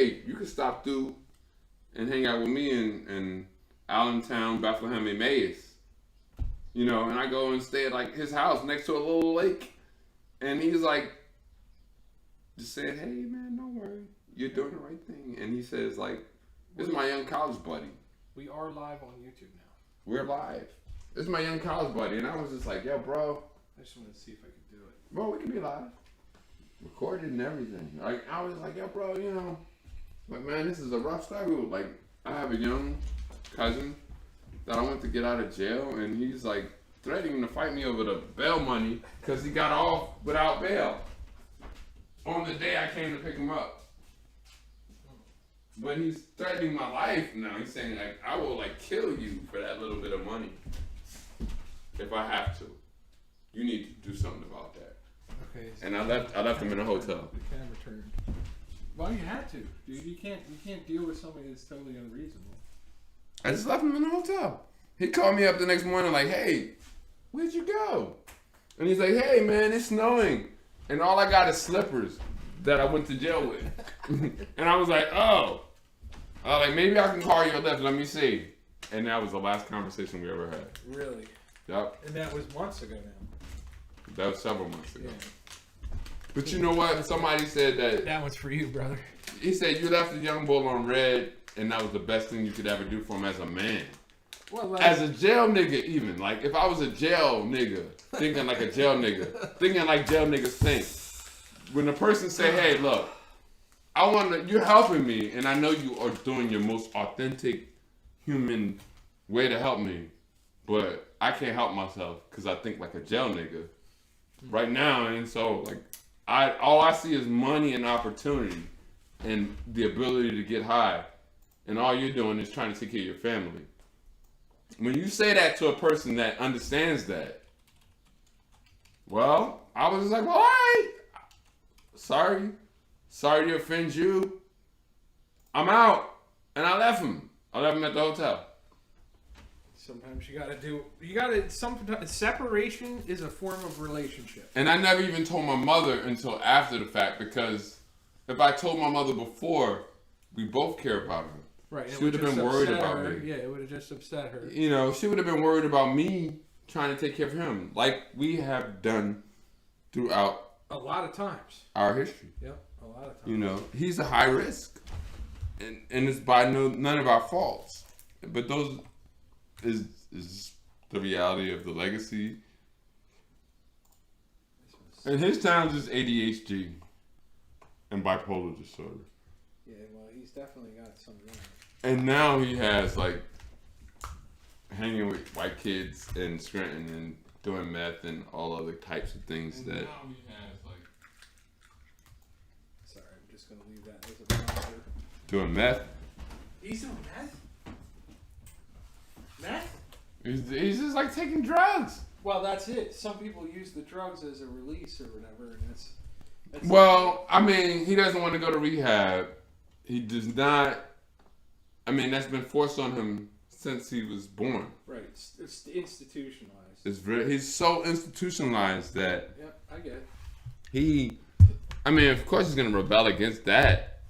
hey, you can stop through and hang out with me in Allentown, Bethlehem, and Emmaus. You know, and I go and stay at like his house next to a little lake. And he's like, just saying, hey man, don't worry. You're doing the right thing. And he says, like, this is my young college buddy. We are live on YouTube now. We're live. This is my young college buddy. And I was just like, yo, bro. I just wanted to see if I could do it. Bro, we can be live. Recorded and everything. Like, I was like, yo, bro, you know, like, man, this is a rough struggle. Like, I have a young cousin that I went to get out of jail, and he's like threatening to fight me over the bail money because he got off without bail on the day I came to pick him up. But he's threatening my life now. He's saying, like, I will, like, kill you for that little bit of money if I have to. You need to do something about that. Okay. So and I left him in a hotel. The camera turned. Well, you had to, dude. You can't deal with somebody that's totally unreasonable. I just left him in the hotel. He called me up the next morning like, hey, where'd you go? And he's like, hey, man, it's snowing. And all I got is slippers that I went to jail with. And I was like, oh. I was like, maybe I can call you a lift. Let me see. And that was the last conversation we ever had. Really? Yep. And that was months ago now. That was several months ago. Yeah. But you know what? Somebody said that. That one's for you, brother. He said you left the young bull on red, and that was the best thing you could ever do for him as a man. Well, like, as a jail nigga, even. Like, if I was a jail nigga, thinking like a jail nigga, thinking like jail niggas think. When the person say, hey, look, you're helping me, and I know you are doing your most authentic human way to help me, but I can't help myself because I think like a jail nigga right now. And so, like, all I see is money and opportunity and the ability to get high. And all you're doing is trying to take care of your family. When you say that to a person that understands that, well, I was just like, well, all right. Sorry to offend you. I'm out. And I left him. I left him at the hotel. Sometimes sometimes separation is a form of relationship. And I never even told my mother until after the fact, because if I told my mother before, we both care about her. Right. She would have been worried about me. Yeah, it would have just upset her. You know, she would have been worried about me trying to take care of him, like we have done throughout a lot of times our history. Yep, a lot of times. You know, he's a high risk, and it's by none of our faults. But those is the reality of the legacy. And his times is ADHD and bipolar disorder. Yeah, well, he's definitely got some of that. And now he has, like, hanging with white kids in Scranton and doing meth and all other types of things and that. Now he has, like. Sorry, I'm just gonna leave that as a prompter. Doing meth. He's doing meth. Meth? He's just like taking drugs. Well, that's it. Some people use the drugs as a release or whatever, and that's well, I mean, he doesn't want to go to rehab. He does not. I mean, that's been forced on him since he was born. Right. It's institutionalized. He's so institutionalized that. Yep, I get it. I mean, of course he's going to rebel against that.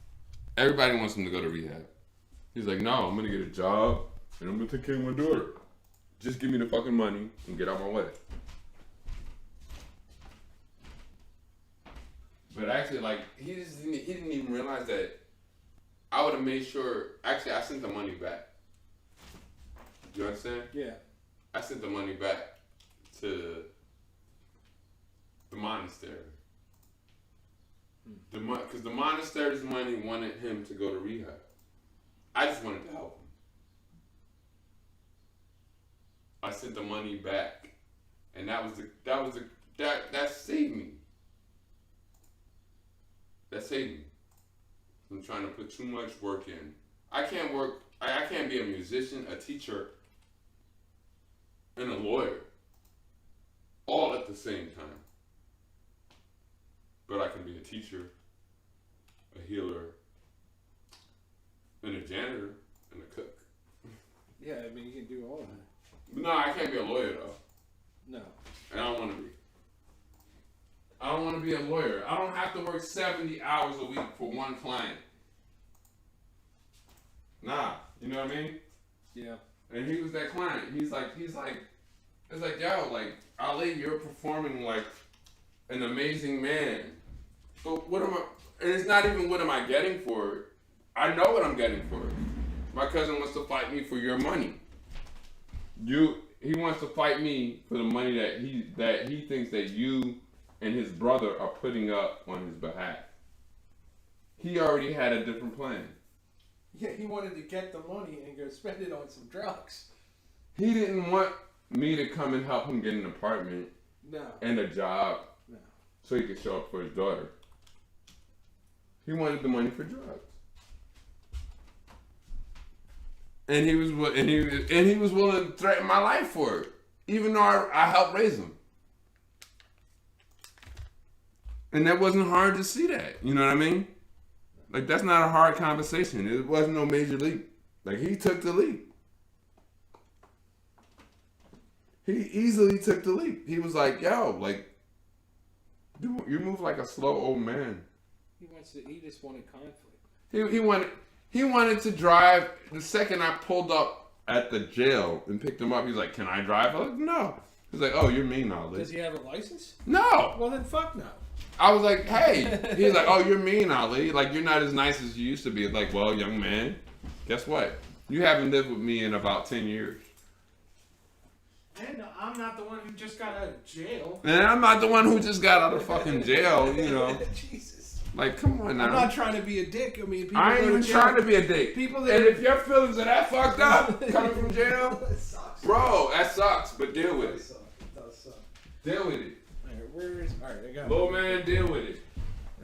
Everybody wants him to go to rehab. He's like, no, I'm going to get a job and I'm going to take care of my daughter. Just give me the fucking money and get out my way. But actually, like, he didn't even realize that I would have made sure. Actually, I sent the money back. You understand? Yeah. I sent the money back to the monastery. Because the monastery's money wanted him to go to rehab. I just wanted to help him. I sent the money back, and that saved me. That saved me. I'm trying to put too much work in. I can't be a musician, a teacher, and a lawyer all at the same time. But I can be a teacher, a healer, and a janitor, and a cook. Yeah, I mean, you can do all of that. But no, I can't be a lawyer, though. No. And I don't want to be. I don't want to be a lawyer. I don't have to work 70 hours a week for one client. You know what I mean? Yeah. And he was that client. It's like, yo, like, Ali, you're performing like an amazing man. But what am I, and it's not even what am I getting for it. I know what I'm getting for it. My cousin wants to fight me for your money. He wants to fight me for the money that he thinks that you and his brother are putting up on his behalf. He already had a different plan. Yeah, he wanted to get the money and go spend it on some drugs. He didn't want me to come and help him get an apartment and a job so he could show up for his daughter. He wanted the money for drugs. And he was willing to threaten my life for it, even though I helped raise him. And that wasn't hard to see that. You know what I mean? Like, that's not a hard conversation. It wasn't no major leap. Like, he took the leap. He easily took the leap. He was like, yo, like, dude, you move like a slow old man. He just wanted conflict. He wanted to drive. The second I pulled up at the jail and picked him up, he's like, can I drive? I was like, no. He's like, oh, you're mean, Ali. Does he have a license? No. Well, then fuck no. I was like, hey. He's like, oh, you're mean, Ali. Like, you're not as nice as you used to be. Like, well, young man, guess what? You haven't lived with me in about 10 years. And I'm not the one who just got out of jail. And I'm not the one who just got out of fucking jail, you know. Jesus. Like, come on now. I'm not trying to be a dick. I mean, I ain't even trying to be a dick. People and if your feelings are that fucked up coming from jail, bro, that sucks. But deal with it. That does suck. Deal with it. Alright, I got it. Little man, deal with it.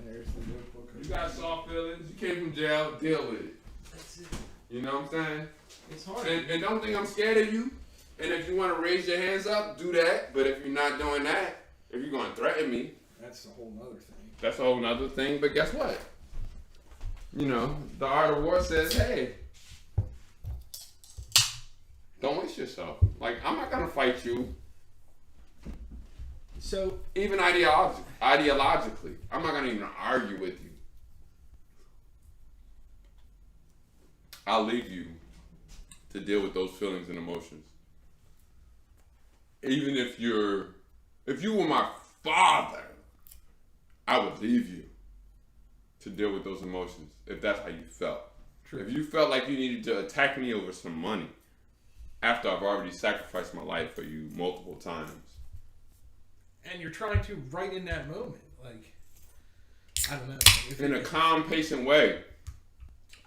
There's the notebook. You got soft feelings. You came from jail. Deal with it. That's it. You know what I'm saying? It's hard. And don't think I'm scared of you. And if you want to raise your hands up, do that. But if you're not doing that, if you're going to threaten me, that's a whole nother thing. That's a whole nother thing. But guess what? You know, the art of war says, hey, don't waste yourself. Like, I'm not going to fight you. So, even ideologically, I'm not going to even argue with you. I'll leave you to deal with those feelings and emotions. Even if you were my father, I would leave you to deal with those emotions if that's how you felt. True. If you felt like you needed to attack me over some money after I've already sacrificed my life for you multiple times. And you're trying to right in that moment. Like, I don't know. In a calm, patient way.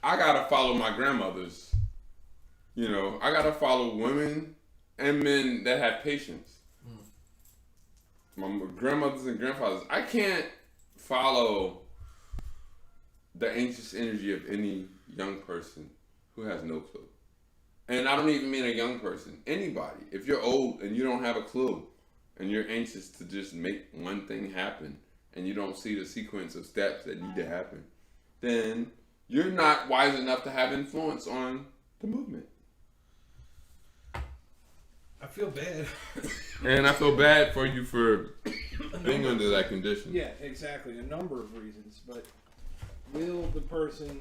I gotta follow my grandmothers. You know, I gotta follow women and men that have patience. My grandmothers and grandfathers. I can't follow the anxious energy of any young person who has no clue. And I don't even mean a young person. Anybody. If you're old and you don't have a clue and you're anxious to just make one thing happen and you don't see the sequence of steps that need to happen, then you're not wise enough to have influence on the movement. I feel bad. And I feel bad for you for being under that condition. Yeah, exactly. A number of reasons. But will the person,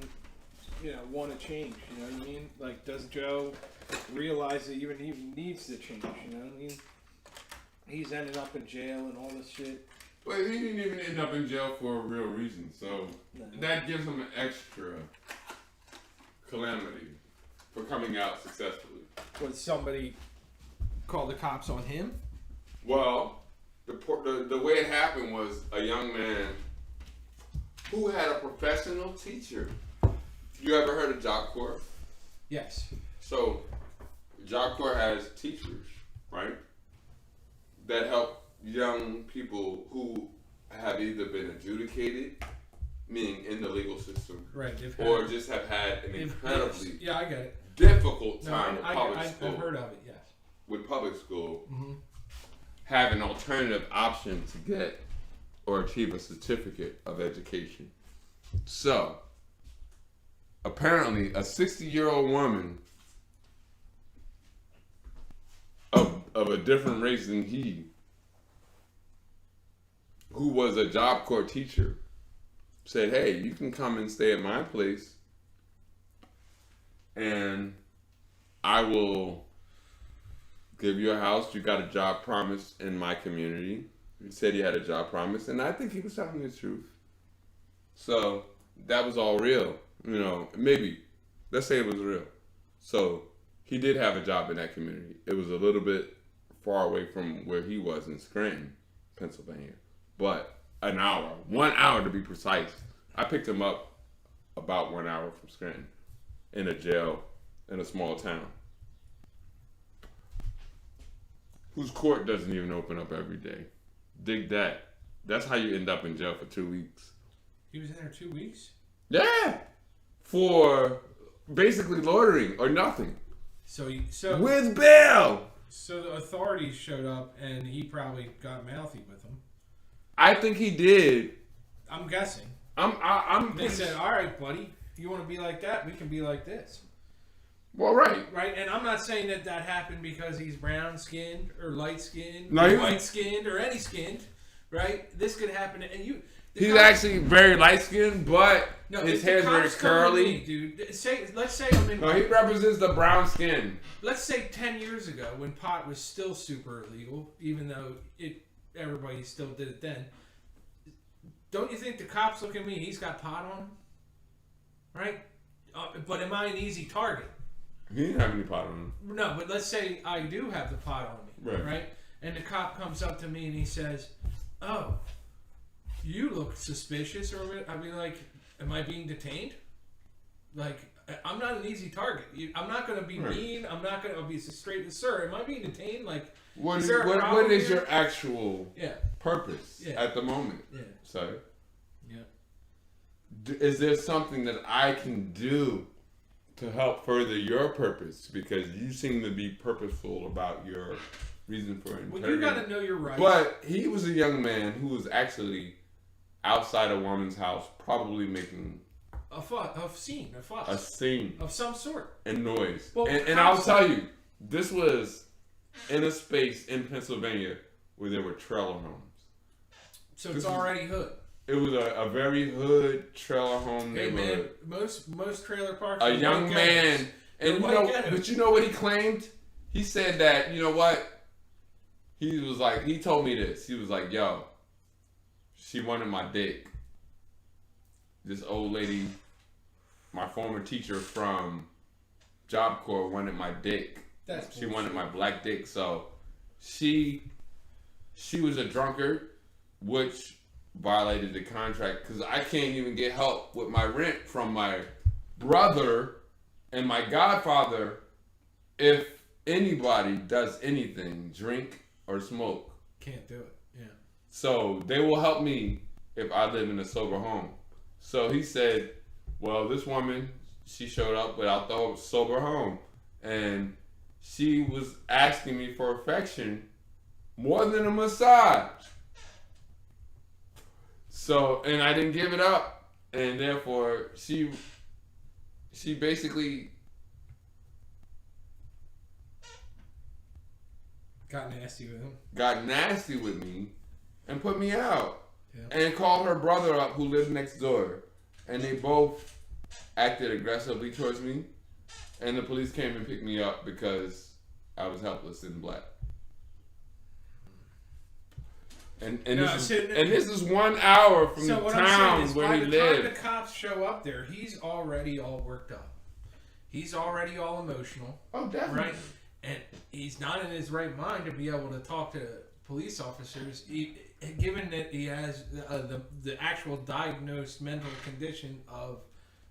want to change? You know what I mean? Like, does Joe realize that even he needs to change? You know what I mean? He's ended up in jail and all this shit. Well, he didn't even end up in jail for a real reason. So that gives him an extra calamity for coming out successfully. Was somebody call the cops on him? Well, the way it happened was a young man who had a professional teacher. You ever heard of Job Corps? Yes. So, Job Corps has teachers, right? That help young people who have either been adjudicated, meaning in the legal system, right, or just have had an incredibly I get it. difficult time with public school. I've heard of it, yes. With public school, have an alternative option to get or achieve a certificate of education. So, apparently, a 60-year-old woman of a different race than he, who was a Job Corps teacher, said, hey, you can come and stay at my place and I will give you a house. You got a job promise in my community. He said he had a job promise, and I think he was telling the truth. So that was all real. Maybe. Let's say it was real. So he did have a job in that community. It was a little bit far away from where he was in Scranton, Pennsylvania. But 1 hour to be precise. I picked him up about 1 hour from Scranton in a jail in a small town whose court doesn't even open up every day. Dig that. That's how you end up in jail for 2 weeks. He was in there 2 weeks? Yeah. For basically loitering or nothing. So with bail. So the authorities showed up and he probably got mouthy with them. I think he did. I'm guessing. They said, "All right, buddy, if you want to be like that, we can be like this." Well, right. Right, and I'm not saying that happened because he's brown-skinned or light-skinned or white-skinned or any skinned, right? This could happen, and you... He's actually very light-skinned, but his hair's very curly. Me, dude. Let's say I'm in... No, he represents the brown skin. Let's say 10 years ago, when pot was still super illegal, even though everybody still did it then, don't you think the cops look at me, he's got pot on him? Right? But am I an easy target? He didn't have any pot on him. No, but let's say I do have the pot on me, right? And the cop comes up to me and he says, "Oh, you look suspicious," or I'd be like, "Am I being detained?" Like, I'm not an easy target. I'm not going to be mean. I'm not going to be straight. "Sir, am I being detained?" Like, what is your actual purpose at the moment? Yeah. So, is there something that I can do to help further your purpose? Because you seem to be purposeful about your reason for interrogating. Well, you got to know your rights. But he was a young man who was actually outside a woman's house, probably making a scene of some sort and noise. Well, and I'll tell you, this was in a space in Pennsylvania where there were trailer homes. So it's already hood. It was a very hood trailer home neighborhood. Man, most trailer parks. A young man, and but you know what he claimed? He said that, you know what? He was like, he told me this. He was like, "Yo, she wanted my dick. This old lady, my former teacher from Job Corps, wanted my dick. She wanted my black dick. So she was a drunkard, which violated the contract because I can't even get help with my rent from my brother and my godfather if anybody does anything, drink or smoke. Can't do it. Yeah. So they will help me if I live in a sober home." So he said, "Well, this woman, she showed up without the sober home, and she was asking me for affection more than a massage. So, and I didn't give it up, and therefore she basically got nasty with him. Got nasty with me and put me out. Yeah. And called her brother up who lived next door. And they both acted aggressively towards me. And the police came and picked me up because I was helpless and black. And this is 1 hour from the town where he lived. By the time the cops show up there, he's already all worked up. He's already all emotional. Oh, definitely. Right? And he's not in his right mind to be able to talk to police officers, given that he has the actual diagnosed mental condition of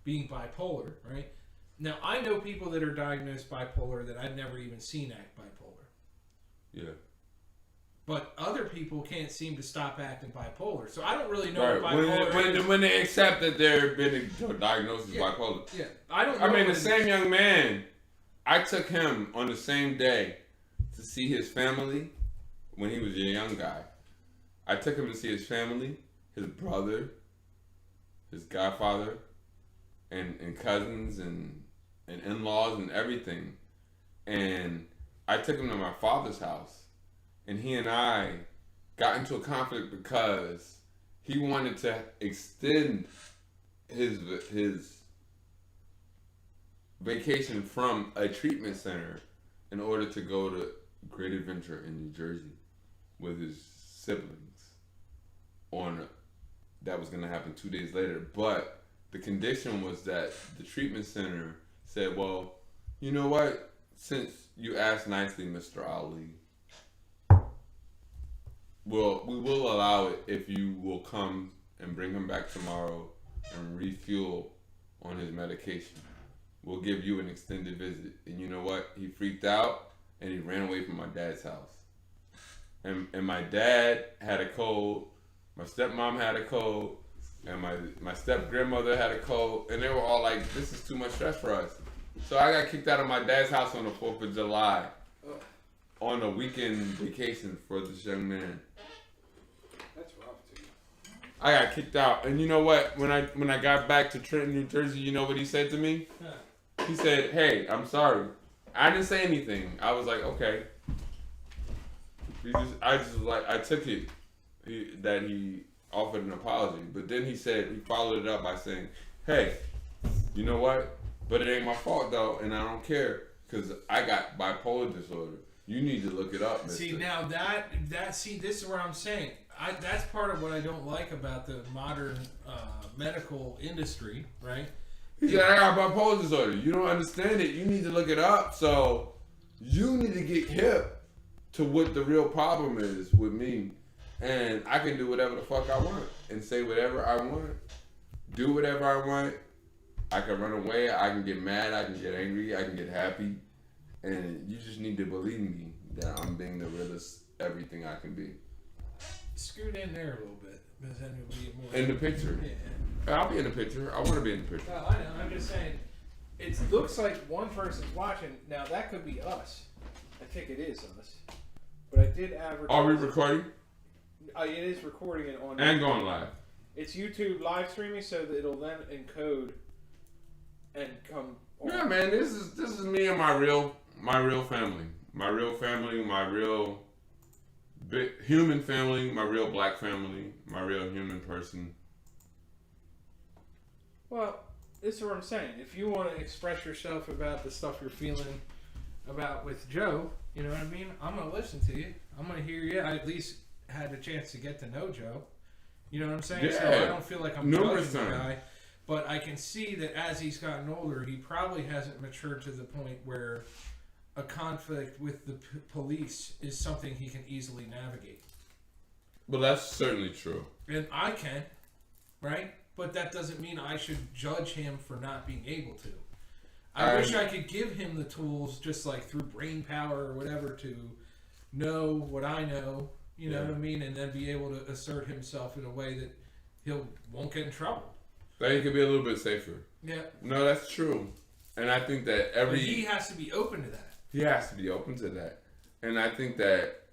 being bipolar, right? Now, I know people that are diagnosed bipolar that I've never even seen act bipolar. Yeah. But other people can't seem to stop acting bipolar. So I don't really know what bipolar is. When they accept that they're been diagnosed as bipolar. Yeah. I mean, the same young man, I took him on the same day to see his family when he was a young guy. I took him to see his family, his brother, his godfather, and cousins and in-laws and everything. And I took him to my father's house. And he and I got into a conflict because he wanted to extend his vacation from a treatment center in order to go to Great Adventure in New Jersey with his siblings. That was going to happen 2 days later, but the condition was that the treatment center said, well, you know what? Since you asked nicely, Mr. Ali, we will allow it if you will come and bring him back tomorrow and refuel on his medication. We'll give you an extended visit. And you know what? He freaked out and he ran away from my dad's house. And my dad had a cold, my stepmom had a cold, and my step-grandmother had a cold, and they were all like, this is too much stress for us. So I got kicked out of my dad's house on the 4th of July on a weekend vacation for this young man. That's rough, too. I got kicked out. And you know what? When I got back to Trenton, New Jersey, you know what he said to me? Huh. He said, hey, I'm sorry. I didn't say anything. I was like, okay. I took it that he offered an apology. But then he followed it up by saying, hey, you know what? But it ain't my fault though, and I don't care because I got bipolar disorder. You need to look it up, mister. See, now this is where I'm saying, that's part of what I don't like about the modern medical industry, right? He said, I got bipolar disorder. You don't understand it. You need to look it up. So you need to get hip to what the real problem is with me. And I can do whatever the fuck I want and say whatever I want, do whatever I want. I can run away, I can get mad, I can get angry, I can get happy. And you just need to believe me that I'm being the realest everything I can be. Scoot in there a little bit, because then it'll be more... In the picture? Yeah. I'll be in the picture. I want to be in the picture. Well, I know, I'm just saying, It looks like one person's watching. Now, that could be us. I think it is us. But I did advertise... Are we recording? It is recording it on... And going live. It's YouTube live streaming, so that it'll then encode and come on. Yeah, man, this is me and my real family. My real family, my real human family, my real black family, my real human person. Well, this is what I'm saying. If you want to express yourself about the stuff you're feeling about with Joe, you know what I mean? I'm going to listen to you. I'm going to hear you. I at least had a chance to get to know Joe. You know what I'm saying? Yeah. So I don't feel like I'm judging the times. guy. But I can see that as he's gotten older, he probably hasn't matured to the point where a conflict with the police is something he can easily navigate. But that's certainly true. And I can, right? But that doesn't mean I should judge him for not being able to. I wish I could give him the tools, just like through brain power or whatever, to know what I know, you know what I mean? And then be able to assert himself in a way that won't get in trouble. That he could be a little bit safer. Yeah. No, that's true. And I think that But he has to be open to that. He has to be open to that. And I think that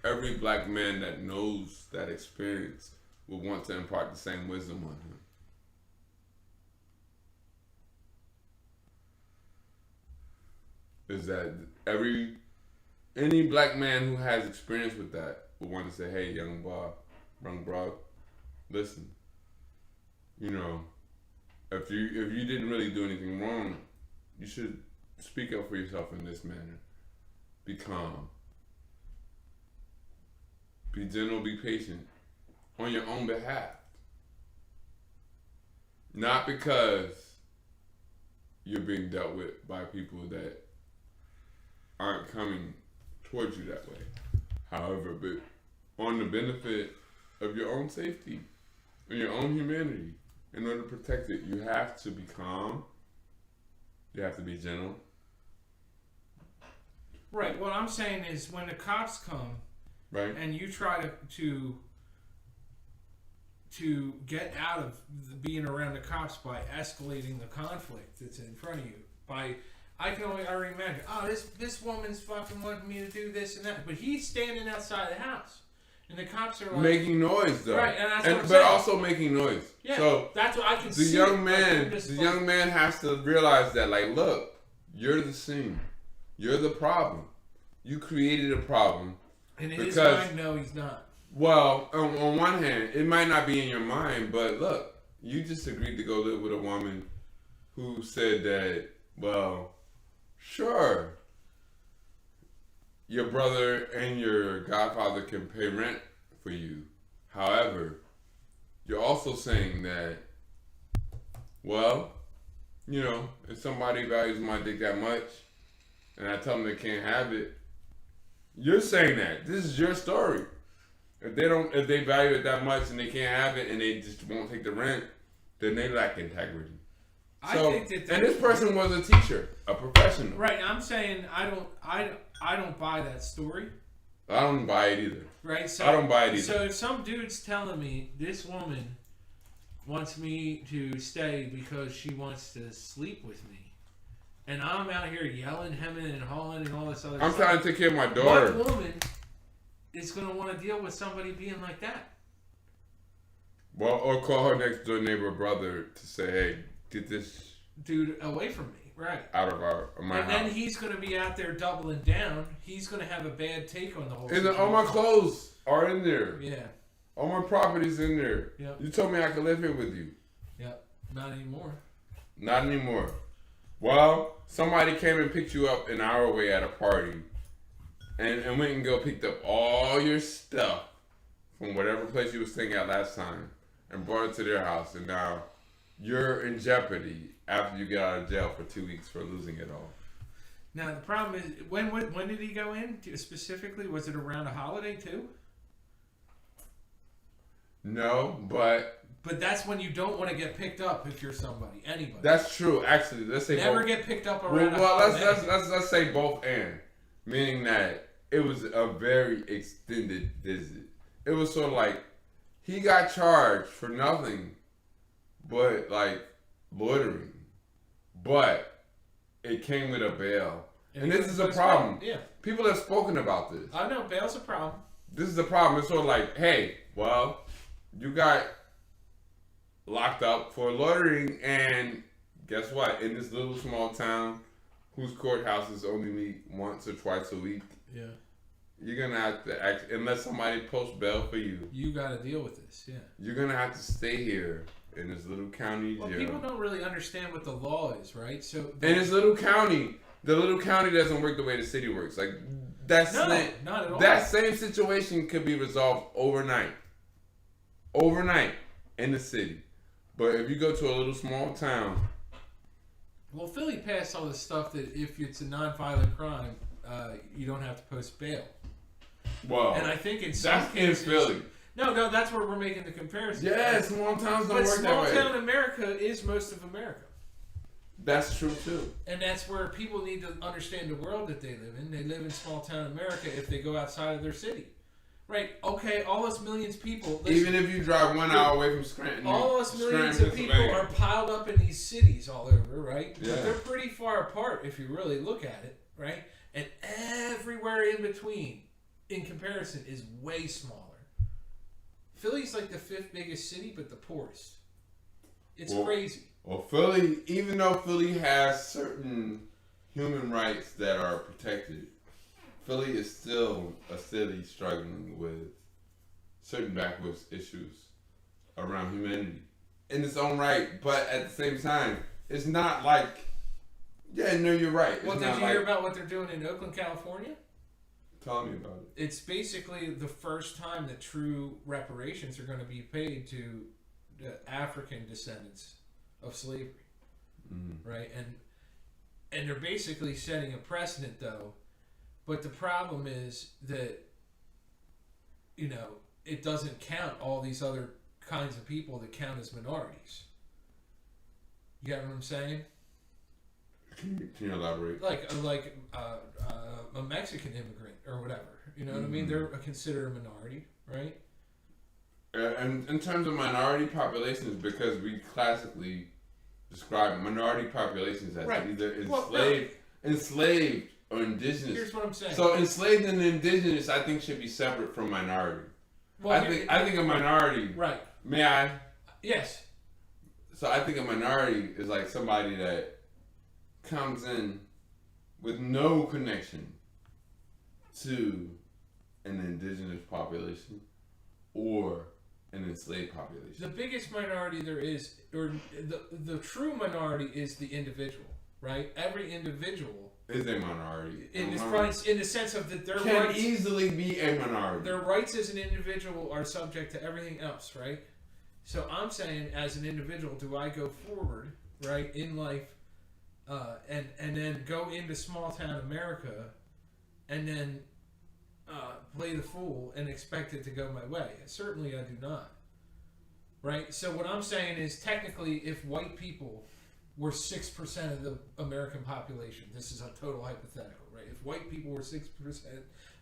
every black man that knows that experience will want to impart the same wisdom on him. Is that any black man who has experience with that will want to say, hey, young bro, listen, you know, if you didn't really do anything wrong, you should speak up for yourself in this manner. Be calm. Be gentle, be patient on your own behalf. Not because you're being dealt with by people that aren't coming towards you that way. However, but on the benefit of your own safety and your own humanity, in order to protect it, you have to be calm. You have to be gentle. Right. What I'm saying is when the cops come, right, and you try to get out of being around the cops by escalating the conflict that's in front of you. I can already imagine, this woman's fucking wanting me to do this and that, but he's standing outside the house. And the cops are like... making noise, though. Right, and that's what I'm but saying. Also making noise. Yeah, so that's what I can see. The young man has to realize that, like, look, you're the scene. You're the problem. You created a problem. And in his mind, no, he's not. Well, on one hand, it might not be in your mind, but look, you just agreed to go live with a woman who said that, well, sure, your brother and your godfather can pay rent for you. However, you're also saying that, well, you know, if somebody values my dick that much and I tell them they can't have it, you're saying that. This is your story. If they value it that much and they can't have it and they just won't take the rent, then they lack integrity. I think that and this person was a teacher, a professional. Right. I'm saying I don't buy that story. I don't buy it either. Right. So I don't buy it either. So if some dude's telling me this woman wants me to stay because she wants to sleep with me, and I'm out here yelling, hemming, and hawing, and all this other I'm stuff, trying to take care of my daughter. what woman is going to want to deal with somebody being like that? Well, or call her next door neighbor brother to say, hey, get this dude away from me. Right. Out of my house. And then he's going to be out there doubling down. He's going to have a bad take on the whole And situation. all my clothes are in there. Yeah. All my property's in there. Yep. You told me I could live here with you. Yep. Not anymore. Not anymore. Well, somebody came and picked you up an hour away at a party and went and picked up all your stuff from whatever place you was staying at last time and brought it to their house, and now you're in jeopardy after you get out of jail for 2 weeks for losing it all. Now the problem is, when did he go in specifically? Was it around a holiday too? No, but that's when you don't want to get picked up if you're anybody. That's true. Actually, let's say never both. Get picked up around a holiday. Let's say both and, meaning that it was a very extended visit. It was sort of like he got charged for nothing but like loitering, but it came with a bail. And this is a problem. Yeah. People have spoken about this. I know, bail's a problem. This is a problem. It's sort of like, hey, well, you got locked up for loitering, and guess what? In this little small town whose courthouses only meet once or twice a week, yeah, you're gonna have to act, unless somebody posts bail for you. You got to deal with this. Yeah. You're gonna have to stay here in this little county jail. Well, people don't really understand what the law is, right? So in this little county, the little county doesn't work the way the city works. Like not at all. That same situation could be resolved overnight in the city. But if you go to a little small town, well, Philly passed all this stuff that if it's a non-violent crime, you don't have to post bail. Well, and I think in some cases, in Philly. No, that's where we're making the comparison. Yeah, small towns don't work that way. But small town America is most of America. That's true too. And that's where people need to understand the world that they live in. They live in small town America if they go outside of their city. Right, okay, all us millions of people... Even if you drive 1 hour away from Scranton... All us millions of people are piled up in these cities all over, right? Yeah. But they're pretty far apart if you really look at it, right? And everywhere in between, in comparison, is way smaller. Philly's like the 5th biggest city, but the poorest. It's crazy. Well, Philly, even though Philly has certain human rights that are protected, Philly is still a city struggling with certain backwards issues around humanity in its own right, but at the same time, it's not like, yeah, no, you're right. Well, did you hear about what they're doing in Oakland, California? Tell me about it. It's basically the first time that true reparations are going to be paid to the African descendants of slavery, right? And they're basically setting a precedent, though. But the problem is that, you know, it doesn't count all these other kinds of people that count as minorities. You get what I'm saying? Can you elaborate? Like a Mexican immigrant or whatever. You know what I mean? They're considered a minority, right? And in terms of minority populations, because we classically describe minority populations as either enslaved or indigenous. Here's what I'm saying. So enslaved and indigenous, I think, should be separate from minority. Well, I think a minority. Right. May I? Yes. So I think a minority is like somebody that comes in with no connection to an indigenous population or an enslaved population. The biggest minority there is, or the true minority is the individual, right? Every individual is a minority. In the sense of that their can rights easily be a minority. Their rights as an individual are subject to everything else, right? So I'm saying, as an individual, do I go forward, right, in life, and then go into small town America, and then play the fool and expect it to go my way? Certainly, I do not. Right. So what I'm saying is, technically, if white people were 6% of the American population, this is a total hypothetical, right? If white people were 6%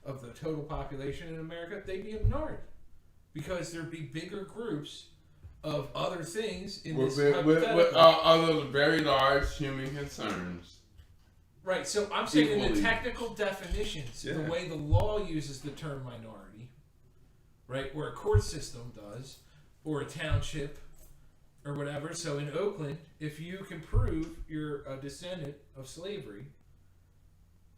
of the total population in America, they'd be a minority, because there'd be bigger groups of other things in this hypothetical. With other very large human concerns. Right, so I'm saying Equally. in the technical definitions, Yeah. the way the law uses the term minority, right, or a court system does, or a township, or whatever. So in Oakland, if you can prove you're a descendant of slavery,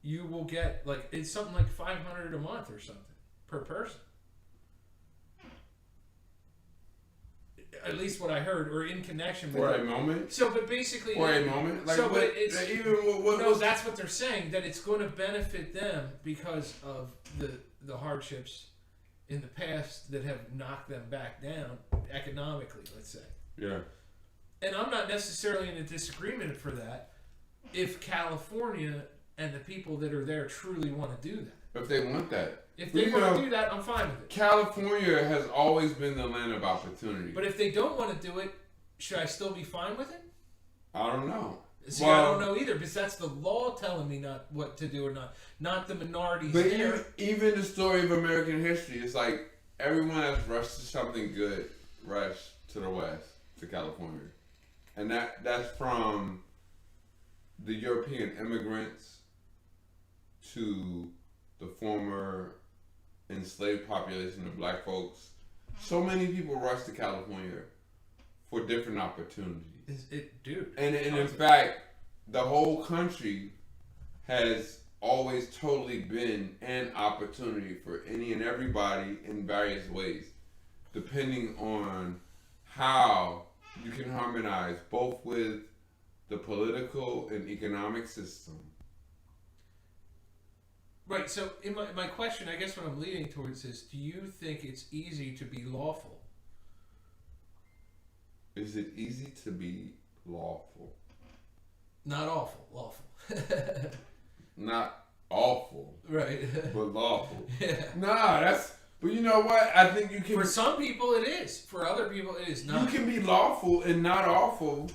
you will get, like, it's something like $500 a month or something per person. At least what I heard, or in connection with For it. a moment? So, but basically... For a moment? Like, so, what, but it's... what no, that's what they're saying, that it's going to benefit them because of the hardships in the past that have knocked them back down, economically, let's say. Yeah. And I'm not necessarily in a disagreement for that if California and the people that are there truly want to do that. If they want that. If they want to do that, I'm fine with it. California has always been the land of opportunity. But if they don't want to do it, should I still be fine with it? I don't know. See, I don't know either, because that's the law telling me not what to do or not the minorities But there. even the story of American history, it's like everyone has rushed to something good, rushed to the West, to California. And that's from the European immigrants to the former enslaved population of black folks. So many people rush to California for different opportunities. Dude. And in fact, the whole country has always totally been an opportunity for any and everybody in various ways, depending on how you can harmonize both with the political and economic system. Right, so in my question, I guess what I'm leading towards is, do you think it's easy to be lawful? Is it easy to be lawful? Not awful, lawful. Not awful, Right. but lawful. Yeah. Nah, but you know what? I think you can... For some people it is. For other people it is not. You can be lawful and not awful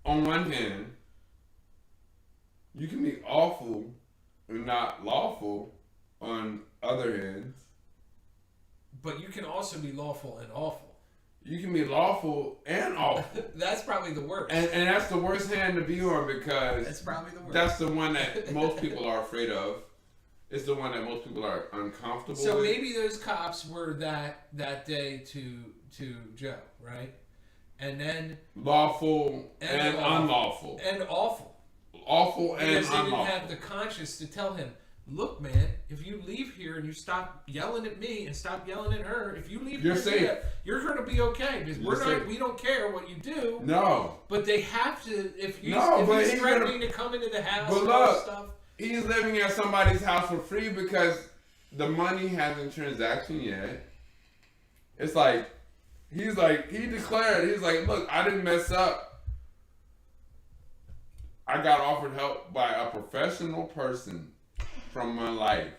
on one hand. You can be awful and not lawful on other hands. But you can also be lawful and awful. You can be lawful and awful. That's probably the worst. And that's the worst hand to be on, because That's probably the worst. that's the one that most people are afraid of. It's the one that most people are uncomfortable So with. maybe those cops were that day to Joe, right? And then lawful and unlawful. and awful. Awful and Because they unlawful. didn't have the conscience to tell him, look, man, if you leave here and you stop yelling at me and stop yelling at her, if you leave You're here, safe. you're going to be okay, because You're safe. we don't care what you do. No. But they have to, if he's he's threatening to come into the house But and all look, that stuff. He's living at somebody's house for free because the money hasn't transacted yet. It's like, he declared, he's like, look, I didn't mess up. I got offered help by a professional person from my life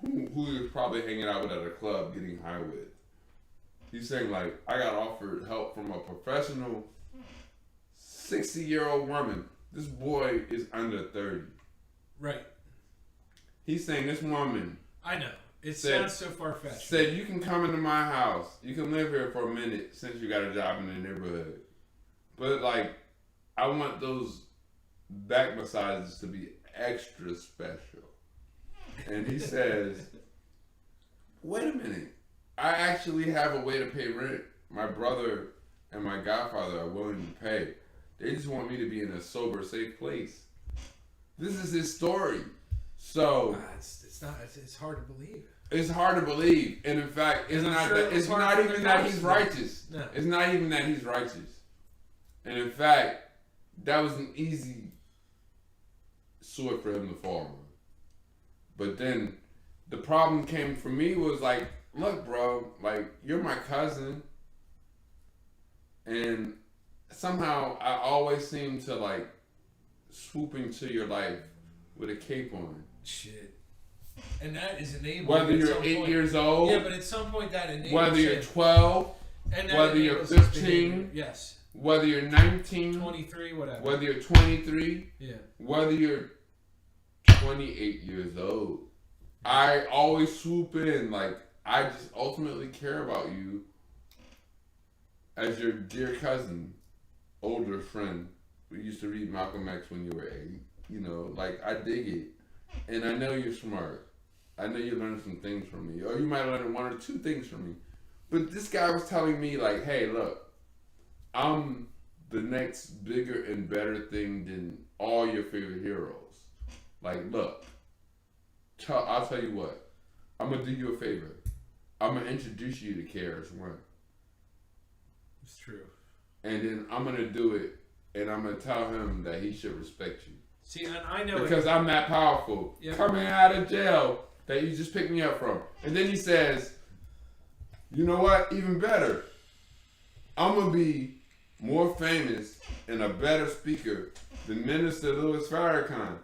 who he was probably hanging out with at a club getting high with. He's saying, like, I got offered help from a professional 60-year-old woman. This boy is under 30. Right. He's saying this woman I know. It sounds so far-fetched. said, you can come into my house. You can live here for a minute since you got a job in the neighborhood. But, like, I want those back massages to be extra special. And he says, wait a minute. I actually have a way to pay rent. My brother and my godfather are willing to pay. They just want me to be in a sober, safe place. This is his story. So It's hard to believe. It's hard to believe, and in fact, it's not. It's not even that he's righteous. No. It's not even that he's righteous, and in fact, that was an easy sword for him to fall on. But then, the problem came for me was like, look, bro, like you're my cousin, and somehow I always seem to like swoop into your life with a cape on. Shit. And that is enabled. Whether you're 8 years old. Yeah, but at some point that enables. Whether you're 12. And whether you're 15. Yes. Whether you're 19. 23, whatever. Whether you're 23. Yeah. Whether you're 28 years old. I always swoop in. Like, I just ultimately care about you as your dear cousin, older friend. We used to read Malcolm X when you were 8. You know, like, I dig it. And I know you're smart. I know you learned some things from me. Or you might learn 1 or 2 things from me. But this guy was telling me, like, hey, look, I'm the next bigger and better thing than all your favorite heroes. Like, look, I'll tell you what. I'm going to do you a favor. I'm going to introduce you to KRS-One. It's true. And then I'm going to do it, and I'm going to tell him that he should respect you. See, and I know because I'm that powerful. Yep. Coming out of jail that you just picked me up from. And then he says, you know what? Even better. I'm going to be more famous and a better speaker than Minister Louis Farrakhan.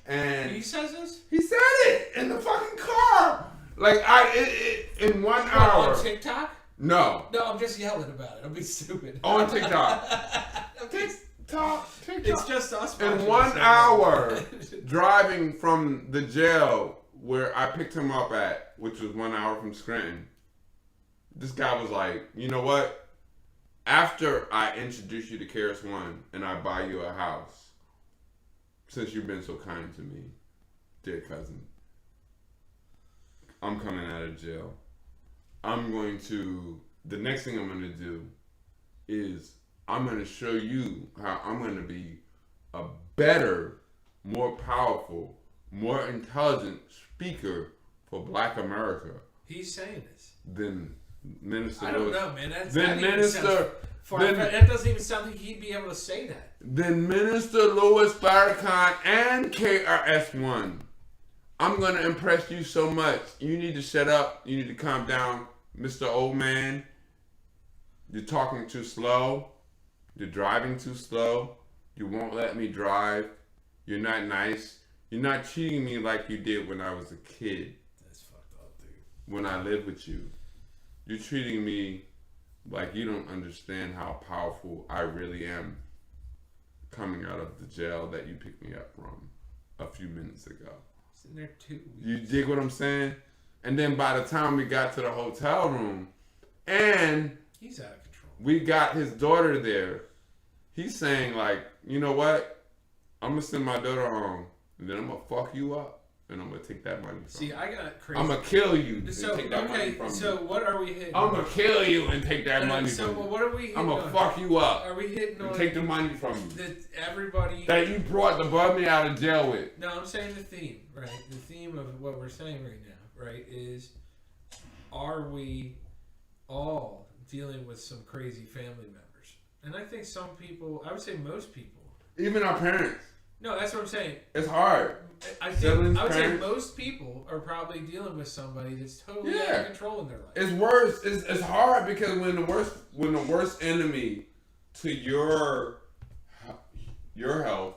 And he says this? He said it in the fucking car. Like, in 1 hour. On TikTok? No. No, I'm just yelling about it. I'm being stupid. On TikTok. TikTok. It's just us. In 1 hour, driving from the jail where I picked him up at, which was 1 hour from Scranton, this guy was like, you know what? After I introduce you to KRS-One and I buy you a house, since you've been so kind to me, dear cousin, I'm coming out of jail. The next thing I'm going to do is I'm going to show you how I'm going to be a better, more powerful, more intelligent speaker for Black America. He's saying this. Then Minister I don't Lewis, know, man. That doesn't even sound like he'd be able to say that. Then Minister Louis Farrakhan and KRS-One. I'm going to impress you so much. You need to shut up. You need to calm down, Mr. Old Man. You're talking too slow. You're driving too slow. You won't let me drive. You're not nice. You're not treating me like you did when I was a kid. That's fucked up, dude. When I lived with you. You're treating me like you don't understand how powerful I really am coming out of the jail that you picked me up from a few minutes ago. It's in there 2 weeks. You dig what I'm saying? And then by the time we got to the hotel room and he's out of control. We got his daughter there. He's saying like, you know what? I'm going to send my daughter home and then I'm going to fuck you up. And I'm gonna take that money from you. I got crazy. I'm gonna kill you and so, take that money from so you. What are we hitting? I'm gonna kill you and take that money so from you. What are we hitting? I'm gonna fuck you up. Are we hitting and on take the money from you? That everybody that you brought the bummy out of jail with. No, I'm saying the theme, right? The theme of what we're saying right now, right, is are we all dealing with some crazy family members? And I think some people, I would say most people. Even our parents. No, that's what I'm saying. It's hard. I would say most people are probably dealing with somebody that's totally out of control in their life. It's worse. It's hard because when the worst enemy to your health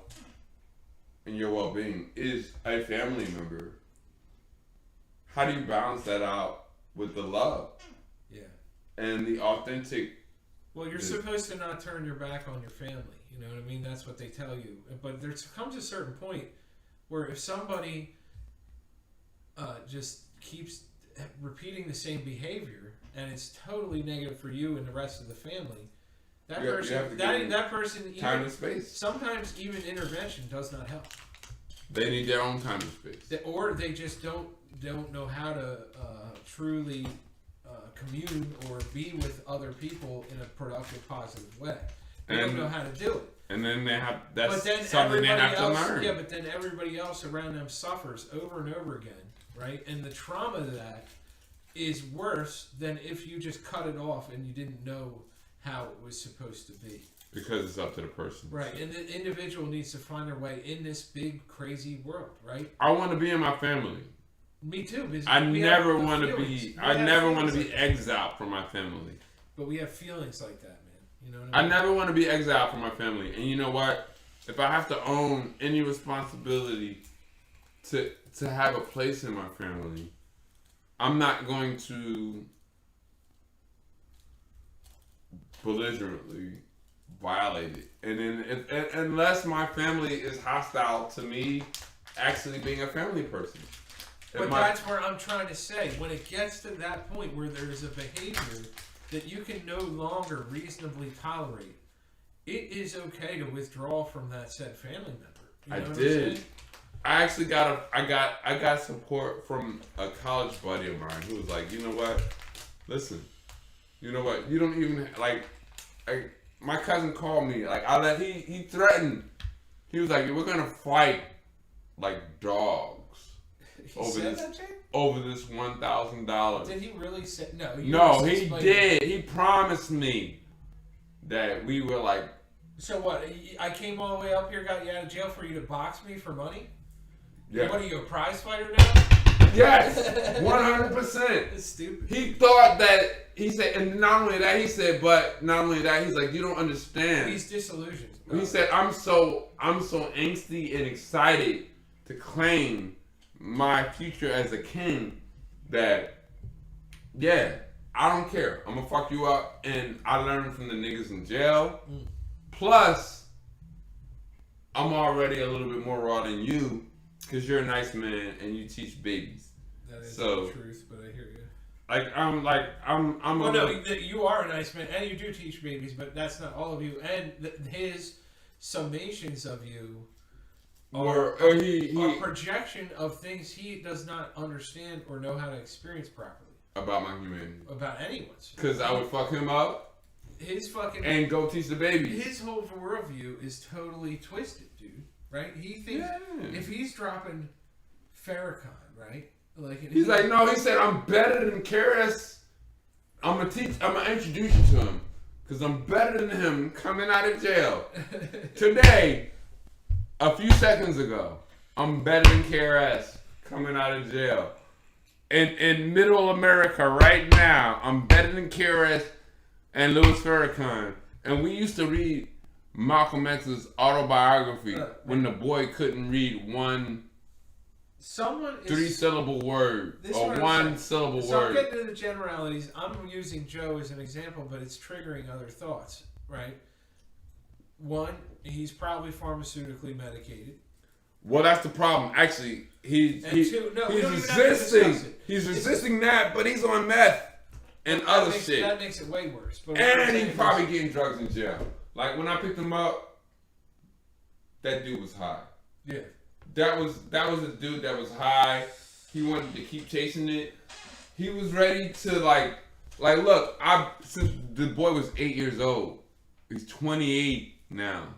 and your well-being is a family member, how do you balance that out with the love? Yeah. And the authentic. Well, you're supposed to not turn your back on your family. You know what I mean? That's what they tell you. But there comes a certain point where if somebody just keeps repeating the same behavior and it's totally negative for you and the rest of the family, that person, time and space. Sometimes even intervention does not help. They need their own time and space, or they just don't know how to truly commune or be with other people in a productive, positive way. They don't know how to do it. And then that's something they have to learn. Yeah, but then everybody else around them suffers over and over again. right? And the trauma of that is worse than if you just cut it off and you didn't know how it was supposed to be. Because it's up to the person. Right, and the individual needs to find their way in this big, crazy world, right? I want to be in my family. Me too. Because I never want to feelings. be. I never want to be exiled from my family. But we have feelings like that, man. You know what I I mean? never want to be exiled from my family. And you know what? If I have to own any responsibility to have a place in my family, I'm not going to belligerently violate it. And then unless my family is hostile to me actually being a family person. But that's where I'm trying to say, when it gets to that point where there's a behavior that you can no longer reasonably tolerate, it is okay to withdraw from that said family member. You know I what did. I'm saying? I actually got support from a college buddy of mine who was like, you know what? Listen, you know what? You don't even my cousin called me. Like he threatened. He was like, we're gonna fight like dogs over this $1,000. Did he really say no? No, he did. He promised me that we were like. So what? I came all the way up here, got you out of jail for you to box me for money? Yeah. What are you, a prize fighter now? Yes, 100%. It's stupid. He thought that he said, and not only that he said, but not only that he's like, you don't understand. He's disillusioned. He said, I'm so angsty and excited to claim my future as a king that, yeah, I don't care. I'm gonna fuck you up, and I learned from the niggas in jail. Plus, I'm already a little bit more raw than you. Because you're a nice man and you teach babies. That is so, the truth, but I hear you. I'm well, no, you are a nice man and you do teach babies, but that's not all of you. And his summations of you are a projection of things he does not understand or know how to experience properly. About my humanity. About anyone's. Because I would fuck him up. His fucking. And go teach the babies. His whole worldview is totally twisted, dude. Right? He thinks if he's dropping Farrakhan, right? Like he's like, no, he said I'm better than Karis. I'm gonna introduce you to him. Cause I'm better than him coming out of jail. Today, a few seconds ago, I'm better than Karis coming out of jail. In middle America right now, I'm better than Karis and Louis Farrakhan. And we used to read Malcolm X's autobiography when the boy couldn't read one three-syllable word or one-syllable so word. I'm getting into the generalities. I'm using Joe as an example, but it's triggering other thoughts, right? One, he's probably pharmaceutically medicated. Well, that's the problem. Actually, he's resisting. He's resisting that, but he's on meth and other shit. That makes it way worse. But and he's probably getting drugs in jail. Like, when I picked him up, that dude was high. Yeah. That was a dude that was high. He wanted to keep chasing it. He was ready to, like look, since the boy was 8 years old, he's 28 now.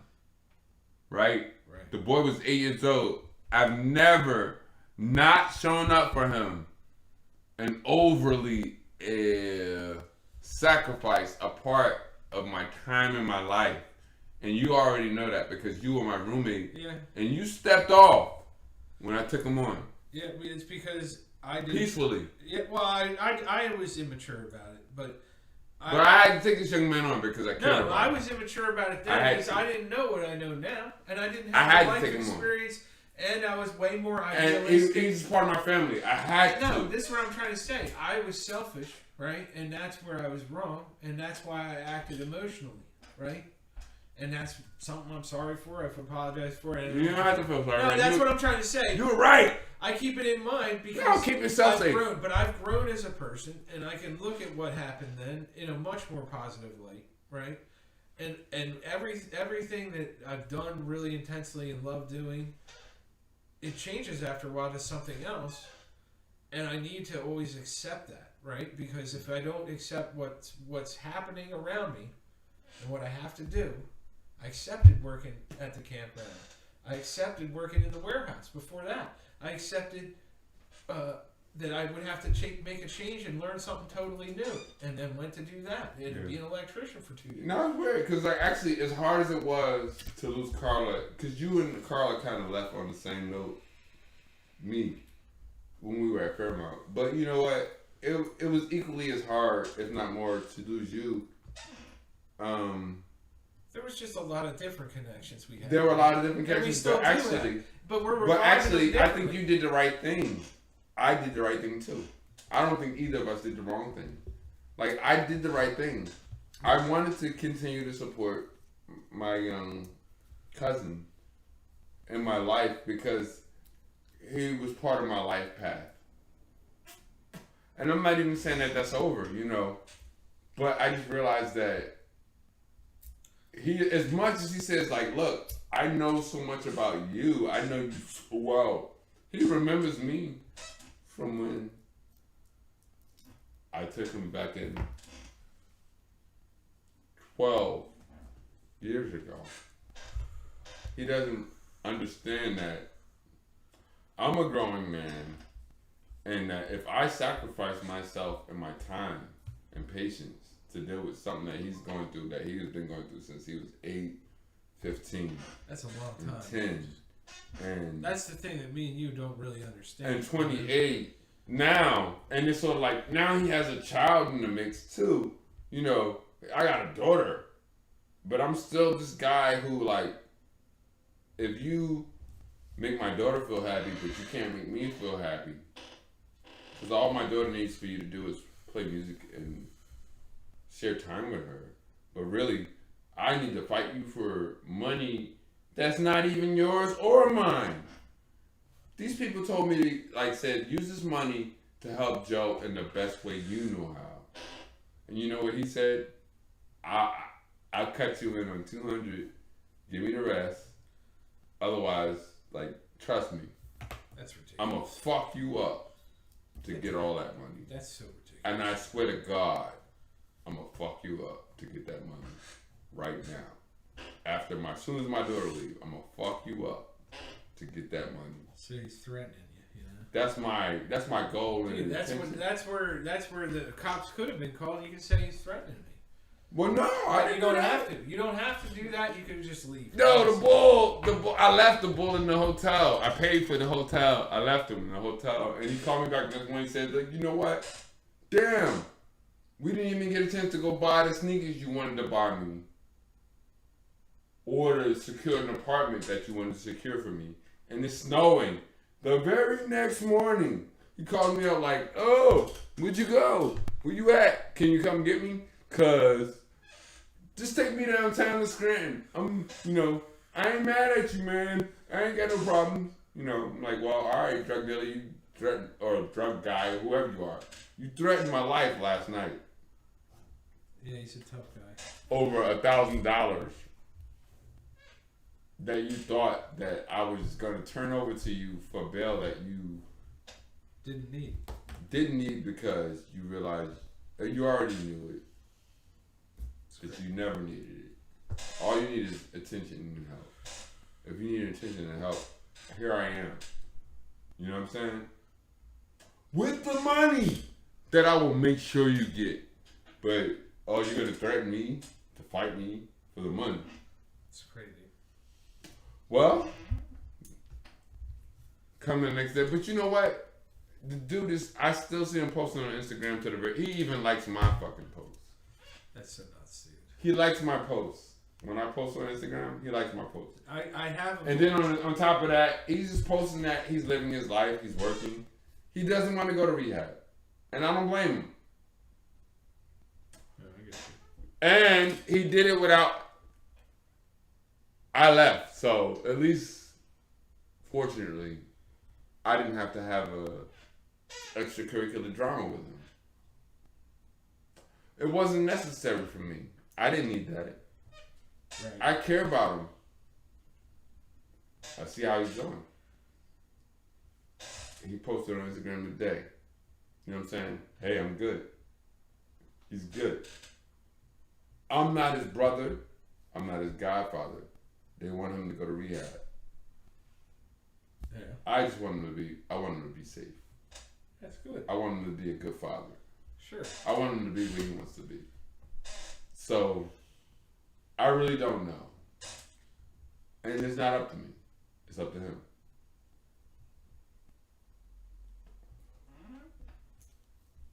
Right? The boy was 8 years old. I've never not shown up for him and overly sacrificed a part of my time in my life, and you already know that because you were my roommate. Yeah. And you stepped off when I took him on. Yeah, it's because I did peacefully. Yeah, well, I was immature about it, but I had to take this young man on because I cared about him. I was immature about it then because I didn't know what I know now, and I didn't have the life experience, and I was way more idealistic. And he's part of my family. I had to. No, this is what I'm trying to say. I was selfish. Right? And that's where I was wrong. And that's why I acted emotionally. Right? And that's something I'm sorry for. I've apologized for it. You don't have to feel sorry. No, that's what I'm trying to say. You're right. I keep it in mind because don't keep yourself safe. But I've grown as a person, and I can look at what happened then in a much more positive light. Right? And everything that I've done really intensely and love doing, it changes after a while to something else. And I need to always accept that. Right? Because if I don't accept what's happening around me and what I have to do, I accepted working at the campground. I accepted working in the warehouse before that. I accepted that I would have to make a change and learn something totally new, and then went to do that and be an electrician for 2 years. No, it's weird because like actually, as hard as it was to lose Carla, because you and Carla kind of left on the same note, me, when we were at Fairmount. But you know what? It was equally as hard, if not more, to lose you. There was just a lot of different connections we had. There were a lot of different And we connections, still but do actually, that. But but actually, I think differently. you did the right thing. I did the right thing too. I don't think either of us did the wrong thing. Like I did the right thing. I wanted to continue to support my young cousin in my life because he was part of my life path. And I'm not even saying that that's over, you know. But I just realized that he, as much as he says, like, look, I know so much about you. I know you so well. He remembers me from when I took him back in 12 years ago. He doesn't understand that I'm a growing man and that if I sacrifice myself and my time and patience to deal with something that he's going through, that he has been going through since he was 8, 15, That's a long and time. 10, and That's the thing that me and you don't really understand. and 28 now, and it's sort of like now he has a child in the mix too. You know, I got a daughter, but I'm still this guy who, like, if you make my daughter feel happy, but you can't make me feel happy, because all my daughter needs for you to do is play music and share time with her. But really, I need to fight you for money that's not even yours or mine. These people told me, like, said, use this money to help Joe in the best way you know how. And you know what he said? I'll cut you in on 200. Give me the rest. Otherwise, like, trust me, That's ridiculous. I'm gonna fuck you up to get all that money. That's so ridiculous. And I swear to God, I'm gonna fuck you up to get that money right now. As soon as my daughter leaves, I'm gonna fuck you up to get that money. So he's threatening you, you know. That's my goal. And Dude, that's where the cops could have been called. You can say he's threatening me. Well, no, But you don't have to. You don't have to do that. You can just leave. No, the bull. I left the bull in the hotel. I paid for the hotel. I left him in the hotel, and he called me back next morning. He said, like, you know what? Damn, we didn't even get a chance to go buy the sneakers you wanted to buy me, or to secure an apartment that you wanted to secure for me. And it's snowing. The very next morning, he called me up like, oh, where'd you go? Where you at? Can you come get me? Cause just take me downtown to Scranton. I ain't mad at you, man. I ain't got no problems. You know, I'm like, well, all right, drug dealer, you threatened, or drug guy, whoever you are. You threatened my life last night. Yeah, he's a tough guy. Over $1,000 that you thought that I was going to turn over to you for bail that you didn't need because you realized that you already knew it. That you never needed it. All you need is attention and help. If you need attention and help, here I am. You know what I'm saying? With the money that I will make sure you get. But, oh, you're going to threaten me to fight me for the money. It's crazy. Well, come the next day. But you know what? The dude is, I still see him posting on Instagram to the very, he even likes my fucking posts. That's so nuts, dude. He likes my posts. When I post on Instagram, he likes my posts. I have. And then on top of that, he's just posting that he's living his life, he's working. He doesn't want to go to rehab. And I don't blame him. Yeah, I get And he did it without, I left. So at least, fortunately, I didn't have to have a extracurricular drama with him. It wasn't necessary for me. I didn't need that. Right. I care about him. I see how he's doing. He posted on Instagram today. You know what I'm saying? Hey, I'm good. He's good. I'm not his brother. I'm not his godfather. They want him to go to rehab. Yeah. I want him to be safe. That's good. I want him to be a good father. Sure. I want him to be where he wants to be. So, I really don't know. And it's not up to me. It's up to him.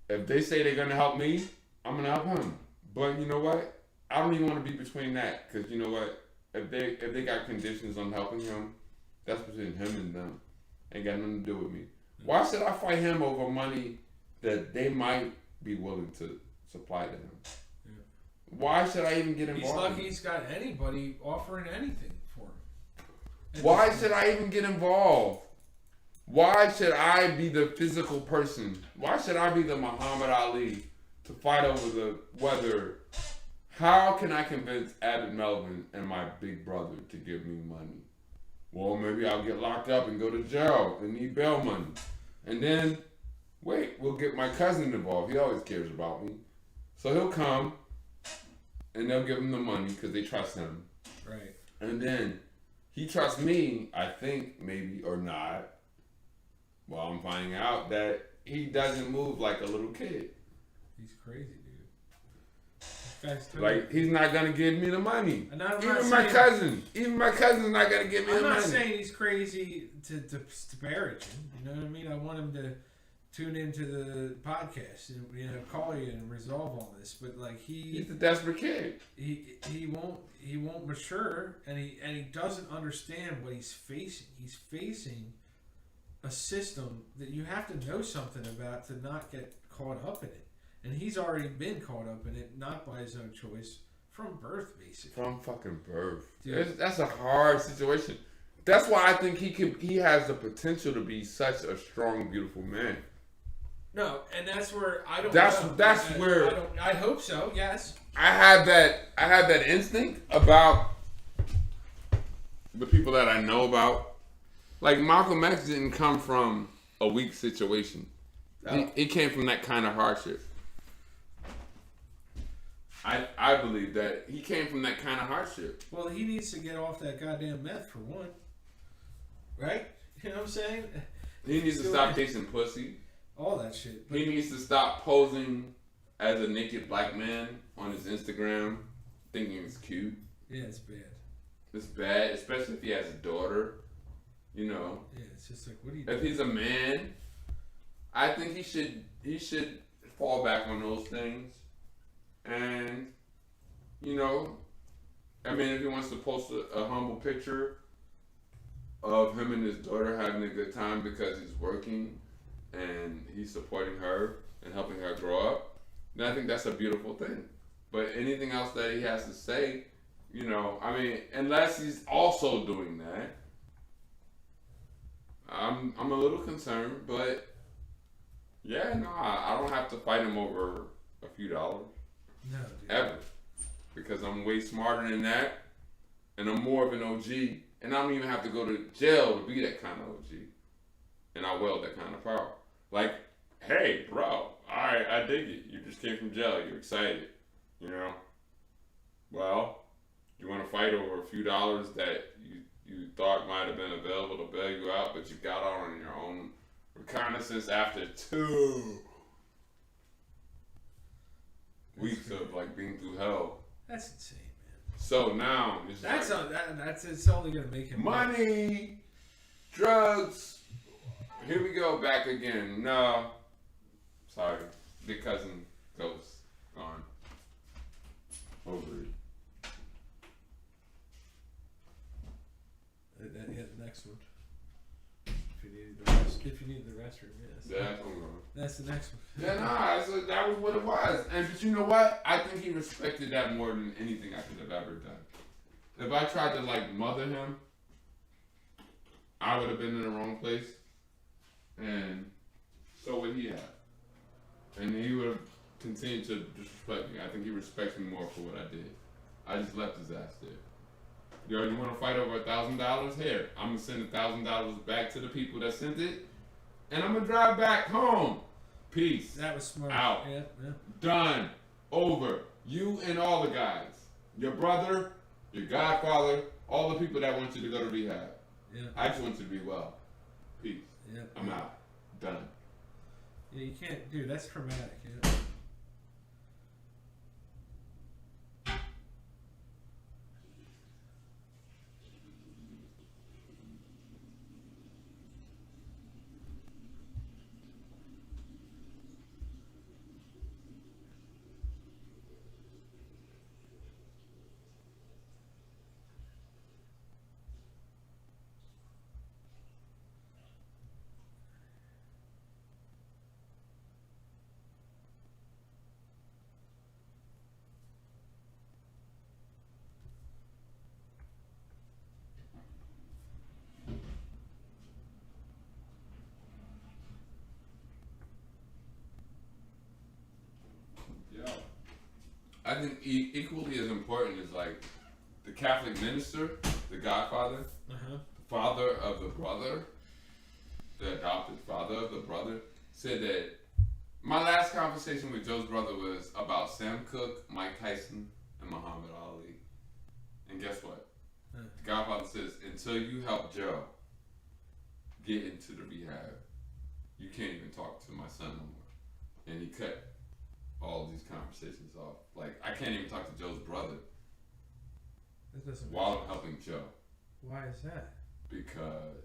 If they say they're going to help me, I'm going to help him. But you know what? I don't even want to be between that. Because you know what? If they got conditions on helping him, that's between him and them. Ain't got nothing to do with me. Why should I fight him over money that they might be willing to supply to him? Yeah. Why should I even get involved? He's lucky he's got anybody offering anything for him. Why should I even get involved? Why should I be the physical person? Why should I be the Muhammad Ali to fight over the whether? How can I convince Abbott Melvin and my big brother to give me money? Well, maybe I'll get locked up and go to jail and need bail money. And then, wait, we'll get my cousin involved. He always cares about me. So he'll come and they'll give him the money because they trust him. Right. And then he trusts me, I think, maybe, or not. Well, I'm finding out that he doesn't move like a little kid. He's crazy, dude. Like, he's not going to give me the money. Even my cousin's not going to give me the money. I'm not saying he's crazy to disparage him. You know what I mean? I want him to tune into the podcast and call you and resolve all this. But like he's a desperate kid. He won't mature, and he doesn't understand what he's facing. He's facing a system that you have to know something about to not get caught up in it. And he's already been caught up in it, not by his own choice, from birth, basically. From fucking birth. That's a hard situation. That's why I think he has the potential to be such a strong, beautiful man. No, and that's where I don't. That's where I hope so. Yes. I have that instinct about the people that I know about. Like Malcolm X didn't come from a weak situation. No. He came from that kind of hardship. I believe that he came from that kind of hardship. Well, he needs to get off that goddamn meth for one. Right? You know what I'm saying? He needs to stop chasing pussy. All that shit. He needs to stop posing as a naked black man on his Instagram, thinking it's cute. Yeah, it's bad. It's bad, especially if he has a daughter. You know. Yeah, it's just like, what are you doing? If he's a man, I think he should fall back on those things. And, you know, I mean, if he wants to post a humble picture of him and his daughter having a good time because he's working and he's supporting her and helping her grow up, then I think that's a beautiful thing. But anything else that he has to say, you know, I mean, unless he's also doing that, I'm a little concerned. But yeah, no, I don't have to fight him over a few dollars. No, dude. Ever. Because I'm way smarter than that. And I'm more of an OG. And I don't even have to go to jail to be that kind of OG. And I wield that kind of power. Like, hey, bro, alright, I dig it. You just came from jail. You're excited. You know? Well, you want to fight over a few dollars that you thought might have been available to bail you out, but you got out on your own reconnaissance after 2 weeks of like being through hell. That's insane, man. So now it's it's only gonna make him money, drugs. Here we go back again. No, sorry, big cousin ghost gone. Over it. Yeah, the next one. If you need the restroom, yes. That's That's the next one. Yeah, that was what it was. But you know what? I think he respected that more than anything I could have ever done. If I tried to like mother him, I would have been in the wrong place. And so would he have. And he would have continued to disrespect me. I think he respects me more for what I did. I just left his ass there. Yo, you want to fight over $1,000? Here, I'm going to send $1,000 back to the people that sent it. And I'm going to drive back home. Peace. That was smart. Out. Yeah. Done. Over. You and all the guys. Your brother, your godfather, all the people that want you to go to rehab. Yeah. I just want you to be well. Peace. Yeah. I'm out. Done. Yeah, you can't, dude. That's traumatic. You know? Yeah. I think equally as important is like the Catholic minister, the godfather, Uh-huh. the father of the brother, the adopted father of the brother, said that my last conversation with Joe's brother was about Sam Cooke, Mike Tyson, and Muhammad Ali. And guess what? Huh. The godfather says, until you help Joe get into the rehab, you can't even talk to my son no more. And he cut all of these conversations off. Like, I can't even talk to Joe's brother That doesn't. while I'm helping Joe. Why is that? Because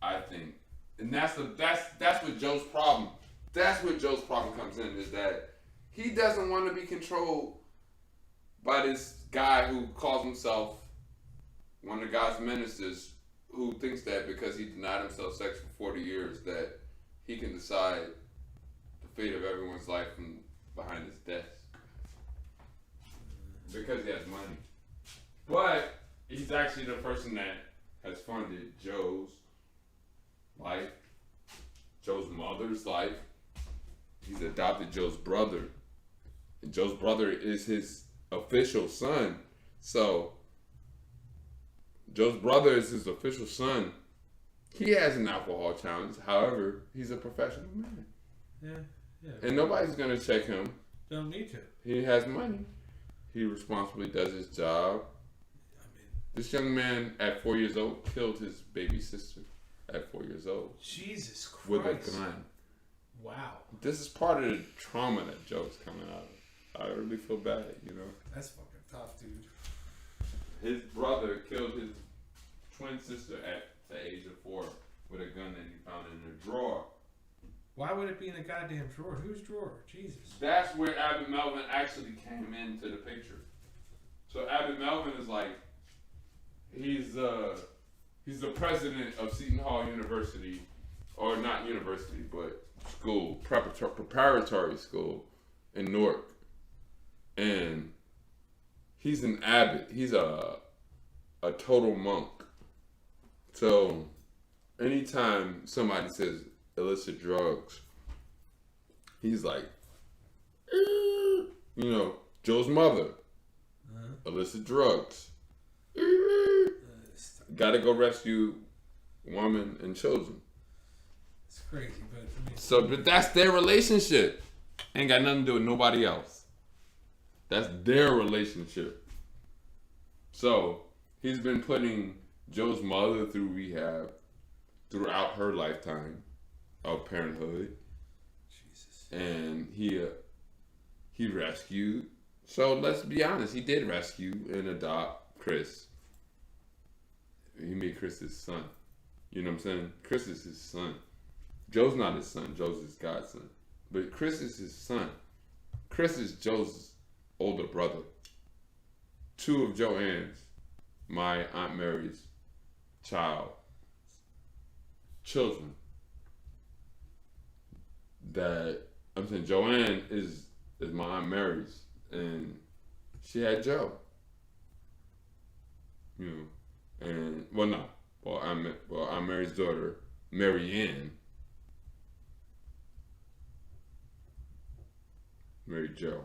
I think, and that's what Joe's problem. That's what Joe's problem comes in, is that he doesn't want to be controlled by this guy who calls himself one of God's ministers, who thinks that because he denied himself sex for 40 years that he can decide the fate of everyone's life from behind his desk because he has money. But he's actually the person that has funded Joe's life, Joe's mother's life. He's adopted Joe's brother, and Joe's brother is his official son. So Joe's brother is his official son. He has an alcohol challenge. However, he's a professional man. Yeah. And nobody's going to check him. Don't need to. He has money. He responsibly does his job. I mean, This young man at 4 years old killed his baby sister at 4 years old Jesus Christ. with a gun. Wow. This is part of the trauma that Joe's coming out of. I really feel bad, you know. That's fucking tough, dude. His brother killed his twin sister at the age of 4 with a gun that he found in a drawer. Why would it be in a goddamn drawer? Whose drawer? Jesus. That's where Abbott Melvin actually came into the picture. So Abbott Melvin is like, he's the president of Seton Hall University, or not university, but school, preparatory school in Newark. And he's an abbot. He's a total monk. So anytime somebody says illicit drugs, he's like, you know, Joe's mother, illicit drugs. Gotta go rescue women and children. It's crazy, but I mean, So, but that's their relationship. Ain't got nothing to do with nobody else. That's their relationship. So, he's been putting Joe's mother through rehab throughout her lifetime of parenthood. Jesus. And he rescued. So, let's be honest. He did rescue and adopt Chris. He made Chris his son. You know what I'm saying? Chris is his son. Joe's not his son. Joe's his godson. But Chris is his son. Chris is Joe's older brother. 2 of Joanne's, my Aunt Mary's children. That, I'm saying Joanne is my Aunt Mary's. And she had Joe. You know. And, well, no. Aunt Mary's daughter, Mary Jo.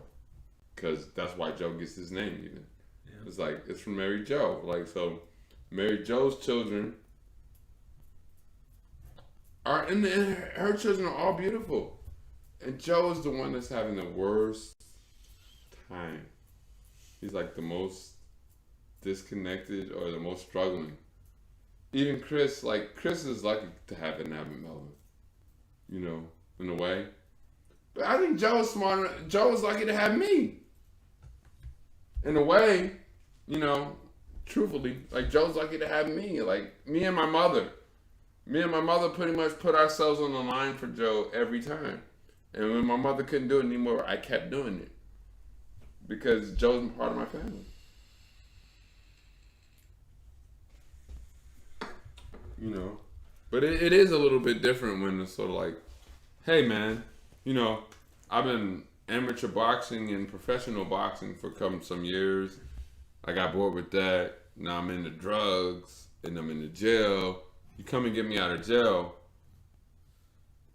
Because that's why Joe gets his name even. Yeah. It's like, it's from Mary Jo. Like, so, Mary Jo's children are, and her children are all beautiful. And Joe is the one that's having the worst time. He's like the most disconnected or the most struggling. Even Chris is lucky to have an Abbott Melvin, you know, in a way. But I think Joe's smarter. Joe's lucky to have me. In a way, you know, truthfully, like Joe's lucky to have me. Like me and my mother. Me and my mother pretty much put ourselves on the line for Joe every time. And when my mother couldn't do it anymore, I kept doing it. Because Joe's part of my family. You know? But it is a little bit different when it's sort of like, hey man, you know, I've been amateur boxing and professional boxing for some years. I got bored with that. Now I'm into drugs and I'm into jail. You come and get me out of jail,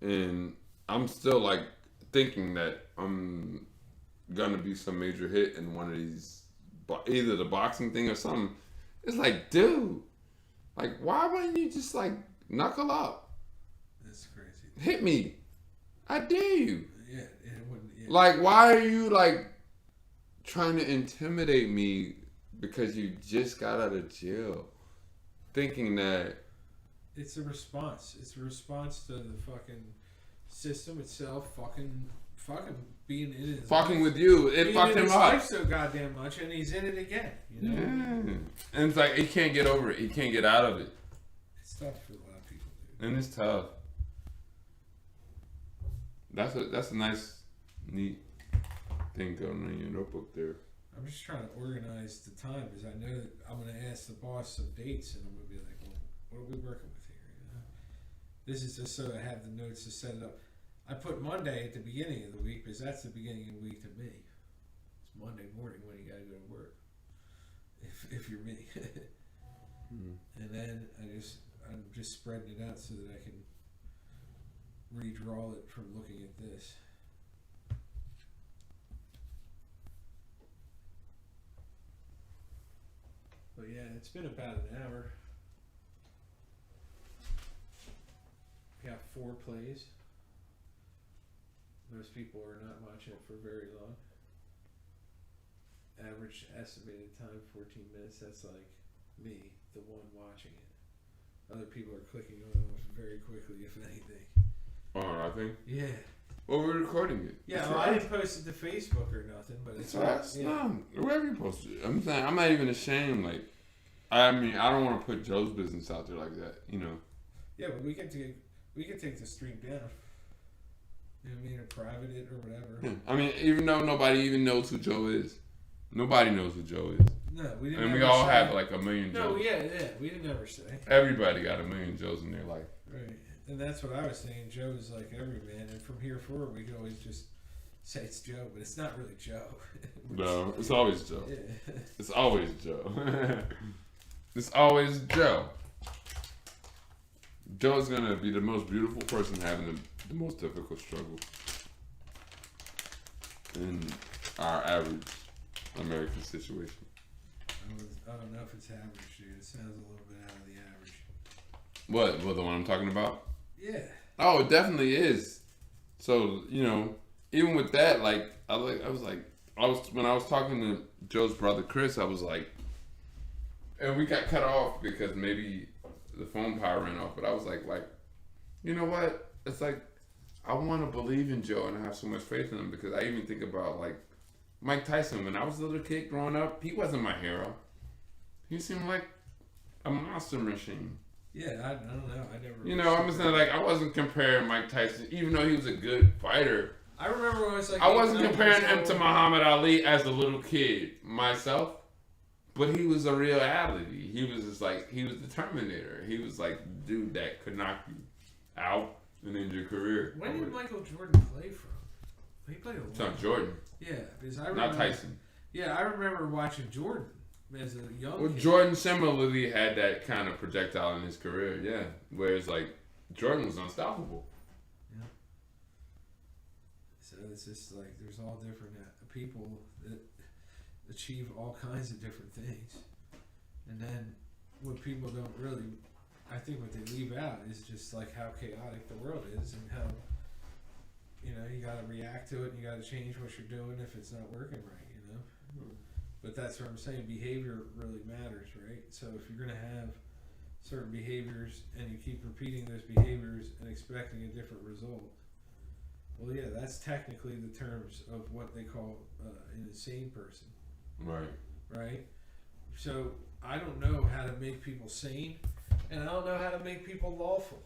and I'm still like thinking that I'm gonna be some major hit in one of these, either the boxing thing or something. It's like, dude, like why wouldn't you just like knuckle up? That's crazy. Hit me, I dare you. Yeah, it wouldn't. Yeah. Like, why are you like trying to intimidate me because you just got out of jail, thinking that? It's a response. It's a response to the fucking system itself fucking being in it. Fucking with you. It fucked him up. Life so goddamn much, and he's in it again. You know? Yeah. And it's like, he can't get over it. He can't get out of it. It's tough for a lot of people, dude. And it's tough. That's a nice, neat thing going on in your notebook there. I'm just trying to organize the time because I know that I'm going to ask the boss some dates, and I'm going to be like, well, what are we working with here? You know? This is just so I have the notes to set it up. I put Monday at the beginning of the week because that's the beginning of the week to me. It's Monday morning when you got to go to work. If you're me. And then I'm just spreading it out so that I can redraw it from looking at this. But yeah, it's been about an hour. We got 4 plays. Most people are not watching it for very long. Average estimated time 14 minutes. That's like me, the one watching it. Other people are clicking on it very quickly, if anything. Oh, I think. Yeah. Well, we're recording it. Yeah, well, I didn't post it to Facebook or nothing, but it's No, wherever you post it. I'm saying, I'm not even ashamed. Like, I mean, I don't want to put Joe's business out there like that, you know. Yeah, but we can take the stream down. You know what I mean, or private it or whatever. Yeah. I mean, even though nobody even knows who Joe is. Nobody knows who Joe is. No, we didn't. And we all have like a million Joes. No, yeah, we didn't ever say. Everybody got a million Joes in their life. Right, and that's what I was saying. Joe is like every man, and from here forward, we can always just say it's Joe, but it's not really Joe. No, it's always Joe. Yeah. It's always Joe. It's always Joe. Joe's gonna be the most beautiful person having the most difficult struggle in our average American situation. I don't know if it's average, dude. It sounds a little bit out of the average. What? What, the one I'm talking about? Yeah. Oh, it definitely is. So, you know, even with that, like, when I was talking to Joe's brother Chris, I was like, and we got cut off because maybe the phone power ran off, but I was like, you know what? It's like, I want to believe in Joe and I have so much faith in him because I even think about, like, Mike Tyson. When I was a little kid growing up, he wasn't my hero. He seemed like a monster machine. Yeah, I don't know. I never. You know, I'm saying, like, I wasn't comparing Mike Tyson, even though he was a good fighter. I remember when I was like. I wasn't comparing him to Muhammad Ali as a little kid myself, but he was a reality. He was just like, he was the Terminator. He was like the dude that could knock you out and end your career. When did Michael Jordan play from? He played a lot. It's not Jordan. Yeah, because I remember. Not Tyson. Yeah, I remember watching Jordan as a young Well, kid. Jordan similarly had that kind of projectile in his career, yeah. Whereas, like, Jordan was unstoppable. Yeah. So it's just like there's all different people that achieve all kinds of different things, and then what people don't really, I think what they leave out is just like how chaotic the world is and how, you know, you got to react to it and you got to change what you're doing if it's not working right, you know. But that's what I'm saying. Behavior really matters, right? So if you're going to have certain behaviors and you keep repeating those behaviors and expecting a different result, Well, yeah, that's technically the terms of what they call an insane person, Right. right? So I don't know how to make people sane, and I don't know how to make people lawful,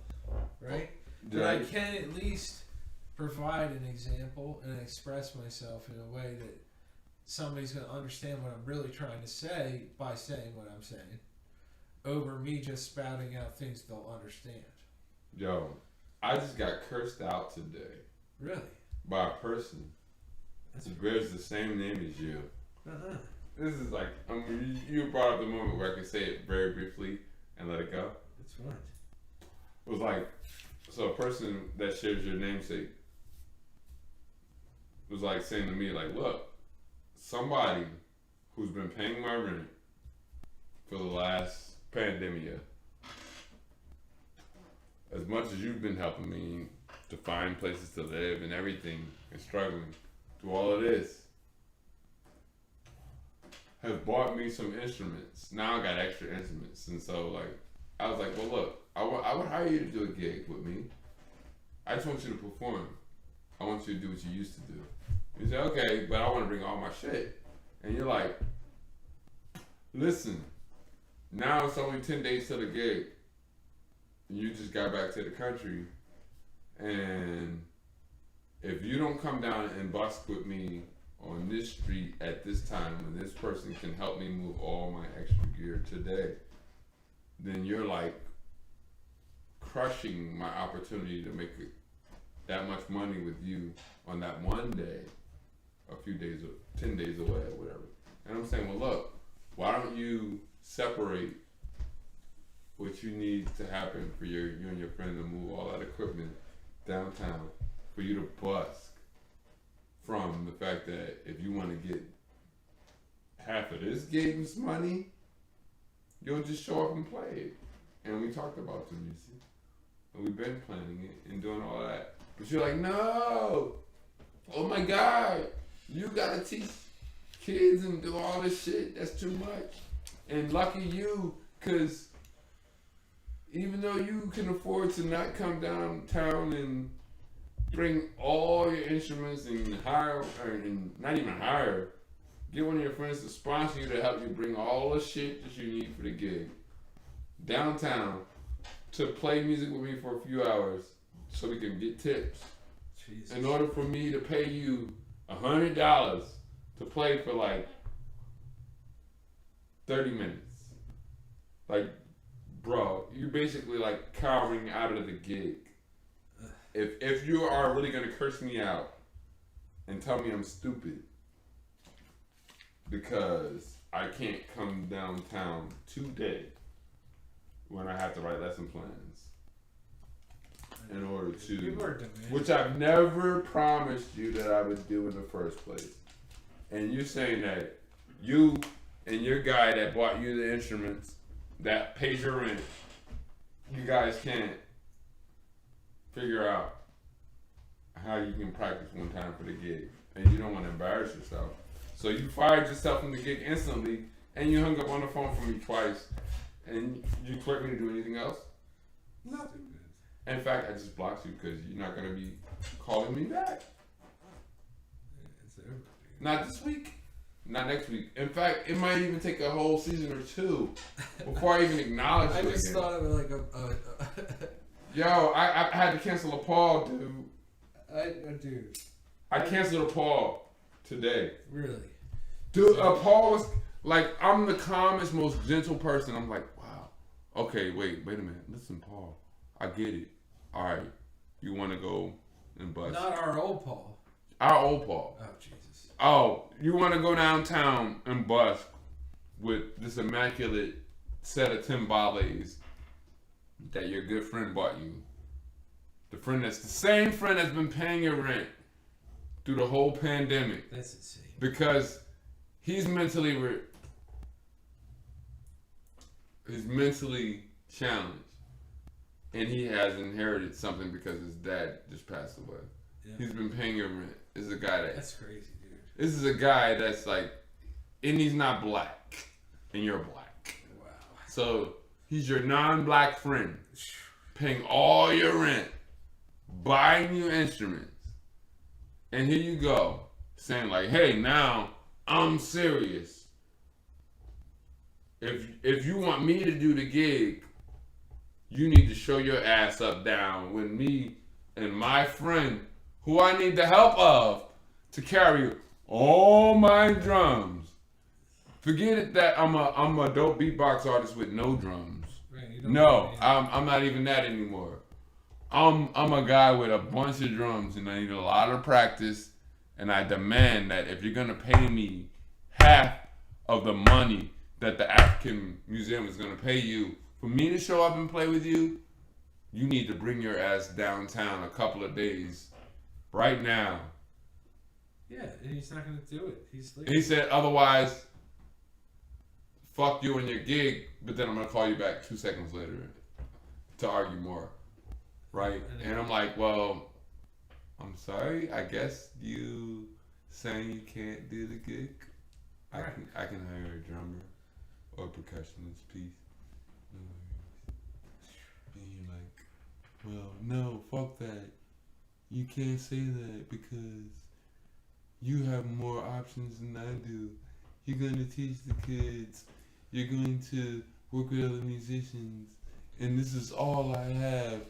right? But I can at least provide an example and express myself in a way that somebody's going to understand what I'm really trying to say by saying what I'm saying, over me just spouting out things they'll understand. Yo, I just got cursed out today Really? by a person that bears the same name as you. Uh-huh. This is like, you brought up the moment where I could say it very briefly and let it go. It's fun. It was like, so a person that shares your namesake was like saying to me, like, look, somebody who's been paying my rent for the last pandemic, as much as you've been helping me to find places to live and everything and struggling through all of this, has bought me some instruments. Now I got extra instruments. And so, like, I was like, well, look, I would hire you to do a gig with me. I just want you to perform. I want you to do what you used to do. You say, okay, but I want to bring all my shit. And you're like, listen, now it's only 10 days to the gig. You just got back to the country. And if you don't come down and busk with me on this street at this time when this person can help me move all my extra gear today, then you're like crushing my opportunity to make that much money with you on that one day, a few days, 10 days away or whatever. And I'm saying, well, look, why don't you separate what you need to happen for you and your friend to move all that equipment downtown for you to busk from the fact that if you want to get half of this gig's money, you'll just show up and play it. And we talked about the music. And we've been planning it and doing all that. But you're like, no! Oh my God! You gotta teach kids and do all this shit. That's too much. And lucky you, because even though you can afford to not come downtown and bring all your instruments and hire, and not even hire, get one of your friends to sponsor you to help you bring all the shit that you need for the gig downtown to play music with me for a few hours so we can get tips. Jesus. In order for me to pay you $100 to play for like 30 minutes. Like, bro, you're basically like cowering out of the gig. If you are really gonna curse me out and tell me I'm stupid because I can't come downtown today when I have to write lesson plans in order to, which I've never promised you that I would do in the first place. And you're saying that you and your guy that bought you the instruments that pays your rent, you guys can't figure out how you can practice one time for the gig, and you don't want to embarrass yourself. So you fired yourself from the gig instantly, and you hung up on the phone for me twice, and you expect me to do anything else? Nothing. In fact, I just blocked you because you're not going to be calling me back. Not this week. Not next week. In fact, it might even take a whole season or two before I even acknowledge you. I just thought of it like Yo, I had to cancel a Paul, dude. Dude. I canceled a Paul today. Really? Dude, Paul was like, I'm the calmest, most gentle person. I'm like, wow. Okay, wait a minute. Listen, Paul, I get it. All right, you want to go and bust? Not our old Paul. Our old Paul. Oh, Jesus. Oh, you want to go downtown and bust with this immaculate set of timbales that your good friend bought you. The friend that's the same friend that's been paying your rent through the whole pandemic. That's insane. Because he's mentally challenged, and he has inherited something because his dad just passed away. Yeah. He's been paying your rent. This is a guy that's crazy, dude. This is a guy that's like, and he's not black, and you're black. Wow. So he's your non-black friend, paying all your rent, buying you instruments, And here you go, saying like, hey, now I'm serious. If you want me to do the gig, you need to show your ass up down with me and my friend, who I need the help of, to carry all my drums. Forget it that I'm a dope beatbox artist with no drums. Right, No, I'm not even that anymore. I'm a guy with a bunch of drums, and I need a lot of practice. And I demand that if you're gonna pay me half of the money that the African Museum is gonna pay you for me to show up and play with you, you need to bring your ass downtown a couple of days, right now. Yeah, and he's not gonna do it. He's And he said, otherwise, fuck you and your gig, but then I'm gonna call you back 2 seconds later to argue more. Right? And I'm like, well, I'm sorry, I guess you saying you can't do the gig. I can hire a drummer or a percussionist, please. No worries. And you're like, well, no, fuck that. You can't say that because you have more options than I do. You're going to teach the kids. You're going to work with other musicians. And this is all I have.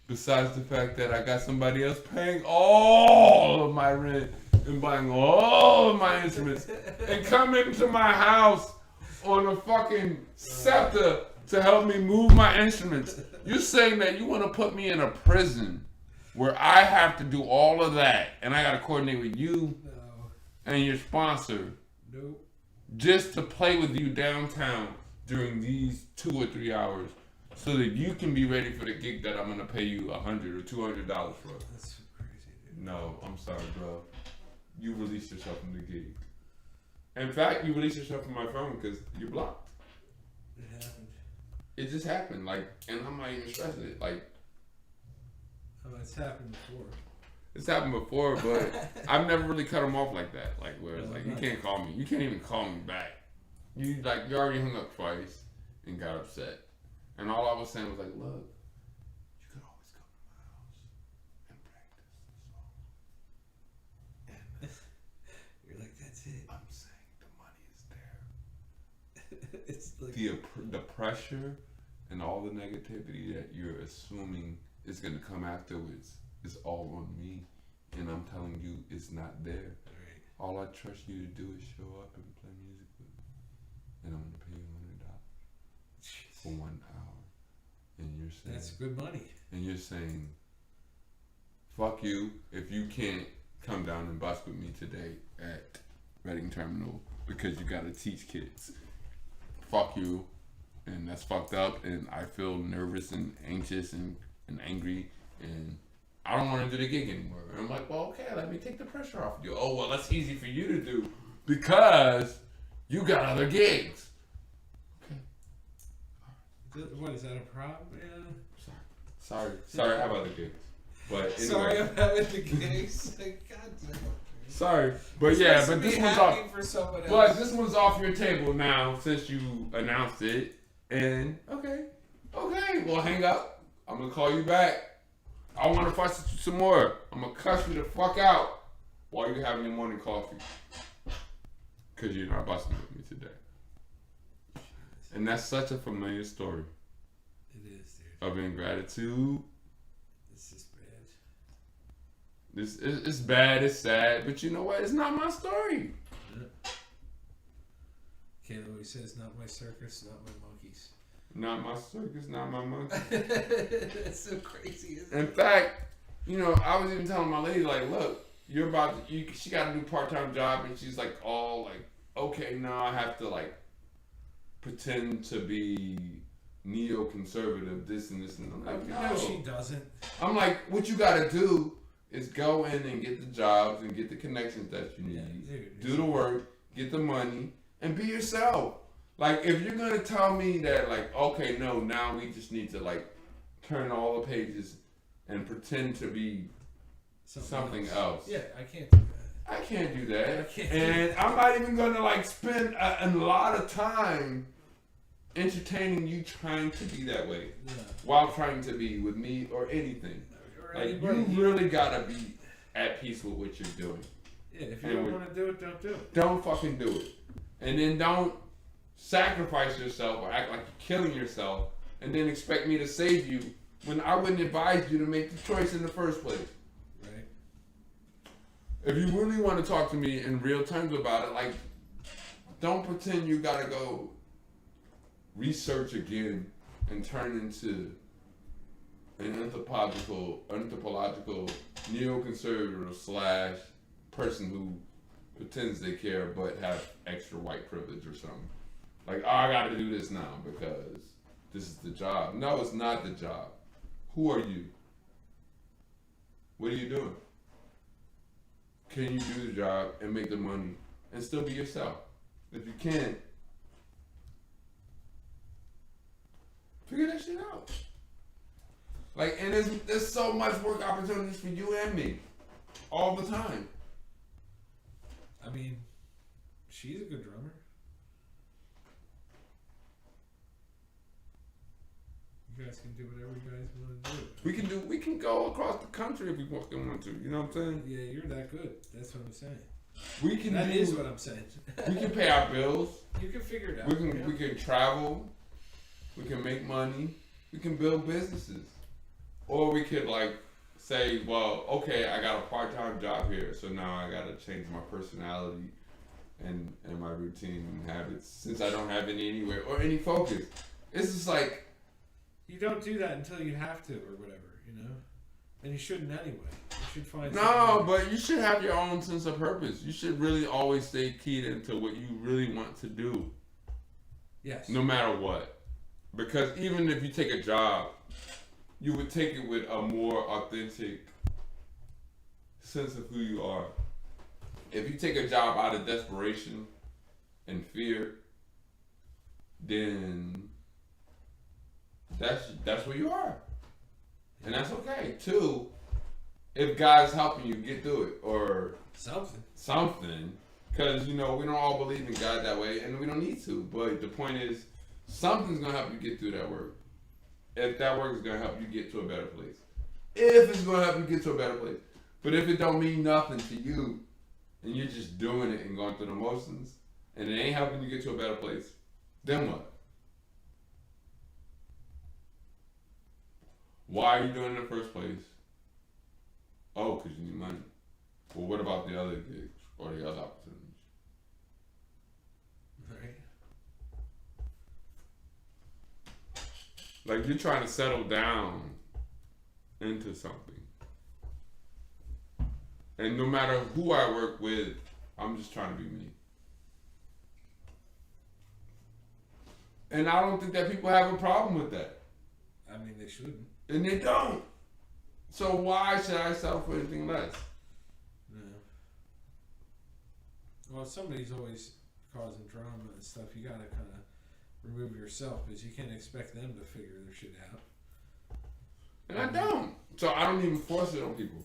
Besides the fact that I got somebody else paying all of my rent and buying all of my instruments and coming to my house on a fucking scepter to help me move my instruments. You're saying that you want to put me in a prison where I have to do all of that and I got to coordinate with you and your sponsor just to play with you downtown during these 2 or 3 hours. So that you can be ready for the gig that I'm gonna pay you $100 or $200 for. That's so crazy, dude. No, I'm sorry, bro. You released yourself from the gig. In fact, you released yourself from my phone because you're blocked. It happened. It just happened, like, and I'm not even stressing it. Like, oh, it's happened before. It's happened before, but I've never really cut them off like that. Like, where it's like, you can't call me. You can't even call me back. You already hung up twice and got upset. And all I was saying was like, look, you could always come to my house and practice the song. And you're like, that's it. I'm saying the money is there. It's like The pressure and all the negativity that you're assuming is going to come afterwards is all on me. And I'm telling you, it's not there. right. All I trust you to do is show up and play music with me. And I'm going to pay you $100 for 1 hour. And you're saying that's good money. And you're saying, fuck you if you can't come down and bust with me today at Reading Terminal because you gotta teach kids. Fuck you. And that's fucked up and I feel nervous and anxious and angry and I don't want to do the gig anymore. And I'm like, well, okay, let me take the pressure off of you. Oh, well, that's easy for you to do because you got other gigs. What is that a problem, man? Sorry, I have other gigs. But anyway. Sorry, I'm having the gigs. Like, God damn. Sorry, but yeah, but this one's off. For someone else. But this one's off your table now since you announced it. And okay, well, hang up. I'm gonna call you back. I want to fuss with you some more. I'm gonna cuss you the fuck out while you're having your morning coffee, cause you're not busting with me today. And that's such a familiar story. It is, dude. Of ingratitude. This is bad. It's bad, it's sad, but you know what? It's not my story. Caleb always says, not my circus, not my monkeys. Not my circus, not my monkey. That's so crazy, isn't it? In fact, you know, I was even telling my lady, like, look, you're about to, she got a new part-time job, and she's like, all like, okay, now I have to like pretend to be neoconservative, this and this, and I'm like, no, she doesn't. I'm like, what you gotta do is go in and get the jobs and get the connections that you need, dude, do the work, get the money, and be yourself. Like, if you're gonna tell me that, like, okay, no, now we just need to like turn all the pages and pretend to be something else. Yeah, I can't do that. I can't do that. I can't and I'm not even gonna like spend a lot of time entertaining you trying to be that way while trying to be with me or anything. Like, you really gotta be at peace with what you're doing. Yeah, if you don't want to do it, don't do it. Don't fucking do it. And then don't sacrifice yourself or act like you're killing yourself and then expect me to save you when I wouldn't advise you to make the choice in the first place. Right. If you really want to talk to me in real terms about it, like, don't pretend you gotta go research again and turn into an anthropological neoconservative / person who pretends they care but have extra white privilege or something. Like, oh, I gotta do this now because this is the job. No, it's not the job. Who are you? What are you doing? Can you do the job and make the money and still be yourself? If you can't, figure that shit out. Like, and there's so much work opportunities for you and me all the time. I mean, she's a good drummer. You guys can do whatever you guys want to do. We can go across the country if we fucking want to. You know what I'm saying? Yeah, you're that good. That's what I'm saying. That is what I'm saying. We can pay our bills. You can figure it out. We can travel. We can make money. We can build businesses. Or we could like say, well, okay, I got a part-time job here, so now I got to change my personality and my routine and habits since I don't have any anywhere or any focus. It's just like, you don't do that until you have to or whatever, you know? And you shouldn't anyway. You should find no, but you should have your own sense of purpose. You should really always stay keyed into what you really want to do. Yes. No matter what. Because even if you take a job, you would take it with a more authentic sense of who you are. If you take a job out of desperation and fear, then that's where you are. And that's okay. 2, if God's helping you get through it or something. Because, you know, we don't all believe in God that way and we don't need to. But the point is, something's going to help you get through that work. If that work is going to help you get to a better place. If it's going to help you get to a better place. But if it don't mean nothing to you and you're just doing it and going through the motions and it ain't helping you get to a better place, then what? Why are you doing it in the first place? Oh, because you need money. Well, what about the other gigs or the other opportunities? Right. Like, you're trying to settle down into something. And no matter who I work with, I'm just trying to be me. And I don't think that people have a problem with that. I mean, they shouldn't. And they don't. So why should I settle for anything less? No. Well, if somebody's always causing drama and stuff, you gotta kind of remove yourself because you can't expect them to figure their shit out. And I don't. So I don't even force it on people.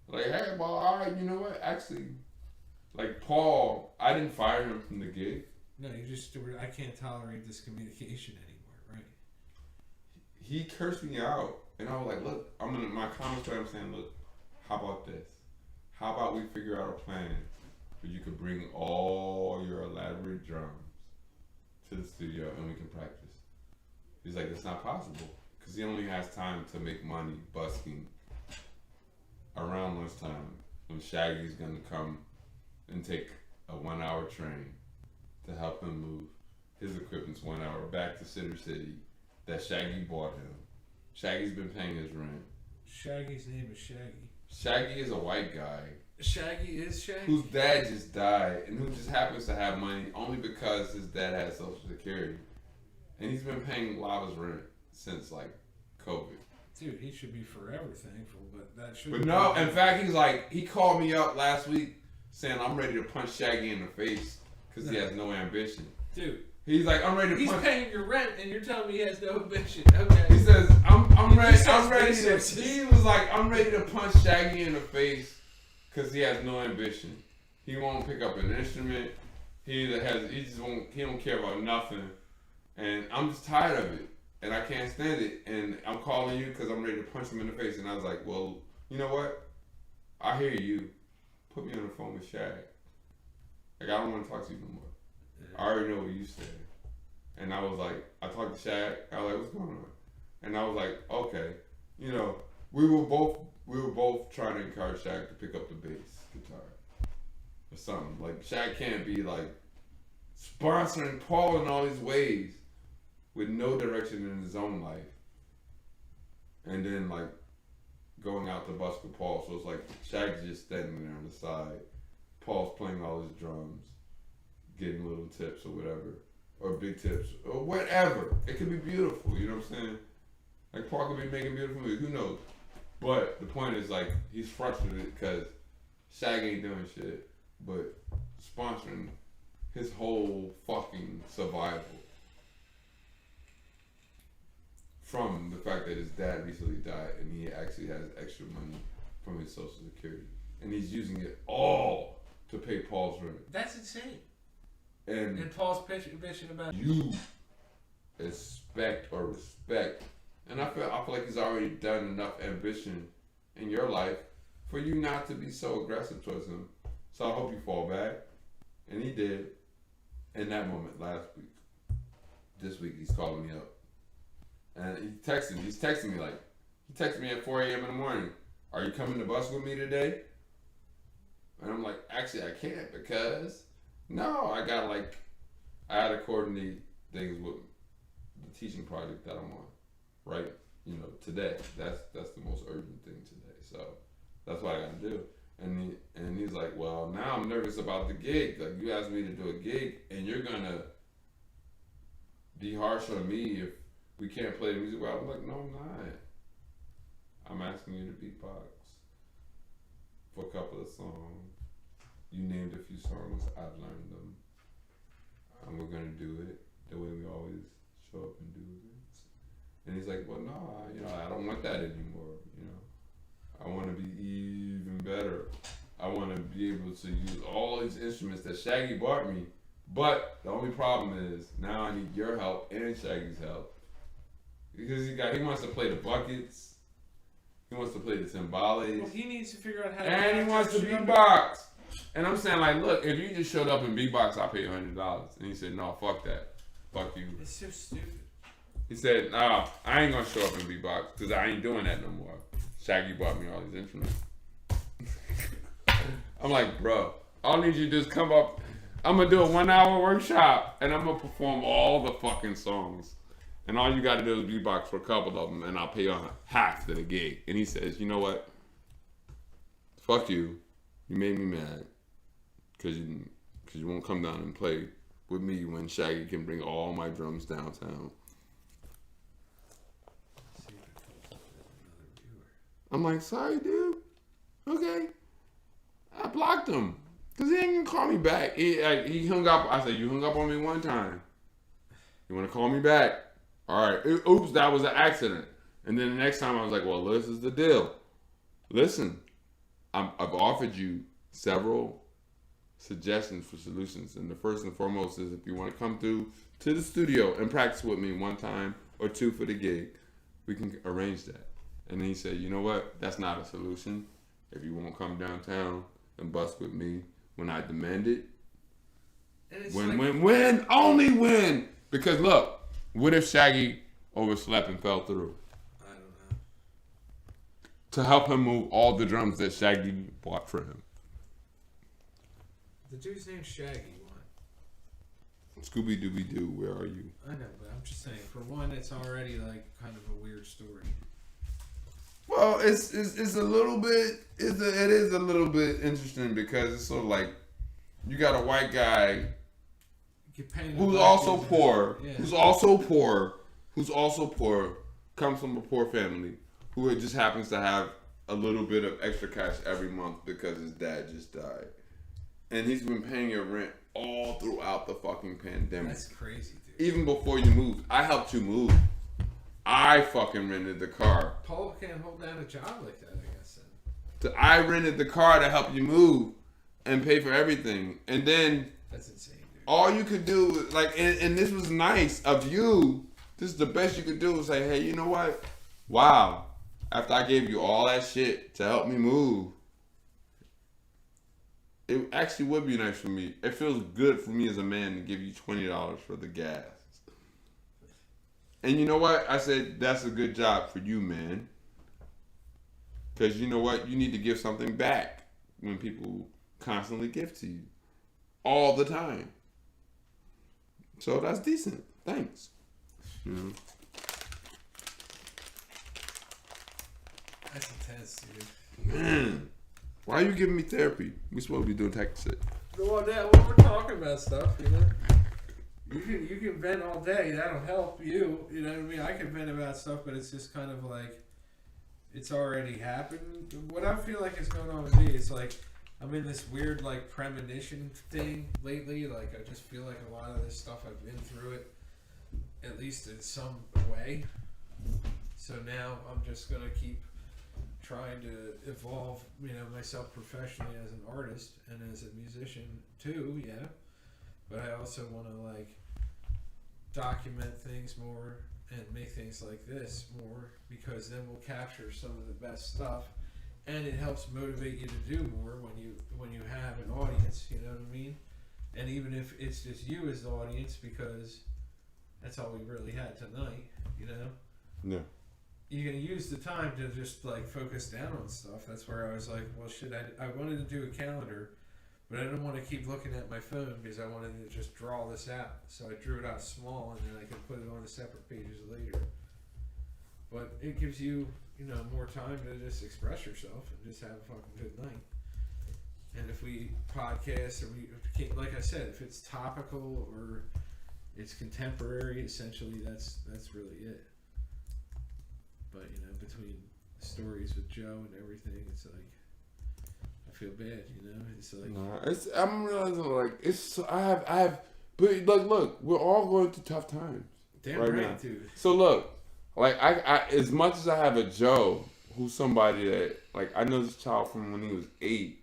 Like, hey, well, all right, you know what? Actually, like Paul, I didn't fire him from the gig. No, you just, I can't tolerate this communication anymore, right? He cursed me out, and I was like, look, I'm in my comments where I'm saying, look, how about this? How about we figure out a plan where you could bring all your elaborate drums to the studio and we can practice? He's like, it's not possible, because he only has time to make money busking around lunchtime when Shaggy's gonna come and take a 1-hour train to help him move his equipment's 1 hour back to Center City that Shaggy bought him. Shaggy's been paying his rent. Shaggy's name is Shaggy. Shaggy is a white guy. Shaggy is Shaggy? Whose dad just died and who just happens to have money only because his dad has Social Security. And he's been paying Lava's rent since like COVID. Dude, he should be forever thankful, but that should. But no, in fact, he called me up last week saying I'm ready to punch Shaggy in the face because he has no ambition. Dude. He's like, I'm ready to punch. He's paying your rent and you're telling me he has no ambition. Okay. He says, I'm ready. He was like, I'm ready to punch Shaggy in the face because he has no ambition. He won't pick up an instrument. He don't care about nothing. And I'm just tired of it. And I can't stand it. And I'm calling you because I'm ready to punch him in the face. And I was like, well, you know what? I hear you. Put me on the phone with Shaq. Like, I don't want to talk to you no more. I already know what you said. And I was like, I talked to Shaq. I was like, what's going on? And I was like, okay. You know, we were both trying to encourage Shaq to pick up the bass guitar or something. Like, Shaq can't be like sponsoring Paul in all these ways with no direction in his own life. And then like going out to bus with Paul. So it's like Shaq's just standing there on the side. Paul's playing all his drums, getting little tips or whatever. Or big tips, or whatever. It could be beautiful, you know what I'm saying? Like, Paul could be making beautiful music, who knows? But the point is, like, he's frustrated because Shaq ain't doing shit, but sponsoring his whole fucking survival from the fact that his dad recently died and he actually has extra money from his Social Security. And he's using it all to pay Paul's rent. That's insane. And Paul's bitching about you expect or respect, and I feel like he's already done enough ambition in your life for you not to be so aggressive towards him. So I hope you fall back, and he did. In that moment last week, this week he's calling me up, and he's texting me like, he texted me at 4 a.m. in the morning. Are you coming to bus with me today? And I'm like, actually I can't because. No, I had to coordinate things with the teaching project that I'm on, right? You know, today. That's the most urgent thing today. So that's what I got to do. And he's like, well, now I'm nervous about the gig. Like, you asked me to do a gig, and you're gonna be harsh on me if we can't play the music well. I'm like, no, I'm not. I'm asking you to beatbox for a couple of songs. You named a few songs, I've learned them. And we're gonna do it the way we always show up and do it. And he's like, well, no, I don't want that anymore. I want to be even better. I want to be able to use all these instruments that Shaggy bought me. But the only problem is now I need your help and Shaggy's help. Because he wants to play the buckets. He wants to play the timbales. Well, he needs to figure out how to. And he wants to beatbox. And I'm saying, like, look, if you just showed up in beatbox, I'll pay you $100. And he said, no, fuck that. Fuck you. It's so stupid. He said, nah, I ain't gonna show up in beatbox because I ain't doing that no more. Shaggy bought me all these instruments. I'm like, bro, all I need you to do is come up. I'm gonna do a 1 hour workshop and I'm gonna perform all the fucking songs. And all you gotta do is beatbox for a couple of them and I'll pay you half to the gig. And he says, you know what? Fuck you. You made me mad because you won't come down and play with me when Shaggy can bring all my drums downtown. I'm like, sorry, dude. Okay. I blocked him because he ain't gonna call me back. He hung up. I said, you hung up on me one time. You want to call me back? All right. Oops, that was an accident. And then the next time I was like, well, this is the deal. Listen. I've offered you several suggestions for solutions, and the first and foremost is if you want to come through to the studio and practice with me one time or two for the gig, we can arrange that. And then he said, you know what? That's not a solution. If you won't come downtown and bust with me when I demand it, win, only win. Because look, what if Shaggy overslept and fell through? To help him move all the drums that Shaggy bought for him. The dude's name's Shaggy. What? Scooby Dooby Doo, where are you? I know, but I'm just saying. For one, it's already like kind of a weird story. Well, it's a little bit. It is a little bit interesting because it's sort of like you got a white guy who's also poor, yeah. who's also poor, comes from a poor family. Who just happens to have a little bit of extra cash every month because his dad just died. And he's been paying your rent all throughout the fucking pandemic. That's crazy, dude. Even before you moved. I helped you move. I fucking rented the car. Paul can't hold down a job like that, I guess. Then. I rented the car to help you move and pay for everything. And then... That's insane, dude. All you could do, like, and this was nice of you. This is the best you could do was say, hey, you know what? Wow. After I gave you all that shit to help me move, it actually would be nice for me. It feels good for me as a man to give you $20 for the gas. And you know what? I said, that's a good job for you, man. Because you know what? You need to give something back when people constantly give to you. All the time. So that's decent. Thanks. You know? That's intense, dude. Man, why are you giving me therapy? We supposed to be doing tech shit. Well, now, when we're talking about stuff, you know, you can vent all day. That'll help you. You know what I mean? I can vent about stuff, but it's just kind of like it's already happened. What I feel like is going on with me is like I'm in this weird like premonition thing lately. Like I just feel like a lot of this stuff I've been through it, at least in some way. So now I'm just gonna keep trying to evolve, you know, myself professionally as an artist and as a musician too, yeah. But I also want to like document things more and make things like this more because then we'll capture some of the best stuff, and it helps motivate you to do more when you have an audience. You know what I mean? And even if it's just you as the audience, because that's all we really had tonight. You know? Yeah. You're gonna use the time to just like focus down on stuff. That's where I was like, well, shit, I wanted to do a calendar, but I didn't want to keep looking at my phone because I wanted to just draw this out. So I drew it out small, and then I can put it on the separate pages later. But it gives you, you know, more time to just express yourself and just have a fucking good night. And if we podcast, or like I said, if it's topical or it's contemporary, essentially that's really it. But you know, between stories with Joe and everything, it's like I feel bad. You know, it's like I'm realizing like I have. But look, we're all going through tough times. Damn right right, now. dude. So look, like I as much as I have a Joe who's somebody that like I know this child from when he was 8,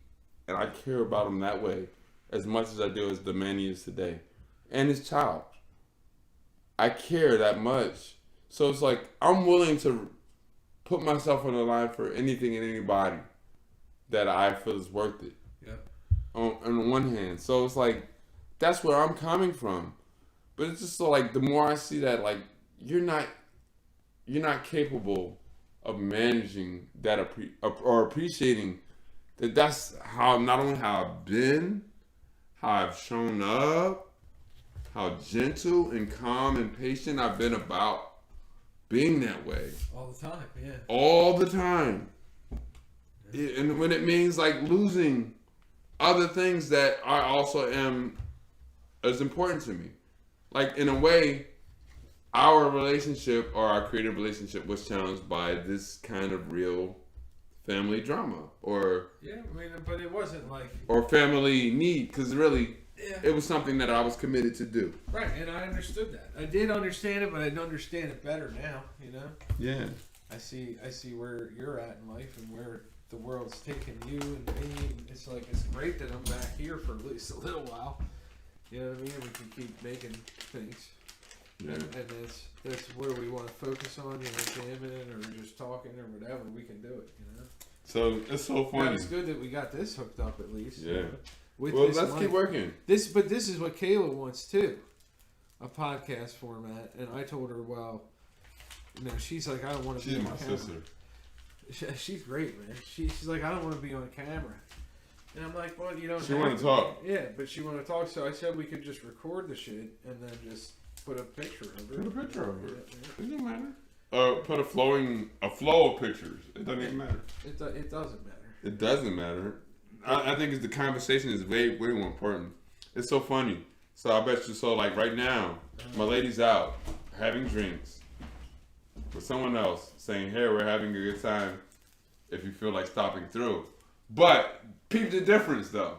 and I care about him that way as much as I do as the man he is today, and his child. I care that much, so it's like I'm willing to put myself on the line for anything and anybody that I feel is worth it. Yeah. On one hand, so it's like that's where I'm coming from, but it's just so like the more I see that like you're not capable of managing that or appreciating that. That's how not only how I've been, how I've shown up, how gentle and calm and patient I've been about being that way. All the time, yeah. All the time. And when it means like losing other things that I also am as important to me. Like in a way, our relationship or our creative relationship was challenged by this kind of real family drama or yeah, I mean, but it wasn't like or family need, because really yeah. It was something that I was committed to do. Right, and I understood that. I did understand it, but I understand it better now. You know. Yeah. I see where you're at in life and where the world's taking you and me. And it's like it's great that I'm back here for at least a little while. You know what I mean? We can keep making things. Yeah. And that's where we want to focus on, you know, jamming it or just talking or whatever. We can do it, you know. So it's so funny. Now, it's good that we got this hooked up at least. Yeah. You know, with well, this let's mic. keep working. This is what Kayla wants too, a podcast format. And I told her, well, you know, she's like, I don't want to be on my camera. sister. She's great, man. She's like, I don't want to be on camera. And I'm like, well, you don't. She want to talk. Yeah, but she want to talk. So I said we could just record the shit and then just put a picture of her. Put a picture of her. Yeah. It doesn't matter. Put a flow of pictures. It doesn't even matter. It doesn't matter. It doesn't matter. I think it's the conversation is way more important. It's so funny. So I bet you. So like right now, my lady's out having drinks with someone else, saying, "Hey, we're having a good time. If you feel like stopping through." But peep the difference though.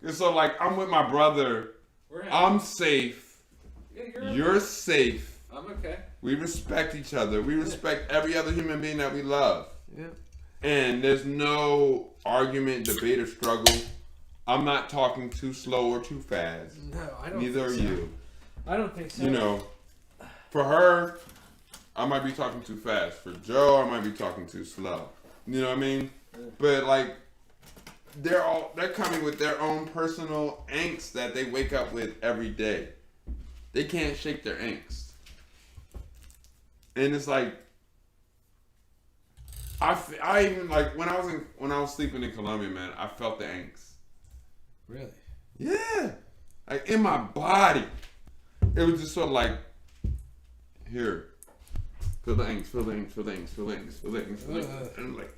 It's so like I'm with my brother. I'm safe. Yeah, you're safe. I'm okay. We respect each other. We respect every other human being that we love. Yeah. And there's no argument, debate, or struggle. I'm not talking too slow or too fast. No, I don't. Neither are think so. you. I don't think so. You know, for her, I might be talking too fast. For Joe, I might be talking too slow. You know what I mean? Yeah. But like, they're coming with their own personal angst that they wake up with every day. They can't shake their angst. And it's like, I even like when I was sleeping in Colombia, man, I felt the angst. Really? Yeah, like in my body. It was just sort of like, here, feel the angst, feel the angst, feel the angst, feel the angst, feel the angst, feel the angst. And I'm like,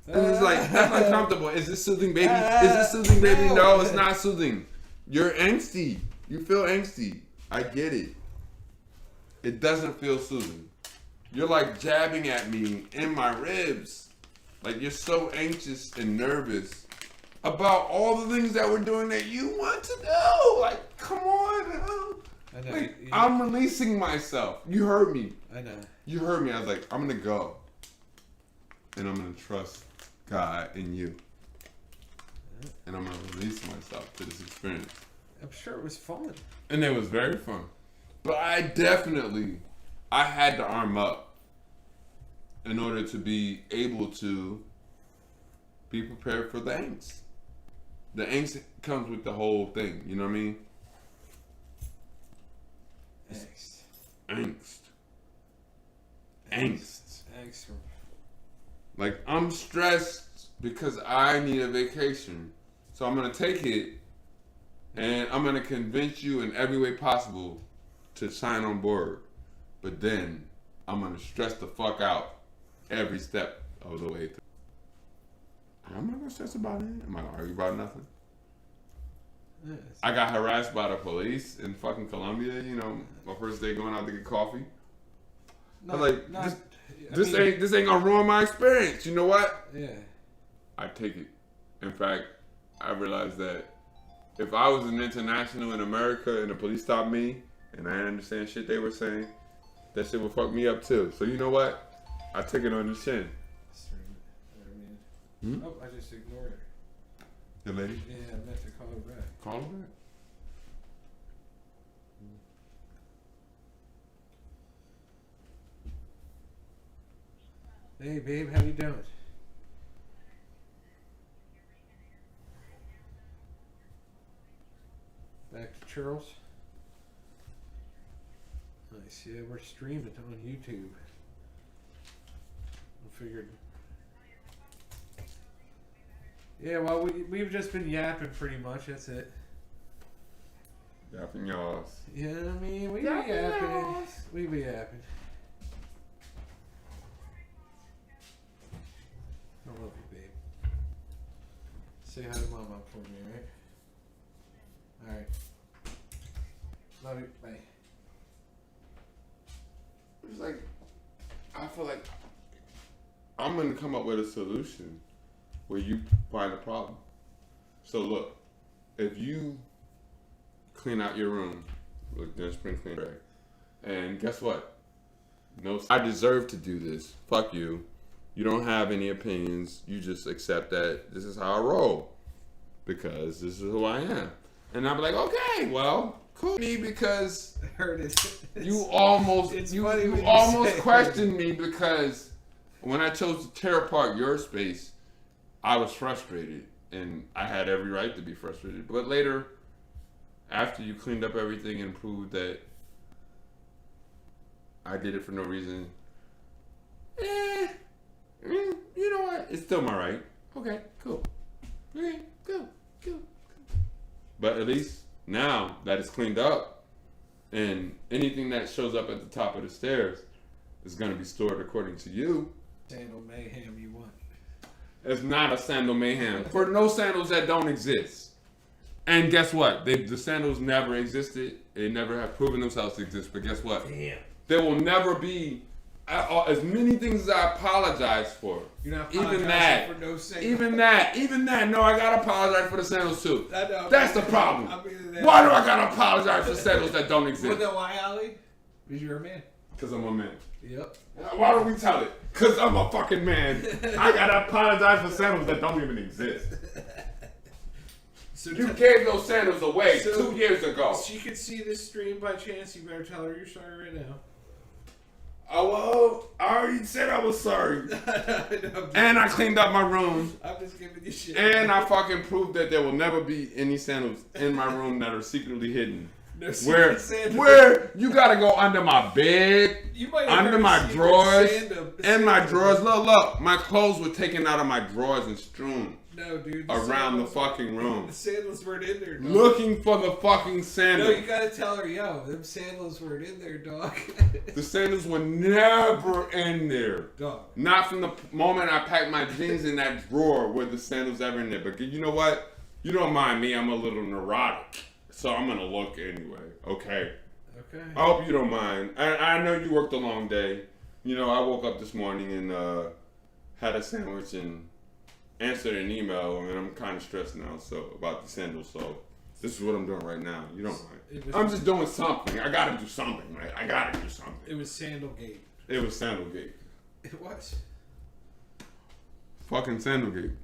it was like, that's uncomfortable. Is this soothing, baby? Is this soothing, baby? No, it's not soothing. You're angsty. You feel angsty. I get it. It doesn't feel soothing. You're like jabbing at me in my ribs. Like you're so anxious and nervous about all the things that we're doing that you want to do. Like, come on, man. I know. Like, I'm releasing myself. You heard me. I know. You heard me. I was like, I'm going to go. And I'm going to trust God in you. And I'm going to release myself to this experience. I'm sure it was fun. And it was very fun. But I had to arm up in order to be able to be prepared for the angst. The angst comes with the whole thing, you know what I mean? Angst. Like, I'm stressed because I need a vacation. So I'm going to take it and I'm going to convince you in every way possible to sign on board. But then I'm going to stress the fuck out every step of the way through. I'm not going to stress about it. I'm not going to argue about nothing. Yes. I got harassed by the police in fucking Colombia, you know, my first day going out to get coffee. I was like, this ain't gonna ruin my experience. You know what? Yeah. I take it. In fact, I realized that if I was an international in America and the police stopped me and I didn't understand shit they were saying, that shit would fuck me up too. So you know what? I took it on the chin. Oh, I just ignored her. The lady? Yeah, I meant to call her back. Call her back. Hey, babe, how you doing? Back to Charles. Nice. Yeah, we're streaming on YouTube. I figured. Yeah, well, we've just been yapping pretty much. That's it. Yapping y'all. You know what I mean? We be yapping. We be yapping. I love you, babe. Say hi to Mama for me, right? Alright. Love you. Bye. It's like, I feel like I'm going to come up with a solution where you find a problem. So look, if you clean out your room with the spring cleaner, and guess what? No, I deserve to do this. Fuck you. You don't have any opinions. You just accept that this is how I roll because this is who I am. And I'm like, okay, well, cool. Me because I heard it. you almost questioned me because when I chose to tear apart your space, I was frustrated and I had every right to be frustrated. But later, after you cleaned up everything and proved that I did it for no reason, you know what? It's still my right. Okay, cool. Okay, cool. But at least now that it's cleaned up and anything that shows up at the top of the stairs is going to be stored according to you. Sandal mayhem you want. It's not a sandal mayhem. For no sandals that don't exist. And guess what? The sandals never existed. They never have proven themselves to exist. But guess what? Damn. There will never be as many things as I apologize for. You're not even apologizing for no sandals. Even that. No, I gotta apologize for the sandals too. I know. That's the problem. Why do I gotta apologize for sandals that don't exist? Well, then why, Ali? Because you're a man. Because I'm a man. Yep. Why don't we tell it? Because I'm a fucking man. I gotta apologize for sandals that don't even exist. So you gave those sandals away 2 years ago. If she could see this stream by chance, you better tell her you're sorry right now. Oh, well, I already said I was sorry. No, And I cleaned up my room. I'm just giving you shit. And I fucking proved that there will never be any sandals in my room that are secretly hidden. No secret sandals. Where you gotta go under my bed, You might have under heard my secret drawers, sandal- and my sandals. drawers. Look, my clothes were taken out of my drawers and strewn No, dude. around the sandals- fucking room. The sandals weren't in there, dog. Looking for the fucking No, sandals. you gotta tell her, yo, them sandals weren't in there, dog. The sandals were never in there. Dog. Not from the moment I packed my jeans in that drawer were the sandals ever in there. But you know what? You don't mind me. I'm a little neurotic. So I'm going to look anyway. Okay? Okay. I hope you don't mind. I know you worked a long day. You know, I woke up this morning and had a sandwich and answered an email. And I'm kind of stressed now about the sandals. So this is what I'm doing right now. You don't mind. I'm just doing something. I got to do something, right? I got to do something. It was Sandalgate. It was Sandalgate. It was. Fucking Sandalgate.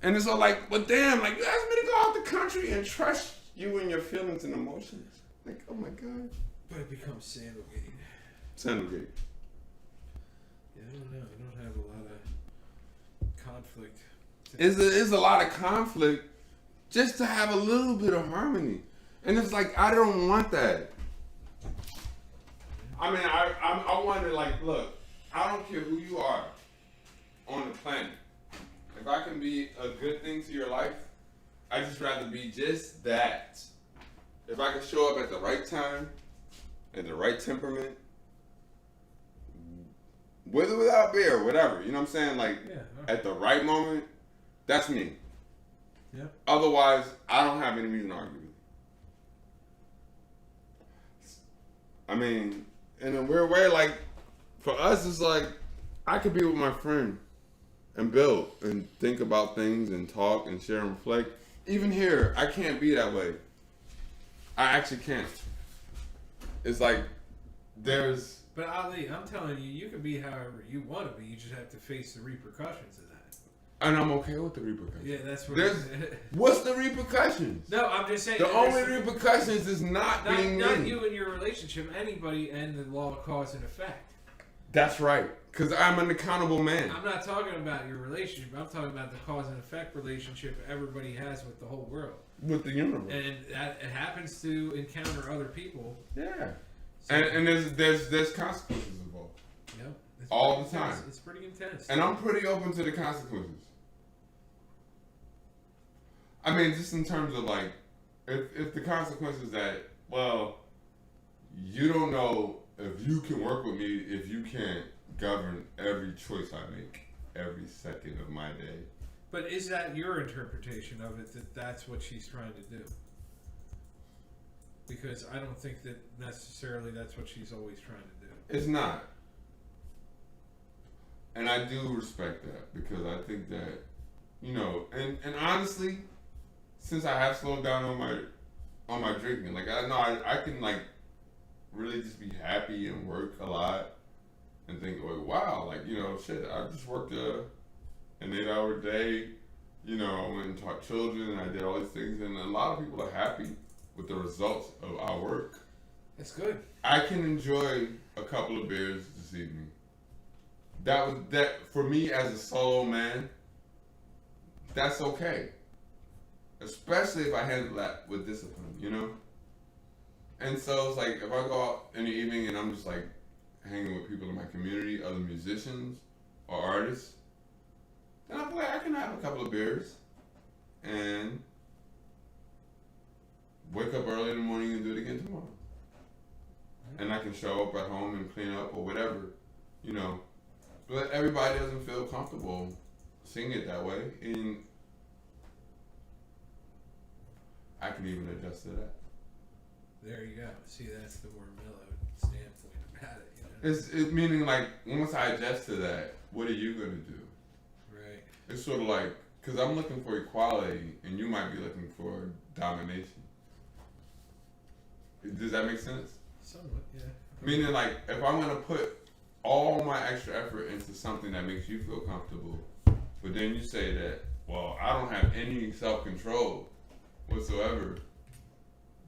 And it's all like, but damn, like, you asked me to go out the country and trust you and your feelings and emotions. Like, oh my God. But it becomes Sandalgate. Sandalgate. Yeah, I don't know. I don't have a lot of conflict. It's a lot of conflict just to have a little bit of harmony. And it's like, I don't want that. I mean, I wonder, like, look, I don't care who you are on the planet. If I can be a good thing to your life, I'd just rather be just that. If I can show up at the right time, at the right temperament, with or without beer, whatever, you know what I'm saying? Like, Yeah. at the right moment, that's me. Yep. Otherwise, I don't have any reason to argue with you. I mean, in a weird way, like, for us, it's like, I could be with my friend and build and think about things and talk and share and reflect. Even here, I can't be that way. I actually can't. It's like, there's... But Ali, I'm telling you, you can be however you want to be. You just have to face the repercussions of that. And I'm okay with the repercussions. Yeah, that's what. There's, what's the repercussions? No, I'm just saying. The only repercussions is not being not me. you and your relationship, anybody, and the law of cause and effect. That's right. Because I'm an accountable man. I'm not talking about your relationship. I'm talking about the cause and effect relationship everybody has with the whole world. With the universe. And that it happens to encounter other people. Yeah. So, And there's consequences involved. Yep, it's all pretty the time. intense. It's pretty intense. And I'm pretty open to the consequences. I mean, just in terms of like, if the consequences that, well, you don't know if you can work with me if you can't govern every choice I make every second of my day. But is that your interpretation of it, that that's what she's trying to do? Because I don't think that necessarily that's what she's always trying to do. It's not. And I do respect that because I think that, you know, and honestly, since I have slowed down on my drinking, like I know I can like really just be happy and work a lot and think like, wow, like, you know, shit, I just worked an 8-hour day, you know, I went and taught children and I did all these things, and a lot of people are happy with the results of our work. That's good. I can enjoy a couple of beers this evening. That for me as a solo man, that's okay. Especially if I handle that with discipline, you know? And so it's like, if I go out in the evening and I'm just like hanging with people in my community, other musicians or artists, then I feel like I can have a couple of beers and wake up early in the morning and do it again tomorrow. And I can show up at home and clean up or whatever, you know. But everybody doesn't feel comfortable seeing it that way, and I can even adjust to that. There you go. See, that's the more mellow standpoint about it. You know? It's meaning like, once I adjust to that, what are you gonna do? Right. It's sort of like, because I'm looking for equality, and you might be looking for domination. Does that make sense? Somewhat, yeah. Meaning like, if I'm gonna put all my extra effort into something that makes you feel comfortable, but then you say that, well, I don't have any self-control whatsoever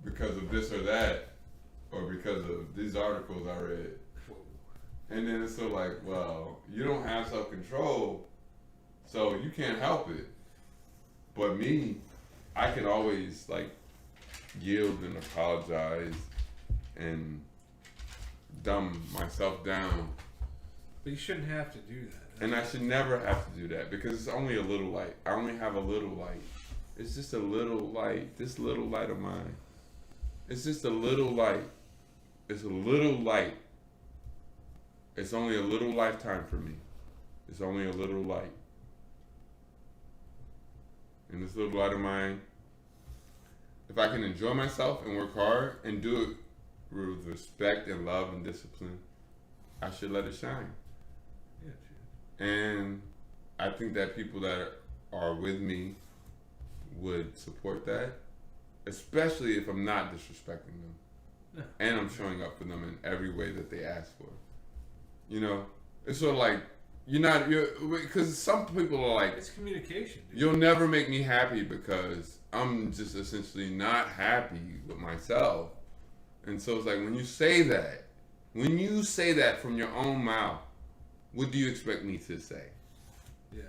because of this or that, or because of these articles I read. Whoa. And then it's sort of like, well, you don't have self-control, so you can't help it. But me, I can always like yield and apologize and dumb myself down. But you shouldn't have to do that. And I should never have to do that because it's only a little light. I only have a little light. It's just a little light. This little light of mine. It's just a little light. It's a little light. It's only a little lifetime for me. It's only a little light. And this little light of mine, if I can enjoy myself and work hard and do it with respect and love and discipline, I should let it shine. Yeah, and I think that people that are with me would support that, especially if I'm not disrespecting them. No. And I'm showing up for them in every way that they ask for. You know, it's sort of like, because some people are like, it's communication, dude. You'll never make me happy because I'm just essentially not happy with myself. And so it's like, when you say that from your own mouth, what do you expect me to say? Yeah.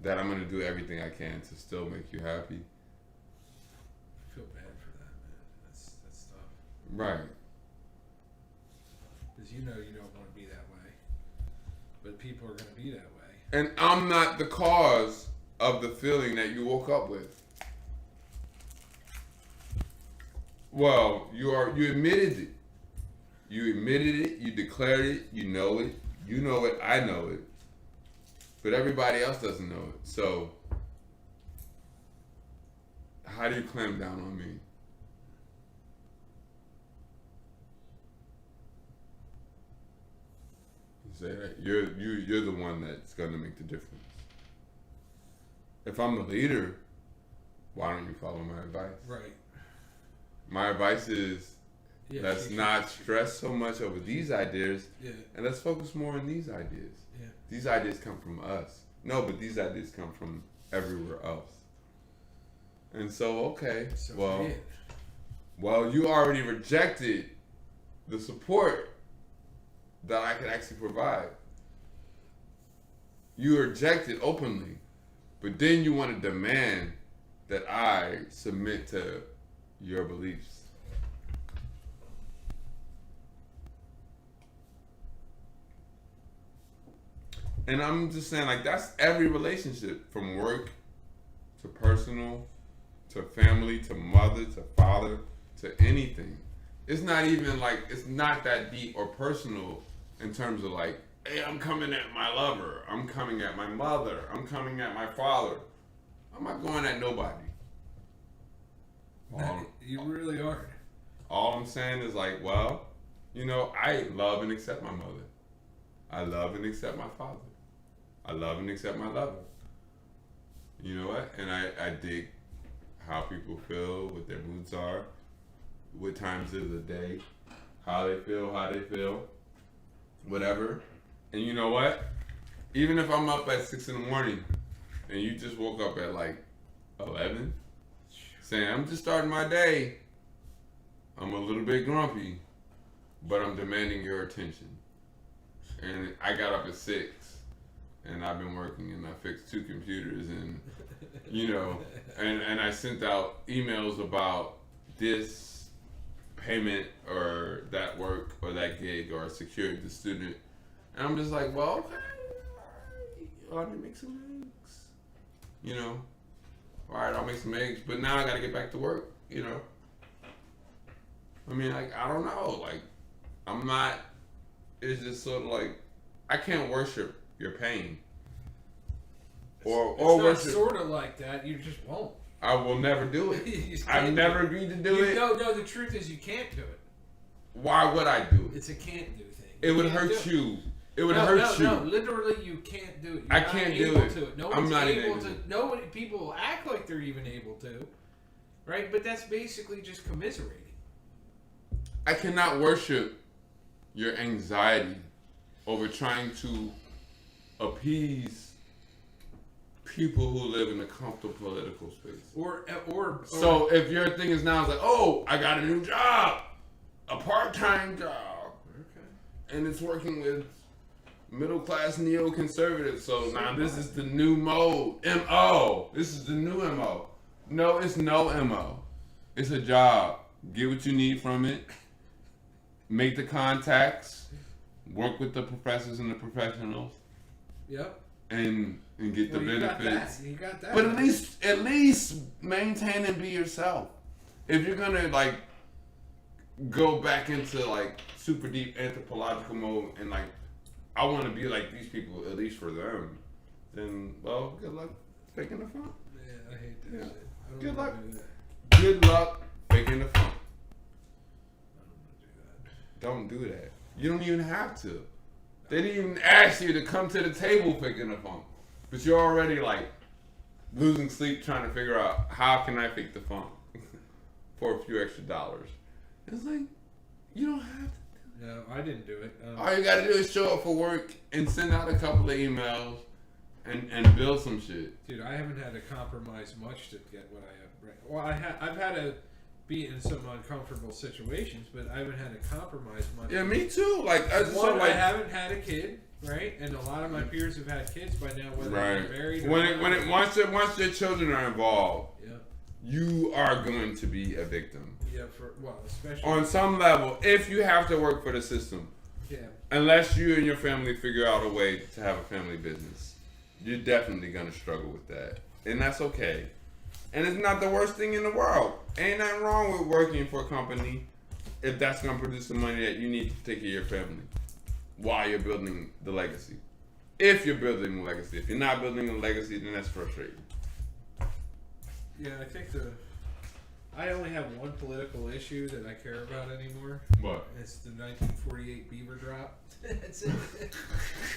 That I'm going to do everything I can to still make you happy? I feel bad for that, man. That's tough. Right. Because you know you don't want to be that way. But people are going to be that way. And I'm not the cause of the feeling that you woke up with. Well, you admitted it. You admitted it, you declared it, you know it, I know it. But everybody else doesn't know it. So, how do you clamp down on me? You say that you're the one that's going to make the difference. If I'm the leader, why don't you follow my advice? Right. My advice is, let's not stress so much over these ideas, and let's focus more on these ideas. Yeah. These ideas come from us. No, but these ideas come from everywhere else. And so, okay, well, you already rejected the support that I could actually provide. You reject it openly, but then you want to demand that I submit to your beliefs. And I'm just saying, like, that's every relationship, from work to personal to family to mother to father to anything. It's not even like, it's not that deep or personal in terms of like, hey, I'm coming at my lover, I'm coming at my mother, I'm coming at my father. I'm not going at nobody. You really are. All I'm saying is like, well, I love and accept my mother. I love and accept my father. I love and accept my lover. You know what? And I dig how people feel, what their moods are, what times of the day, how they feel, whatever. And you know what? Even if I'm up at 6 a.m. and you just woke up at like 11, saying, I'm just starting my day, I'm a little bit grumpy, but I'm demanding your attention. And I got up at 6. And I've been working, and I fixed 2 computers, and and I sent out emails about this payment or that work or that gig or secured the student, and I'm just like, well, okay, let me make some eggs, all right, I'll make some eggs, but now I got to get back to work, I mean, like, I don't know, like, I'm not. It's just sort of like, I can't worship your pain. Or worship. Sort of like that. You just won't. I will never do it. I've never agreed to do it. No. The truth is, you can't do it. Why would I do it? It's a can't do thing. It would hurt you. It would hurt you. No, literally, you can't do it. I can't do it. No one's able to. Nobody. People act like they're even able to, right? But that's basically just commiserating. I cannot worship your anxiety over trying to appease people who live in a comfortable political space. So if your thing is now, it's like, oh, I got a new job, a part-time job. Okay. and it's working with middle class neoconservatives. So now this is the new mode. MO. This is the new MO. No, it's no MO. It's a job. Get what you need from it. Make the contacts. Work with the professors and the professionals. Yep. And get the benefits. You got that. But at least maintain and be yourself. If you're gonna like go back into like super deep anthropological mode and like I want to be like these people at least for them, then well, good luck faking the funk. Yeah, I hate that shit. I don't Good wanna luck. do that. Good luck faking the funk. I don't want to do that. Don't do that. You don't even have to. They didn't even ask you to come to the table faking the funk, but you're already like losing sleep trying to figure out how can I fake the funk for a few extra dollars. It's like you don't have to. No, I didn't do it. All you gotta do is show up for work and send out a couple of emails and build some shit. Dude, I haven't had to compromise much to get what I have. Right. Well, I've had to be in some uncomfortable situations, but I haven't had to compromise much. Yeah, me too. Like I I haven't had a kid, right? And a lot of my peers have had kids by now, whether they're married or once your children are involved, yeah, you are going to be a victim. yeah, especially On some level, if you have to work for the system. yeah. Unless you and your family figure out a way to have a family business, you're definitely gonna struggle with that, and that's okay. And it's not the worst thing in the world. Ain't nothing wrong with working for a company if that's gonna produce the money that you need to take care of your family while you're building the legacy. If you're building a legacy, if you're not building a legacy, then that's frustrating. Yeah, I think I only have one political issue that I care about anymore. What? It's the 1948 beaver drop. That's it.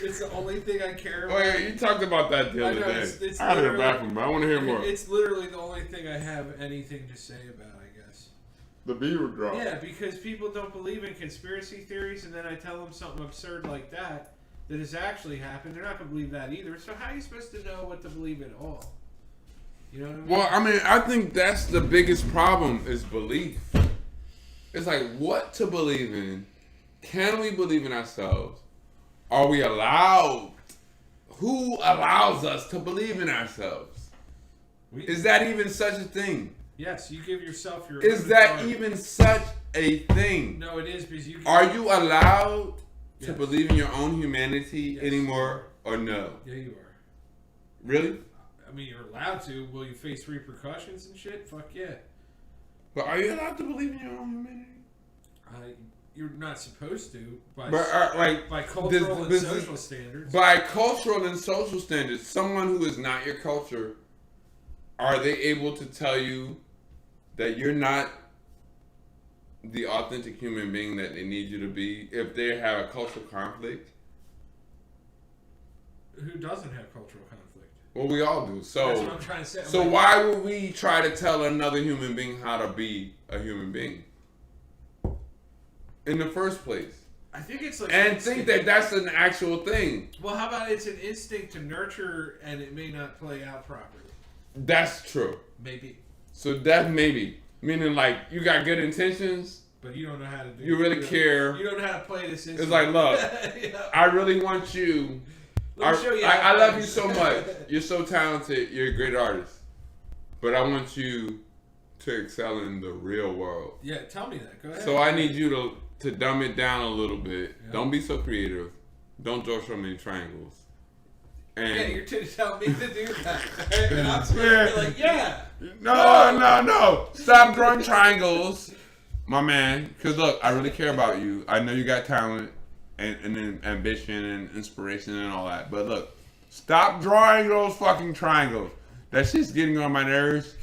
It's the only thing I care about. Oh yeah, you talked about that the other day. It's I had a literally- bathroom, but I want to hear more. It's literally the only thing I have anything to say about, I guess. The beaver drop. Yeah, because people don't believe in conspiracy theories, and then I tell them something absurd like that has actually happened. They're not going to believe that either. So how are you supposed to know what to believe at all? You know what I mean? Well, I mean, I think that's the biggest problem is belief. It's like what to believe in. Can we believe in ourselves? Are we allowed? Who allows us to believe in ourselves? Is that even such a thing? Yes, you give yourself your. Is that even such a thing? No, it is because you. Are you allowed to Yes. believe in your own humanity Yes. anymore, or no? Yeah, you are. Really? I mean, you're allowed to. Will you face repercussions and shit? Fuck yeah. But are you allowed to believe in your own humanity? You're not supposed to by By cultural and social standards. By cultural and social standards, someone who is not your culture, are they able to tell you that you're not the authentic human being that they need you to be if they have a cultural conflict? Who doesn't have cultural conflict? Well, we all do. So, That's what I'm trying to say. so why would we try to tell another human being how to be a human being in the first place? I think it's like And instinct. think that that's an actual thing. Well, how about it's an instinct to nurture and it may not play out properly? That's true. Maybe. So that maybe. Meaning like you got good intentions. But you don't know how to do You really care. You don't know how to play this instinct. It's like, look, Yeah. I really want you. Let me show you how I it love you goes. so much. You're so talented. You're a great artist. But I want you to excel in the real world. Yeah, tell me that. Go ahead. So I need you to dumb it down a little bit. Yeah. Don't be so creative. Don't draw so many triangles. And Yeah, you're to tell me to do that. And I'm supposed to be like, yeah. No. Stop drawing triangles, my man. Because look, I really care about you. I know you got talent and then ambition and inspiration and all that. But look, stop drawing those fucking triangles. That shit's getting on my nerves.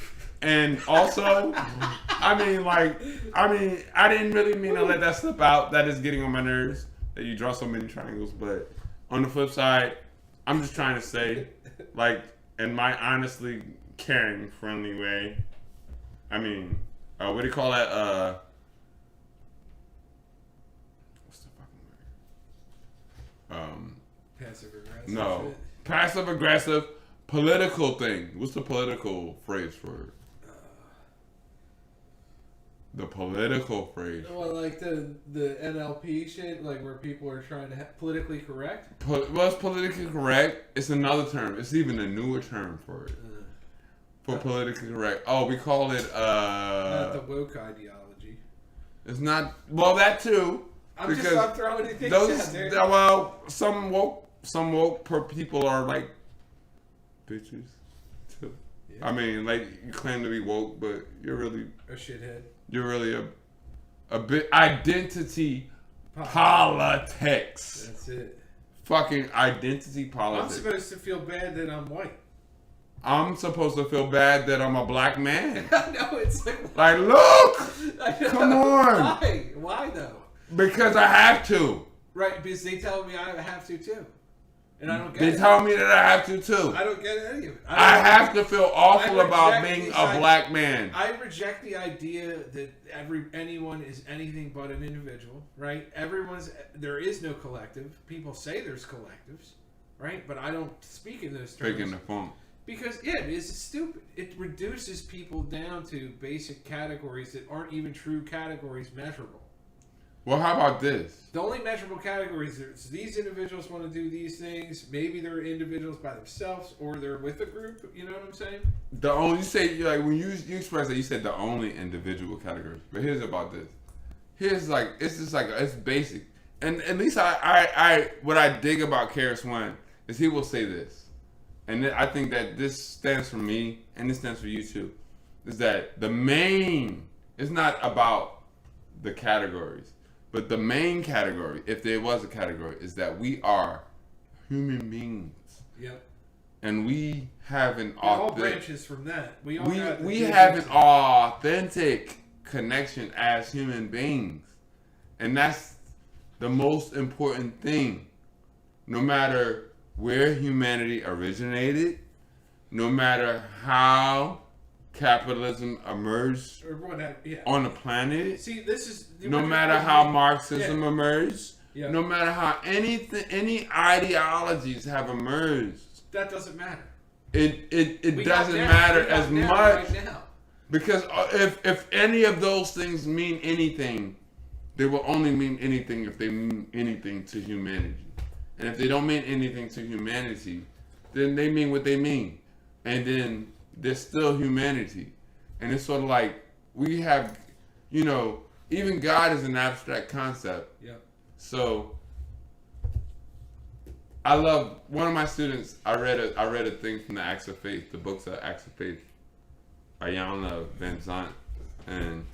And also, I didn't really mean to let that slip out. That is getting on my nerves that you draw so many triangles. But on the flip side, I'm just trying to say, like, in my honestly caring, friendly way. I mean, what do you call that? What's the fucking word? Passive aggressive. No, shit. passive aggressive political thing. What's the political phrase for it? The political phrase. Well, like the NLP shit, like where people are trying to politically correct. Well, it's politically correct. It's another term. It's even a newer term for it. For politically correct. Oh, we call it. Not the woke ideology. It's not. Well, that too. I'm throwing things out there. Well, some woke people are like bitches too. Yeah. I mean, like you claim to be woke, but you're really a shithead. You're really a bit identity politics. That's it. Fucking identity politics. I'm supposed to feel bad that I'm white. I'm supposed to feel bad that I'm a black man. No, it's like look, come on. Why though? Because I have to. Right, because they tell me I have to too. And I don't get it. They tell me that I have to too. I don't get any of it. I have to feel awful about being a black man. I reject the idea that anyone is anything but an individual, right? There is no collective. People say there's collectives, right? But I don't speak in those terms. Speaking the phone. Because it is stupid. It reduces people down to basic categories that aren't even true categories measurable. Well, how about this? The only measurable categories are these individuals want to do these things. Maybe they're individuals by themselves, or they're with a group. You know what I'm saying? The only you say like when you express that you said the only individual categories. But here's about this. Here's like it's just like it's basic. And at least I what I dig about Karis One is he will say this, and I think that this stands for me and this stands for you too. Is that the main? It's not about the categories. But the main category, if there was a category, is that we are human beings. Yep. And we have an all branches from that. We have an authentic connection as human beings. And that's the most important thing. No matter where humanity originated, no matter how capitalism emerged on the planet. See, this is no matter how Marxism emerged, no matter how any ideologies have emerged. That doesn't matter. It doesn't matter as much right now. Because if any of those things mean anything, they will only mean anything if they mean anything to humanity. And if they don't mean anything to humanity, then they mean what they mean. And then there's still humanity. And it's sort of like we have, even God is an abstract concept. Yeah. So I love one of my students. I read a thing from the Acts of Faith, the books of Acts of Faith, Ayanna Van Zant, and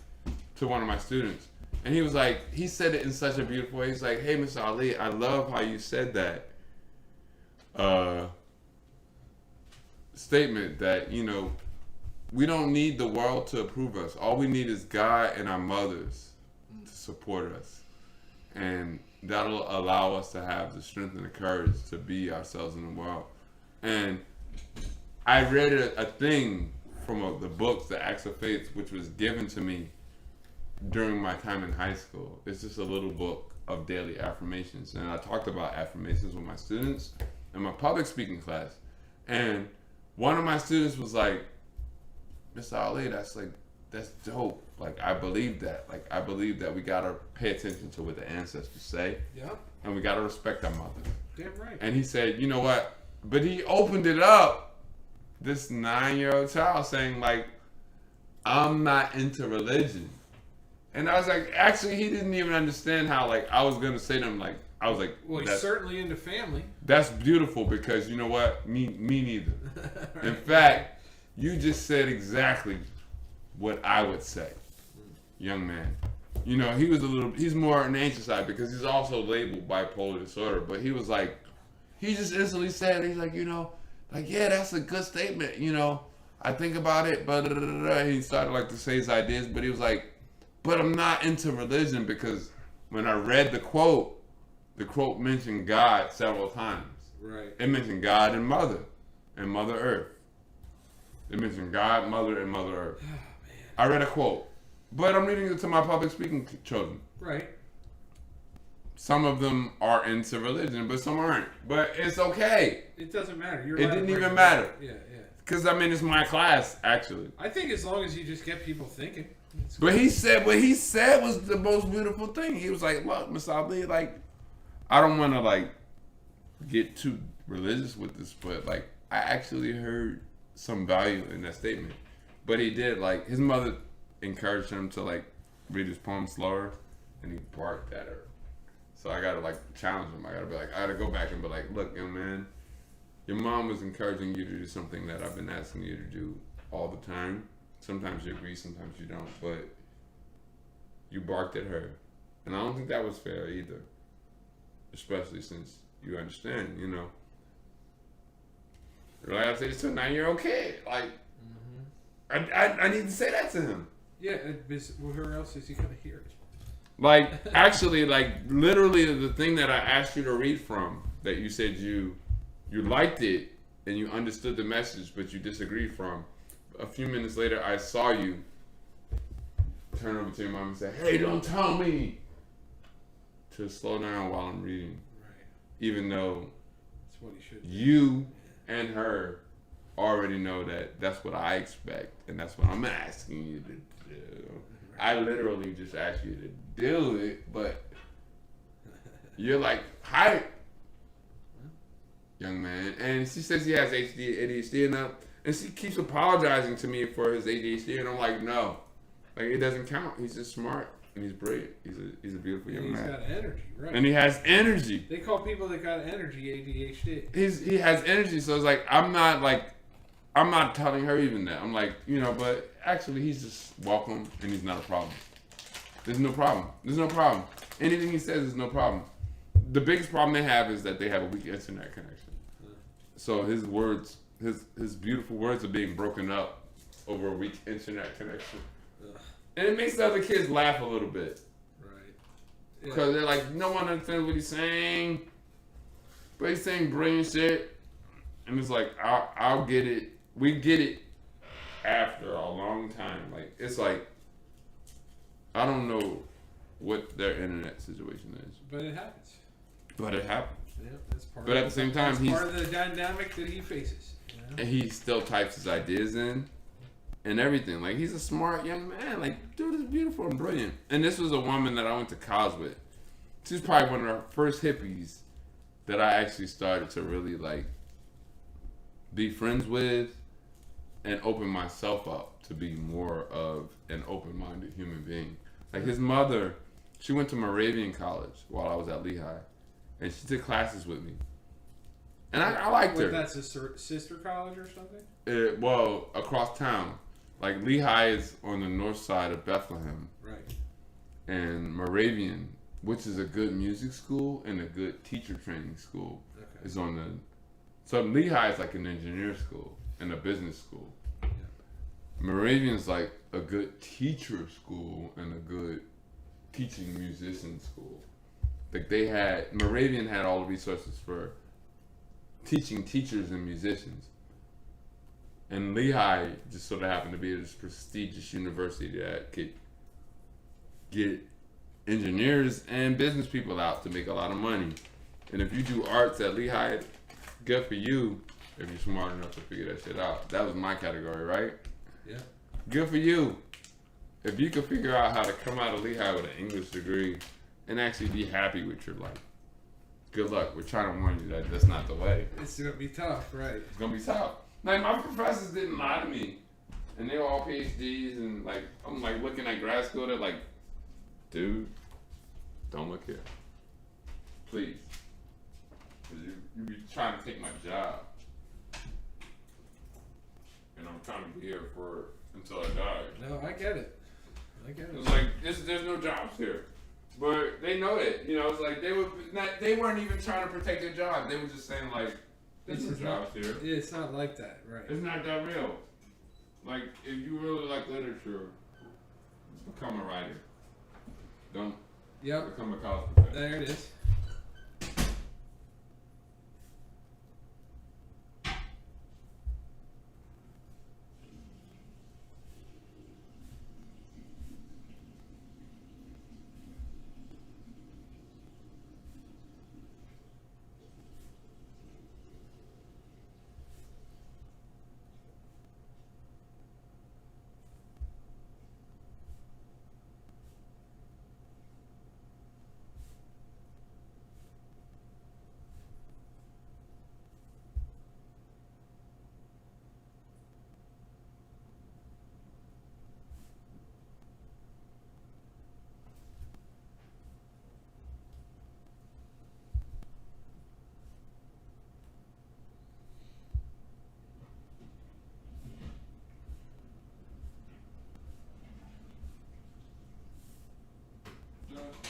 to one of my students. And he was like, he said it in such a beautiful way. He's like, hey, Mr. Ali, I love how you said that statement that, we don't need the world to approve us. All we need is God and our mothers to support us. And that'll allow us to have the strength and the courage to be ourselves in the world. And I read a thing from the books, the Acts of Faith, which was given to me during my time in high school. It's just a little book of daily affirmations. And I talked about affirmations with my students in my public speaking class. And one of my students was like, Mr. Ali, that's dope. Like, I believe that. Like, I believe that we gotta pay attention to what the ancestors say. Yep. And we gotta respect our mothers. Damn right. And he said, you know what? But he opened it up, this 9-year-old child saying, like, I'm not into religion. And I was like, actually, he didn't even understand how, like, I was gonna say to him, like, I was like, well, he's certainly into family. That's beautiful because you know what? Me neither. Right. In fact, you just said exactly what I would say, young man. He's more on the anxious side because he's also labeled bipolar disorder. But he was like, he just instantly said, he's like, yeah, that's a good statement. I think about it, but he started like to say his ideas, but he was like, but I'm not into religion because when I read the quote mentioned God several times. Right. It mentioned God and Mother Earth. It mentioned God, Mother, and Mother Earth. Oh, man. I read a quote, but I'm reading it to my public speaking children. Right. Some of them are into religion, but some aren't. But it's okay. It doesn't matter. It didn't even matter. Yeah. Because, it's my class, actually. I think as long as you just get people thinking. But he said what he said was the most beautiful thing. He was like, "Look, Miss Ali, like, I don't want to like get too religious with this, but like, I actually heard some value in that statement." But he did, like, his mother encouraged him to like read his poem slower, and he barked at her. So I gotta like challenge him. I gotta go back and be like, "Look, young man, your mom was encouraging you to do something that I've been asking you to do all the time. Sometimes you agree, sometimes you don't, but you barked at her. And I don't think that was fair either. Especially since you understand, you know. Like I say this to a 9-year-old kid. Like, I need to say that to him. Yeah, well, where else is he going to hear it? Like, actually, like, literally the thing that I asked you to read from, that you said you liked it and you understood the message, but you disagreed from. A few minutes later, I saw you turn over to your mom and say, "Hey, don't tell me to slow down while I'm reading." Right. Even though that's what he should do. You and her already know that that's what I expect, and that's what I'm asking you to do. Right. I literally just asked you to do it, but you're like, "Hi, young man." And she says he has ADHD and she keeps apologizing to me for his ADHD, and I'm like, no. Like, it doesn't count. He's just smart and he's brilliant. He's a beautiful young man. He's got energy, right? And he has energy. They call people that got energy ADHD. He has energy, so it's like I'm not telling her even that. I'm like, you know, but actually he's just welcome and he's not a problem. There's no problem. There's no problem. Anything he says is no problem. The biggest problem they have is that they have a weak internet connection. So his words, his beautiful words are being broken up over a weak internet connection. And it makes the other kids laugh a little bit. Right. Because they're like, no one understands what he's saying. But he's saying brilliant shit. And it's like, I'll get it. We get it after a long time. Like, it's like, I don't know what their internet situation is. But it happens. Yeah, that's part but at the same time, he's part of the dynamic that he faces. You know? And he still types his ideas in and everything. Like, he's a smart young man. Like, dude is beautiful and brilliant. And this was a woman that I went to college with. She's probably one of the first hippies that I actually started to really, like, be friends with and open myself up to be more of an open-minded human being. Like, his mother, she went to Moravian College while I was at Lehigh. And she took classes with me. And I liked her. That's a sister college or something? Well, across town. Like, Lehigh is on the north side of Bethlehem. Right. And Moravian, which is a good music school and a good teacher training school, is on the... So Lehigh is like an engineer school and a business school. Yeah. Moravian's like a good teacher school and a good teaching musician school. Like, Moravian had all the resources for teaching teachers and musicians. And Lehigh just sort of happened to be this prestigious university that could get engineers and business people out to make a lot of money. And if you do arts at Lehigh, good for you if you're smart enough to figure that shit out. That was my category, right? Yeah. Good for you. If you could figure out how to come out of Lehigh with an English degree and actually be happy with your life. Good luck. We're trying to warn you that that's not the way. It's going to be tough, right? It's going to be tough. Like, my professors didn't lie to me. And they were all PhDs, and like, I'm like looking at grad school, they're like, dude, don't look here. Please. Because you be trying to take my job. And I'm trying to be here until I die. No, I get it. It's like, there's no jobs here. But they know that, you know, it's like they weren't even trying to protect their job. They were just saying, like, there's no jobs here. Yeah, it's not like that, right? It's not that real. Like, if you really like literature, become a writer. Don't become a college professor. There it is.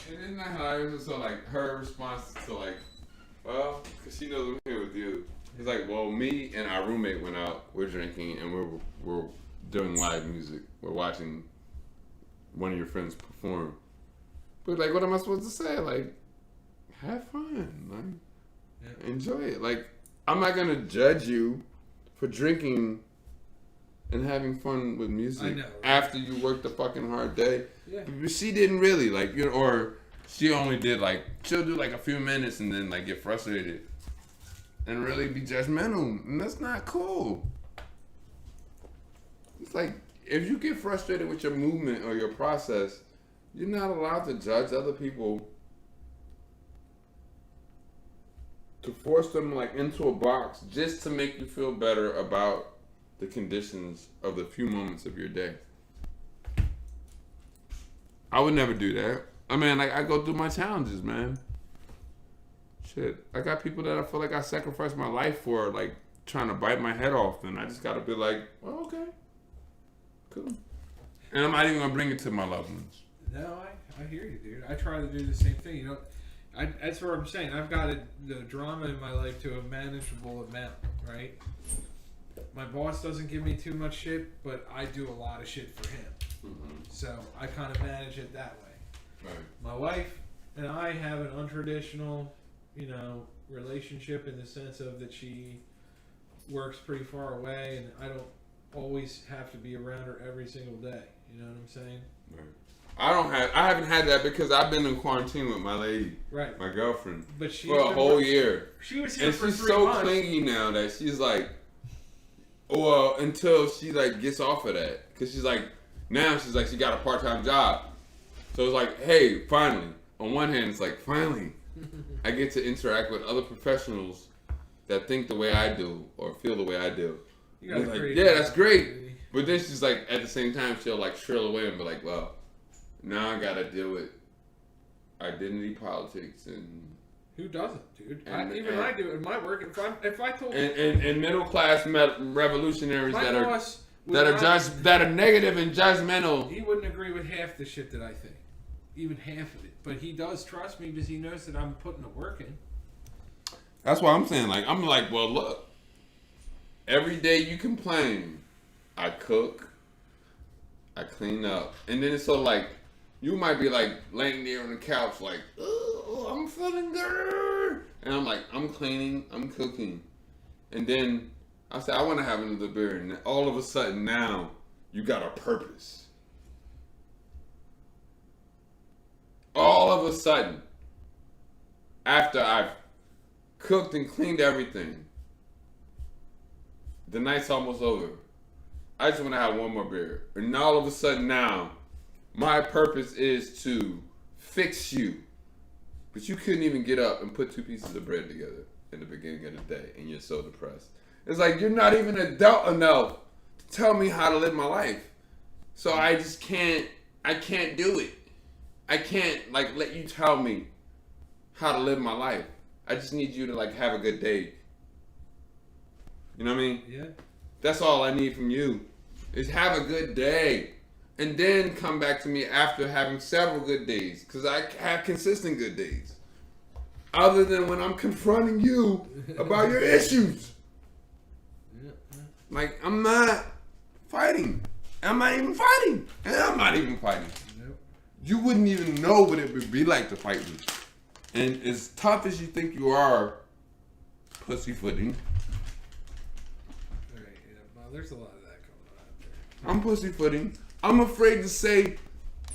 And isn't that hilarious? So like her response to like, well, because she knows I'm here with you. It's like, well, me and our roommate went out. We're drinking and we're doing live music. We're watching one of your friends perform. But like, what am I supposed to say? Like, have fun. Like, enjoy it. Like, I'm not gonna judge you for drinking and having fun with music I know, right? after you worked a fucking hard day. Yeah. But she didn't really, like, you know, or she only did like, she'll do like a few minutes and then like get frustrated and really be judgmental, and that's not cool. It's like, if you get frustrated with your movement or your process, you're not allowed to judge other people, to force them like into a box just to make you feel better about the conditions of the few moments of your day. I would never do that. I mean, like, I go through my challenges, man. Shit, I got people that I feel like I sacrificed my life for, like, trying to bite my head off, and I just gotta be like, well, okay, cool. And I'm not even gonna bring it to my loved ones. No, I hear you, dude. I try to do the same thing. You know, that's what I'm saying. I've got the drama in my life to a manageable amount, right? My boss doesn't give me too much shit, but I do a lot of shit for him. Mm-hmm. So I kind of manage it that way. Right. My wife and I have an untraditional, you know, relationship in the sense of that she works pretty far away, and I don't always have to be around her every single day. You know what I'm saying? Right. I haven't had that because I've been in quarantine with my lady, right, my girlfriend, but she's for a whole year. She was here and for she's 3 so months. clingy now that she's like, well, until she like gets off of that, because she's like, now she's like, she got a part-time job, so it's like, hey, finally. On one hand, it's like, finally, I get to interact with other professionals that think the way I do or feel the way I do. You got like, yeah, that's great. But then she's like, at the same time, she'll like shrill away and be like, well, now I gotta deal with identity politics and who doesn't, dude? I I do it in my work. If I told and middle class revolutionaries my that boss are negative and judgmental. he wouldn't agree with half the shit that I think, even half of it. But he does trust me because he knows that I'm putting the work in. That's why I'm saying, like, I'm like, well, look, every day you complain, I cook, I clean up, and then it's so like, you might be like laying there on the couch like, oh, I'm feeling good, and I'm like, I'm cleaning, I'm cooking, and then I say I want to have another beer, and all of a sudden now you got a purpose. All of a sudden, after I've cooked and cleaned everything, the night's almost over. I just want to have one more beer. And all of a sudden now, my purpose is to fix you. But you couldn't even get up and put 2 pieces of bread together in the beginning of the day, and you're so depressed. It's like, you're not even adult enough to tell me how to live my life. So I just can't do it. I can't, like, let you tell me how to live my life. I just need you to, like, have a good day. You know what I mean? Yeah. That's all I need from you, is have a good day. And then come back to me after having several good days, because I have consistent good days. Other than when I'm confronting you about your issues. Like, I'm not fighting. I'm not even fighting. And I'm not even fighting. Nope. You wouldn't even know what it would be like to fight me. And as tough as you think you are, pussyfooting. All right, yeah, well, there's a lot of that going on out there. I'm pussyfooting. I'm afraid to say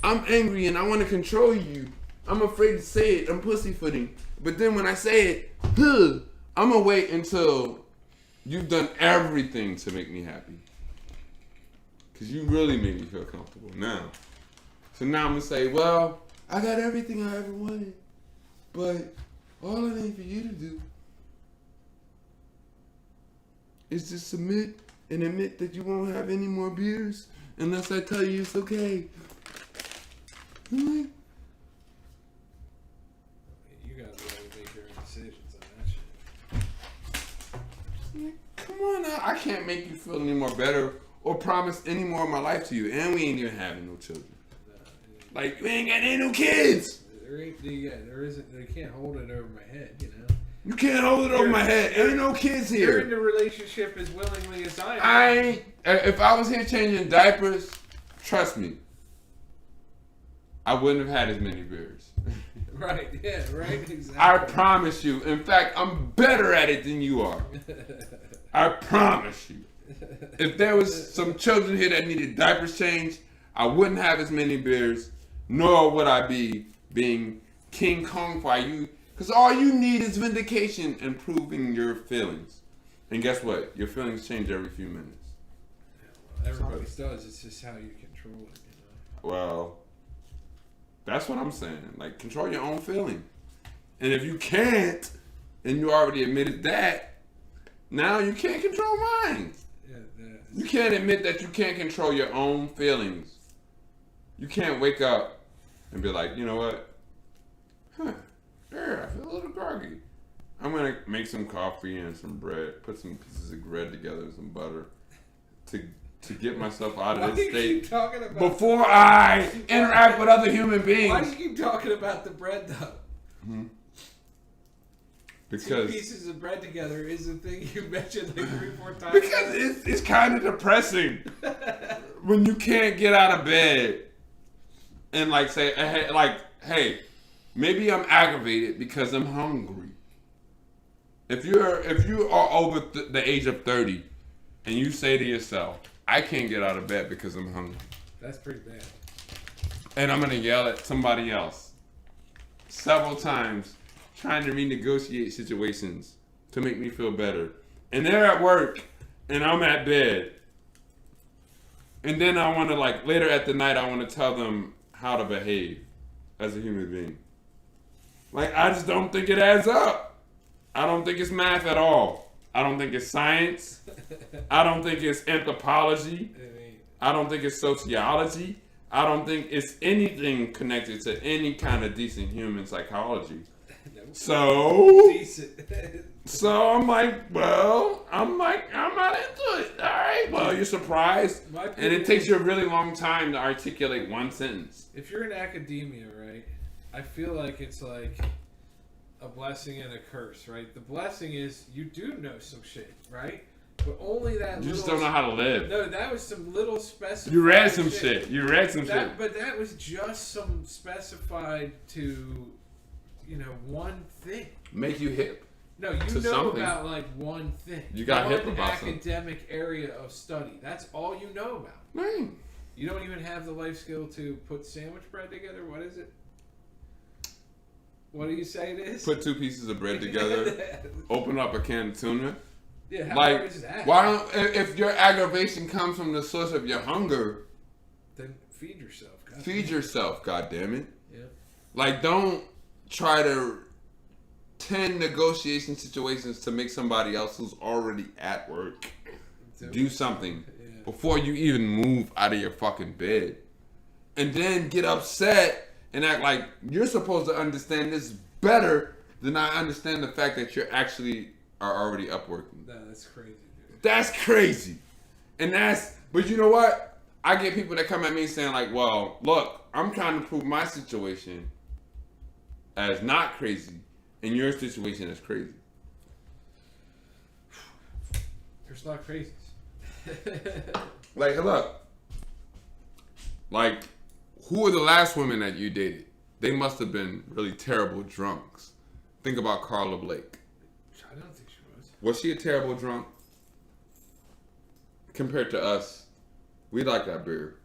I'm angry and I want to control you. I'm afraid to say it. I'm pussyfooting. But then when I say it, I'm going to wait until you've done everything to make me happy. Because you really made me feel comfortable now. So now I'm going to say, well, I got everything I ever wanted. But all I need for you to do is just submit and admit that you won't have any more beers unless I tell you it's okay. I'm like, You gotta be able to make your own decisions on that shit. come on now. I can't make you feel any more better or promise any more of my life to you. And we ain't even having no children. Like, we ain't got any new kids. There isn't. They can't hold it over my head. You know. You can't hold it over my head. Ain't no kids You're in here. the relationship as willingly as I am. If I was here changing diapers, trust me, I wouldn't have had as many beers. Right. Yeah. Right. Exactly. I promise you. In fact, I'm better at it than you are. I promise you. If there was some children here that needed diapers changed, I wouldn't have as many beers, nor would I be being King Kong for you. Because all you need is vindication and proving your feelings. And guess what? Your feelings change every few minutes. Everybody's does. It's just how you control it. You know. Well, that's what I'm saying. Like, control your own feeling. And if you can't, and you already admitted that, now you can't control mine. You can't admit that you can't control your own feelings. You can't wake up and be like, you know what? I feel a little groggy. I'm going to make some coffee and some bread, put some pieces of bread together and some butter to get myself out of this state before I interact with other human beings. Why do you keep talking about the bread, though? Mm-hmm. Because 2 pieces of bread together is the thing you mentioned like 3-4 times. Because it's kind of depressing when you can't get out of bed and like say, hey, maybe I'm aggravated because I'm hungry. If you are over the age of 30 and you say to yourself, I can't get out of bed because I'm hungry. That's pretty bad. And I'm gonna yell at somebody else several times, trying to renegotiate situations to make me feel better. And they're at work and I'm at bed. And then I want to later at the night, I want to tell them how to behave as a human being. I just don't think it adds up. I don't think it's math at all. I don't think it's science. I don't think it's anthropology. I don't think it's sociology. I don't think it's anything connected to any kind of decent human psychology. So I'm I'm not into it. All right, well, you're surprised. And it takes you a really long time to articulate one sentence. If you're in academia, right, I feel like it's like a blessing and a curse, right? The blessing is you do know some shit, right? But only that you just don't know how to live. No, that was some little specified. You read some shit. You read some shit. But that was just some specified to, one thing. Make you hip. No, you know something. About one thing. You got hip about academic something. Area of study. That's all you know about. Man. You don't even have the life skill to put sandwich bread together. What is it? What do you say it is? Put 2 pieces of bread together. Open up a can of tuna. Yeah, how hard is that? Why don't if your aggravation comes from the source of your hunger, then feed yourself. Feed yourself, goddammit. Yeah. Don't try to 10 negotiation situations to make somebody else who's already at work do something before you even move out of your fucking bed. And then get upset and act like you're supposed to understand this better than I understand the fact that you're actually are already up working. No, that's crazy, dude. That's crazy. But you know what? I get people that come at me saying well, look, I'm trying to prove my situation as not crazy and your situation is crazy. There's not crazies. Look. Who were the last women that you dated? They must have been really terrible drunks. Think about Carla Blake. I don't think she was. Was she a terrible drunk? Compared to us, we like that beer.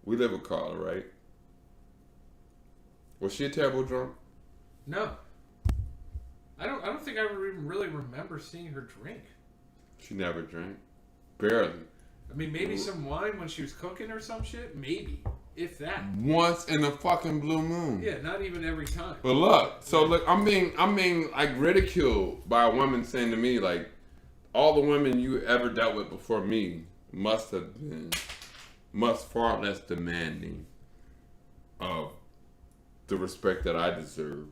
We live with Carla, right? Was she a terrible drunk? No. I don't think I ever even really remember seeing her drink. She never drank. Barely. I mean, maybe some wine when she was cooking or some shit. Maybe. If that. Once in a fucking blue moon. Yeah, not even every time. But look, I'm being ridiculed by a woman saying to me, all the women you ever dealt with before me must have been far less demanding of the respect that I deserve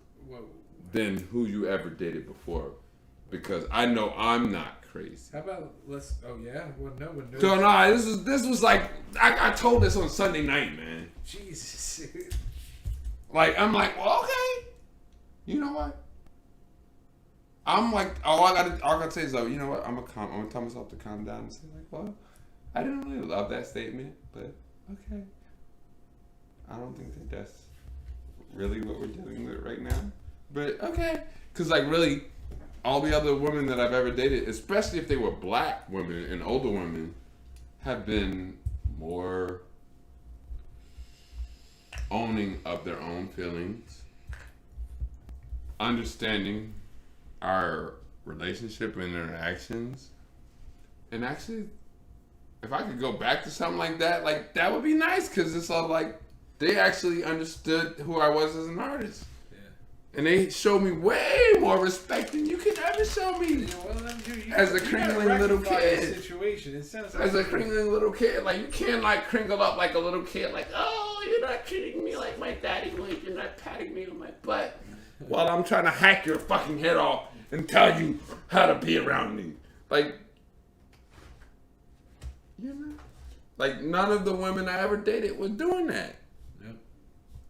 than who you ever dated before. Because I know I'm not crazy. How about oh yeah? Well, no one knows. So no, this was I told this on Sunday night, man. Jesus. Like, I'm like, well, okay. You know what? I'm like, all I gotta say is, like, you know what? I'm gonna tell myself to calm down and say, like, well, I didn't really love that statement, but okay. I don't think that that's really what we're dealing with right now. But okay. Because, like, really, all the other women that I've ever dated, especially if they were black women and older women, have been more owning of their own feelings, understanding our relationship and interactions, and actually, if I could go back to something like, that would be nice, because it's all like, they actually understood who I was as an artist. And they showed me way more respect than you could ever show me. As a crinkling little kid. Situation. It sounds as a crinkling little kid. Like, you can't, like, crinkle up like a little kid. Like, oh, you're not treating me like my daddy would. You're not patting me on my butt. While I'm trying to hack your fucking head off and tell you how to be around me. Like, you know? Like, none of the women I ever dated were doing that. Yep.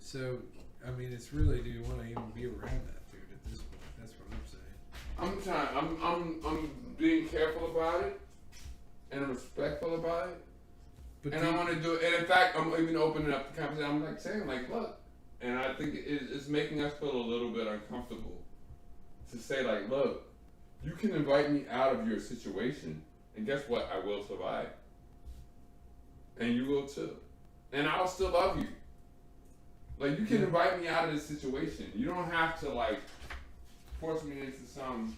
So... I mean, it's really, do you want to even be around that dude at this point? That's what I'm saying. I'm being careful about it, and I'm respectful about it, but and I want to do it. And in fact, I'm even opening up the conversation. I'm like saying, like, look, and I think it's making us feel a little bit uncomfortable to say, like, look, you can invite me out of your situation, and guess what? I will survive, and you will too, and I'll still love you. Like, you can invite me out of this situation. You don't have to, like, force me into some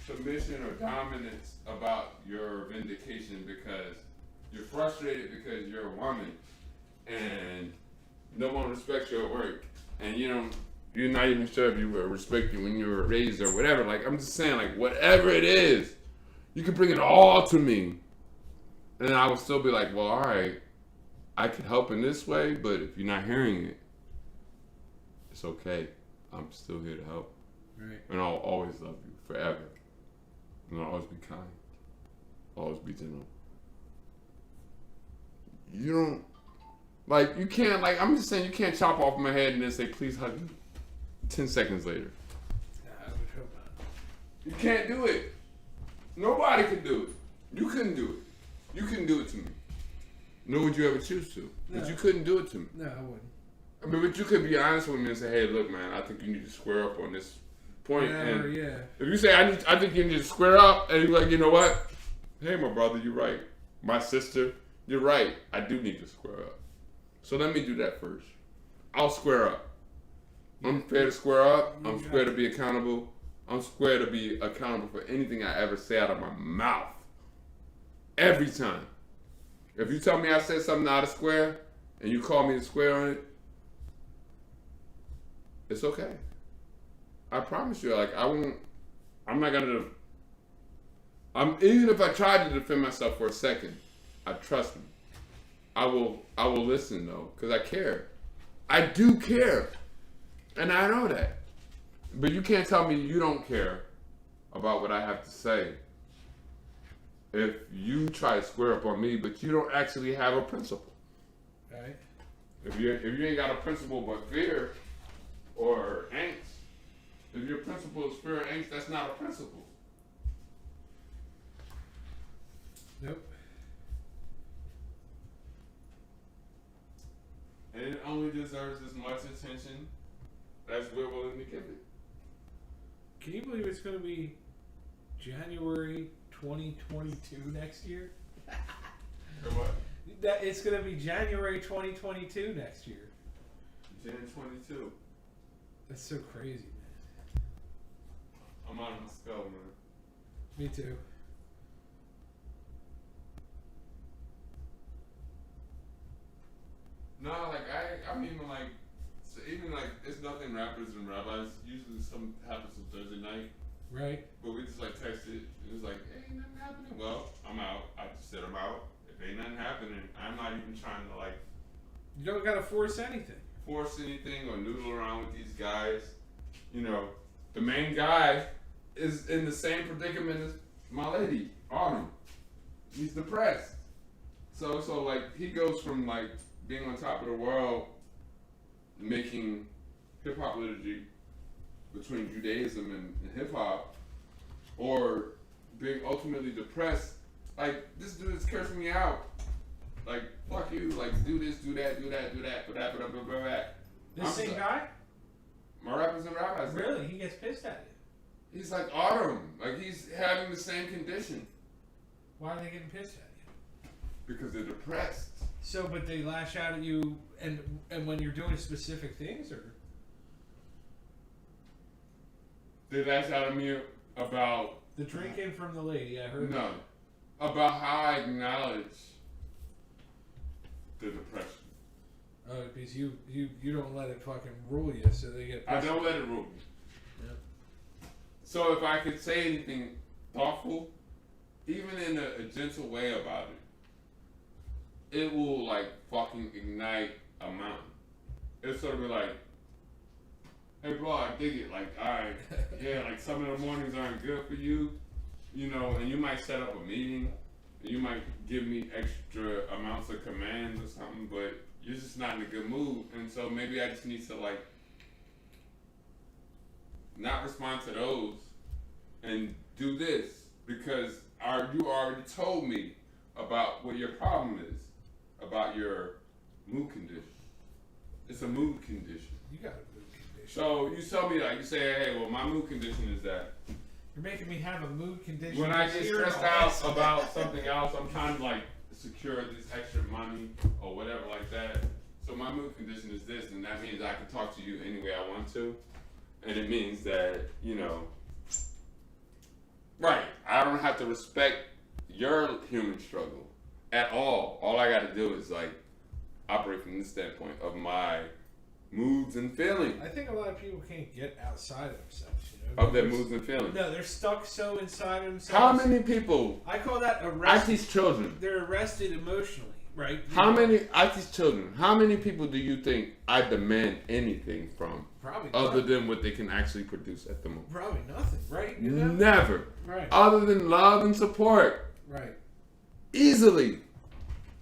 submission or dominance about your vindication because you're frustrated because you're a woman and no one respects you at work. And you're not even sure if you were respected when you were raised or whatever. Like, I'm just saying, like, whatever it is, you can bring it all to me. And I will still be like, well, all right, I could help in this way, but if you're not hearing it, it's okay. I'm still here to help. Right. And I'll always love you forever. And I'll always be kind. Always be gentle. You don't, like, you can't, like, I'm just saying, you can't chop off my head and then say, please hug me 10 seconds later. I would hope not. You can't do it. Nobody can do it. You couldn't do it. You couldn't do it to me. Nor would you ever choose to. But you couldn't do it to me. No, I wouldn't. I mean, but you could be honest with me and say, hey, look, man, I think you need to square up on this point. Whatever, and yeah. if you say, I think you need to square up, and you're like, you know what? Hey, my brother, you're right. My sister, you're right. I do need to square up. So let me do that first. I'll square up. I'm fair to square up. I'm square to be accountable. I'm square to be accountable for anything I ever say out of my mouth. Every time. If you tell me I said something out of square, and you call me to square on it, it's okay. I promise you, like, I'm not gonna, even if I tried to defend myself for a second, trust me, I will listen though, because I care. I do care. And I know that. But you can't tell me you don't care about what I have to say if you try to square up on me, but you don't actually have a principle. Right. If you ain't got a principle but fear or angst, if your principle is fear and angst, that's not a principle. Nope. And it only deserves as much attention as we're willing to give it. Can you believe it's going to be January 2022 next year? Or what? That it's going to be January 2022 next year. Jan 22. That's so crazy, man. I'm out of my skull, man. Me too. No, like I'm even like, so even like it's nothing rappers and rabbis. Usually something happens on Thursday night. Right. But we just like texted. It was like, hey, ain't nothing happening. Well, I'm out. I just said I'm out. If ain't nothing happening, I'm not even trying to like You don't got to force anything. Force anything or noodle around with these guys. You know, the main guy is in the same predicament as my lady, Autumn. He's depressed. So like he goes from like being on top of the world, making hip hop liturgy between Judaism and hip hop, or being ultimately depressed. Like, this dude is cursing me out. Like, fuck you. Like, do this, do that, do that, do that, blah, blah, blah, blah, blah. This same guy? My rappers and rabbis. Really? He gets pissed at you? He's like Autumn. Like, he's having the same condition. Why are they getting pissed at you? Because they're depressed. So, but they lash out at you, and when you're doing specific things, or they lash out at me about the drinking from the lady. I heard. No, about how I acknowledge the depression. Oh, because you don't let it fucking rule you, so they get I pissed. don't let it rule me. Yep. So if I could say anything thoughtful, even in a gentle way about it, it will like fucking ignite a mountain. It'll sort of be like, hey bro, I dig it. Like, alright, yeah, like some of the mornings aren't good for you, you know, and you might set up a meeting, and you might give me extra amounts of commands or something, but you're just not in a good mood, and so maybe I just need to like not respond to those and do this because you already told me about what your problem is, about your mood condition. It's a mood condition. You got a mood condition. So you tell me that, you say, hey, well, my mood condition is that You're making me have a mood condition. when I get stressed out about something else, I'm trying to like secure this extra money or whatever like that. So my mood condition is this, and that means I can talk to you any way I want to. And it means that, you know, right, I don't have to respect your human struggle at all. All I got to do is like operate from this standpoint of my moods and feelings. I think a lot of people can't get outside of themselves, you know? Of their moods and feelings. No, they're stuck so inside of themselves. How many people? I call that I arrested. teach children. They're arrested emotionally, right? I teach children. How many people do you think I demand anything from? Probably Other nothing. than what they can actually produce at the moment. Probably nothing, right? You know? Never. Right. Other than love and support. Right. Easily.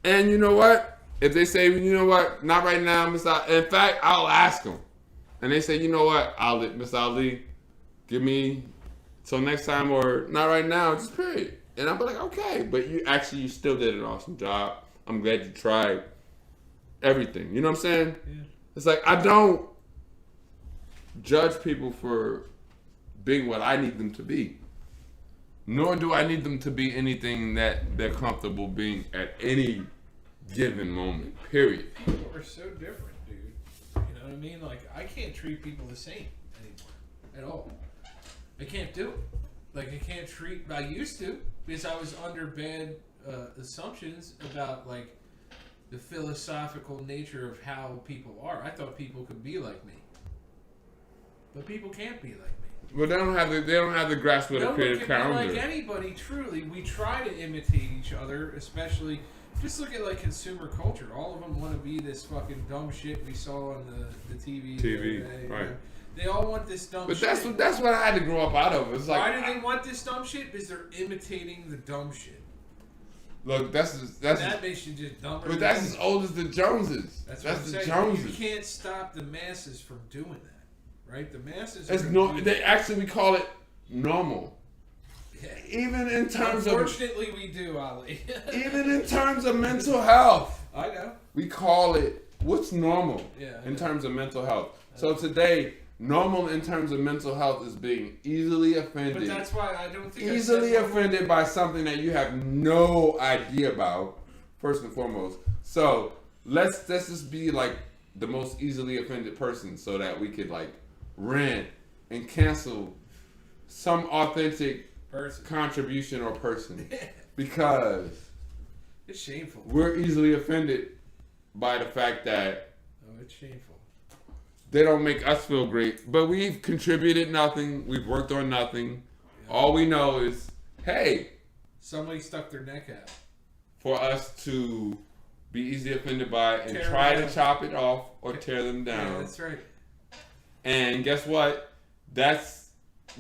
And you know what? If they say, you know what, not right now, Mr. Ali. In fact, I'll ask them. And they say, you know what, Mr. Ali, give me till next time or not right now, just period. And I'll be like, okay. But you still did an awesome job. I'm glad you tried everything. You know what I'm saying? Yeah. It's like, I don't judge people for being what I need them to be. Nor do I need them to be anything that they're comfortable being at any given moment, period. People are so different, dude. You know what I mean? Like, I can't treat people the same anymore at all. I can't do it. Like, I can't treat. I used to because I was under bad assumptions about like the philosophical nature of how people are. I thought people could be like me, but people can't be like me. Well, they don't have the grasp of the creative calendar. Like anybody, truly, we try to imitate each other, especially. Just look at like consumer culture. All of them want to be this fucking dumb shit we saw on the TV. the other day, right? You know? They all want this dumb But shit. that's what I had to grow up out of. It's like, why do they want this dumb shit? Because they're imitating the dumb shit. Look, That makes you just dumber. But that's as old as the Joneses. That's the what I'm saying. Joneses. You can't stop the masses from doing that, right? The masses. It's they actually we call it normal. Yeah. Even in terms Unfortunately, we do, Ali. even in terms of mental health, I know. we call it what's normal Yeah. in terms of mental health. So today, normal in terms of mental health is being easily offended. But that's why I don't think Easily offended by something that you have no idea about, first and foremost. So let's just be like the most easily offended person so that we could like rant and cancel some authentic contribution or person. Because it's shameful. we're easily offended by the fact that it's shameful. they don't make us feel great, but we've contributed nothing. We've worked on nothing. Yeah. All we know is, hey, somebody stuck their neck out for us to be easily offended by and try to chop it off or tear them down. Yeah, that's right. And guess what? This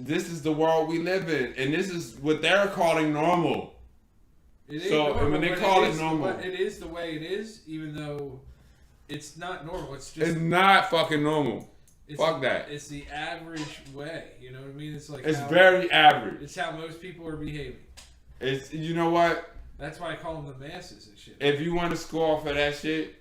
is the world we live in, and this is what they're calling normal. It is normal, and when they call it normal, it is the way it is, even though it's not normal. It's not fucking normal. Fuck that. It's the average way. You know what I mean? It's like It's very average. It's how most people are behaving. It's, you know what? That's why I call them the masses and shit. If you want to score off of that shit,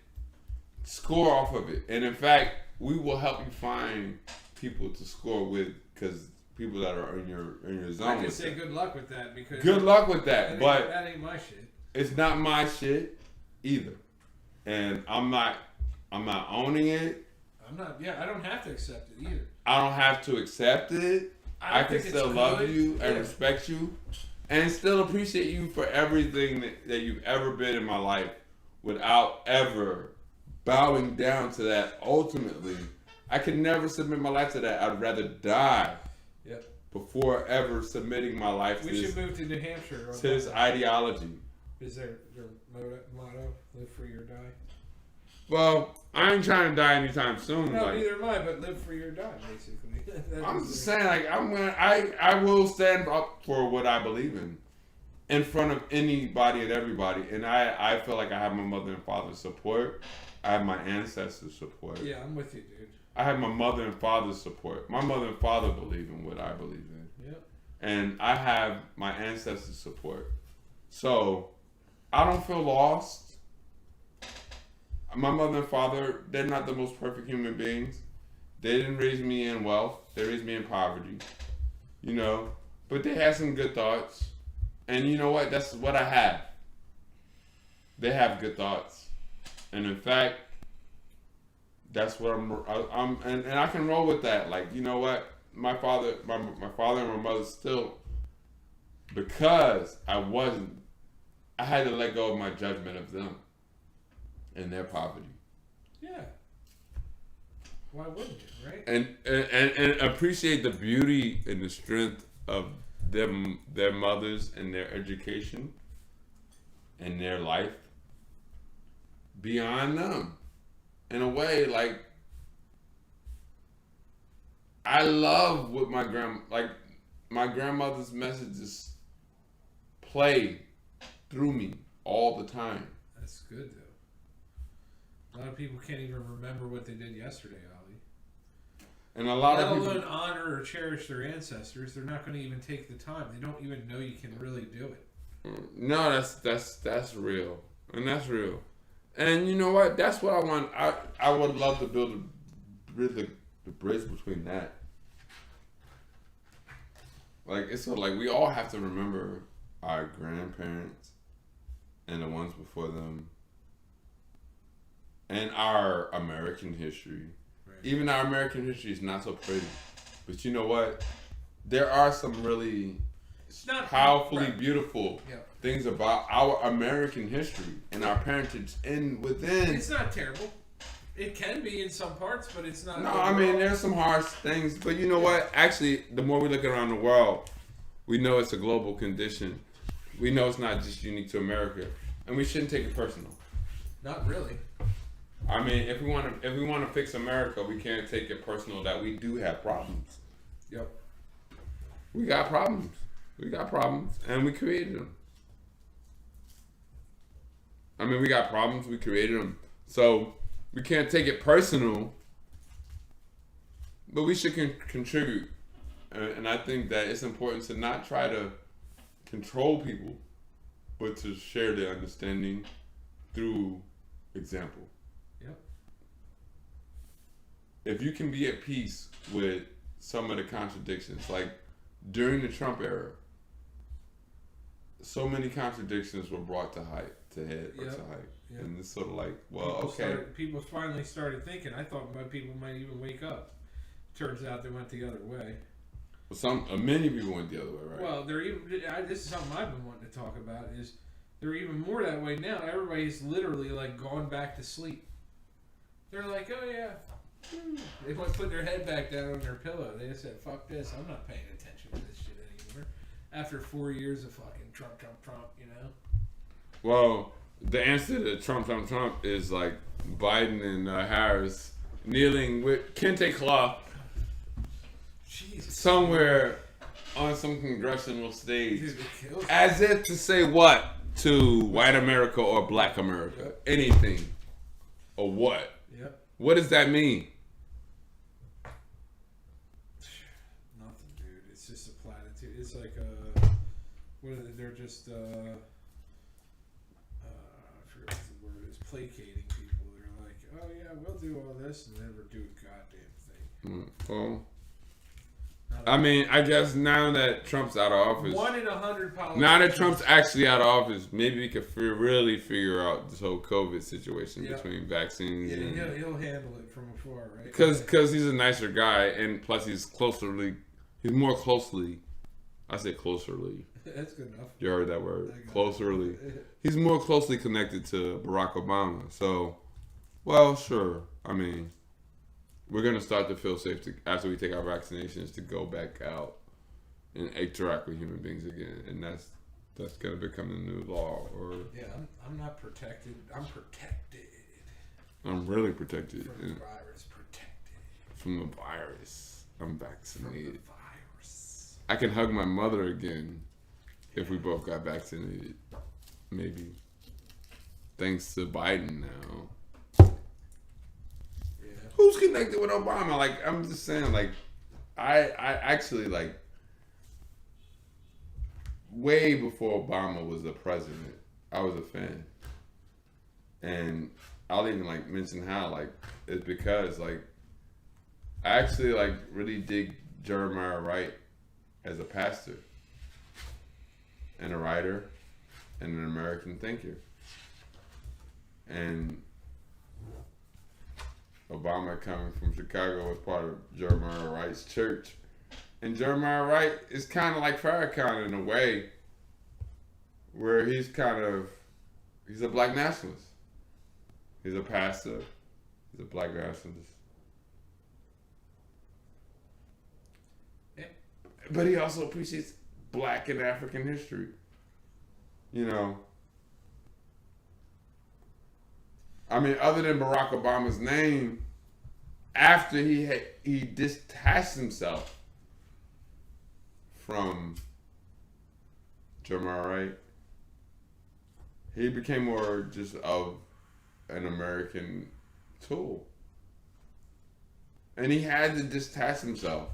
score off of it. And in fact, we will help you find people to score with, because people that are in your zone. I can say good luck with that, because good luck with that, but that ain't my shit. It's not my shit either, and I'm not owning it. I'm not. Yeah, I don't have to accept it either. I don't have to accept it. I can still love you and Yeah. respect you, and still appreciate you for everything that you've ever been in my life, without ever bowing down to that. Ultimately, I could never submit my life to that. I'd rather die Yep. before ever submitting my life We should move to New Hampshire. to this ideology. Is their motto "Live free or die"? Well, I ain't trying to die anytime soon. No, like, neither am I. But live free or die, basically. I'm just saying, like, I will stand up for what I believe in front of anybody and everybody, and I feel like I have my mother and father's support. I have my ancestors' support. Yeah, I'm with you, dude. I have my mother and father's support. My mother and father believe in what I believe in. Yep. And I have my ancestors' support. So I don't feel lost. My mother and father, they're not the most perfect human beings. They didn't raise me in wealth. They raised me in poverty. You know, but they had some good thoughts. And you know what? That's what I have. They have good thoughts. And in fact, that's what I'm and I can roll with that. Like, you know what? My father and my mother still, because I had to let go of my judgment of them and their poverty. Yeah. Why wouldn't you, right? And appreciate the beauty and the strength of them, their mothers and their education and their life beyond them. In a way, like, I love what my grandmother's messages play through me all the time. That's good, though. A lot of people can't even remember what they did yesterday, Ali. And a lot Let of people alone honor or cherish their ancestors. They're not going to even take the time. They don't even know you can really do it. No, that's real. And that's real. And you know what? That's what I want. I would love to build the bridge between that. Like, it's so, like, we all have to remember our grandparents and the ones before them and our American history. Right. Even our American history is not so pretty. But you know what? There are some really powerfully beautiful things about our American history and our parentage within. It's not terrible. It can be in some parts, but it's not. No, I mean, there's some harsh things, but you know what? Actually, the more we look around the world, we know it's a global condition. We know it's not just unique to America, and we shouldn't take it personal. Not really. I mean, if we want to fix America, we can't take it personal that we do have problems. Yep. We got problems. We got problems, and we created them. I mean, we got problems. We created them, so we can't take it personal. But we should contribute, and I think that it's important to not try to control people, but to share their understanding through example. Yep. If you can be at peace with some of the contradictions, like during the Trump era, so many contradictions were brought to head. Yep. And it's sort of like, well, people finally started thinking. I thought people might even wake up. Turns out they went the other way. Many people went the other way, right? Well, this is something I've been wanting to talk about. Is they're even more that way now. Everybody's literally like gone back to sleep. They're like, oh yeah. They want to put their head back down on their pillow. They just said, fuck this. I'm not paying attention to this shit anymore. After 4 years of fucking Trump, you know? Well, the answer to Trump is like Biden and Harris kneeling with kente cloth somewhere on some congressional stage. Dude, it kills me. As if to say what to white America or black America? Anything. Or what? Yep. What does that mean? it's just a platitude. It's like what are they? They're just I forget what the word is. Placating people. They're like, oh yeah, we'll do all this and never do a goddamn thing. Well, I mean, I guess now that Trump's out of office, 1 in 100 politicians. now that Trump's actually out of office, maybe we could really figure out this whole COVID situation between vaccines. Yeah, and he'll handle it from afar, right? Because he's a nicer guy, and plus he's more closely. I say closerly. That's good enough. You heard that word, closerly. He's more closely connected to Barack Obama. So, well, sure. I mean, we're gonna start to feel safe after we take our vaccinations to go back out and interact with human beings again, and that's gonna become the new law. Or yeah, I'm not protected. I'm protected. I'm really protected From the virus. Protected. From the virus. I'm vaccinated. From the virus. I can hug my mother again if we both got vaccinated. Maybe. Thanks to Biden now. Yeah. Who's connected with Obama? Like, I'm just saying, like, I actually, like, way before Obama was the president, I was a fan. And I'll even, like, mention how, like, it's because, like, I actually, like, really dig Jeremiah Wright as a pastor and a writer and an American thinker. And Obama, coming from Chicago, was part of Jeremiah Wright's church. And Jeremiah Wright is kind of like Farrakhan in a way, where he's a black nationalist. He's a pastor. He's a black nationalist. Yeah. But he also appreciates black and African history. You know. I mean, other than Barack Obama's name, after he detached himself from Jeremiah Wright, he became more just of an American tool. And he had to detach himself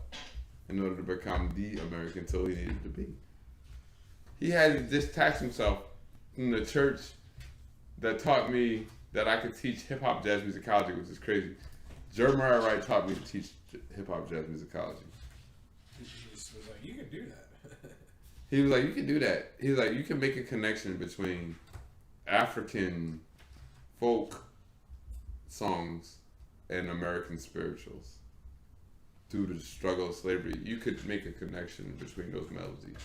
in order to become the American tool he needed to be. He had to detach himself from the church that taught me that I could teach hip-hop jazz musicology, which is crazy. Jeremiah Wright taught me to teach hip-hop jazz musicology. He just was like, you can do that. He was like, you can do that. He was like, you can make a connection between African folk songs and American spirituals through the struggle of slavery. You could make a connection between those melodies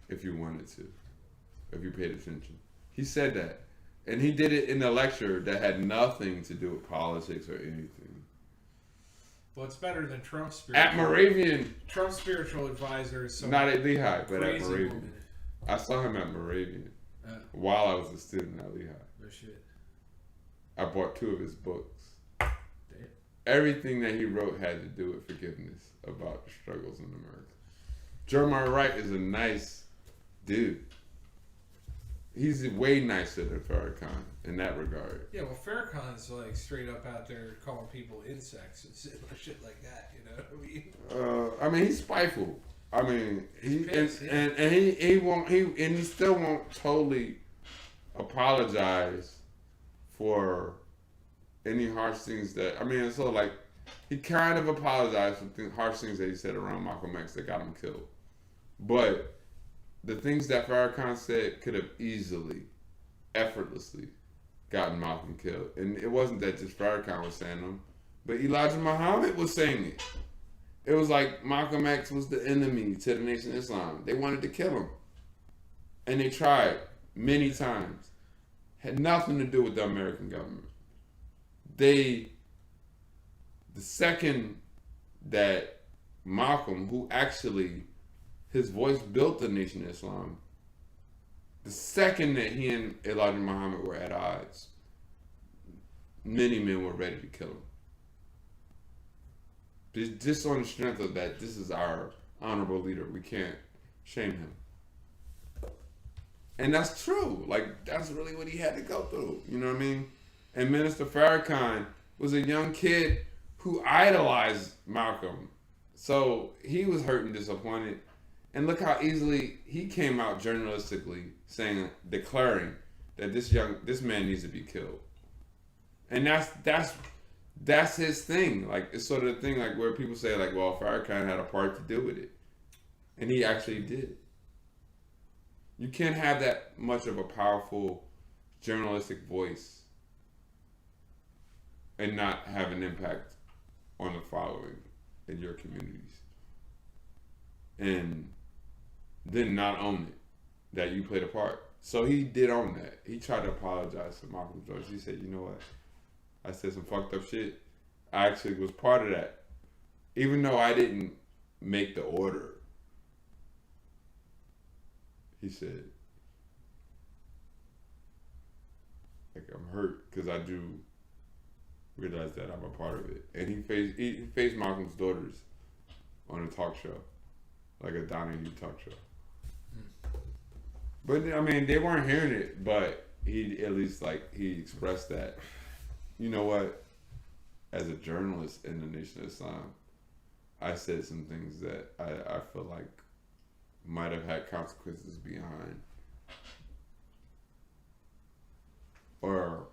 if you wanted to, if you paid attention. He said that. And he did it in a lecture that had nothing to do with politics or anything. Well, it's better than Trump's spiritual. At Moravian. Trump's spiritual advisor is some Not at Lehigh, but at crazy Moravian. woman. I saw him at Moravian while I was a student at Lehigh. No shit. I bought 2 of his books. Damn. Everything that he wrote had to do with forgiveness about the struggles in America. Jeremiah Wright is a nice dude. He's way nicer than Farrakhan in that regard. Yeah, well, Farrakhan's like straight up out there calling people insects and shit like that. You know what I mean? I mean, he's spiteful. I mean, he Pissed, and he still won't totally apologize for any harsh things that. I mean, so like he kind of apologized for harsh things that he said around Malcolm X that got him killed, but the things that Farrakhan said could have easily, effortlessly gotten Malcolm killed. And it wasn't that just Farrakhan was saying them, but Elijah Muhammad was saying it. It was like Malcolm X was the enemy to the Nation of Islam. They wanted to kill him. And they tried many times. Had nothing to do with the American government. The second that Malcolm, who actually his voice built the Nation of Islam, the second that he and Elijah Muhammad were at odds, many men were ready to kill him. Just on the strength of that, this is our honorable leader. We can't shame him. And that's true. Like, that's really what he had to go through. You know what I mean? And Minister Farrakhan was a young kid who idolized Malcolm So he was hurt and disappointed. And look how easily he came out journalistically declaring that this man needs to be killed. And that's his thing. Like, it's sort of the thing like where people say like, well, Farrakhan had a part to do with it. And he actually did. You can't have that much of a powerful journalistic voice and not have an impact on the following in your communities. And then not own it, that you played a part. So he did own that. He tried to apologize to Malcolm George. He said, you know what? I said some fucked up shit. I actually was part of that. Even though I didn't make the order. He said, like, I'm hurt because I do realize that I'm a part of it. And he faced Malcolm's daughters on a talk show, like a Donahue talk show. But I mean, they weren't hearing it, but he at least he expressed that, you know what, as a journalist in the Nation of Islam, I said some things that I feel like might have had consequences behind, or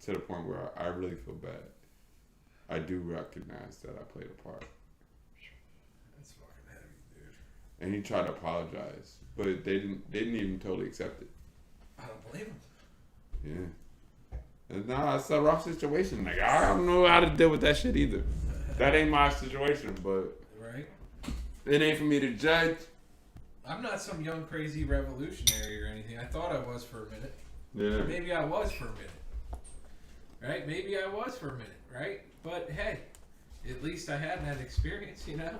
to the point where I really feel bad. I do recognize that I played a part. That's fucking heavy, dude. And he tried to apologize, but they didn't even totally accept it. I don't blame him. Yeah. And nah, it's a rough situation. Like, I don't know how to deal with that shit either. That ain't my situation, but Right? it ain't for me to judge. I'm not some young crazy revolutionary or anything. I thought I was for a minute. Yeah. Maybe I was for a minute. Right? Maybe I was for a minute, right? But hey, at least I had that experience, you know?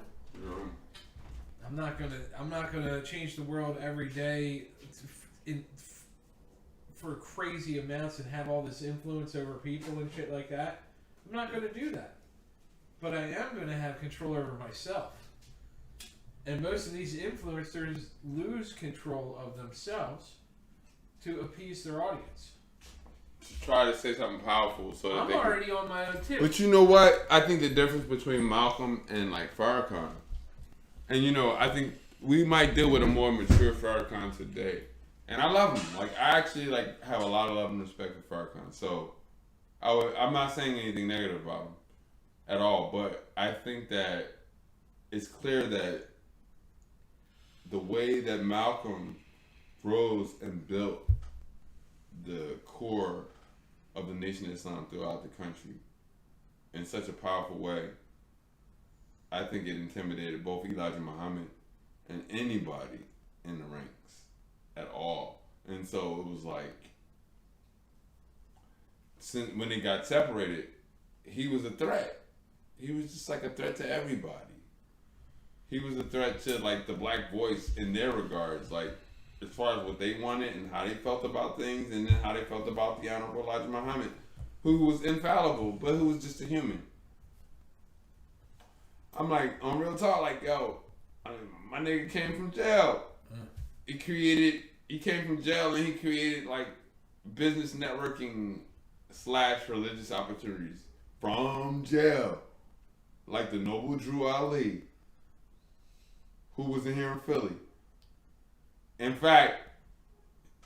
I'm not gonna change the world every day for crazy amounts and have all this influence over people and shit like that. I'm not gonna do that. But I am gonna have control over myself. And most of these influencers lose control of themselves to appease their audience. Try to say something powerful so that I'm already on my own tip. But you know what? I think the difference between Malcolm and Farrakhan, and I think we might deal with a more mature Farrakhan today. And I love him. I actually have a lot of love and respect for Farrakhan. So I'm not saying anything negative about him at all. But I think that it's clear that the way that Malcolm rose and built the core of the Nation of Islam throughout the country in such a powerful way, I think it intimidated both Elijah Muhammad and anybody in the ranks at all. And so it was since when they got separated, he was a threat. He was just a threat to everybody. He was a threat to the black voice in their regards, as far as what they wanted and how they felt about things, and then how they felt about the Honorable Elijah Muhammad, who was infallible, but who was just a human. I'm on real talk, yo, my nigga came from jail. He came from jail and he created business networking / religious opportunities from jail. Like the Noble Drew Ali, who was in here in Philly. In fact,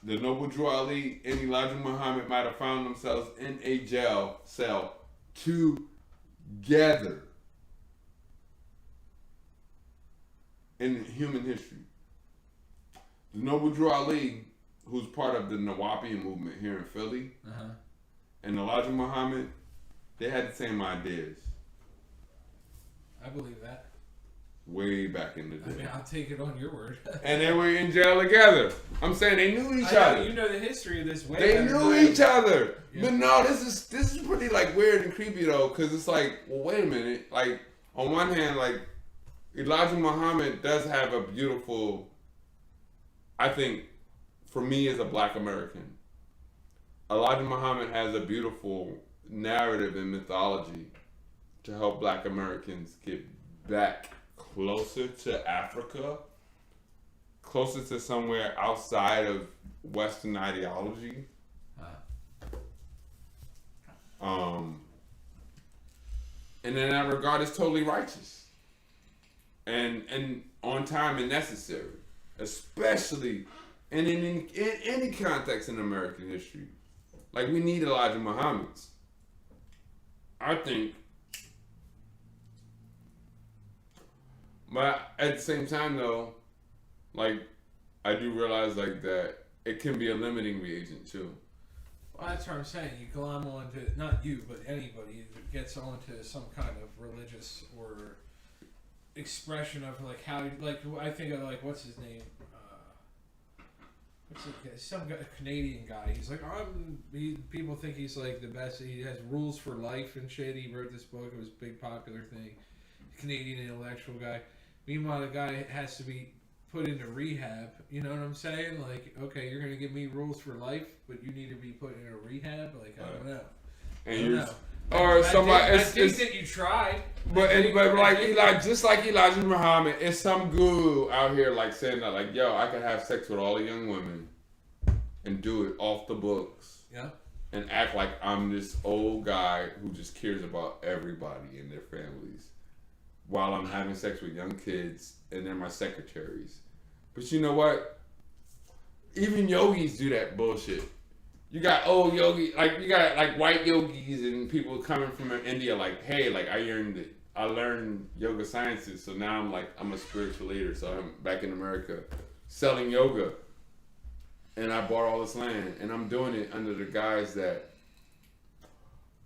the Noble Drew Ali and Elijah Muhammad might have found themselves in a jail cell together in human history. The Noble Drew Ali, who's part of the Nawapian movement here in Philly, and Elijah Muhammad, they had the same ideas. I believe that. Way back in the day. I mean, I'll take it on your word. And they were in jail together. I'm saying they knew each other. You know the history of this way. They knew each other. Yeah. But no, this is pretty weird and creepy though, because it's well, wait a minute. On one hand, Elijah Muhammad does have a beautiful, I think, for me as a black American, Elijah Muhammad has a beautiful narrative and mythology to help black Americans get back closer to Africa, closer to somewhere outside of Western ideology. And in that regard, it's totally righteous. and on time and necessary, especially in any context in American history. Like, we need Elijah Muhammad's. I think. But at the same time, though, like, I do realize, like, that it can be a limiting reagent, too. Well, that's what I'm saying. You glom onto, not you, but anybody that gets onto some kind of religious or expression of, like, how, like, I think of, like, what's his name? Some guy, a Canadian guy. He's like, people think he's like the best. He has rules for life and shit. He wrote this book. It was a big popular thing. Canadian intellectual guy. Meanwhile, the guy has to be put into rehab. You know what I'm saying? Like, okay, you're gonna give me rules for life, but you need to be put in a rehab. Like, I don't know. And or somebody. I think that you tried. But like Eli, just like Elijah Muhammad, it's some guru out here like saying that, like, yo, I can have sex with all the young women and do it off the books. Yeah. And act like I'm this old guy who just cares about everybody and their families, while I'm having sex with young kids and they're my secretaries. But you know what? Even yogis do that bullshit. You got old yogi, like, you got like white yogis and people coming from India, like, hey, like, I learned yoga sciences, so now I'm a spiritual leader, so I'm back in America selling yoga, and I bought all this land, and I'm doing it under the guise that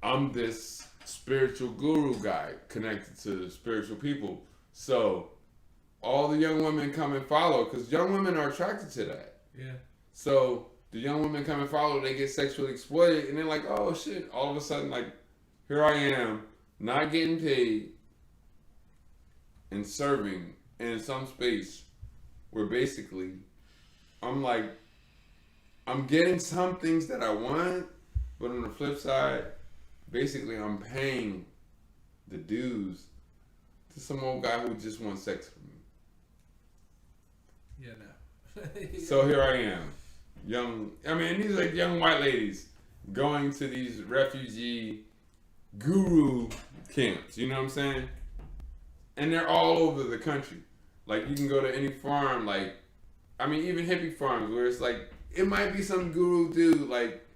I'm this spiritual guru guy connected to spiritual people. So all the young women come and follow, because young women are attracted to that. Yeah. So the young women come and follow, they get sexually exploited, and they're like, oh shit, all of a sudden, like, here I am, not getting paid, and serving in some space where basically I'm like, I'm getting some things that I want, but on the flip side, basically I'm paying the dues to some old guy who just wants sex from me. Yeah, no. So here I am. These are like young white ladies going to these refugee guru camps, you know what I'm saying? And they're all over the country. Like, you can go to any farm, like, even hippie farms where it's like, it might be some guru dude, like,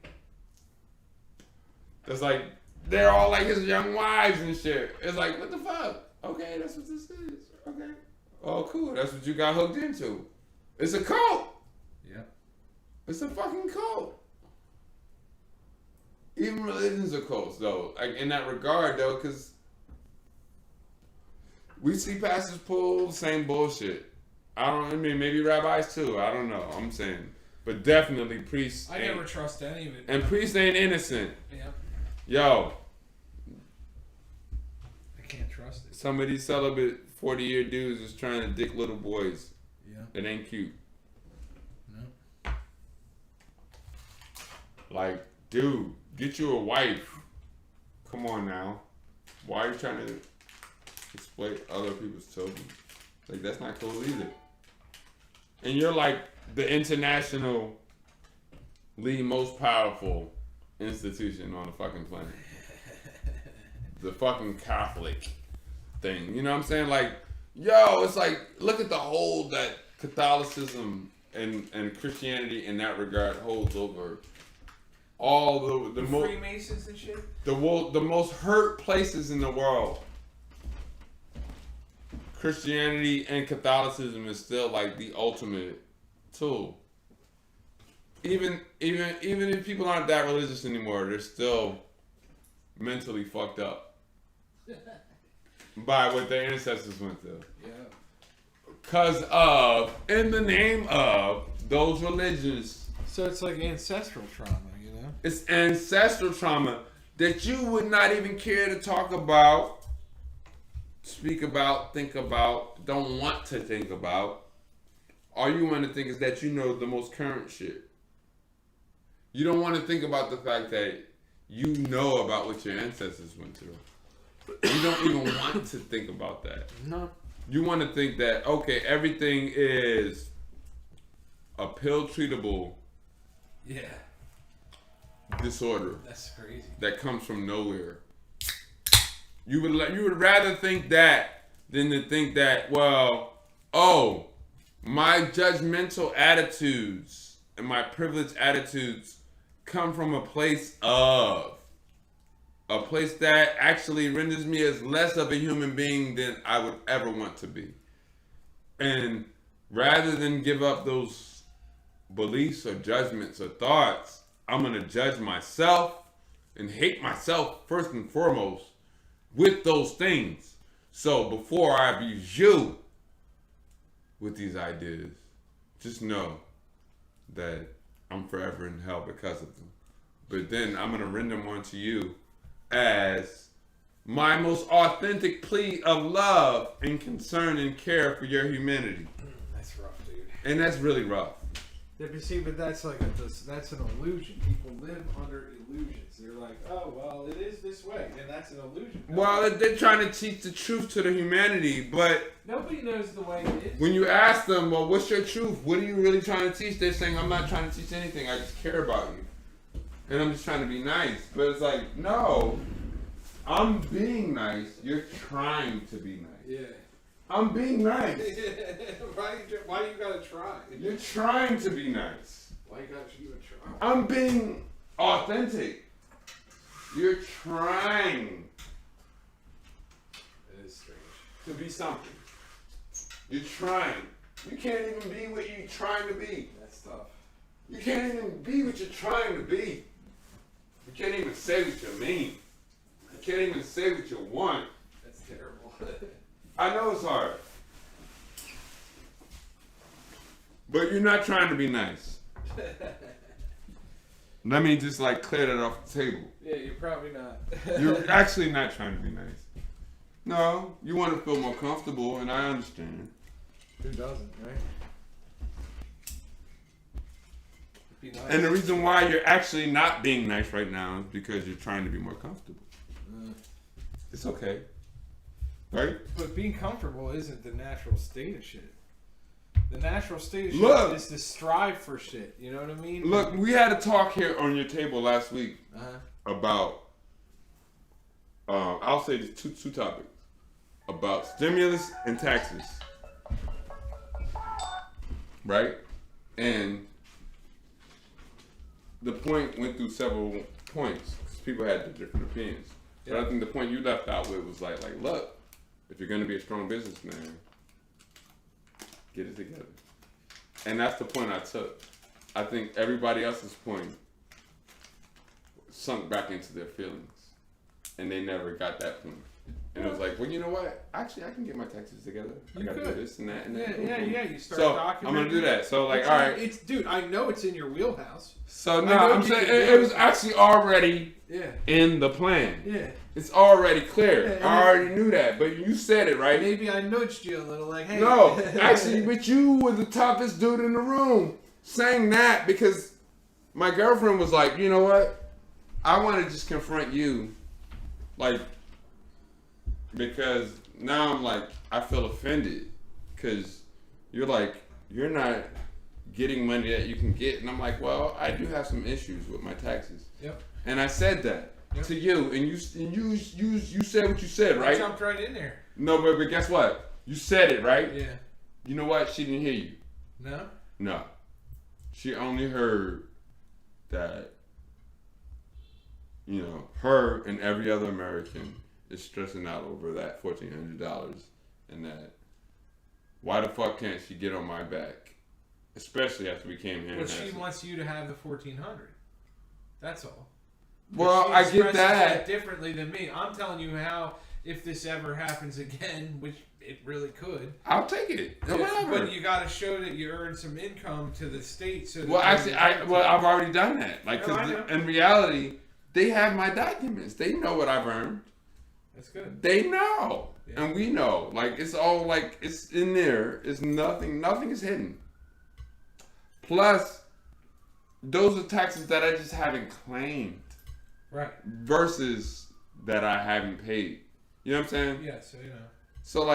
that's like, they're all like his young wives and shit. It's like, what the fuck? Okay, that's what this is. Okay. Oh, cool. That's what you got hooked into. It's a cult. Yeah. It's a fucking cult. Even religions are cults, though. Like, in that regard, though, because we see pastors pull the same bullshit. Maybe rabbis too. I don't know. I'm saying, but definitely priests. I never trust any of it. And priests ain't innocent. Yeah. Yo. I can't trust it. Some of these celibate 40-year dudes is trying to dick little boys. Yeah. That ain't cute. No. Like, dude, get you a wife. Come on now. Why are you trying to exploit other people's children? Like, that's not cool either. And you're like the internationally most powerful institution on the fucking planet. The fucking Catholic thing. You know what I'm saying? Like, yo, it's like, look at the hold that Catholicism and Christianity in that regard holds over all the Freemasons and shit? the most hurt places in the world. Christianity and Catholicism is still like the ultimate tool. Even if people aren't that religious anymore, they're still mentally fucked up by what their ancestors went through. Yeah. In the name of those religions. So it's like ancestral trauma, you know? It's ancestral trauma that you would not even care to talk about, speak about, think about, don't want to think about. All you want to think is that you know the most current shit. You don't want to think about the fact that you know about what your ancestors went through. You don't even want to think about that. No. You want to think that, okay, everything is a pill treatable disorder. That's crazy. That comes from nowhere. You would rather think that than to think that, well, my judgmental attitudes and my privileged attitudes come from a place that actually renders me as less of a human being than I would ever want to be. And rather than give up those beliefs or judgments or thoughts, I'm going to judge myself and hate myself first and foremost with those things. So before I abuse you with these ideas, just know that I'm forever in hell because of them. But then I'm going to render them onto you as my most authentic plea of love and concern and care for your humanity. That's rough, dude. And that's really rough. Yeah, but see, but that's like that's an illusion. People live under illusions. They're like, oh, well, it is this way, and that's an illusion. Well, they're trying to teach the truth to the humanity, but Nobody knows the way it is. when you ask them, well, what's your truth? What are you really trying to teach? They're saying, I'm not trying to teach anything. I just care about you. And I'm just trying to be nice. But it's like, no, I'm being nice. You're trying to be nice. Yeah. I'm being nice. Why you gotta try? You're trying to be nice. Why you gotta try? I'm being authentic. You're trying It is strange. to be something. You're trying. You can't even be what you're trying to be. That's tough. You can't even be what you're trying to be. You can't even say what you mean. You can't even say what you want. That's terrible. I know it's hard. But you're not trying to be nice. Let me just clear that off the table. Yeah, you're probably not. You're actually not trying to be nice. No, you want to feel more comfortable, and I understand. Who doesn't, right? Be nice. And the reason why you're actually not being nice right now is because you're trying to be more comfortable. It's okay. Right? But being comfortable isn't the natural state of shit. The natural state of shit is to strive for shit. You know what I mean? Look, we had a talk here on your table last week about, I'll say just two topics. About stimulus and taxes. Right? And the point went through several points because people had different opinions. But I think the point you left out with was like, look, if you're going to be a strong businessman, get it together. And that's the point I took. I think everybody else's point sunk back into their feelings. And they never got that point. And it was like, well, you know what? Actually, I can get my taxes together. I got to do this and that and that. Yeah. You start So documenting. I'm going to do that. So all right. Dude, I know it's in your wheelhouse. So no, I'm saying it was actually already in the plan. Yeah. It's already clear. Yeah, I already knew that, but you said it, right? Maybe I nudged you a little, like, hey. No, actually, but you were the toughest dude in the room saying that because my girlfriend was like, you know what? I want to just confront you, because now I'm like, I feel offended because you're like, you're not getting money that you can get. And I'm like, well, I do have some issues with my taxes. Yep. And I said that to you, and you said what you said, right? I jumped right in there. No, but guess what? You said it, right? Yeah. You know what? She didn't hear you. No? No. She only heard that, her and every other American is stressing out over that $1,400 and that why the fuck can't she get on my back? Especially after we came here. But she wants you to have the 1,400. That's all. Well, I get that differently than me. I'm telling you how, if this ever happens again, which it really could. I'll take it. Yeah, but you got to show that you earn some income to the state. So well, actually, I've already done that. In reality, they have my documents. They know what I've earned. That's good. They know, and we know. It's all it's in there. It's nothing is hidden. Plus, those are taxes that I just haven't claimed. Right. Versus that I haven't paid. You know what I'm saying? Yeah, so you know. So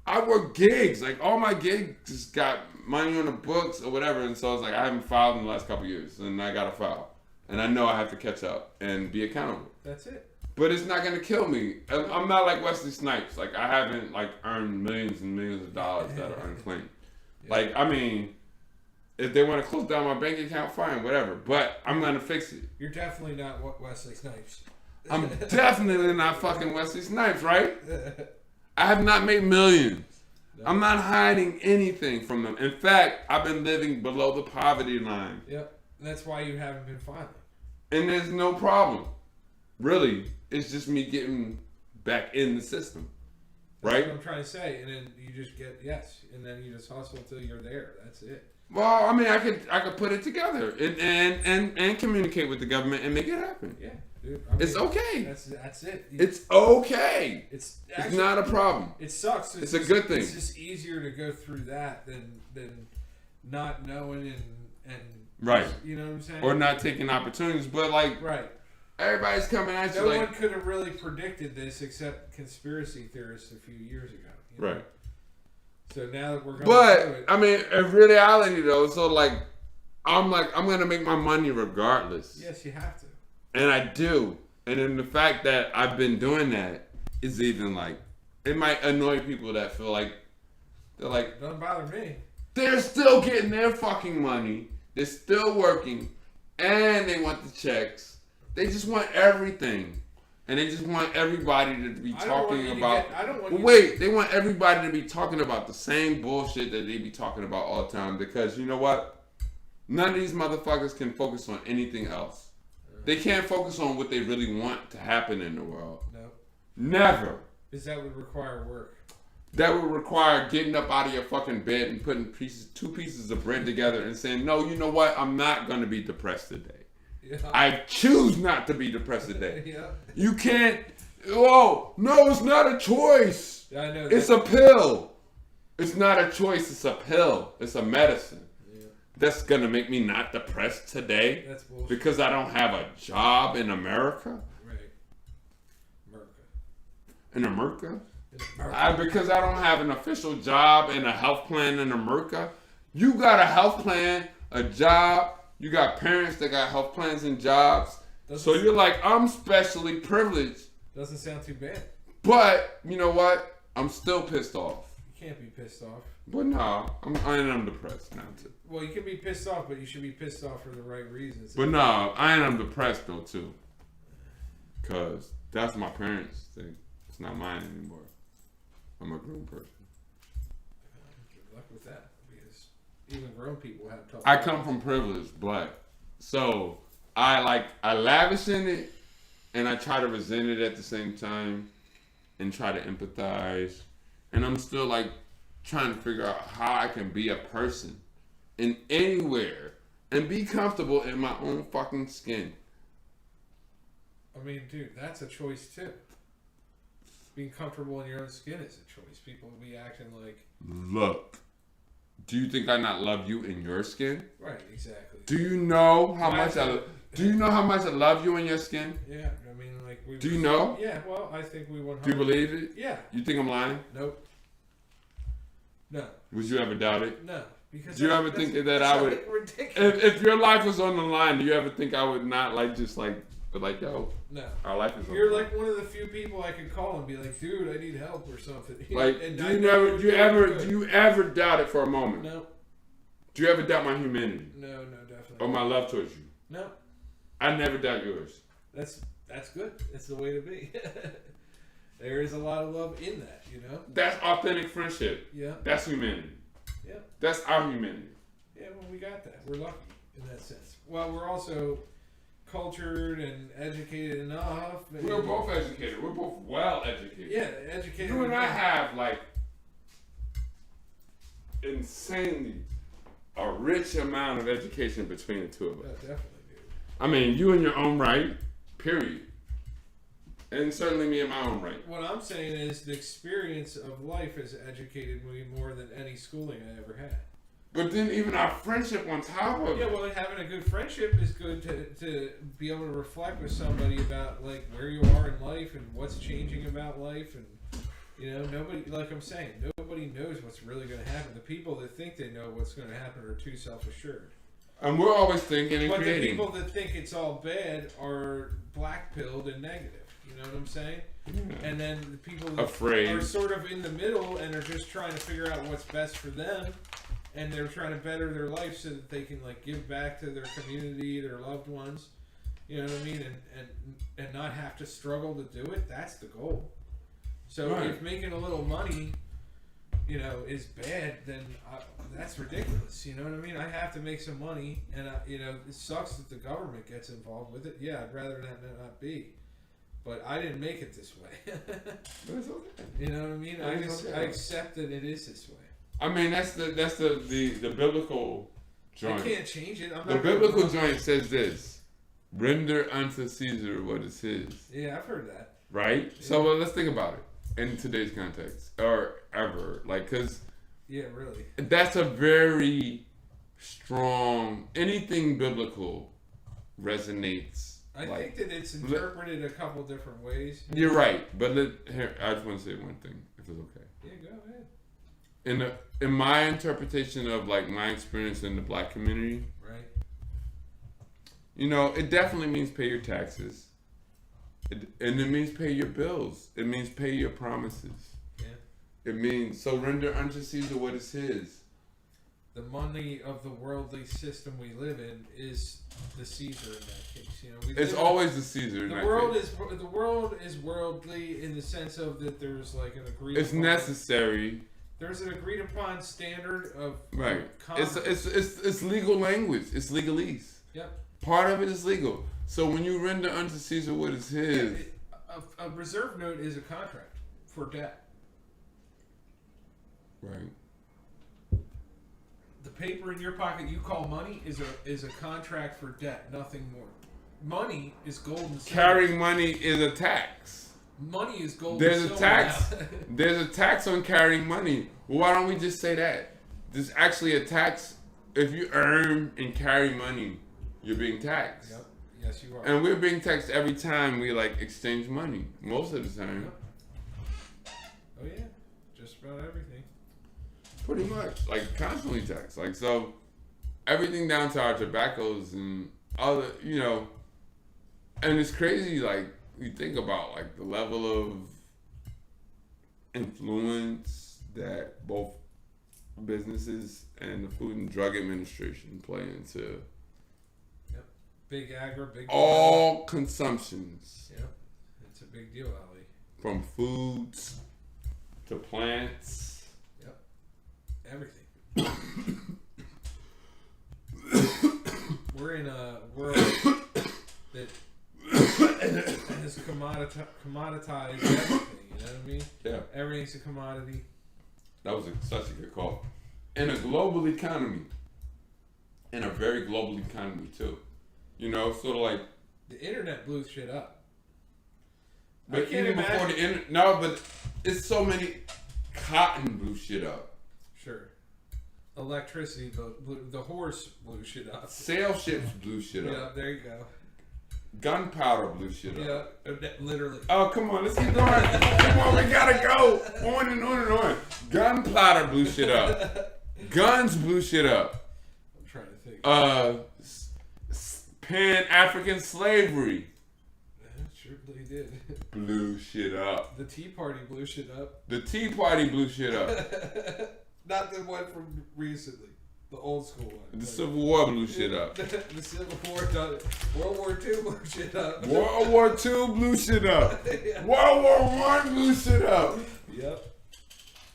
I work gigs. All my gigs just got money on the books or whatever. And so it's I haven't filed in the last couple of years. And I got to file. And I know I have to catch up and be accountable. That's it. but it's not gonna kill me. I'm not like Wesley Snipes. Like I haven't like earned millions and millions of dollars that are unclaimed. Like I mean, if they want to close down my bank account, fine, whatever. But I'm gonna fix it. You're definitely not Wesley Snipes. I'm definitely not fucking Wesley Snipes, right? I have not made millions. No. I'm not hiding anything from them. In fact, I've been living below the poverty line. Yep, that's why you haven't been filing. And there's no problem. Really, it's just me getting back in the system. Right? That's what I'm trying to say. And then you just get, and then you just hustle until you're there. That's it. Well, I mean, I could put it together and communicate with the government and make it happen. Yeah. Dude, I mean, it's okay. That's it. It's okay. It's not a problem. It sucks. It's a good thing. It's just easier to go through that than not knowing and right. You know what I'm saying? Or not taking opportunities, but like right. Everybody's coming at you. No like, one could have really predicted this except conspiracy theorists a few years ago. You know? Right. So now that we're going through it, I mean, in reality though, so like I'm gonna make my money regardless. Yes, you have to. And I do. And then the fact that I've been doing that is even like, it might annoy people that feel like, they're like, doesn't bother me. They're still getting their fucking money. They're still working. And they want the checks. They just want everything. And they just want everybody to be talking about. They want everybody to be talking about the same bullshit that they be talking about all the time. Because you know what? None of these motherfuckers can focus on anything else. They can't focus on what they really want to happen in the world. No. Never. Because that would require work. That would require getting up out of your fucking bed and putting two pieces of bread together and saying, no, you know what? I'm not going to be depressed today. Yeah. I choose not to be depressed today. Yeah. You can't. Oh, no, it's not a choice. I know that. It's a pill. It's not a choice. It's a pill. It's a medicine. That's gonna make me not depressed today. That's bullshit. Because I don't have a job in America. Right. In America? Because I don't have an official job and a health plan in America. You got a health plan, a job. You got parents that got health plans and jobs. So you're like, I'm specially privileged. Doesn't sound too bad. But you know what? I'm still pissed off. You can't be pissed off. But no, I'm depressed now too. Well, you can be pissed off, but you should be pissed off for the right reasons. But no, I am depressed though too. Cause that's my parents' thing. It's not mine anymore. I'm a grown person. Good luck with that, because even grown people have tough. I come from privilege, black, so I lavish in it, and I try to resent it at the same time, and try to empathize, and I'm still like trying to figure out how I can be a person in anywhere and be comfortable in my own fucking skin. I mean, dude, that's a choice too. Being comfortable in your own skin is a choice. People will be acting like... Look, do you think I not love you in your skin? Right, exactly. Do you know how much I love you in your skin? Yeah, I mean, like... Do you know? Yeah, well, I think we 100%. Do you believe it? Yeah. You think I'm lying? Nope. No. Would you ever doubt it? No. Because do you ever think that I would... If your life was on the line, do you ever think I would not but like, yo, no. Our life is. You're like one of the few people I could call and be like, dude, I need help or something. Like, do you ever doubt it for a moment? No. Do you ever doubt my humanity? No, definitely. Or my love towards you? No. I never doubt yours. That's good. That's the way to be. There is a lot of love in that, you know. That's authentic friendship. Yeah. That's humanity. Yeah. That's our humanity. Yeah, well, we got that. We're lucky in that sense. Well, we're also cultured and educated enough. We're both educated. We're both well educated. Yeah, educated. You and I have like insanely a rich amount of education between the two of us. Yeah, definitely, dude. I mean, you in your own right, period. And certainly me in my own right. What I'm saying is the experience of life has educated me more than any schooling I ever had. But then even our friendship on top of it. Yeah, well, having a good friendship is good to be able to reflect with somebody about like where you are in life and what's changing about life, and you know, nobody, like I'm saying, nobody knows what's really going to happen. The people that think they know what's going to happen are too self-assured. And we're always thinking and but creating. But the people that think it's all bad are black-pilled and negative. You know what I'm saying? And then the people Afraid. are sort of in the middle and are just trying to figure out what's best for them, and they're trying to better their life so that they can like give back to their community, their loved ones. You know what I mean? And not have to struggle to do it. That's the goal. So Right. if making a little money, you know, is bad, then that's ridiculous. You know what I mean? I have to make some money, and you know, it sucks that the government gets involved with it. Yeah, I'd rather that not be. But I didn't make it this way. But it's okay. You know what I mean? It's okay. I accept that it is this way. I mean, that's the biblical joint. I can't change it. I'm The not biblical gonna, joint says this: "Render unto Caesar what is his." Yeah, I've heard that. Right. Yeah. So let's think about it in today's context, or ever, like, because Yeah, really. that's a very strong. Anything biblical resonates. I like, think that it's interpreted a couple different ways. you're right, but here I just want to say one thing, if it's okay. Yeah, go ahead. In my interpretation of like my experience in the black community, Right. you know, it definitely means pay your taxes, and it means pay your bills. It means pay your promises. Yeah. It means so render unto Caesar what is his. The money of the worldly system we live in is the Caesar in that case. You know, we It's live always the Caesar. In the that world case. is the world is worldly in the sense of that there's like an agreed. It's upon, necessary, There's an agreed upon standard of right? commerce. It's legal language. It's legalese. Yep. Part of it is legal. So when you render unto Caesar what is his, A reserve note is a contract for debt. right? The paper in your pocket you call money is a contract for debt, nothing more. Money is gold and silver. Carrying money is a tax. Money is gold There's and a silver. tax. now. There's a tax on carrying money. Well, why don't we just say that? There's actually a tax. If you earn and carry money, you're being taxed. Yep. Yes, you are. And we're being taxed every time we like exchange money. Most of the time. Yep. Oh yeah, just about everything. Pretty much. Like constantly taxed. Like so everything down to our tobaccos and other, you know, and it's crazy like you think about like the level of influence that both businesses and the Food and Drug Administration play into Big agri, big. all consumptions, Yep. It's a big deal, Ali. from foods to plants. Everything. We're in a world that has commoditized everything. You know what I mean? Yeah, Everything's a commodity. that was such a good call. In a global economy, in a very global economy too, you know, sort of like. The internet blew shit up. I But can't even before imagine- the internet, no, but it's so many. Cotton blew shit up. Sure. Electricity, the horse blew shit up. Sail ships blew shit Yeah, up. there you go. Gunpowder blew shit up. Yeah, literally. Oh, come on, let's keep going. Come on, we gotta go. On and on and on. Gunpowder blew shit up. Guns blew shit up. I'm trying to think. Pan-African slavery It sure really did. blew shit up. The Tea Party blew shit up. The Tea Party blew shit up. Not the one from recently. The old school one. The Civil War blew shit up. The Civil War done it. World War II blew shit up. World War II blew shit up. Yeah. World War I blew shit up. Yep.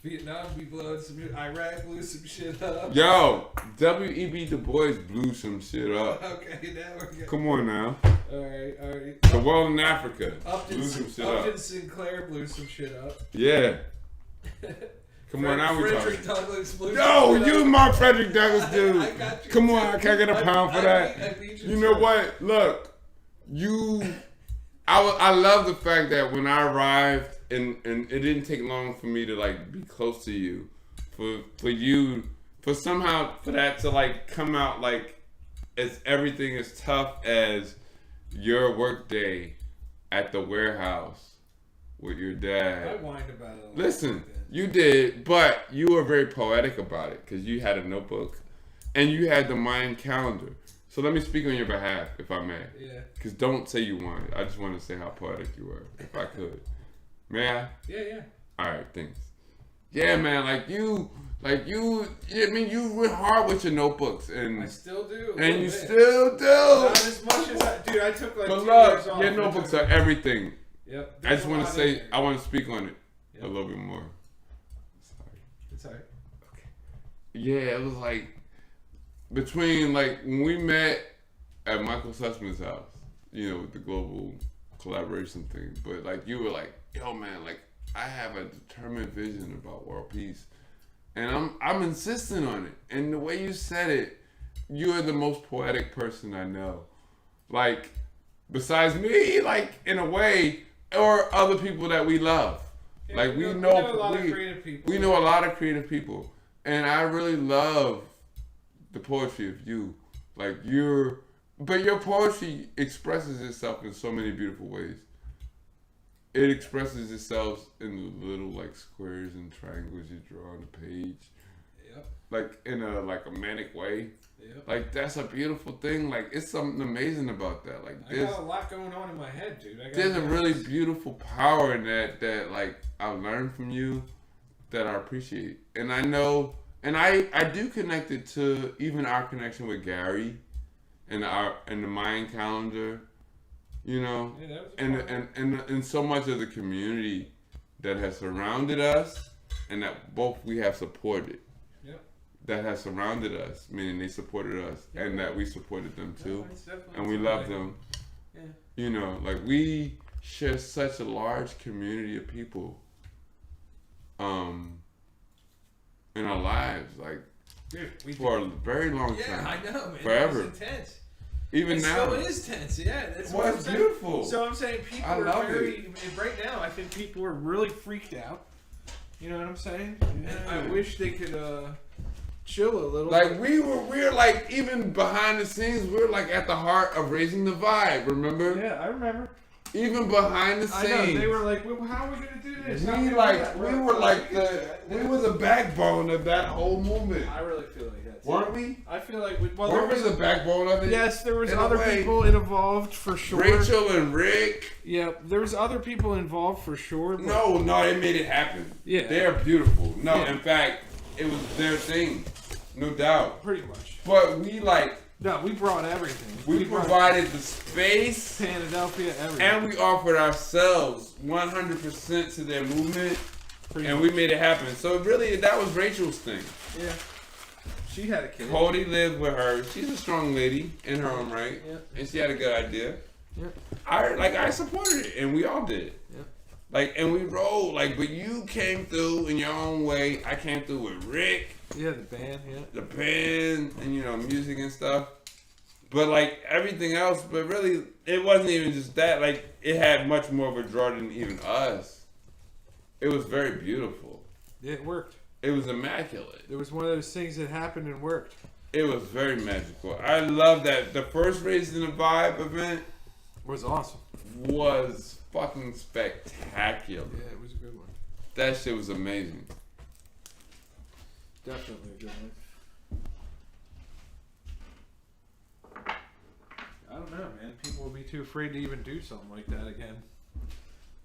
Vietnam be blowing some shit. Iraq blew some shit up. Yo, W.E.B. Du Bois blew some shit up. Okay, now we're good. Come on now. Alright. The world in Africa Upton, blew some shit Upton up. Sinclair blew some shit up. Yeah. Come on, now we Frederick talking. Douglass blew Yo, some shit you up. my Frederick Douglass dude. I got you. Come on, can I get a pound for that? I beat You know what? Look, I love the fact that when I arrived, and it didn't take long for me to like be close to you, for that to like come out like as everything as tough as your work day at the warehouse with your I dad. whined about it a lot. Listen, back then. you did, but you were very poetic about it because you had a notebook and you had the Mayan calendar. So let me speak on your behalf, if I may. Yeah. Because don't say you won. I just want to say how poetic you were, if I could. May I? Yeah. All right, thanks. Yeah, man, I mean, you went hard with your notebooks, and I still do. And you still do. Not as much as dude, I took like but 2 look, years off. your notebooks are everything. Yep. I just want to say, I want to speak on it a little bit more. Sorry. It's alright. Okay. Yeah, it was like, between, like, when we met at Michael Sussman's house, you know, with the global collaboration thing, but, like, you were like, yo, man, like, I have a determined vision about world peace, and I'm insisting on it. And the way you said it, you're the most poetic person I know. Like, besides me, like, in a way, or other people that we love. Yeah, like, we know a lot of creative people. We know a lot of creative people. And I really love the poetry of you. Like, but your poetry expresses itself in so many beautiful ways. It expresses itself in the little, like, squares and triangles you draw on the page. Yep. Like, in a manic way. Yep. Like, that's a beautiful thing. Like, it's something amazing about that. Like, I got a lot going on in my head, dude. There's a really beautiful power in that, like, I learned from you that I appreciate. And I know, and I do connect it to even our connection with Gary and the Mayan calendar. You know, yeah, that was and so much of the community that has surrounded us, and that both we have supported. Yep. That has surrounded us, meaning they supported us, and that we supported them too, definitely and we love them. Yeah. You know, like, we share such a large community of people, in our lives, like, Dude, for a very long time. Yeah, I know, man. Forever. It was intense. Even And now. so it is tense, yeah. That's Well, what it's I'm beautiful. saying. So I'm saying people I are love very right now. I think people are really freaked out. You know what I'm saying? Yeah. And I wish they could chill a little. Like, we're like, even behind the scenes, we're like at the heart of raising the vibe. Remember? Yeah, I remember. Even behind the scenes, I know they were like, well, "How are we gonna do this?" We were the backbone of that whole movement. I really feel like that. Weren't we? I feel like Weren't we the backbone of it? Yes, there was In a other way. people involved for sure. Rachel and Rick. Yeah, there was other people involved for sure. But No, they made it happen. Yeah. They're beautiful. No, Yeah. in fact, it was their thing, no doubt. pretty much. But we No, we brought everything. we brought provided the space. Philadelphia, everything. And we offered ourselves 100% to their movement, Pretty and much. we made it happen. So really, that was Rachel's thing. Yeah. She had a kid. Cody lived with her. She's a strong lady in her own right, Yeah. and she had a good idea. Yeah. I supported it, and we all did. Yeah. And we rolled. But you came through in your own way. I came through with Rick, Yeah, the band, yeah. the pen, and music and stuff. But everything else, but really, it wasn't even just that. It had much more of a draw than even us. It was very beautiful. Yeah, it worked. It was immaculate. It was one of those things that happened and worked. It was very magical. I love that. The first Raising the Vibe event It was awesome. was fucking spectacular. Yeah, it was a good one. That shit was amazing. Definitely a good one. I don't know, man. People will be too afraid to even do something like that again.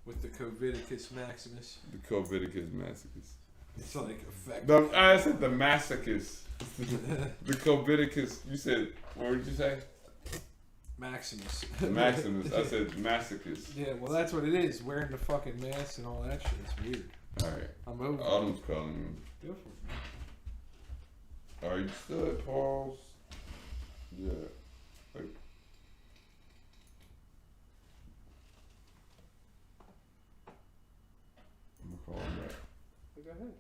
With the Covidicus Maximus. The Covidicus masochist. It's like effective. I said the masochist. The Covidicus. You said, what did you say? Maximus. The Maximus. I said masochist. Yeah, well, that's what it is. Wearing the fucking mask and all that shit. It's weird. Alright. I'm over it. Autumn's calling me. Go for it. Are you still at Paul's? Yeah. I'm gonna call him back. Go ahead.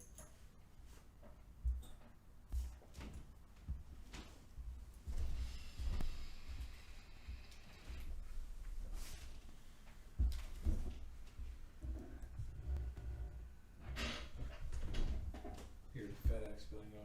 Hear the FedEx billing going.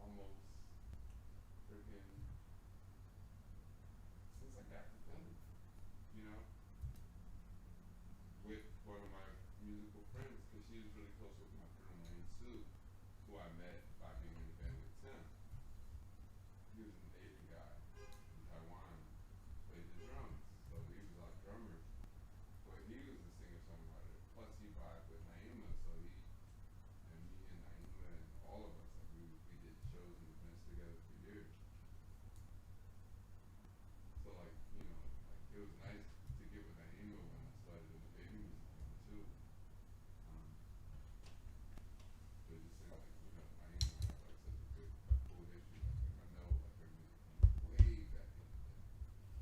almost freaking since I got to film, you know, with one of my musical friends, because she was really close with my friend Wayne Sue, who I met by being in the band with Tim. He was an Asian guy in Taiwan, played the drums, so he was our drummer. But he was a singer-songwriter. Plus, he vibed with Naima, so he and me and Naima and all of us, like we did shows and events together for years. So like, you know, like it was nice to get with Naima when I started in the baby music thing too. But it just seemed like, you know, Naima has like such a good, a cool history. Like I know like her music from way back in the day.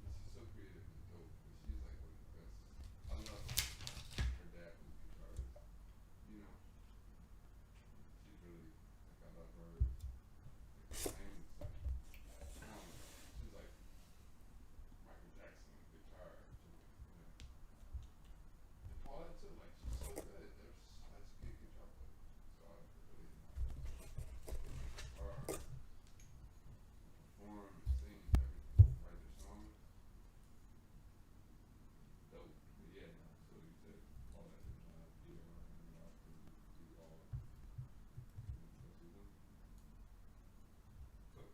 And she's so creative and dope. But she's like one of the best. I love her dad was a guitarist. You know, she's really like I love her. Like, playing stuff. I don't know. She's like Michael Jackson on guitar to me, you know. And Paulette too, like she's so good. They're such good guitar players. So I really admire them. Perform and sing everything, write their songs. Dope. But yeah, no, so you said all that and be around and do all especially them. So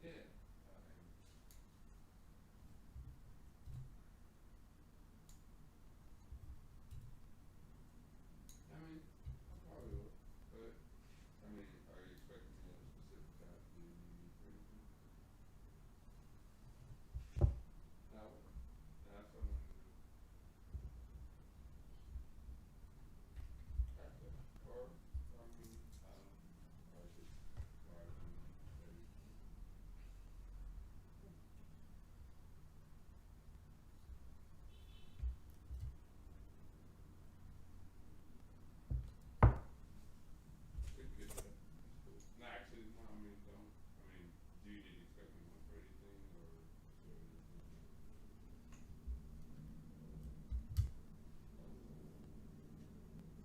yeah. I mean, I probably will. But I mean, are you expecting me at a specific time to do anything for anything? No. That's what I'm gonna do. After. Or I mean, or just or I don't know. Maybe. We can get that. That's cool. No, actually, no. I mean, don't. I mean, do you need to expect me one for anything, or is there anything?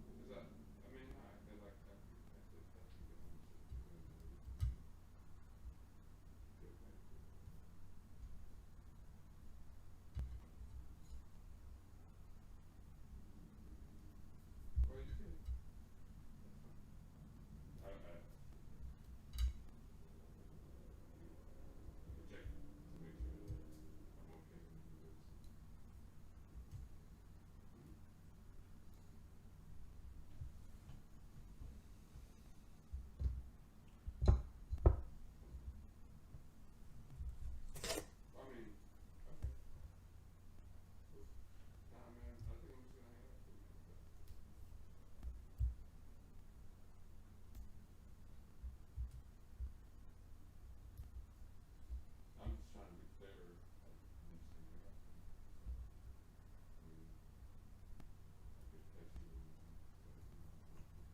Is that? I mean, no. I feel like I could get on with it too, and good thing. Well, you can. That's fine. I check to make sure that I'm okay when you do this. I mean, okay. Cool. Nah, man, I think I'm just gonna hang out for a minute, but I'm just trying to be clear. Like, I'm just gonna hang out for a minute. So, I mean, I could text you or anything, but you know, okay.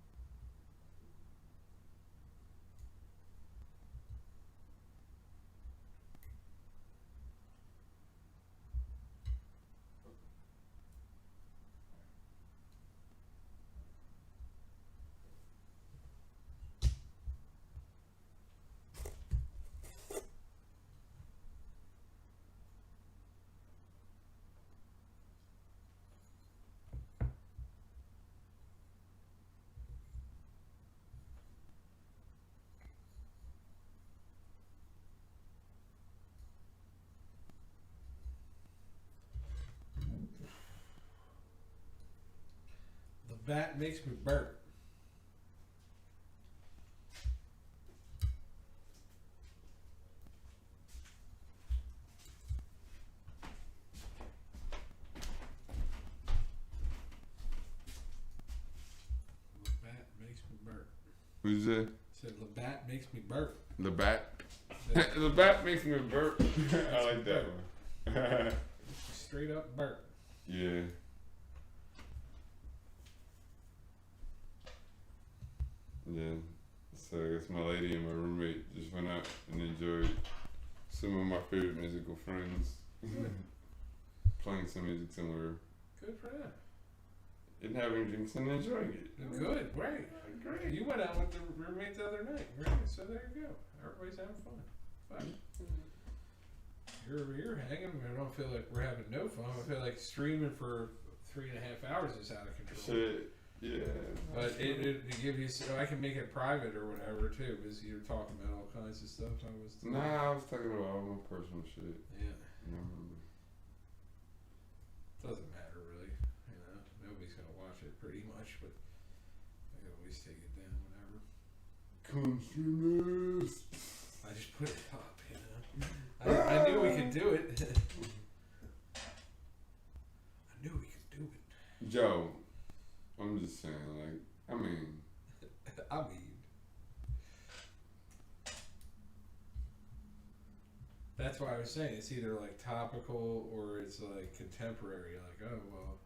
The bat makes me burp. The bat makes me burp. Who's that? Said the bat makes me burp. The bat. The The bat makes me burp. I like that one. straight up burp. Yeah. Yeah. So I guess my lady and my roommate just went out and enjoyed some of my favorite musical friends playing some music somewhere. Good for them. And having drinks and enjoying it. Good, right. Great. You went out with the roommate the other night, right? So there you go. Everybody's having fun. Fun. You're over here hanging. I don't feel like we're having no fun. I feel like streaming for 3.5 hours is out of control. Shit. Yeah. But it give you. So I can make it private or whatever too, because you're talking about all kinds of stuff. Nah, I was talking about all my personal shit. Yeah. No. Doesn't matter really. You know, nobody's gonna watch it pretty much, but I can always take it down whenever. Consumers. I just put it up, you know. I knew we could do it. I knew we could do it. Joe, I'm just saying, like, I mean. That's why I was saying it's either like topical or it's like contemporary. Like, oh well,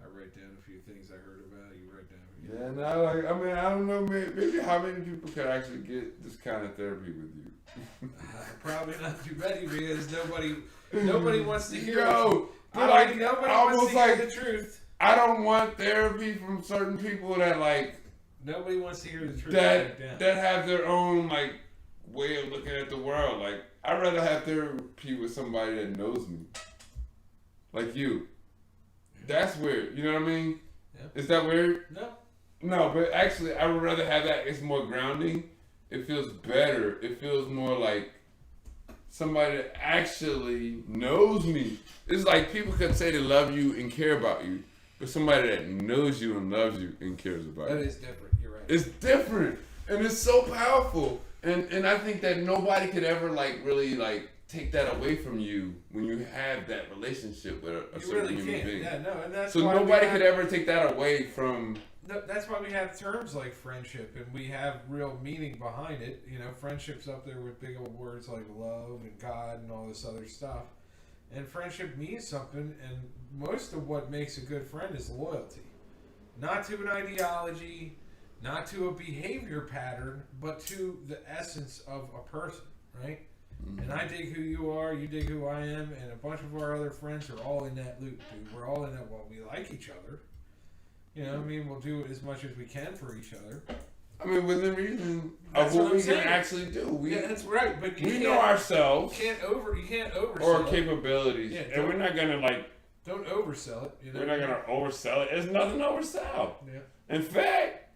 I write down a few things I heard about. You write down. Yeah, no, like, I mean, I don't know, maybe how many people could actually get this kind of therapy with you? Probably not too many because nobody wants to hear. Yo, but nobody wants to hear the truth. I don't want therapy from certain people that like. Nobody wants to hear the truth. That have their own like way of looking at the world. Like, I'd rather have therapy with somebody that knows me, like you. That's weird. You know what I mean? Yeah. Is that weird? No. No, but actually, I would rather have that. It's more grounding. It feels better. It feels more like somebody that actually knows me. It's like people could say they love you and care about you, but somebody that knows you and loves you and cares about you. That is different. You're right. It's different, and it's so powerful. And I think that nobody could ever like really like take that away from you when you have that relationship with a certain human being. Yeah, no, and that's so why nobody could ever take that away from. No, that's why we have terms like friendship, and we have real meaning behind it. You know, friendship's up there with big old words like love and God and all this other stuff. And friendship means something, and most of what makes a good friend is loyalty. Not to an ideology, not to a behavior pattern, but to the essence of a person, right? Mm-hmm. And I dig who you are, you dig who I am, and a bunch of our other friends are all in that loop, dude. We're all in that, well, we like each other. You know what I mean? We'll do it as much as we can for each other. I mean, within reason of what we can actually do. Yeah, that's right. But we know ourselves. You can't oversell or capabilities. Yeah, and we're not gonna like. Don't oversell it. You know? We're not gonna oversell it. There's nothing to oversell. Yeah. In fact,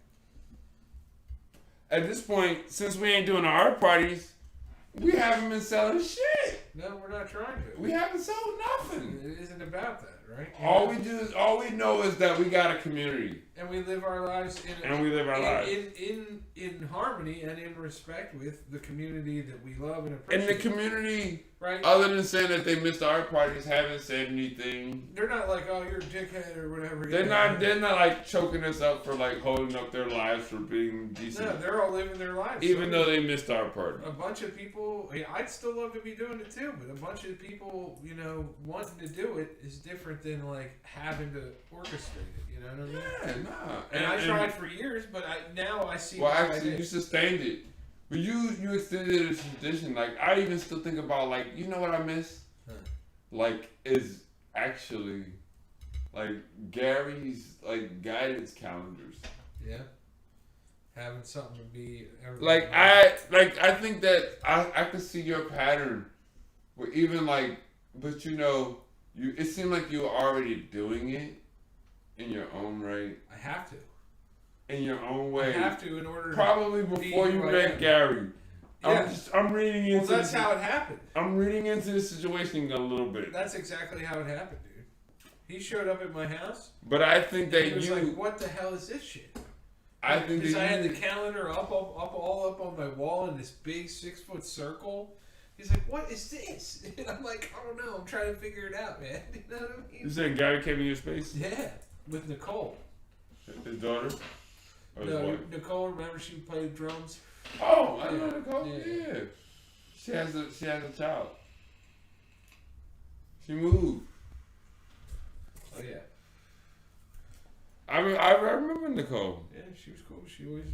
at this point, since we ain't doing our art parties, we haven't been selling shit. No, we're not trying to. We haven't sold nothing. It isn't about that, right? All we know is that we got a community. And we live our lives in harmony and in respect with the community that we love and appreciate. And the community, right? Other than saying that they missed our parties, haven't said anything. They're not like, oh, you're a dickhead or whatever. They're not like choking us up for like holding up their lives for being decent. No, they're all living their lives. Even though they missed our party. A bunch of people, I'd still love to be doing it too, but a bunch of people, you know, wanting to do it is different than like having to orchestrate it. You know what I mean? Yeah, nah. And I tried for years, but now I see. Well, actually, you sustained it. But you extended it as a tradition. Like, I even still think about, like, you know what I miss? Huh. Like, is actually, like, Gary's, like, guidance calendars. Yeah. Having something to be. I think that I could see your pattern. Where even, like, but you know, it seemed like you were already doing it in your own right. I have to. In your own way. I have to in order probably to before you met Gary. Yeah. I'm reading into Well, that's how it happened. I'm reading into the situation a little bit. That's exactly how it happened, dude. He showed up at my house. But I think that he was like, what the hell is this shit? I think that I had the calendar up on my wall in this big 6-foot circle. He's like, what is this? And I'm like, I don't know. I'm trying to figure it out, man. You know what I mean? You saying Gary came in your space? Yeah, with Nicole. His daughter? No, Nicole, remember she played drums? Oh, I know Nicole. Yeah. She has a child. She moved. Oh yeah. I remember Nicole. Yeah, she was cool. She was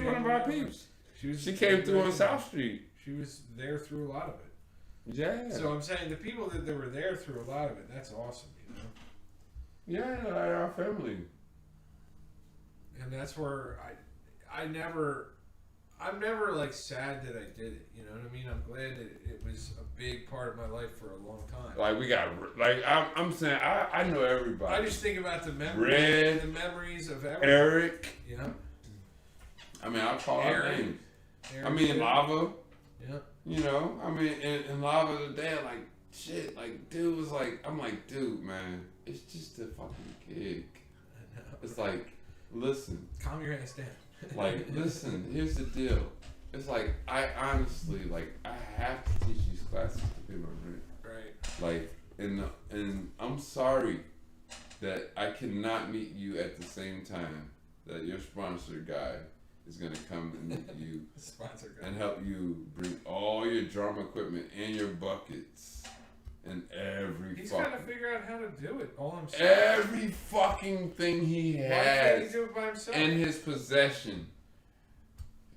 one of our peeps. She came through on South Street. She was there through a lot of it. Yeah. So I'm saying the people that were there through a lot of it, that's awesome, you know. Yeah, like our family. And that's where I'm never like sad that I did it. You know what I mean? I'm glad that it was a big part of my life for a long time. Like we got, like I'm saying, I know everybody. I just think about the memories, Red, the memories of everything. Eric. You know? I mean, I'll call out Aaron. names. Aaron, I mean, yeah. Lava. Yeah. You know, I mean, in Lava today, like shit, like dude was like, I'm like, dude, man, it's just a fucking gig. I know. It's like, listen, Calm your ass down. like, listen, here's the deal. It's like, I honestly, like, I have to teach these classes to pay my rent. Right. Like, and I'm sorry that I cannot meet you at the same time that your sponsor guy is gonna come and meet you Sponsor guy. and help you bring all your drum equipment and your buckets and every He's got to fucking figure out how to do it all himself. every fucking thing he Why can't he has do it by himself? in his possession.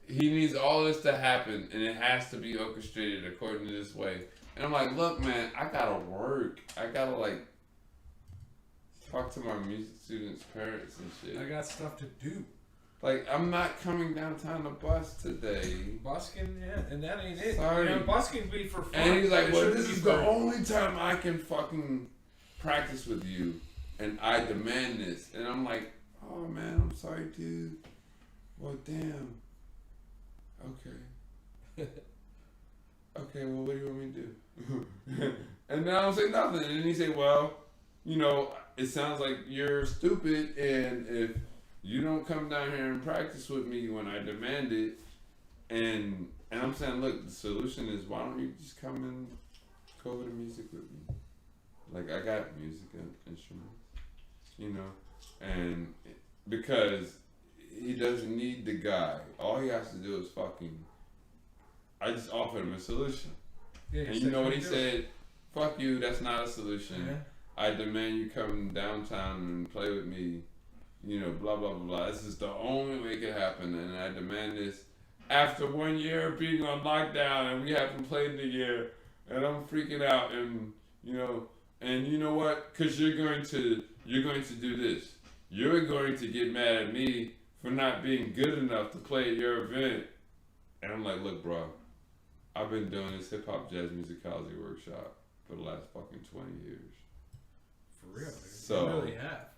He needs all this to happen, and it has to be orchestrated according to this way. And I'm like, look, man, I gotta work. I gotta like talk to my music students' parents and shit. I got stuff to do. Like, I'm not coming downtown to bus today. Busking, yeah, and that ain't it. Sorry. You know, busking be for fun. And he's like, It well, shouldn't this be is for- the only time I can fucking practice with you, and I demand this. And I'm like, oh man, I'm sorry, dude. Well, damn. Okay. Okay, well, what do you want me to do? And then I don't say nothing. And then he say, well, you know, it sounds like you're stupid, and if you don't come down here and practice with me when I demand it, and I'm saying, look, the solution is, why don't you just come and go over the music with me? Like, I got music and instruments, you know, and because he doesn't need the guy. All he has to do is fucking, I just offered him a solution. Yeah, And you know what he said? Fuck you, that's not a solution. Yeah. I demand you come downtown and play with me. You know, blah, blah, blah, blah. This is the only way it can happen. And I demand this after 1 year of being on lockdown and we haven't played in a year. And I'm freaking out. And, you know what? Because you're going to do this. You're going to get mad at me for not being good enough to play at your event. And I'm like, look, bro, I've been doing this hip-hop jazz musicology workshop for the last fucking 20 years. For real, dude. So, You really have.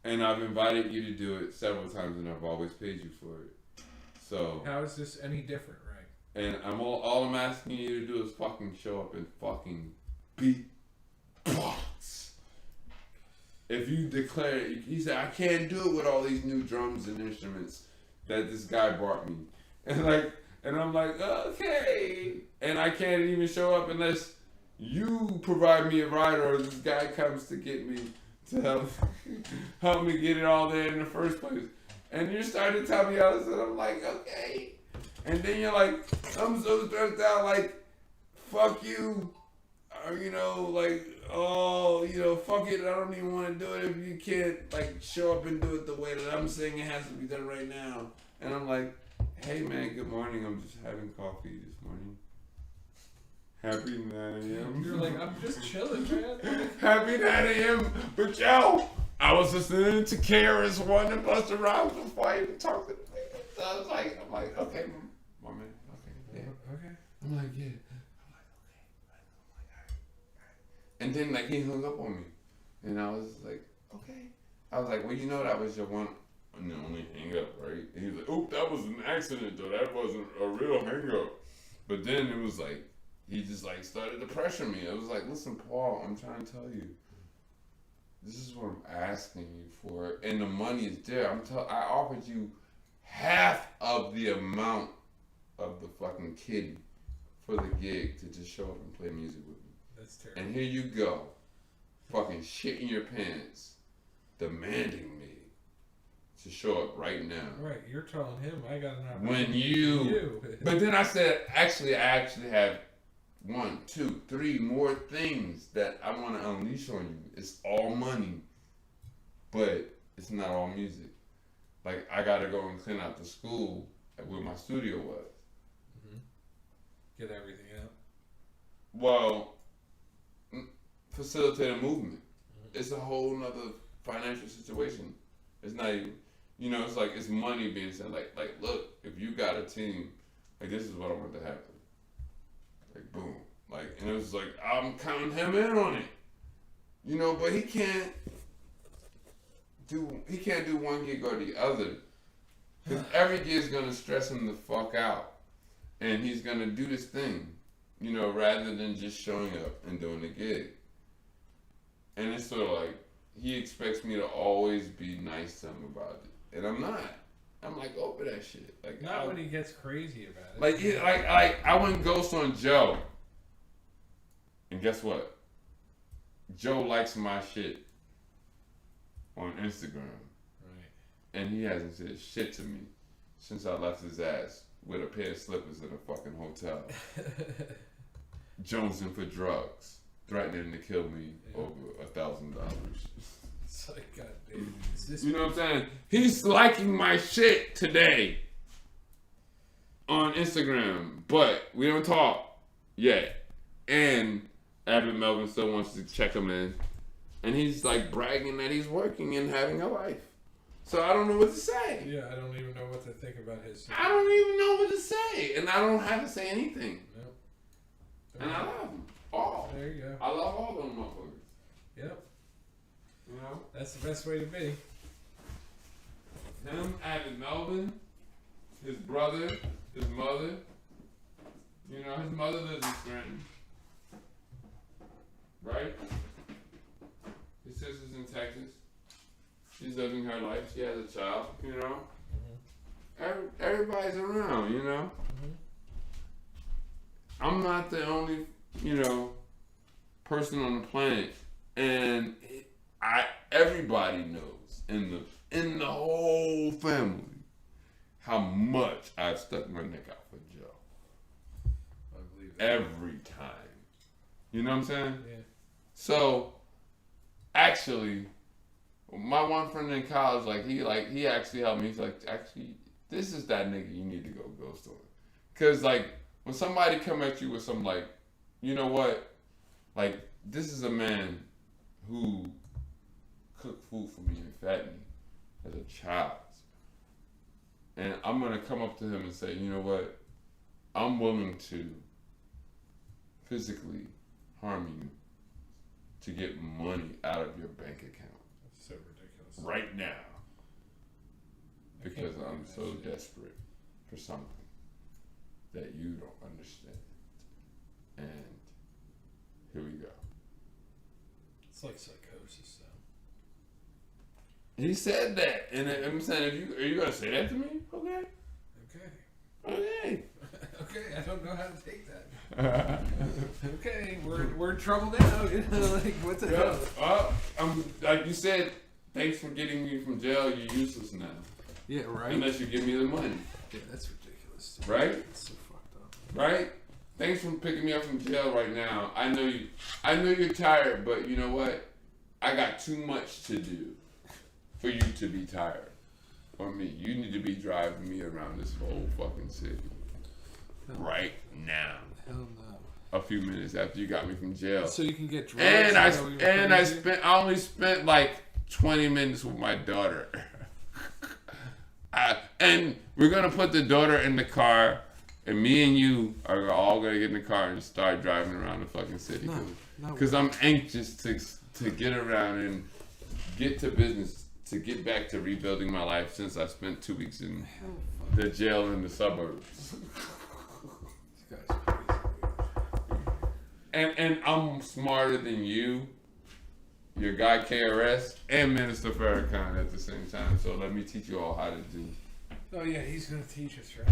and I've invited you to do it several times, and I've always paid you for it. So, How is this any different, right? and all I'm asking you to do is fucking show up and fucking beat box. If you declare it, he said, I can't do it with all these new drums and instruments that this guy brought me. And I'm like, okay. And I can't even show up unless you provide me a ride or this guy comes to get me to help me get it all there in the first place. And you're starting to tell me all this, and I'm like, okay. And then you're like, I'm so stressed out, like, fuck you. Or, you know, like, oh, you know, fuck it, I don't even want to do it if you can't, like, show up and do it the way that I'm saying it has to be done right now. And I'm like, hey, man, good morning. I'm just having coffee this morning. Happy 9 a.m. You're like, I'm just chilling, man. Happy 9 a.m. But yo, I was listening to KRS-One and Busta Rhymes before I even talked to the nigga. So I'm like, okay, my man, okay, yeah. Okay. I'm like, yeah. I'm like, okay. I'm like, all right. And then like he hung up on me, and I was like, okay. I was like, well, you know that was your one and only hang up, right? And he was like, oop, that was an accident though. That wasn't a real hang up. But then it was like, he just like started to pressure me. I was like, listen, Paul, I'm trying to tell you. This is what I'm asking you for, and the money is there. I offered you half of the amount of the fucking kitty for the gig to just show up and play music with me. That's terrible. And here you go, fucking shitting your pants, demanding me to show up right now. Right, you're telling him I got an opportunity. When you, but then I said, I actually have 1, 2, 3 more things that I want to unleash on you. It's all money, but it's not all music. Like, I got to go and clean out the school where my studio was. Mm-hmm. Get everything out. Well, facilitate a movement. It's a whole nother financial situation. It's not even, you know, it's like it's money being said. Like, look, if you got a team, like this is what I want to happen. Like, boom. Like, and it was like, I'm counting him in on it. You know, but he can't do one gig or the other. Because every gig is going to stress him the fuck out. And he's going to do this thing, you know, rather than just showing up and doing the gig. And it's sort of like, he expects me to always be nice to him about it. And I'm not. I'm like over that shit. Like not when he gets crazy about it. Like, yeah, like I went ghost on Joe. And guess what? Joe likes my shit on Instagram. Right. And he hasn't said shit to me since I left his ass with a pair of slippers in a fucking hotel. Jonesing for drugs. Threatening to kill me over $1,000. It's like, God, dude, is this? You know what I'm saying? He's liking my shit today on Instagram, but we don't talk yet. And Adam Melvin still wants to check him in, and he's like bragging that he's working and having a life. So I don't know what to say. Yeah, I don't even know what to think about his. I don't even know what to say, and I don't have to say anything. Nope. And I love them all. There you go. I love all them motherfuckers. Yep. You know? That's the best way to be. Him, Adam Melvin, his brother, his mother. You know, his mother lives in Scranton. Right? His sister's in Texas. She's living her life. She has a child, you know? Everybody's around, you know? I'm not the only, you know, person on the planet. And everybody knows in the whole family how much I've stuck my neck out for Joe. I believe that. Every time. You know what I'm saying? Yeah. So, actually, my one friend in college, he actually helped me. He's like, actually, this is that nigga you need to go ghost on. Because, like, when somebody come at you with some, like, you know what? Like, this is a man who cooked food for me and fed me as a child. And I'm going to come up to him and say, you know what? I'm willing to physically harm you to get money out of your bank account. That's so ridiculous. Right now. Because believe I'm that so shit. desperate for something that you don't understand. And here we go. It's like psychosis, though. He said that, and I'm saying, are you gonna say that to me? Okay. Okay. Okay, I don't know how to take that. Okay, we're in trouble now. You know, like what the hell? Like you said, thanks for getting me from jail. You're useless now. Yeah, right. Unless you give me the money. Yeah, that's ridiculous. Right? It's so fucked up. Right? Thanks for picking me up from jail right now. I know you're tired, but you know what? I got too much to do for you to be tired. Or me. You need to be driving me around this whole fucking city. Right now. Hell no. A few minutes after you got me from jail. So you can get drugs. And I only spent like 20 minutes with my daughter. And we're gonna put the daughter in the car, and me and you are all gonna get in the car and start driving around the fucking city. Because I'm anxious to get around and get to business, to get back to rebuilding my life since I spent 2 weeks in the jail in the suburbs. This guy's crazy. And I'm smarter than you, your guy KRS, and Minister Farrakhan at the same time. So let me teach you all how to do. Oh yeah, he's gonna teach us, right?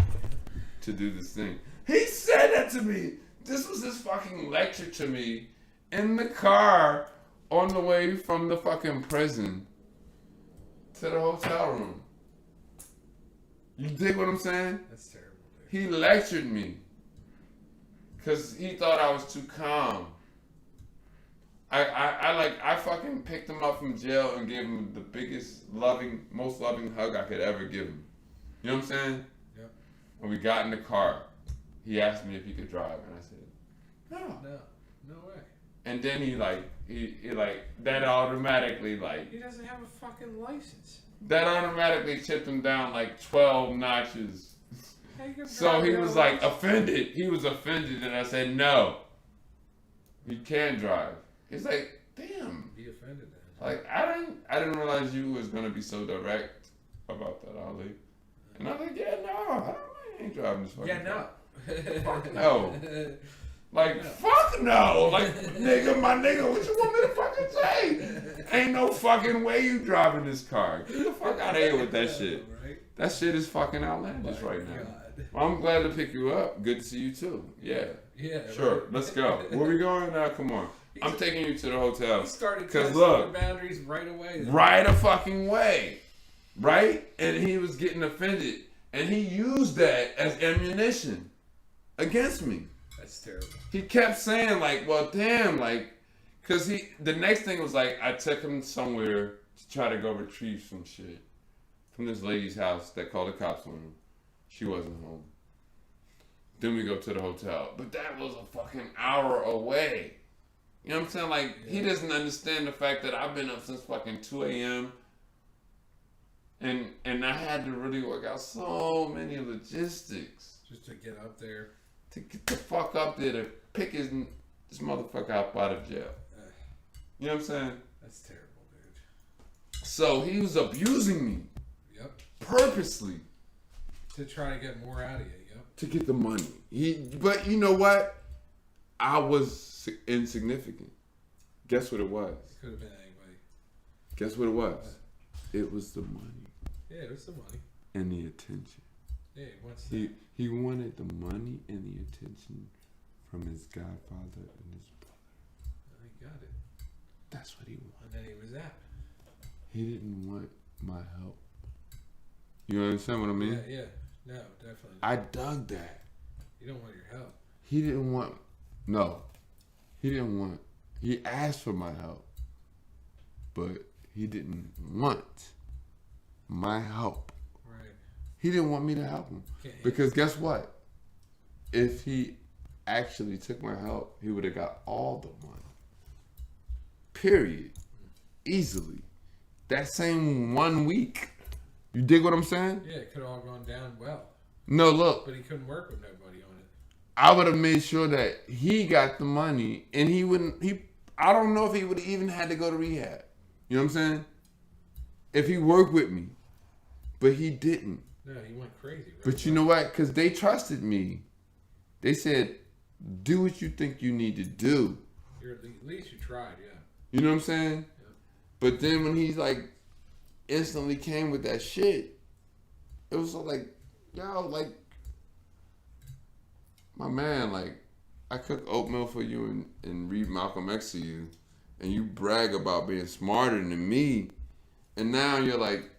To do this thing. He said that to me. This was his fucking lecture to me in the car on the way from the fucking prison to the hotel room. You dig what I'm saying? That's terrible, dude. He lectured me because he thought I was too calm. I fucking picked him up from jail and gave him the biggest, most loving hug I could ever give him. You know what I'm saying? Yep. When we got in the car, he asked me if he could drive, and I said, no. No way. And then he like that automatically like He doesn't have a fucking license. that automatically tipped him down like 12 notches. How you gonna So drive he without was a like license? offended. He was offended, and I said no. You can drive. He's like, damn. Be offended then. Like I didn't realize you was gonna be so direct about that, Ali. And I was like, yeah, no, I ain't driving this fucking car. Fuck no. Like, fuck no. Like, nigga, my nigga, what you want me to fucking say? Ain't no fucking way you driving this car. Get the fuck out of here with that shit. Right? That shit is fucking outlandish right now. God. Well, I'm glad to pick you up. Good to see you too. Yeah. Yeah. Sure. Right. Let's go. Where we going now? Come on. I'm taking you to the hotel. He started 'Cause testing look, the boundaries right away. right a fucking way. Right? And he was getting offended. And he used that as ammunition against me. That's terrible. He kept saying like, well, damn, like, cause the next thing was like, I took him somewhere to try to go retrieve some shit from this lady's house that called the cops on him. She wasn't home. Then we go to the hotel, but that was a fucking hour away. You know what I'm saying? Like, he doesn't understand the fact that I've been up since fucking 2 a.m. And I had to really work out so many logistics. Just to get up there. To get the fuck up there to pick this motherfucker up out of jail. You know what I'm saying? That's terrible, dude. So he was abusing me. Yep. Purposely. To try to get more out of you, yep. To get the money. But you know what? I was insignificant. Guess what it was? It could have been anybody. Guess what it was? It was the money. Yeah, it was the money. And the attention. Yeah, what's that? He wanted the money and the attention from his godfather and his brother. I got it. That's what he wanted. And then he was out. He didn't want my help. You understand what I mean? Yeah. No, definitely. I dug that. You don't want your help. He didn't want. No. He didn't want. He asked for my help. But he didn't want my help. Right. He didn't want me to help him. Because guess what? If he actually took my help, he would have got all the money. Period. Easily. That same 1 week. You dig what I'm saying? Yeah, it could have all gone down well. No, look. But he couldn't work with nobody on it. I would have made sure that he got the money and I don't know if he would have even had to go to rehab. You know what I'm saying? If he worked with me. But he didn't. No, he went crazy. Right? But you know what? Because they trusted me. They said, do what you think you need to do. At least you tried, yeah. You know what I'm saying? Yeah. But then when he's like, instantly came with that shit, it was like, yo, like, my man, like, I cook oatmeal for you and read Malcolm X to you, and you brag about being smarter than me, and now you're like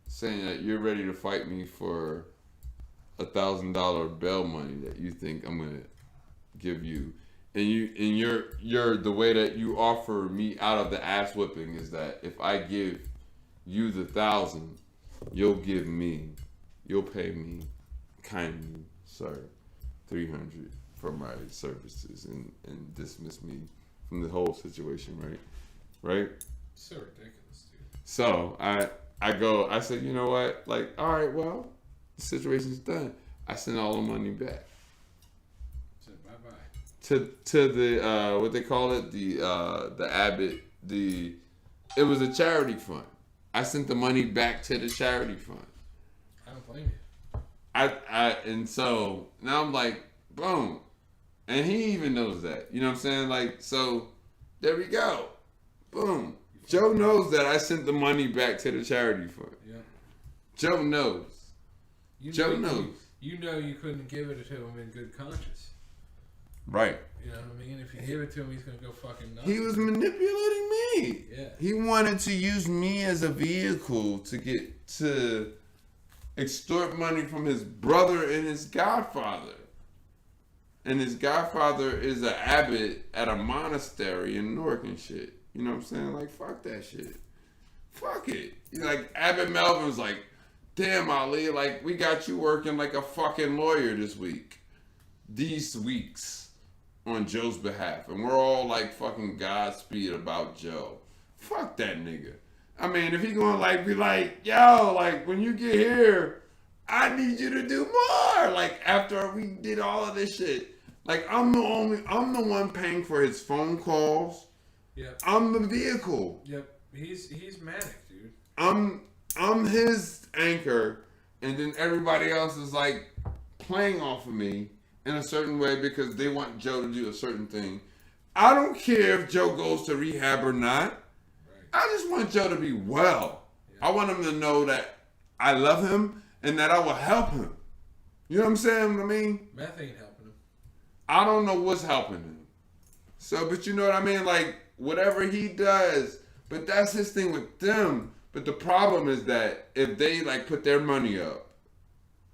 saying that you're ready to fight me for $1,000 bail money that you think I'm gonna give you, and you're the way that you offer me out of the ass whipping is that if I give you the 1,000, you'll pay me kindly, sir, 300 for my services and dismiss me from the whole situation, right? So ridiculous, dude. So I said, you know what? Like, all right, well, the situation's done. I sent all the money back. So bye-bye. To the what they call it, the Abbott, it was a charity fund. I sent the money back to the charity fund. I don't blame you. And so now I'm like, boom. And he even knows that. You know what I'm saying? Like, so there we go. Boom. Joe knows that I sent the money back to the charity fund. Yeah. Joe knows. Joe knows. You know you couldn't give it to him in good conscience. Right. You know what I mean? If you give it to him, he's going to go fucking nuts. He was manipulating me. Yeah. He wanted to use me as a vehicle to extort money from his brother and his godfather. And his godfather is an abbot at a monastery in Newark and shit. You know what I'm saying? Like, fuck that shit. Fuck it. Like, Abbot Melvin's like, damn, Ali, like, we got you working like a fucking lawyer this week. These weeks. on Joe's behalf, and we're all like fucking Godspeed about Joe. Fuck that nigga. I mean, if he gonna like be like, yo, like when you get here, I need you to do more. Like after we did all of this shit, like I'm the one paying for his phone calls. Yep. I'm the vehicle. Yep. He's manic, dude. I'm his anchor, and then everybody else is like playing off of me in a certain way because they want Joe to do a certain thing. I don't care if Joe goes to rehab or not. Right. I just want Joe to be well. Yeah. I want him to know that I love him and that I will help him. You know what I'm saying? I mean, meth ain't helping him. I don't know what's helping him. So, but you know what I mean? Like, whatever he does, but that's his thing with them. But the problem is that if they like put their money up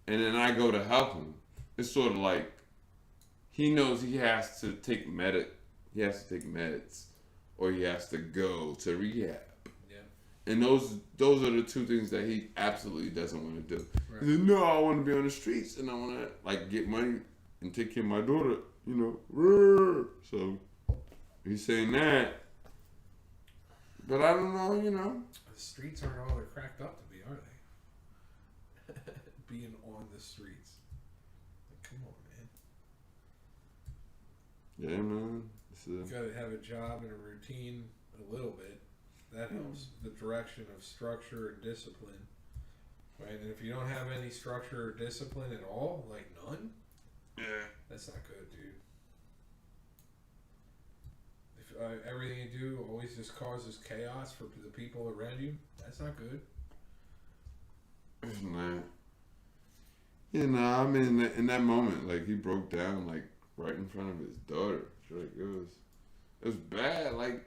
and then I go to help him, it's sort of like he knows he has to take meds or he has to go to rehab. Yeah. And those are the two things that he absolutely doesn't want to do. Right. And then, no, I want to be on the streets and I want to like get money and take care of my daughter, you know. So he's saying that. But I don't know, you know. The streets aren't all they're cracked up to be, are they? Being on the streets. Like, come on, man. Yeah, man. You gotta have a job and a routine a little bit. That helps. The direction of structure and discipline. Right? And if you don't have any structure or discipline at all, like none, that's not good, dude. Everything you do always just causes chaos for the people around you. That's not good. It's not. You know, I mean, in that moment, like he broke down, like right in front of his daughter. Like it was bad. Like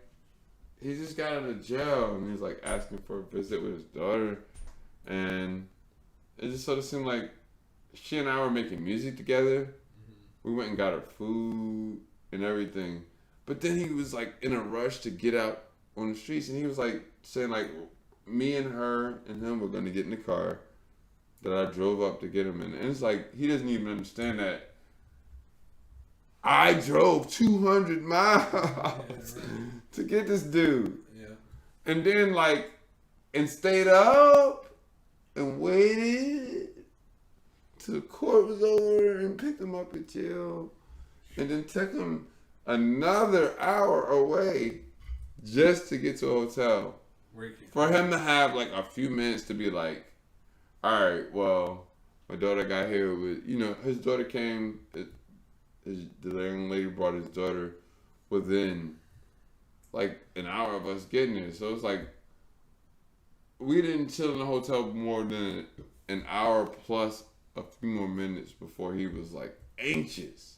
he just got out of jail and he's like asking for a visit with his daughter, and it just sort of seemed like she and I were making music together. Mm-hmm. We went and got her food and everything. But then he was like in a rush to get out on the streets, and he was like saying like me and her and him were gonna get in the car that I drove up to get him in. And it's like he doesn't even understand that I drove 200 miles to get this dude. Yeah. And then like and stayed up and waited till the court was over and picked him up at jail and then took him another hour away just to get to a hotel for him to have like a few minutes to be like, all right, well, my daughter got here with, you know, his daughter came, the young lady brought his daughter within like an hour of us getting there. So it's like, we didn't chill in the hotel more than an hour plus a few more minutes before he was like anxious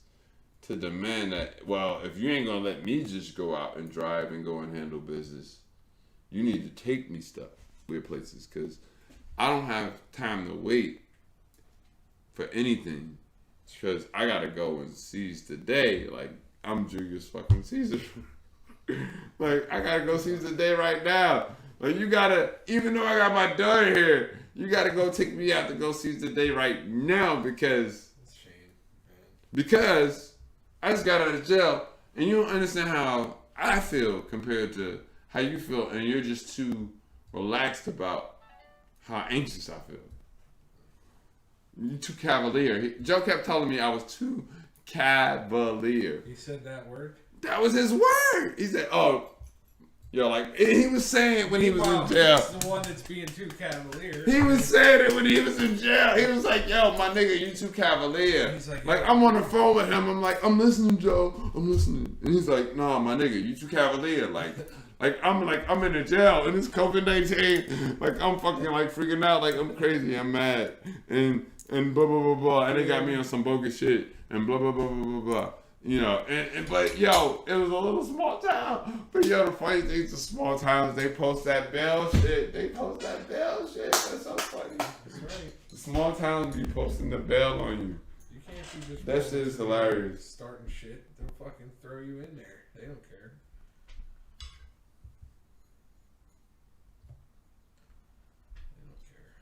to demand that, well, if you ain't gonna let me just go out and drive and go and handle business, you need to take me weird places, because I don't have time to wait for anything, because I gotta go and seize the day. Like, I'm Julius fucking Caesar. Like, I gotta go seize the day right now. Like, you gotta, even though I got my daughter here, you gotta go take me out to go seize the day right now, because I just got out of jail, and you don't understand how I feel compared to how you feel, and you're just too relaxed about how anxious I feel. You're too cavalier. Joe kept telling me I was too cavalier. He said that word? That was his word. He said, oh, yo, like, and he was saying when he was in jail. That's the one that's being too cavalier. He was saying it when he was in jail. He was like, yo, my nigga, you too cavalier. He's like, I'm on the phone with him. I'm like, I'm listening, Joe. I'm listening. And he's like, nah, my nigga, you too cavalier. Like I'm in the jail and it's COVID-19. Like, I'm fucking like freaking out. Like, I'm crazy. I'm mad. And blah, blah, blah, blah. And they got me on some bogus shit. And blah, blah, blah, blah, blah, blah. You know, but yo, it was a little small town. But yo, the funny thing is, the small towns, they post that bail shit. That's so funny. That's right. The small towns be posting the bail on you. You can't be just that shit is hilarious. Starting shit, they'll fucking throw you in there. They don't care. They don't care.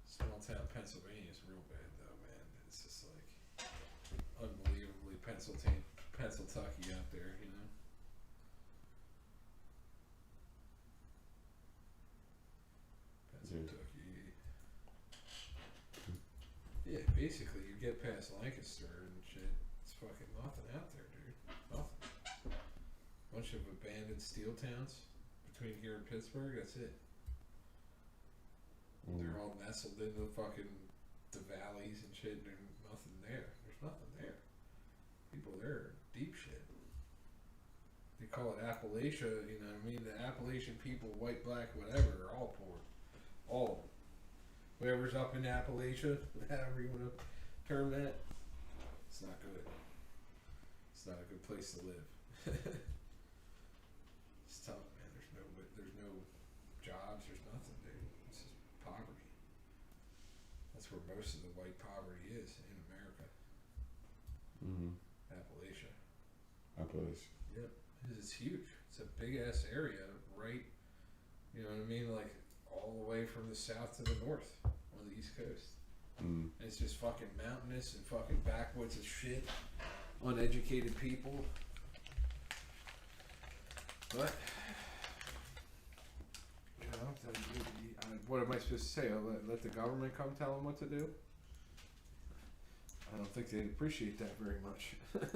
Small town Pennsylvania is real bad though. It's just like unbelievably Pennsylvania out there, you know. Pennsylvania. Yeah, basically you get past Lancaster and shit. It's fucking nothing out there, dude. Nothing. Bunch of abandoned steel towns between here and Pittsburgh. That's it. They're all nestled into the valleys and shit. And there's nothing there. There's nothing there. People there are deep shit. They call it Appalachia, you know what I mean? The Appalachian people, white, black, whatever, are all poor. All of them. Whoever's up in Appalachia, however you want to term that, it's not good. It's not a good place to live. It's tough, man. There's no jobs. There's nothing, dude. It's just poverty. That's where most of the white poverty is in America. Mm-hmm. Appalachia. Appalachia. Yep. It's huge. It's a big ass area, right? You know what I mean? Like all the way from the south to the north on the East Coast. Mm. And it's just fucking mountainous and fucking backwoods as shit. Uneducated people. But, you know, what am I supposed to say? I'll let the government come tell them what to do? I don't think they'd appreciate that very much. How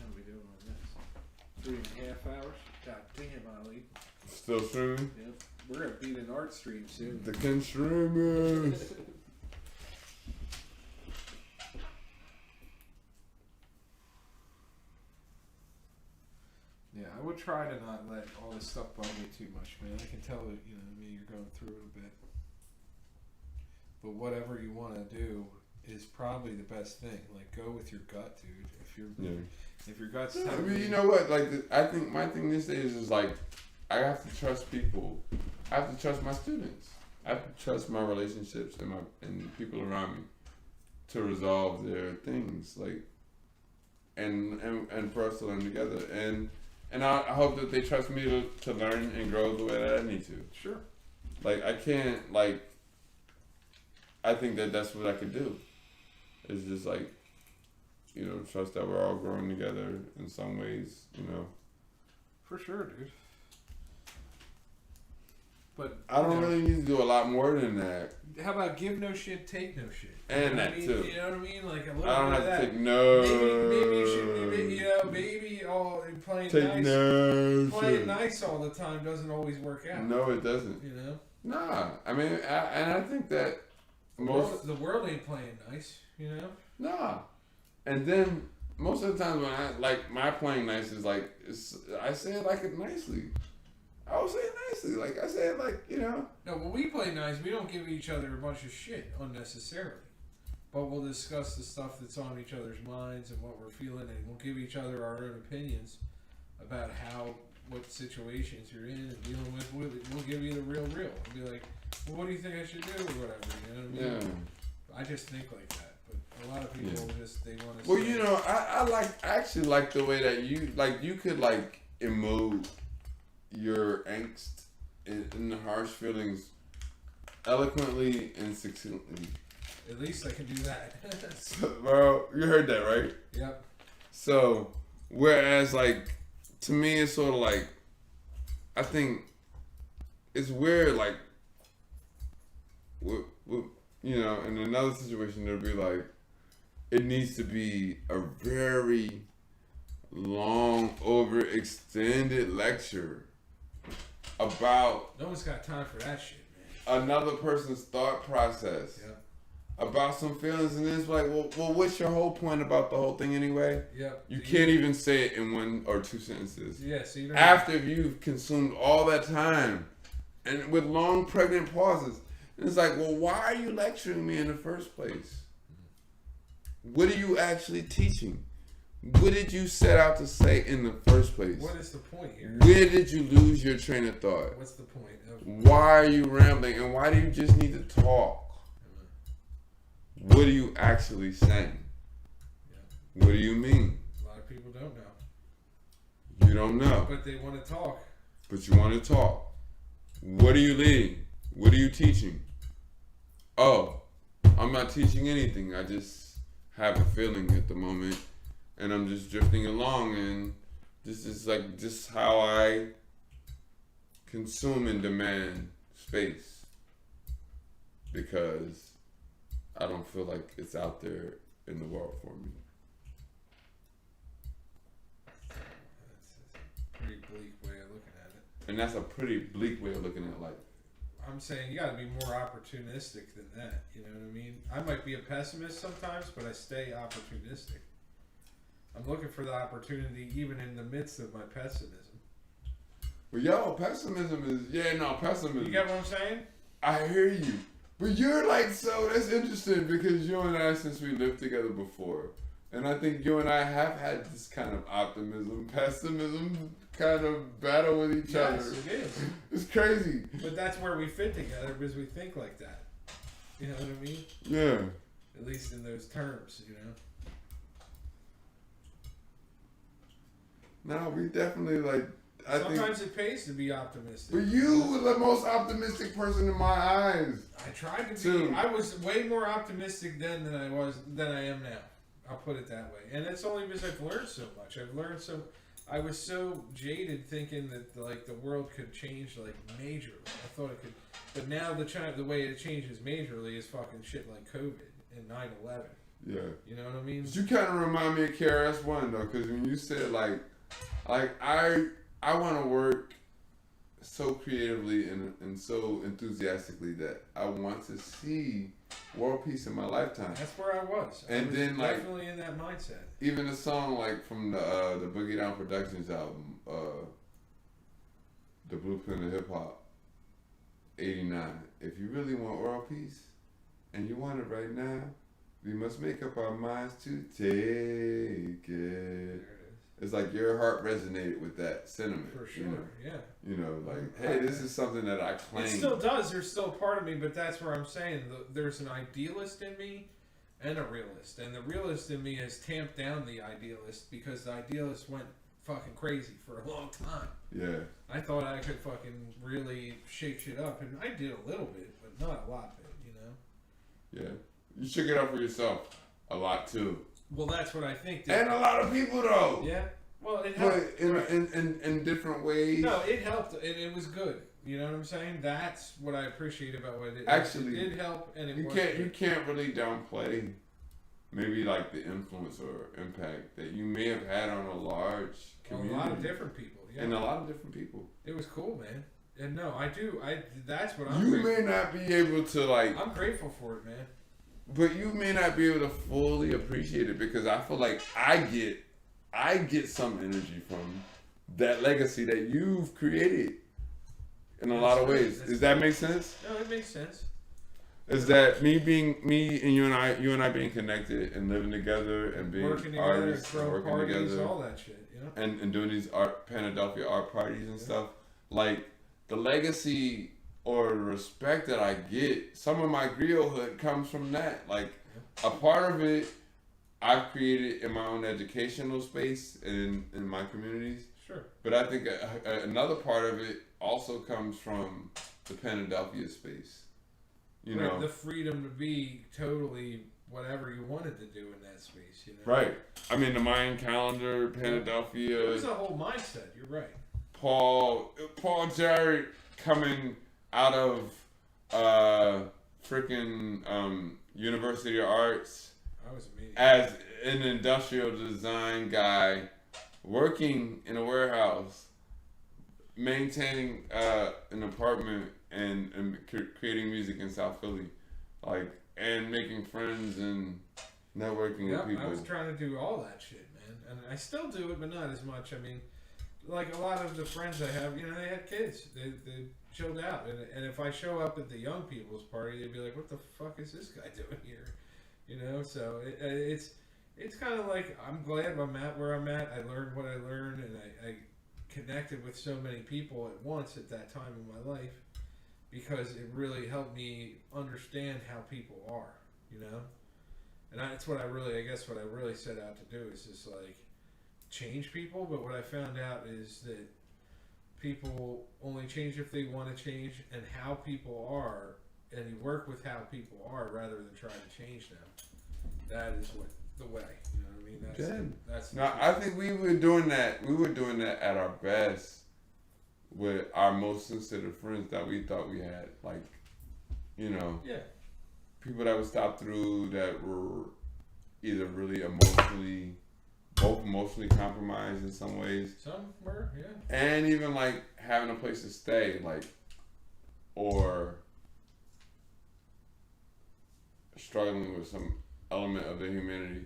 are we doing on this? 3.5 hours? God damn, Ali. Still streaming? Yep. We're gonna beat an art stream soon. The Streamist. Yeah, I would try to not let all this stuff bug you too much, man. I can tell that, you know, I mean, you're going through it a bit. But whatever you want to do is probably the best thing. Like, go with your gut, dude. If your gut's I telling mean, you know what? Like, I think my thing these days is like, I have to trust people. I have to trust my students. I have to trust my relationships and people around me to resolve their things. Like, and for us to learn together. And I hope that they trust me to learn and grow the way that I need to. Sure. Like, I can't, like, I think that that's what I could do. It's just like, you know, trust that we're all growing together in some ways, you know. For sure, dude. But I don't really need to do a lot more than that. How about give no shit, take no shit? And that too. You know what I mean? Like a little I don't bit have of that. to take no. Maybe you should be, you know, maybe all playing Take nice. no Playing shit. nice all the time doesn't always work out. No, it doesn't. You know. Nah, I mean, and I think that The world ain't playing nice. You know. Nah, and then most of the times when I like my playing nice is like I say it like it nicely. I will say it nicely, like I say it like, you know. No, when we play nice, we don't give each other a bunch of shit unnecessarily. But we'll discuss the stuff that's on each other's minds and what we're feeling, and we'll give each other our own opinions about what situations you're in and dealing with. We'll give you the real. We'll be like, well, what do you think I should do or whatever, you know what I mean? Yeah. I just think like that, but a lot of people they want to. Well, you know, I actually like the way that you could like emote your angst and the harsh feelings eloquently and succinctly. At least I can do that. Bro, you heard that, right? Yep. So, whereas like to me it's sort of like I think it's weird, like you know, in another situation it'll be like it needs to be a very long, overextended lecture about No one's got time for that shit, man. another person's thought process. Yep. About some feelings, and it's like, well, what's your whole point about the whole thing anyway? Yep. You can't even say it in 1 or 2 sentences. Yeah, so you don't After you've consumed all that time, and with long pregnant pauses, and it's like, well, why are you lecturing me in the first place? What are you actually teaching? What did you set out to say in the first place? What is the point here? Where did you lose your train of thought? What's the point of? Why are you rambling, and why do you just need to talk? What are you actually saying? Yeah. What do you mean? A lot of people don't know. You don't know. But they want to talk. but you want to talk. What are you leading? What are you teaching? Oh, I'm not teaching anything. I just have a feeling at the moment, and I'm just drifting along, and this is like just how I consume and demand space, because I don't feel like it's out there in the world for me. That's a pretty bleak way of looking at it. And that's a pretty bleak way of looking at life. I'm saying you got to be more opportunistic than that. You know what I mean? I might be a pessimist sometimes, but I stay opportunistic. I'm looking for the opportunity even in the midst of my pessimism. But yo, pessimism is, pessimism. You get what I'm saying? I hear you. But you're like, so that's interesting, because you and I, since we lived together before, and I think you and I have had this kind of optimism, pessimism kind of battle with each other. Yes, it is. It's crazy. But that's where we fit together, because we think like that. You know what I mean? Yeah. At least in those terms, you know? No, we definitely Sometimes it pays to be optimistic. But you were the most optimistic person in my eyes. I tried to Too. be. I was way more optimistic then than I am now. I'll put it that way. And it's only because I've learned so much. I was so jaded thinking that the world could change majorly. I thought it could, but now the way it changes majorly is fucking shit like COVID and 9/11. Yeah. You know what I mean? But you kind of remind me of KRS-One though, because when you said I want to work so creatively and so enthusiastically that I want to see world peace in my lifetime. That's where I was. And I was then definitely in that mindset. Even a song from the Boogie Down Productions album, The Blueprint of Hip Hop, 89. If you really want world peace and you want it right now, we must make up our minds to take it. It's like your heart resonated with that sentiment. For sure, you know? yeah. You know, hey, this is something that I claim. It still does. There's still a part of me, but that's where I'm saying there's an idealist in me and a realist. And the realist in me has tamped down the idealist because the idealist went fucking crazy for a long time. Yeah. I thought I could fucking really shake shit up, and I did a little bit, but not a lot of it, you know? Yeah. You shook it up for yourself a lot, too. Well, that's what I think. And a lot of people, though. Yeah. Well, it helped. But in different ways. No, it helped, and it was good. You know what I'm saying? That's what I appreciate about what it actually it did help, and you can't really downplay maybe the influence or impact that you may have had on a large community. A lot of different people, yeah. And a lot of different people. It was cool, man. And no, I do. That's what I'm. You may not be able to I'm grateful for it, man. But you may not be able to fully appreciate it because I feel like I get some energy from that legacy that you've created in a lot of ways. Does that make sense? No, it makes sense. Is that me and you and I being connected and living together and being working artists together, and working parties, together, all that shit, you know? and doing these Philadelphia art parties and stuff. The legacy or the respect that I get, some of my griohood comes from that. A part of it I've created in my own educational space and in my communities. Sure. But I think another part of it also comes from the Philadelphia space. You know, the freedom to be totally whatever you wanted to do in that space. You know. Right. I mean, the Mayan calendar, Philadelphia. It was a whole mindset. You're right. Paul Jarrett coming out of freaking University of Arts as an industrial design guy, working in a warehouse, maintaining an apartment and creating music in South Philly, and making friends and networking with people. I was trying to do all that shit, man, and I still do it, but not as much. I mean, a lot of the friends I have, they had kids. They chilled out, and if I show up at the young people's party, they'd be like, "What the fuck is this guy doing here?" So it's kind of I'm glad I'm at where I'm at. I learned what I learned, and I connected with so many people at once at that time in my life because it really helped me understand how people are, And that's what I really set out to do is just change people. But what I found out is that people only change if they want to change, and how people are, and you work with how people are rather than try to change them. That is what the way. You know what I mean? That's no. I think we were doing that. We were doing that at our best with our most sensitive friends that we thought we had. Like, you know, people that would stop through that were either really both emotionally compromised in some ways. Some were, yeah. And even like having a place to stay, like, or struggling with some element of their humanity.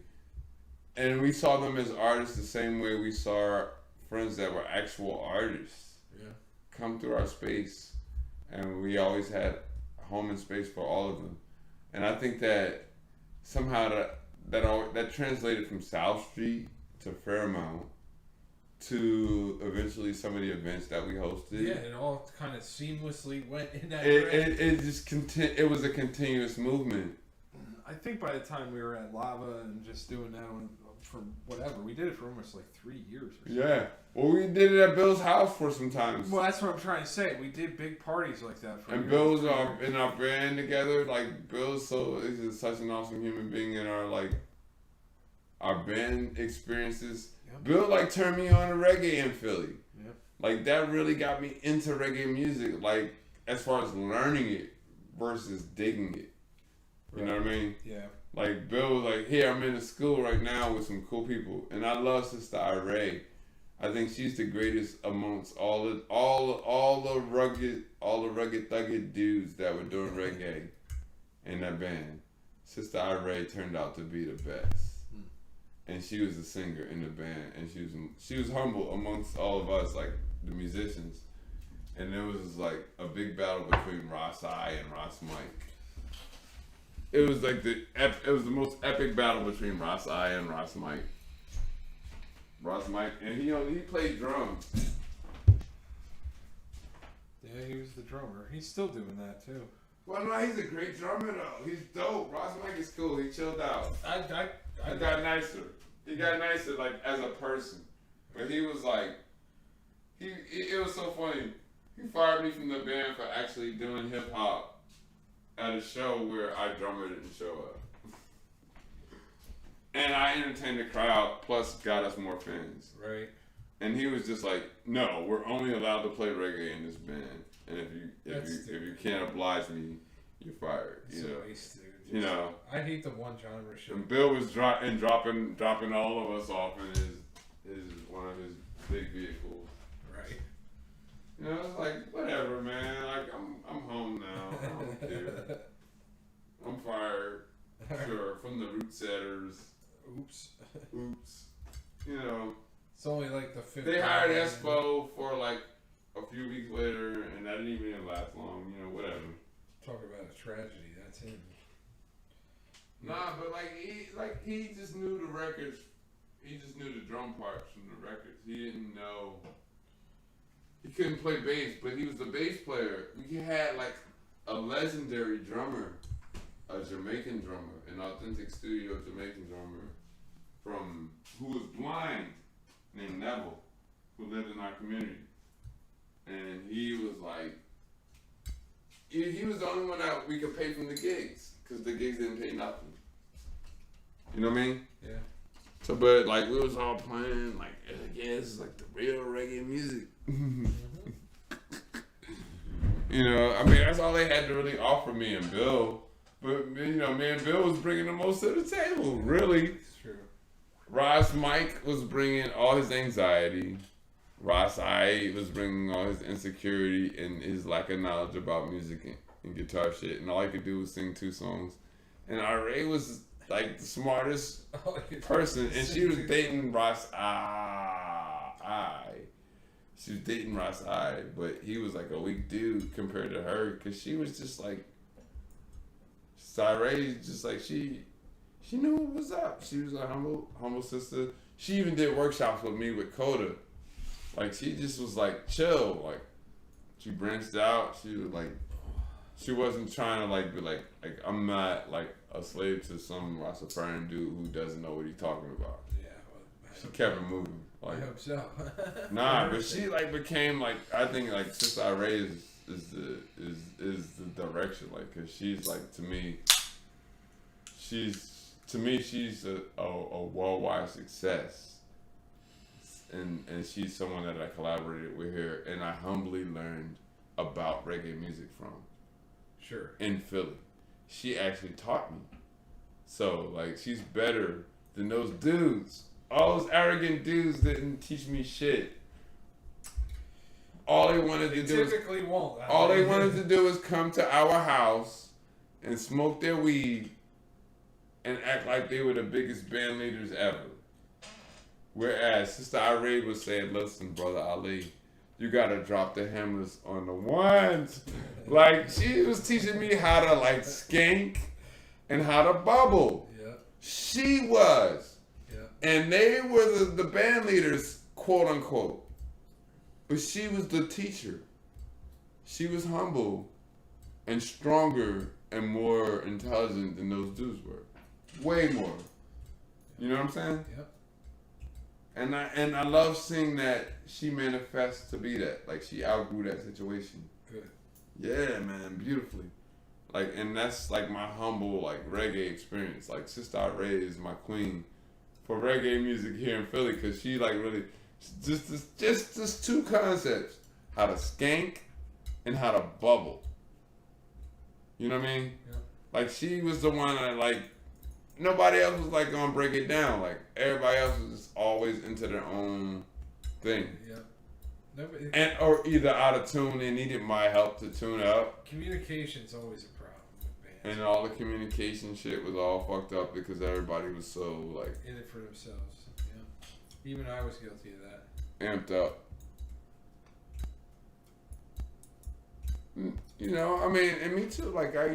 And we saw them as artists the same way we saw our friends that were actual artists come through our space. And we always had home and space for all of them. And I think that somehow that translated from South Street to Fairmount to eventually some of the events that we hosted. Yeah, it all kind of seamlessly went in that direction. It was a continuous movement. I think by the time we were at Lava and just doing that for whatever, we did it for almost like 3 years or something. Yeah. Well, we did it at Bill's house for some times. Well, that's what I'm trying to say. We did big parties like that for and Bill was in our band together. Like, Bill's is just such an awesome human being in our band experiences. Yep. Bill like turned me on to reggae in Philly. Yep. Like, that really got me into reggae music, like, as far as learning it versus digging it. You know what I mean? Yeah. Like, Bill was like, here, I'm in a school right now with some cool people. And I love Sister Irene. I think she's the greatest amongst all the rugged thugged dudes that were doing reggae in that band. Sister Irene turned out to be the best. And she was a singer in the band, and she was humble amongst all of us, like the musicians. And there was like a big battle between Ross I and Ross Mike. It was like it was the most epic battle between Ross I and Ross Mike. Ross Mike, and he played drums. Yeah, he was the drummer. He's still doing that too. Well, no, he's a great drummer though. He's dope. Ross Mike is cool. He chilled out. I got nicer. He got nicer, like, as a person. But he was like, it was so funny. He fired me from the band for actually doing hip hop at a show where our drummer didn't show up. And I entertained the crowd, plus got us more fans. Right. And he was just like, no, we're only allowed to play reggae in this band. And if you can't oblige me, you're fired. You know? Waste, dude. You know, I hate the one genre shit. And Bill was dropping all of us off in his one of his big vehicles. Right. You know, it's like, whatever, man. Like, I'm home now. I don't care. I'm fired. Sure, from the root setters. Oops. You know. It's only like the fifth. They hired Espo for like a few weeks later, and that didn't even last long. You know, whatever. Talk about a tragedy. That's him. Nah, but he just knew the records. He just knew the drum parts from the records. He didn't know. He couldn't play bass, but he was the bass player. We had like a legendary drummer, a Jamaican drummer, an authentic studio Jamaican drummer, who was blind, named Neville, who lived in our community, and he was like, he was the only one that we could pay from the gigs, because the gigs didn't pay nothing. You know what I mean? Yeah. So, but like, we was all playing, like, yeah, this is like the real reggae music. You know, I mean, that's all they had to really offer me and Bill. But, you know, me and Bill was bringing the most to the table, really. It's true. Ross Mike was bringing all his anxiety. Ross I was bringing all his insecurity and his lack of knowledge about music and guitar shit. And all I could do was sing 2 songs. And R.A. was like the smartest person. And she was dating Ross I. She was dating Ross I. But he was like a weak dude compared to her. Because she was just like, R.A. just like, she knew what was up. She was a humble sister. She even did workshops with me with Coda. Like, she just was like chill. Like, she branched out. She was like, she wasn't trying to like be like I'm not like a slave to some Rastafarian dude who doesn't know what he's talking about. Yeah, well, she kept it moving. I hope so. Nah, but she like became like, I think like Sister Ray is the direction, like, cause she's like, to me she's a worldwide success, and she's someone that I collaborated with here, and I humbly learned about reggae music from. Sure. In Philly, she actually taught me. So like, she's better than those dudes. All those arrogant dudes didn't teach me shit. All they wanted to do typically won't. All they wanted to do is come to our house and smoke their weed and act like they were the biggest band leaders ever. Whereas Sister Irene was saying, listen, Brother Ali, you gotta drop the hammers on the ones. Like, she was teaching me how to like skank and how to bubble. Yeah. She was. Yeah. And they were the band leaders, quote unquote. But she was the teacher. She was humble and stronger and more intelligent than those dudes were. Way more. You know what I'm saying? Yep. And I love seeing that she manifests to be that. Like, she outgrew that situation. Good. Yeah, man, beautifully. Like, and that's like my humble like reggae experience. Like, Sister Ray is my queen for reggae music here in Philly, because she like really just two concepts: how to skank and how to bubble. You know what I mean? Yeah. Like, she was the one that like nobody else was like gonna break it down. Like, everybody else was always into their own thing. Yeah. And or either out of tune, they needed my help to tune up. Communication's always a problem with bands. And all the communication shit was all fucked up because everybody was so like in it for themselves. Yeah. Even I was guilty of that. amped up. You know, I mean, and me too. Like, I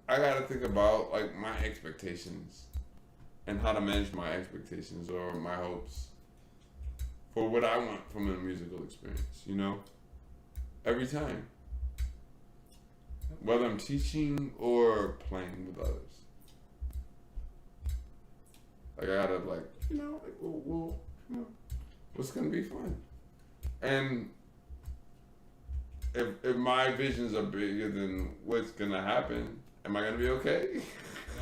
gotta think about like my expectations and how to manage my expectations or my hopes for what I want from a musical experience. You know, every time, whether I'm teaching or playing with others. Like, I gotta like, we'll what's gonna be fun, and if my visions are bigger than what's gonna happen, am I gonna be okay?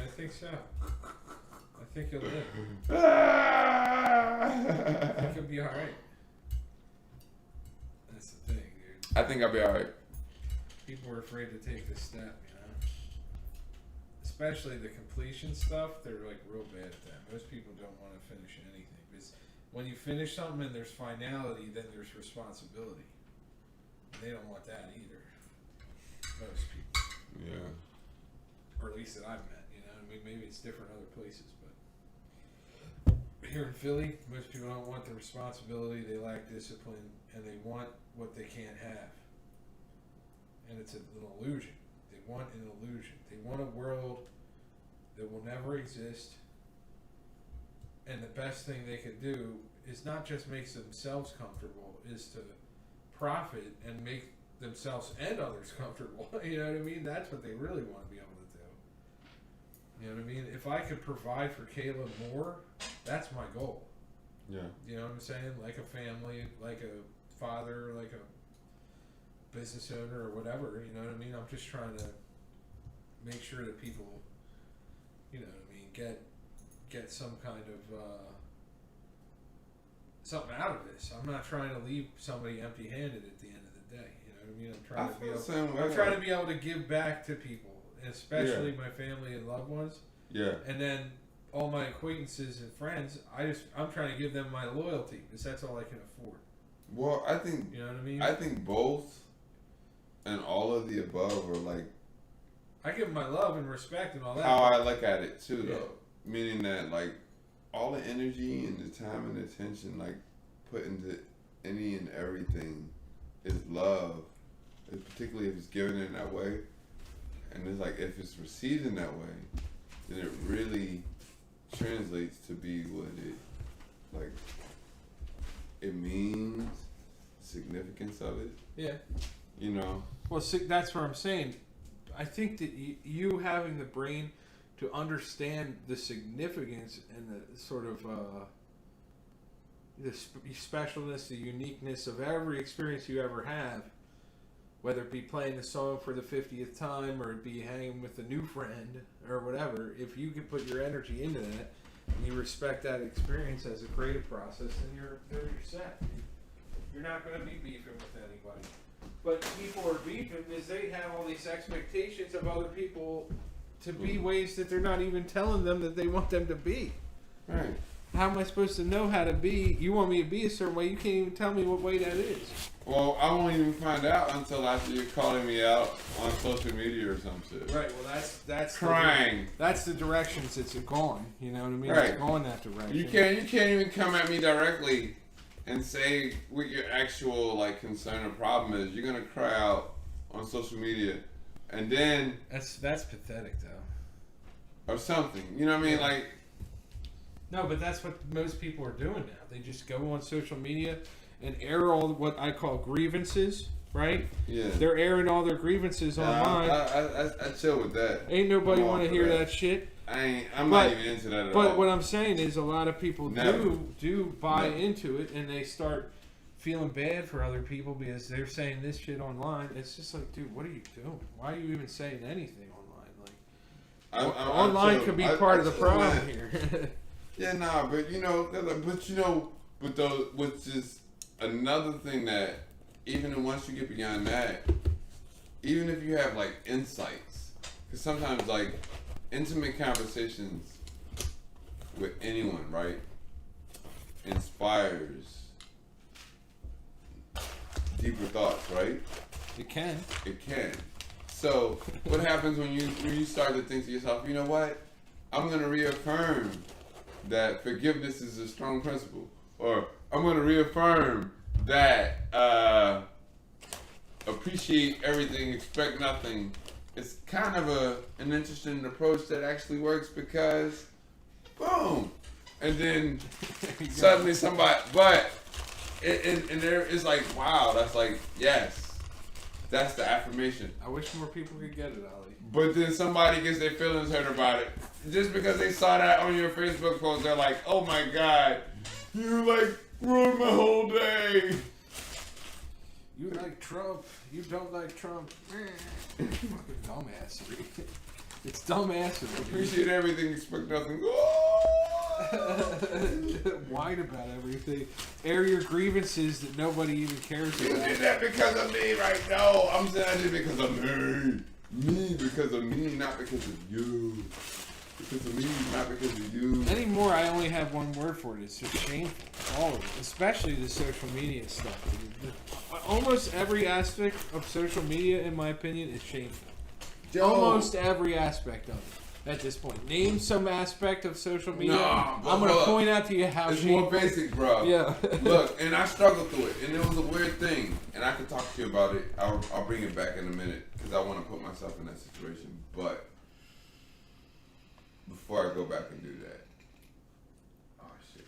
I think so. I think you'll live. I think you'll be alright. That's the thing, dude. I think I'll be alright. People are afraid to take this step, especially the completion stuff. They're like real bad at that. Most people don't want to finish anything, because when you finish something and there's finality, then there's responsibility. They don't want that either. Most people. Yeah. Or at least that I've met, I mean, maybe it's different other places, but here in Philly, most people don't want the responsibility, they lack discipline, and they want what they can't have. And it's an illusion. They want an illusion. They want a world that will never exist, and the best thing they could do is not just make themselves comfortable, is to profit and make themselves and others comfortable. You know what I mean? That's what they really want to be able to do. You know what I mean? If I could provide for Kayla more, that's my goal. Yeah. You know what I'm saying? Like a family, like a father, like a business owner or whatever. You know what I mean? I'm just trying to make sure that people, you know what I mean, get some kind of something out of this. I'm not trying to leave somebody empty-handed at the end of the day. You know what I mean? I'm trying to be able to give back to people, especially my family and loved ones. Yeah. And then all my acquaintances and friends, I'm trying to give them my loyalty, because that's all I can afford. Well, I think, you know what I mean? I think both and all of the above are like, I give them my love and respect and all that. how I look at it too, though. Meaning that like all the energy and the time and attention like put into any and everything is love, particularly if it's given in that way. And it's like, if it's received in that way, then it really translates to be what it means, the significance of it. Yeah. You know? Well, see, that's what I'm saying. I think that you having the brain to understand the significance and the sort of, the specialness, the uniqueness of every experience you ever have, whether it be playing the song for the 50th time or it be hanging with a new friend or whatever, if you can put your energy into that and you respect that experience as a creative process, then you're set. You're not going to be beefing with anybody. But people are beefing is they have all these expectations of other people to be ways that they're not even telling them that they want them to be. Right. How am I supposed to know how to be? You want me to be a certain way, you can't even tell me what way that is. Well, I won't even find out until after you're calling me out on social media or some shit. Right, well that's Crying. That's the directions it's going. You know what I mean? Right. It's going that direction. You can't even come at me directly and say what your actual like concern or problem is. You're gonna cry out on social media, and then That's pathetic though. or something. You know what I mean? Like, No, but that's what most people are doing now. They just go on social media and air all what I call grievances, right? yeah. They're airing all their grievances online. I chill with that. Ain't nobody I'm all want to for hear that. that shit. I'm But- not even into that at But all. what I'm saying is a lot of people Never. do buy Never. into it and they start feeling bad for other people because they're saying this shit online. It's just like, dude, what are you doing? Why are you even saying anything online? Like, online chill. could be I part of the chill, problem man. here. Yeah, nah, but those, which is another thing that even once you get beyond that, even if you have like insights, because sometimes like intimate conversations with anyone, right, inspires deeper thoughts, right? It can. It can. So what happens when you start to think to yourself, you know what? I'm gonna reaffirm that forgiveness is a strong principle, or I'm gonna reaffirm that appreciate everything, expect nothing. It's kind of an interesting approach that actually works because, boom, and then suddenly somebody, but and there is like, wow, that's like, yes, that's the affirmation. I wish more people could get it, Ali. But then somebody gets their feelings hurt about it. Just because they saw that on your Facebook post, they're like, oh my God, you like ruined my whole day. You like Trump. You don't like Trump. Fucking dumbassery. It's dumbassery. Appreciate everything, expect nothing. Whine about everything. Air your grievances that nobody even cares You about. did that because of me, right? No, I'm saying I did it because of me. Me because of me, not because of you. Because of me, not because of you. Anymore, I only have one word for it. It's just shameful. All of it. Especially the social media stuff. Almost every aspect of social media, in my opinion, is shameful. Yo. Almost every aspect of it. At this point, name some aspect of social media. No, but I'm gonna look, point out to you how It's shameful. more basic, bro. Yeah. Look, and I struggled through it, and it was a weird thing. And I can talk to you about it. I'll bring it back in a minute because I want to put myself in that situation. But before I go back and do that, oh shit,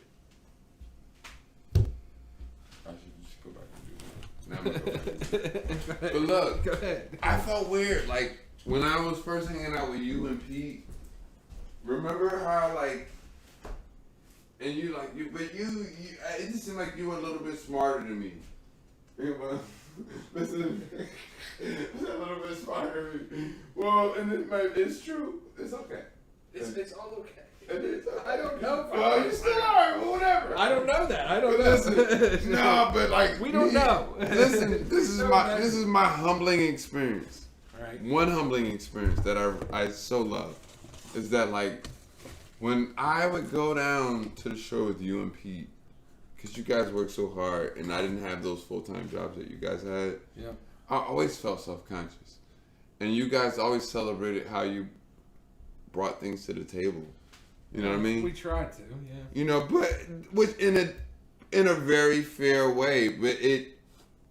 I should just go back and do that. Now I'm gonna go back and do that. But look, Go ahead. I felt weird. Like when I was first hanging out with you and Pete. Remember how like, and you like you, but you it just seemed like you were a little bit smarter than me. Listen, a little bit smarter than me. Well, and it's true. It's okay. It's all okay. It's okay. I don't know. Well, you still are. But whatever. I don't know that. I don't But know. listen, no, but like We don't know. Listen, this is my humbling experience. All right. One humbling experience that I so love is that like when I would go down to the shore with you and Pete, because you guys worked so hard and I didn't have those full-time jobs that you guys had. Yeah. I always felt self-conscious, and you guys always celebrated how you brought things to the table. You know what I mean? We tried to. Yeah. You know, but with in a very fair way, but it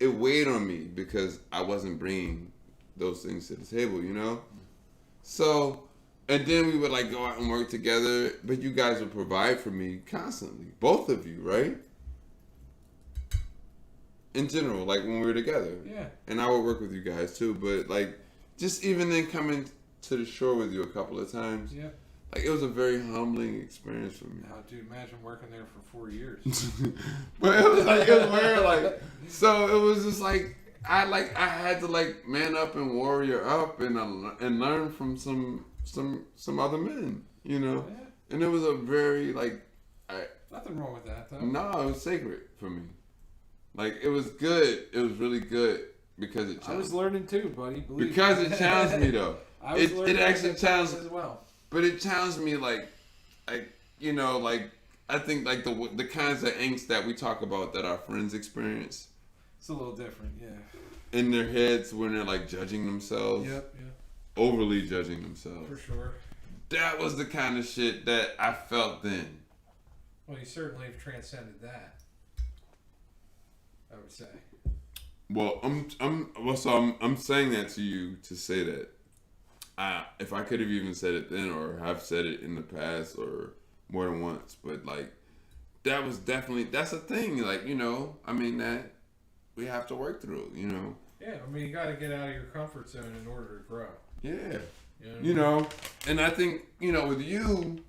weighed on me because I wasn't bringing those things to the table, you know? So, and then we would like go out and work together, but you guys would provide for me constantly. Both of you, right? In general, like when we were together. Yeah. And I would work with you guys too, but like just even then coming to the shore with you a couple of times, Yeah. Like, it was a very humbling experience for me. Oh, dude, imagine working there for 4 years. But it was weird, like, so it was just like, I had to like man up and warrior up and learn from some other men, you know? Yeah. And it was a very, like, Nothing wrong with that, though. no, it was sacred for me. Like, it was good. It was really good because it challenged I was learning too, buddy. Believe because me. it challenged me, though. I was learning it actually at that challenged, time as well. but it challenged me, like, you know, like, I think, like, the kinds of angst that we talk about that our friends experience It's a little different, yeah. in their heads when they're, like, judging themselves, Yep. overly judging themselves. For sure. That was the kind of shit that I felt then. Well, you certainly have transcended that, I would say. Well, I'm saying that to you to say that if I could have even said it then or have said it in the past or more than once, but like that's a thing. Like, you know, I mean, that we have to work through. You know. Yeah, I mean, you got to get out of your comfort zone in order to grow. Yeah. You know, And I think, you know, with you,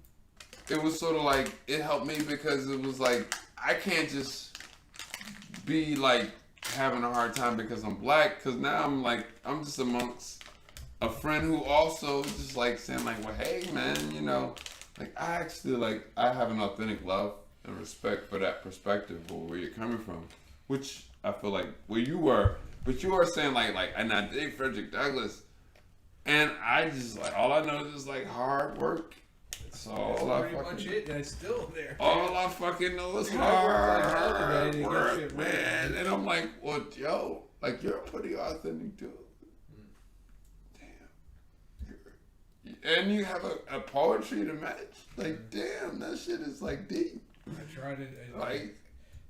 it was sort of like, it helped me because it was like, I can't just be like having a hard time because I'm black, because now I'm just amongst a friend who also just like saying like, well, hey man, you know, like I actually like, I have an authentic love and respect for that perspective or where you're coming from, which I feel like where you were, but you are saying like, and I dig Frederick Douglass. And I just like, all I know is like hard work. That's all I pretty fucking much it. And it's still there. all I fucking know is You know, I worked like hell today hard to get work, shit right. man. And I'm like, well, yo, like you're pretty authentic too. Damn. And you have a poetry to match. Like, damn, that shit is like deep. I tried it.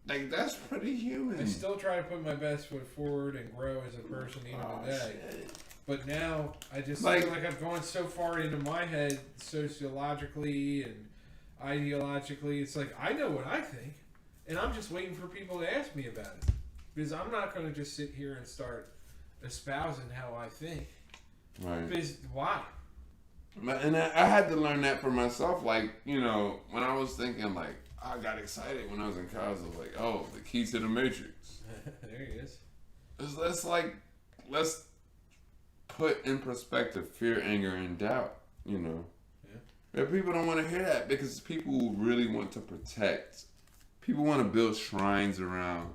Like that's pretty human. I still try to put my best foot forward and grow as a person even today. Shit. But now I just Like- feel like I've gone so far into my head sociologically and ideologically. It's like I know what I think, and I'm just waiting for people to ask me about it. Because I'm not going to just sit here and start espousing how I think. Right. Because why? And I had to learn that for myself. Like, you know, when I was thinking, like, I got excited when I was in college. I was like, oh, the key to the Matrix. There he is. Let's put in perspective fear, anger, and doubt, you know. Yeah. But people don't want to hear that because people really want to protect. People want to build shrines around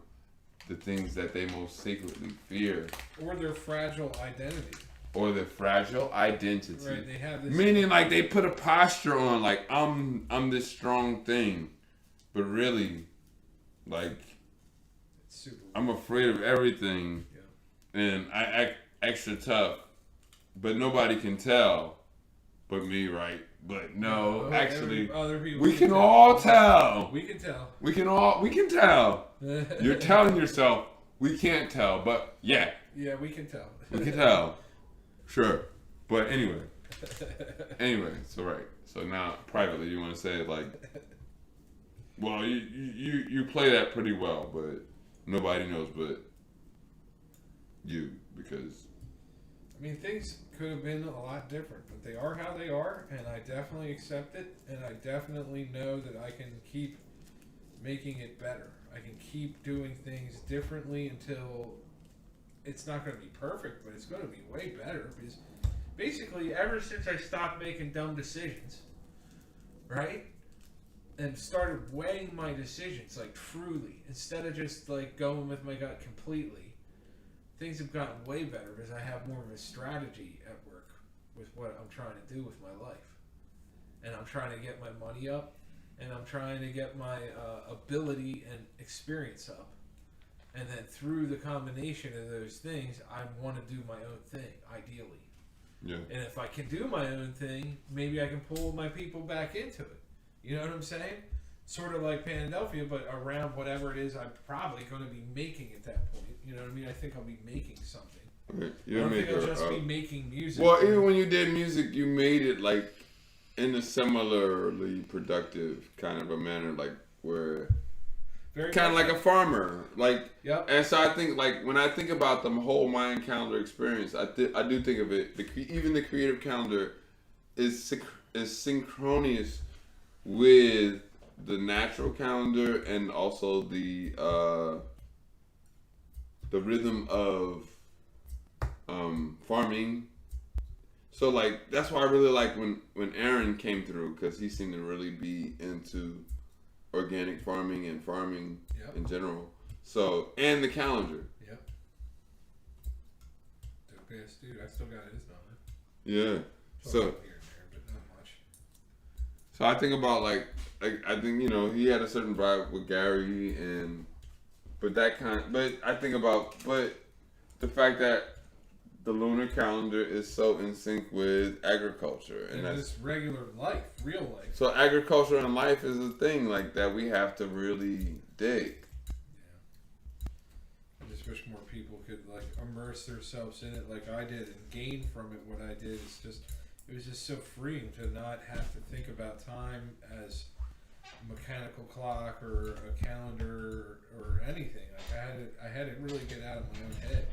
the things that they most sacredly fear. Or their fragile identity. Or their fragile identity. Right, they have this. Meaning, like, they put a posture on, like, I'm this strong thing. But really, like, It's super I'm afraid of everything. Yeah. And I act extra tough. But nobody can tell but me, right? But no, actually, other people we can all tell. We can tell. We can tell. You're telling yourself, we can't tell. But, yeah, Yeah, we can tell. we can tell. Sure. But anyway, so right. So now, privately, you want to say, like, well, you play that pretty well, but nobody knows but you, because... I mean, things could have been a lot different, but they are how they are, and I definitely accept it, and I definitely know that I can keep making it better. I can keep doing things differently until it's not going to be perfect, but it's going to be way better, because basically ever since I stopped making dumb decisions, right, and started weighing my decisions, like, truly, instead of just, like, going with my gut completely, things have gotten way better because I have more of a strategy at work with what I'm trying to do with my life. And I'm trying to get my money up, and I'm trying to get my ability and experience up. And then through the combination of those things, I want to do my own thing, ideally. Yeah. And if I can do my own thing, maybe I can pull my people back into it. You know what I'm saying? Sort of like Pandelphia, but around whatever it is I'm probably going to be making at that point. You know what I mean? I think I'll be making something. Okay. I don't think I'll just be making music. Well, even when you did music, you made it, like, in a similarly productive kind of a manner, like, where... Very kind of much. like a farmer, like, Yep. and so I think, like, when I think about the whole Mayan calendar experience, I do think of it, even the creative calendar is synchronous with the natural calendar and also the rhythm of farming. So like that's why I really like when Aaron came through, because he seemed to really be into organic farming and farming in general. So, and the calendar. Yep. Dope ass dude. I still got his number. Yeah. So here and there, but not much. So I think about like I think, you know, he had a certain vibe with Gary but I think about the fact that the lunar calendar is so in sync with agriculture and that's just regular life, real life. So agriculture and life is a thing like that we have to really dig. Yeah. I just wish more people could like immerse themselves in it like I did and gain from it what I did. It was just so freeing to not have to think about time as a mechanical clock or a calendar or anything. Like I had to really get out of my own head.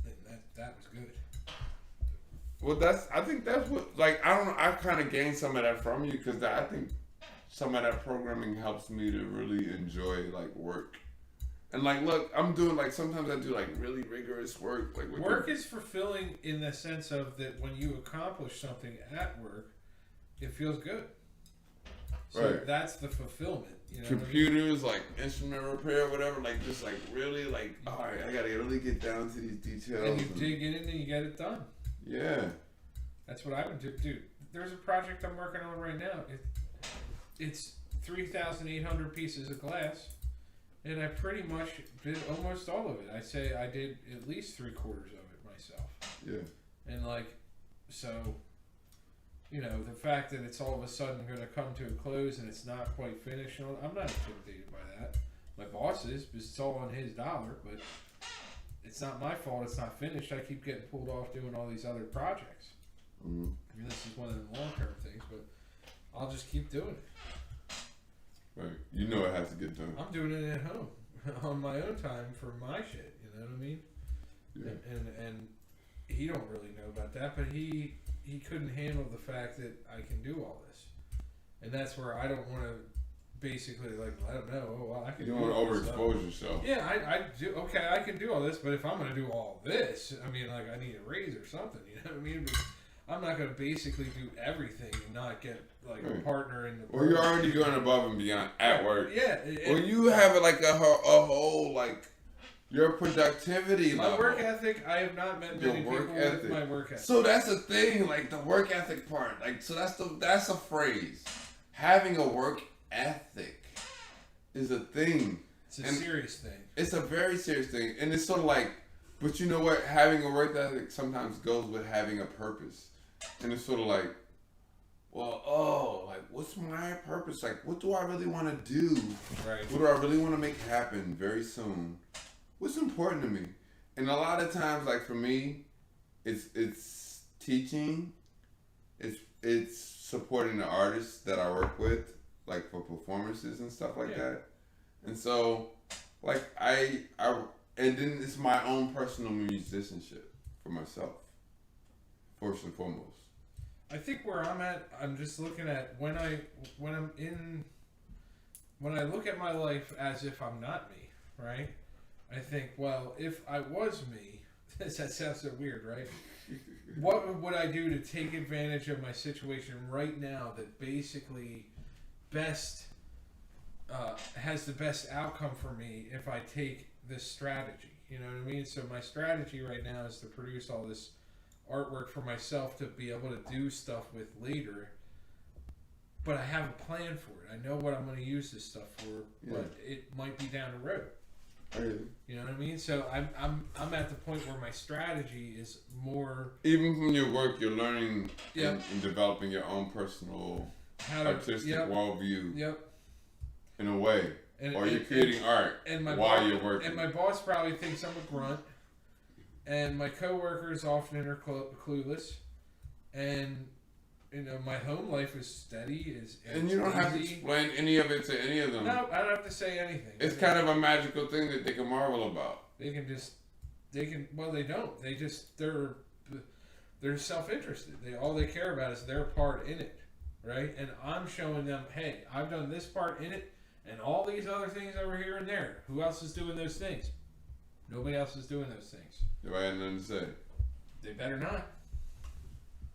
And that was good. Well, I think that's what, like, I don't know, I kind of gained some of that from you, because I think some of that programming helps me to really enjoy, like, work. And, like, look, I'm doing, like, sometimes I do, like, really rigorous work. Like, work is fulfilling in the sense of that when you accomplish something at work, it feels good. So right. That's the fulfillment. You know computers, what I mean? Like instrument repair, whatever, like just like really like, all right, I gotta really get down to these details. And you dig in and you get it done. Yeah. That's what I would do. Dude, there's a project I'm working on right now. It's 3,800 pieces of glass, and I pretty much did almost all of it. I'd say I did at least 3/4 of it myself. Yeah. And like, so, you know, the fact that it's all of a sudden going to come to a close and it's not quite finished, you know, I'm not intimidated by that. My boss is, because it's all on his dollar, but it's not my fault it's not finished. I keep getting pulled off doing all these other projects. Mm-hmm. I mean, this is one of the long-term things, but I'll just keep doing it. Right. You know it has to get done. I'm doing it at home, on my own time for my shit, you know what I mean? Yeah. And he don't really know about that, but he couldn't handle the fact that I can do all this. And that's where I don't want to basically like let him know, oh, well, I can You do don't all want to this stuff. overexpose yourself. Yeah, I do. Okay, I can do all this, but if I'm going to do all this, I mean, like, I need a raise or something, you know what I mean? But I'm not going to basically do everything and not get, like, a partner in the Well, you're already going above and beyond at work. Yeah. Well, you have, like, a whole, like, your productivity My level. work ethic, I have not met many people with my work ethic. So that's the thing, like, the work ethic part. Like, so that's a phrase. Having a work ethic is a thing. It's a serious thing. It's a very serious thing. And it's sort of like, but you know what? Having a work ethic sometimes goes with having a purpose. And it's sort of like, well, like, what's my purpose? Like, what do I really want to do? Right. What do I really want to make happen very soon? What's important to me? And a lot of times, like, for me, it's teaching. It's supporting the artists that I work with, like, for performances and stuff like that. And so, like, and then it's my own personal musicianship for myself, first and foremost. I think where I'm at, I'm just looking at when I look at my life as if I'm not me, right? I think, well, if I was me, that sounds so weird, right? What would I do to take advantage of my situation right now that basically has the best outcome for me if I take this strategy? You know what I mean? So my strategy right now is to produce all this artwork for myself to be able to do stuff with later. But I have a plan for it. I know what I'm going to use this stuff for, but it might be down the road. You know what I mean? So I'm at the point where my strategy is more. Even from your work, you're learning and developing your own personal artistic worldview. Yep. In a way, or you're creating art while you're working. And my boss probably thinks I'm a grunt, and my coworkers often are clueless, and you know my home life is steady. And you don't have to explain any of it to any of them. No, I don't have to say anything. It's kind of a magical thing that they can marvel about. Well, they don't. They're they're self-interested. All they care about is their part in it, right? And I'm showing them, hey, I've done this part in it, and all these other things over here and there. Who else is doing those things? Nobody else is doing those things. Nobody had nothing to say. They better not.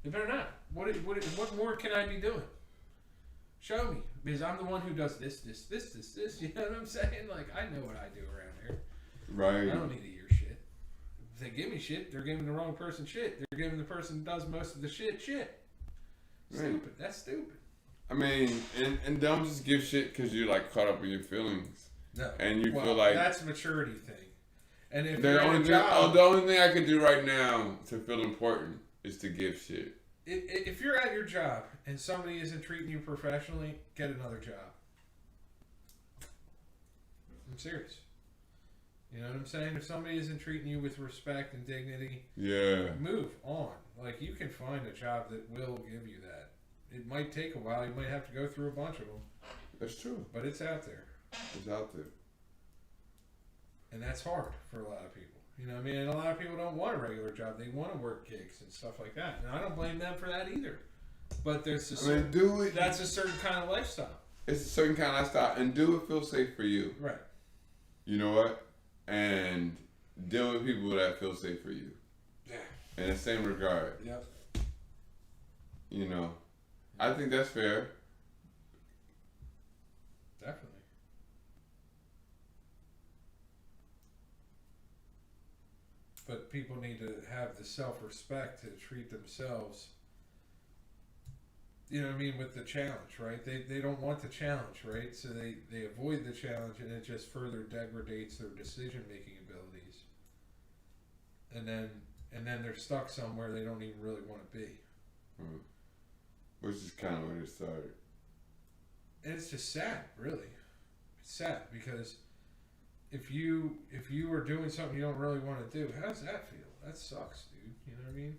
They better not. What more can I be doing? Show me, because I'm the one who does this. You know what I'm saying? Like, I know what I do around here. Right. I don't need to hear shit. If they give me shit, they're giving the wrong person shit. They're giving the person who does most of the shit. Stupid. That's stupid. I mean, and don't just give shit because you're like caught up in your feelings. No. And you feel like that's a maturity thing. And if the only thing I can do right now to feel important is to give shit. If you're at your job and somebody isn't treating you professionally, get another job. I'm serious. You know what I'm saying? If somebody isn't treating you with respect and dignity, move on. Like, you can find a job that will give you that. It might take a while. You might have to go through a bunch of them. That's true. But it's out there. It's out there. And that's hard for a lot of people. You know what I mean? And a lot of people don't want a regular job. They want to work gigs and stuff like that. And I don't blame them for that either. But there's that's a certain kind of lifestyle. It's a certain kind of lifestyle. And do it feel safe for you. Right. You know what? And deal with people that feel safe for you. Yeah. In the same regard. Yep. You know, I think that's fair. Definitely. But people need to have the self-respect to treat themselves, you know what I mean, with the challenge, right? They don't want the challenge, right? So they avoid the challenge, and it just further degrades their decision-making abilities. And then they're stuck somewhere they don't even really want to be. Which is kind of where it started. And it's just sad, really. It's sad because if you are doing something you don't really want to do, how does that feel? That sucks, dude. You know what I mean?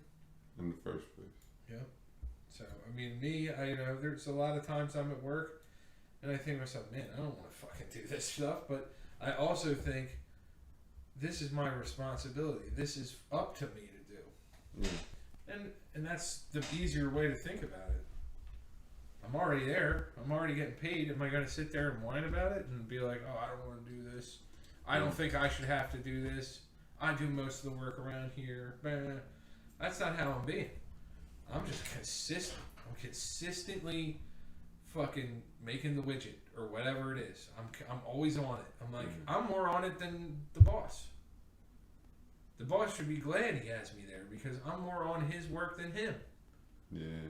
In the first place. Yeah. So, I mean, there's a lot of times I'm at work and I think to myself, man, I don't want to fucking do this stuff. But I also think this is my responsibility. This is up to me to do. Yeah. And that's the easier way to think about it. I'm already there. I'm already getting paid. Am I going to sit there and whine about it and be like, oh, I don't want to do this. I don't think I should have to do this. I do most of the work around here. That's not how I'm being. I'm just consistent. I'm consistently fucking making the widget or whatever it is. I'm always on it. I'm like, I'm more on it than the boss. The boss should be glad he has me there because I'm more on his work than him. Yeah.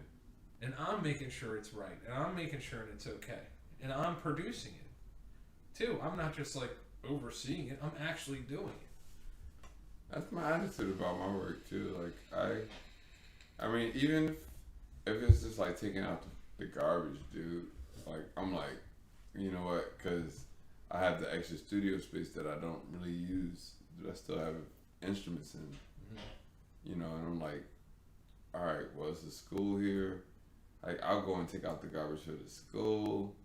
And I'm making sure it's right. And I'm making sure it's okay. And I'm producing it. Too. I'm not just like overseeing it. I'm actually doing it. That's my attitude about my work too. Like I mean, even if it's just like taking out the garbage, dude. Like I'm like, you know what? Because I have the extra studio space that I don't really use. That I still have instruments in. You know, and I'm like, all right, well, it's a school here. Like I'll go and take out the garbage for the school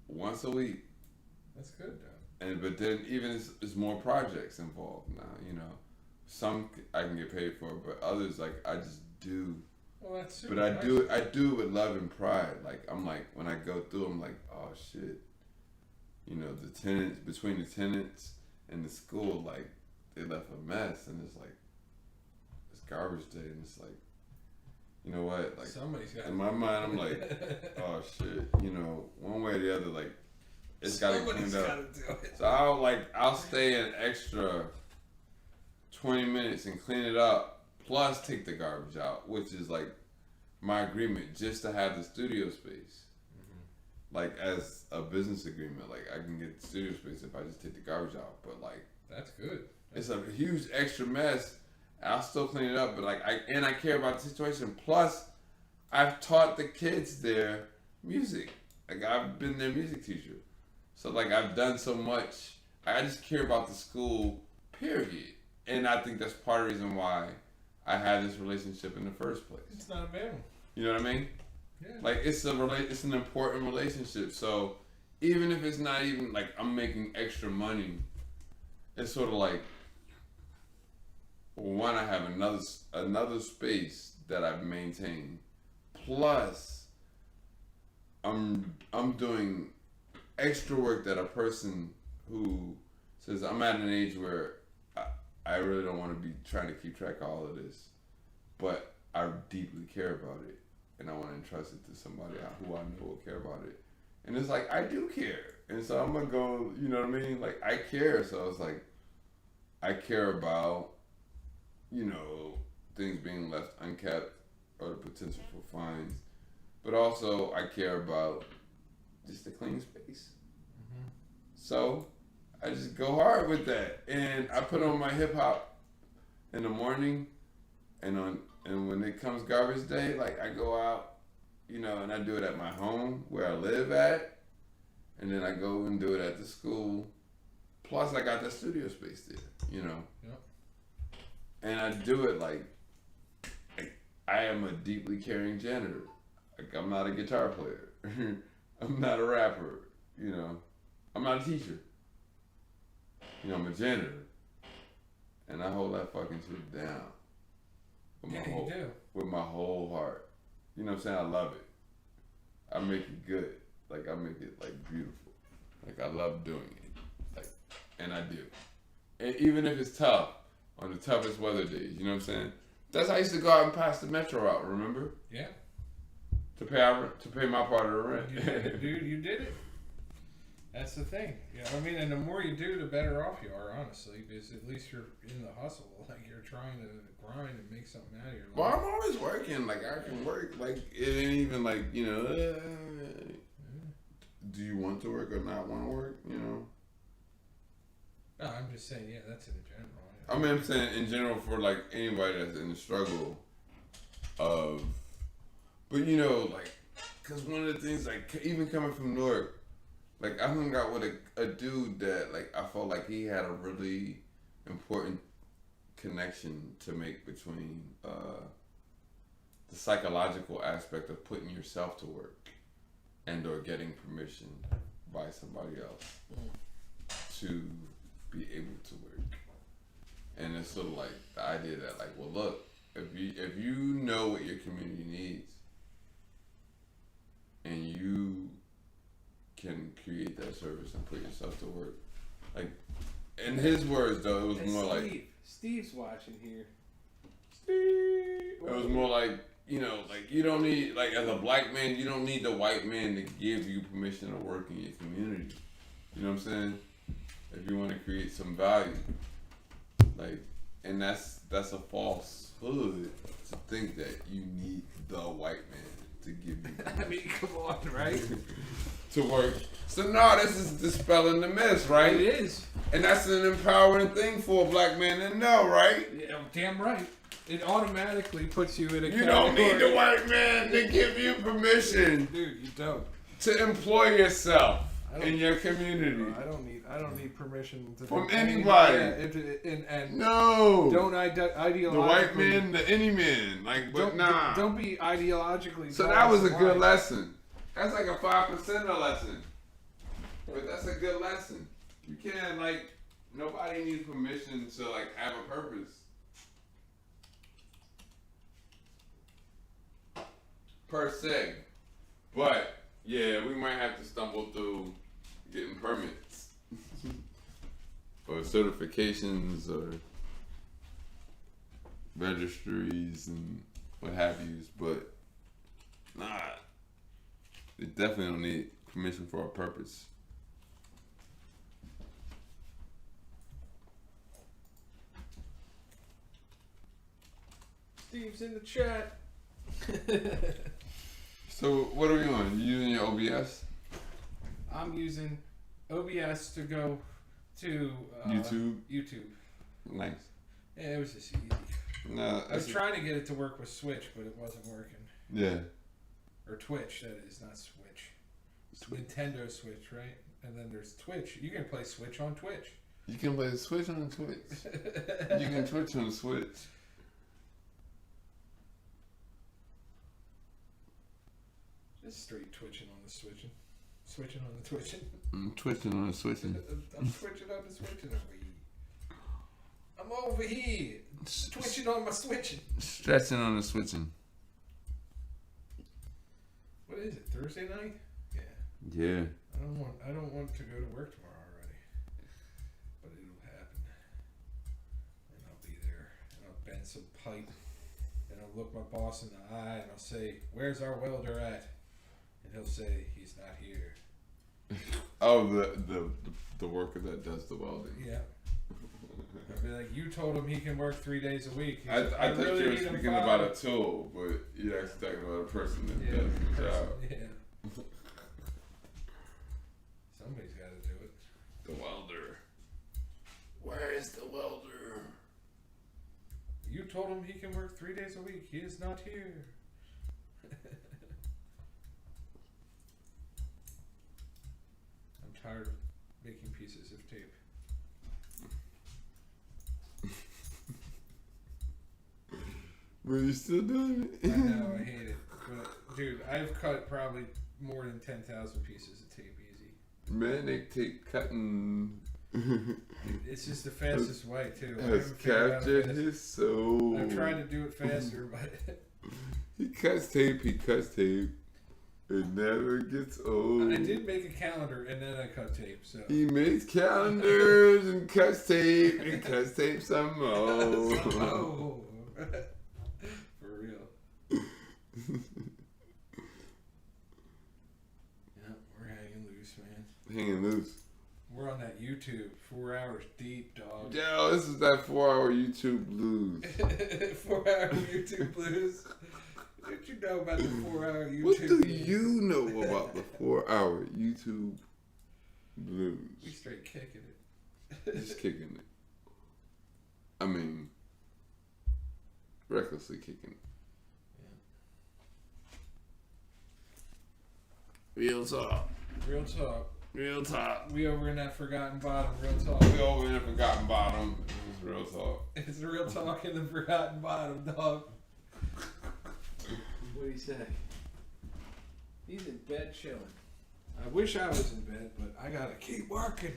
once a week. That's good, though. But then even it's more projects involved now. You know, some I can get paid for, but others like I just do. Well, that's super but I nice. do it with love and pride. Like I'm like when I go through, I'm like, oh shit. You know, the tenants between the tenants and the school, like they left a mess, and it's like it's garbage day, and it's like, you know what? Like somebody's got. In my mind, I'm like, oh shit. You know, one way or the other, like. It's got to get cleaned up. So I'll stay an extra 20 minutes and clean it up, plus take the garbage out, which is like my agreement just to have the studio space. Like as a business agreement, like I can get the studio space if I just take the garbage out. But like that's good. It's a huge extra mess. I'll still clean it up, but like I care about the situation. Plus, I've taught the kids there music. Like I've been their music teacher. So like I've done so much. I just care about the school, period. And I think that's part of the reason why I had this relationship in the first place. It's not a bad one. You know what I mean? Yeah. Like it's an important relationship. So even if it's not even like I'm making extra money, it's sort of like one, I have another space that I've maintained. Plus, I'm doing extra work that a person who says I'm at an age where I really don't want to be trying to keep track of all of this, but I deeply care about it, and I want to entrust it to somebody who I know will care about it. And it's like, I do care, and so I'm gonna go. You know what I mean? Like, I care, so it's like I care about, things being left unkept or the potential for fines, but also I care about just a clean space. Mm-hmm. So I just go hard with that, and I put on my hip hop in the morning, and when it comes garbage day, like I go out, and I do it at my home where I live at, and then I go and do it at the school. Plus, I got that studio space there, Yep. And I do it like I am a deeply caring janitor. Like, I'm not a guitar player. I'm not a rapper. I'm not a teacher. I'm a janitor. And I hold that fucking shit down. With my whole heart. You know what I'm saying? I love it. I make it good. Like, I make it, like, beautiful. Like, I love doing it. Like, and I do. And even if it's tough, on the toughest weather days, you know what I'm saying? That's how I used to go out and pass the metro out, remember? Yeah. To pay my part of the rent. You did it, dude. You did it. That's the thing. And the more you do, the better off you are, honestly, because at least you're in the hustle. Like, you're trying to grind and make something out of your life. Well, I'm always working. Like, I can work. Like, it ain't even like, do you want to work or not want to work, No, I'm just saying, yeah, that's in general. I mean, I'm saying in general for, like, anybody that's in the struggle of, but, like, because one of the things, like, even coming from Newark, like, I hung out with a dude that, like, I felt like he had a really important connection to make between the psychological aspect of putting yourself to work and or getting permission by somebody else to be able to work. And it's sort of like the idea that, like, well, look, if you know what your community needs and you can create that service and put yourself to work, like, in his words though, it was more like Steve's watching here. Steve. It was more like, like, you don't need, like, as a black man, you don't need the white man to give you permission to work in your community. You know what I'm saying? If you want to create some value. Like, and that's a falsehood to think that you need the white man to give you I mean, come on, right? to work. So no, this is dispelling the myth, right? It is. And that's an empowering thing for a black man to know, right? Yeah, damn right. It automatically puts you in a You don't need the white man to give you permission. Dude, you don't. To employ yourself in your community. I don't need permission from anybody. And no. Don't ideologically. The white man, the any man. Like, but nah. Don't be ideologically. So that was a good lesson. That's like a 5% lesson. But that's a good lesson. You can't, like, nobody needs permission to, like, have a purpose. Per se. But, yeah, we might have to stumble through getting permits. Or certifications or registries and what have yous. But, nah. They definitely don't need permission for a purpose. Steve's in the chat. So what are we on? You using your OBS? I'm using OBS to go to YouTube. Nice. Yeah, it was just easy. No, I was trying to get it to work with Switch, but it wasn't working. Yeah. Or Twitch, that is, not Switch. Nintendo Switch, right? And then there's Twitch. You can play Switch on Twitch. You can play Switch on Twitch. You can Twitch on Switch. Just straight twitching on the switching. Switching on the twitching. I'm twitching on the switching. I'm switching on the switching. I'm I'm over here twitching on my switching. Stretching on the switching. What is it? Thursday night? Yeah. Yeah. I don't want to go to work tomorrow already, but it'll happen, and I'll be there, and I'll bend some pipe, and I'll look my boss in the eye, and I'll say, "Where's our welder at?" And he'll say, "He's not here." Oh, the worker that does the welding. Yeah. I'll be like, "You told him he can work 3 days a week." He's I like, thought really you were need him speaking 5." about a tool, but you're actually talking about a person that does the job. Yeah. Somebody's got to do it. The welder. Where is the welder? You told him he can work 3 days a week. He is not here. I'm tired of making pieces of tape. But you still doing it? I know, I hate it. But, dude, I've cut probably more than 10,000 pieces of tape easy. Magnetic tape cutting It's just the fastest way, too. I has haven't figured out captured fast- his soul. I've tried to do it faster, but He cuts tape. It never gets old. I did make a calendar and then I cut tape, so. He makes calendars and cuts tape and cuts tape some more. Oh. For real. Yeah, we're hanging loose, man. Hanging loose. We're on that YouTube 4 hours deep, dog. Yo, this is that 4-hour YouTube blues. 4 hour YouTube blues. What you know about the 4 hour YouTube What do blues? you know about the 4-hour YouTube blues? We straight kicking it. Just kicking it. I mean, recklessly kicking it. Yeah. Real talk. Real talk. Real talk. We over in that forgotten bottom. Real talk. We over in the forgotten bottom. This is real talk. It's real talk in the forgotten bottom, dog. What'd he say? He's in bed chilling. I wish I was in bed, but I gotta keep working.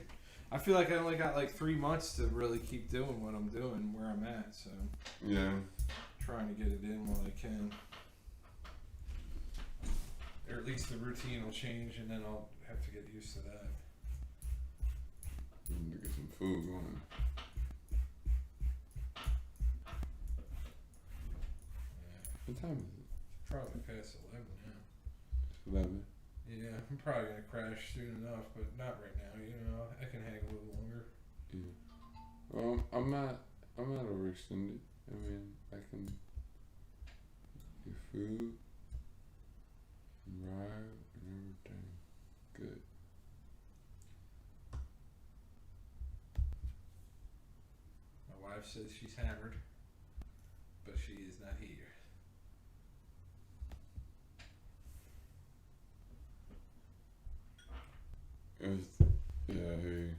I feel like I only got like 3 months to really keep doing what I'm doing, where I'm at. So Yeah. trying to get it in while I can, or at least the routine will change, and then I'll have to get used to that. Need to get some food going. What time is it? Probably past 11 now. 11. Yeah, I'm probably gonna crash soon enough, but not right now. You know, I can hang a little longer. Yeah. I'm not overextended. I mean, I can get food and ride and everything. Good. My wife says she's hammered, but she is not here. Yeah, hey.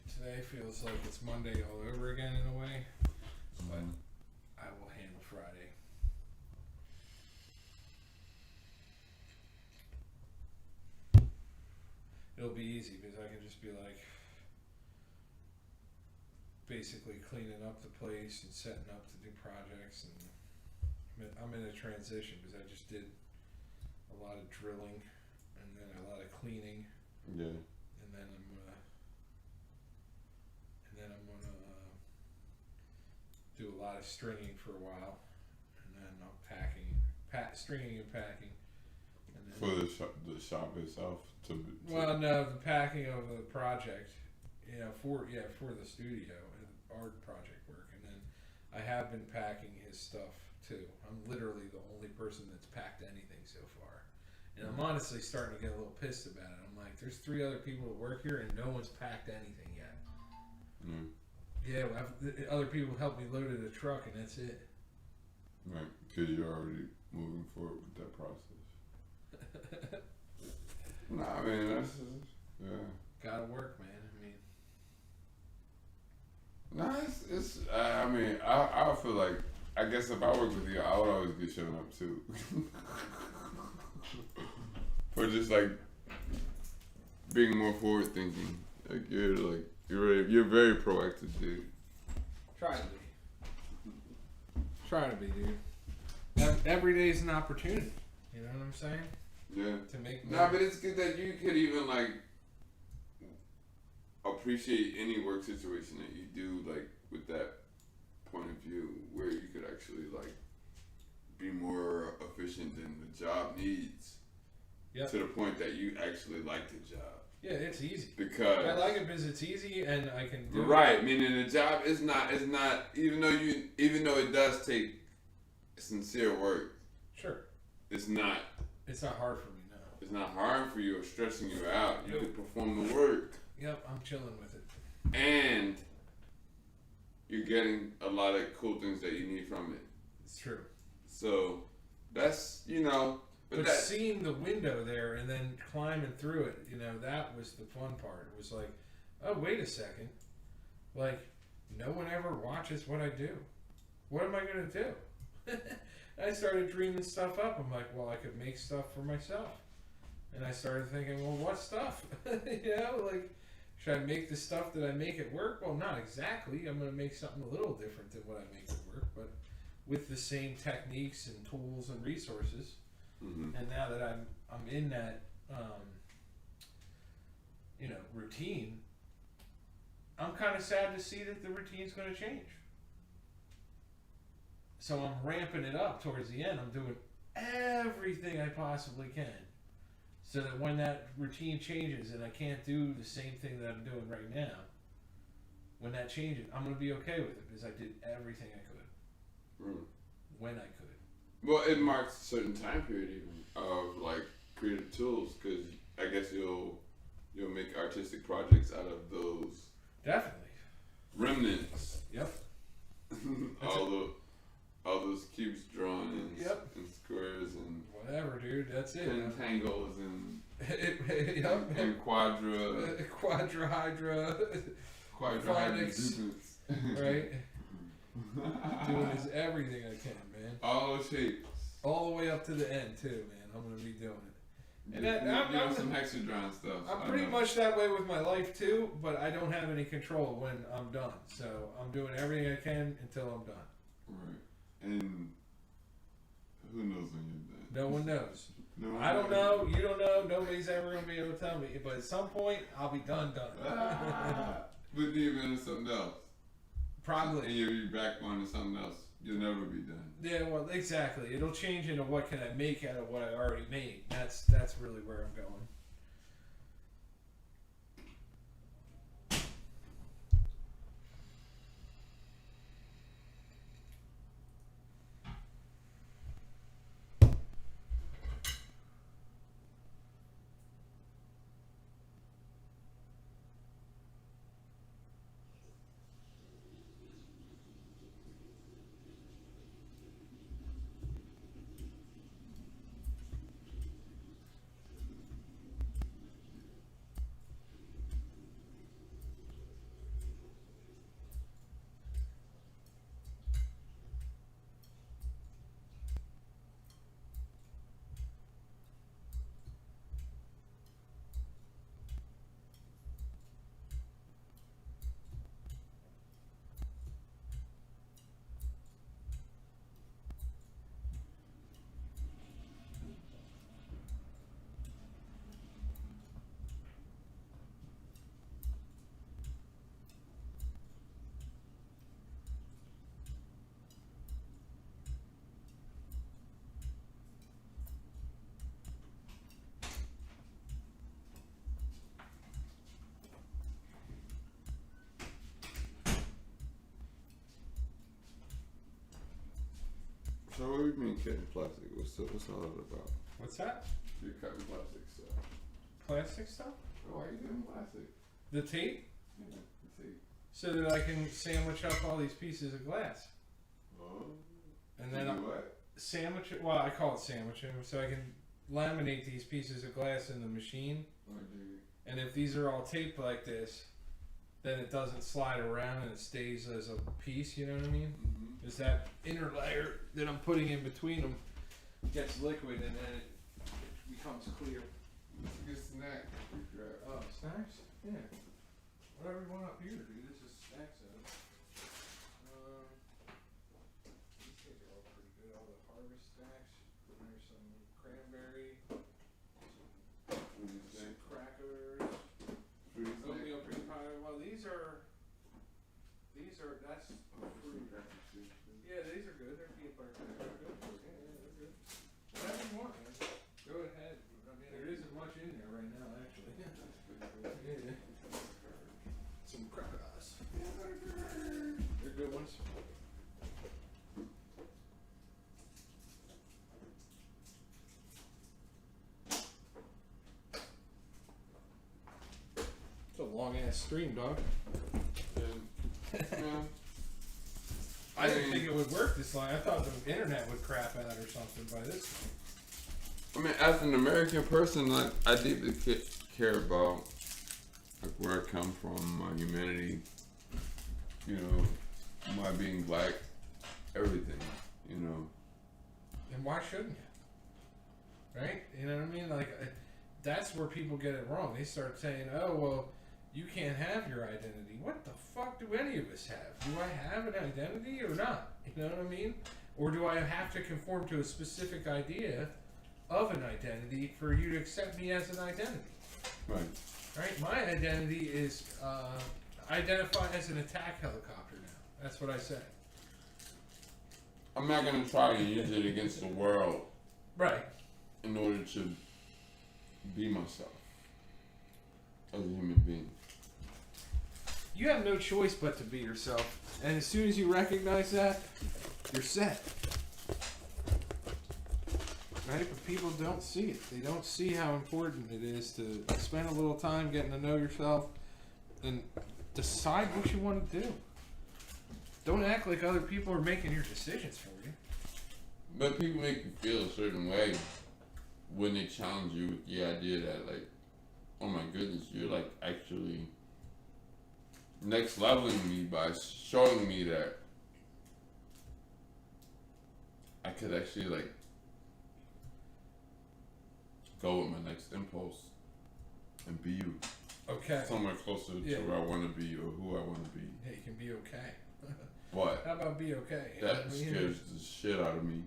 Today feels like it's Monday all over again in a way, but I will handle Friday. It'll be easy because I can just be like basically cleaning up the place and setting up to do projects, and I'm in a transition because I just did a lot of drilling and then a lot of cleaning, Yeah. and then I'm gonna do a lot of stringing for a while, and then I'm stringing and packing, and then For the shop itself to well, no, the packing of the project, for the studio and art project work, and then I have been packing his stuff too. I'm literally the only person that's packed anything so far, and I'm honestly starting to get a little pissed about it. I'm like, there's 3 other people that work here, and no one's packed anything yet. Mm. Yeah, other people help me load in the truck, and that's it. Right, because you're already moving forward with that process. Nah, I mean, that's just, yeah. Gotta work, man. I mean, No, it's I mean, I feel like, I guess if I work with you, I would always be showing up too. For just like being more forward thinking. Like you're very proactive, dude. Try to be. Try to be, dude. Every day is an opportunity. You know what I'm saying? Yeah. To make. No, but it's good that you could even like appreciate any work situation that you do, like with that point of view, where you could actually like be more efficient than the job needs. Yep. To the point that you actually like the job. Yeah, it's easy. Because I like it because it's easy and I can do right, meaning the job is not even though it does take sincere work. Sure. It's not hard for me, no. It's not hard for you or stressing you out. You Nope. can perform the work. Yep, I'm chilling with it. And you're getting a lot of cool things that you need from it. It's true. So that's But seeing the window there and then climbing through it, that was the fun part. It was like, oh, wait a second. Like, no one ever watches what I do. What am I going to do? I started dreaming stuff up. I'm like, well, I could make stuff for myself. And I started thinking, well, what stuff? Like, should I make the stuff that I make at work? Well, not exactly. I'm going to make something a little different than what I make at work, but with the same techniques and tools and resources. Mm-hmm. And now that I'm in that routine, I'm kind of sad to see that the routine's going to change. So I'm ramping it up towards the end. I'm doing everything I possibly can, so that when that routine changes and I can't do the same thing that I'm doing right now, when that changes, I'm going to be okay with it because I did everything I could when I could. Well, it marks a certain time period even of like creative tools, because I guess you'll make artistic projects out of those Definitely remnants. Yep. all those cubes drawn in, Yep. in squares and Whatever, dude. That's it. pentangles and Yep. and quadra Quadrahydra, quadrahydrous, right? Doing is everything I can, man. all those shapes. All the way up to the end too, man. I'm gonna be doing it. And I'm some hexadron stuff. I'm pretty much that way with my life too, but I don't have any control when I'm done. So I'm doing everything I can until I'm done. Right. And who knows when you're done? No one knows. No one I don't knows. know. You don't know. Nobody's ever gonna be able to tell me. But at some point, I'll be done. But then you're gonna do something else. Probably. And you'll be back on to something else. You'll never be done. Yeah, well, exactly. It'll change into what can I make out of what I already made. That's really where I'm going. So what do you mean cutting plastic? What's all that about? What's that? You're cutting plastic stuff. Plastic stuff? Why are you doing plastic? The tape? Yeah, see. So that I can sandwich up all these pieces of glass. Oh. And then do what? sandwich it. Well, I call it sandwiching. So I can laminate these pieces of glass in the machine. Or do you? And if these are all taped like this, then it doesn't slide around and it stays as a piece. You know what I mean? Is that inner layer that I'm putting in between them gets liquid and then it becomes clear. It's a good snack. Oh, snacks? Yeah. Whatever you want up here, dude. This is snack zone. These things are all pretty good. All the harvest snacks. There's some cranberry, some crackers, oatmeal cream pie. Well, these are, that's fruit. Yeah, these are good. They're peanut butter crackers. They're good for you. Yeah, they're good. Whatever you want, man. Go ahead. I mean, there isn't much in there right now, actually. Yeah. Some crackers. They're good ones. It's a long ass stream, dog. I didn't think it would work this long. I thought the internet would crap out or something by this point. I mean, as an American person, like, I deeply care about like where I come from, my humanity, you know, my being black, everything, you know. And why shouldn't you? Right? You know what I mean? Like, that's where people get it wrong. They start saying, oh, well, you can't have your identity. What the fuck do any of us have? Do I have an identity or not? You know what I mean? Or do I have to conform to a specific idea of an identity for you to accept me as an identity? Right. Right? My identity is identified as an attack helicopter now. That's what I say. I'm not gonna try to use it against the world Right. in order to be myself as a human being. You have no choice but to be yourself. And as soon as you recognize that, you're set. Right? But people don't see it. They don't see how important it is to spend a little time getting to know yourself and decide what you want to do. Don't act like other people are making your decisions for you. But people make you feel a certain way when they challenge you with the idea that, like, oh my goodness, you're like actually next leveling me by showing me that I could actually like go with my next impulse and be you. Okay. Somewhere closer to where I want to be or who I want to be. Hey, you can be okay. But How about be okay? that scares the shit out of me.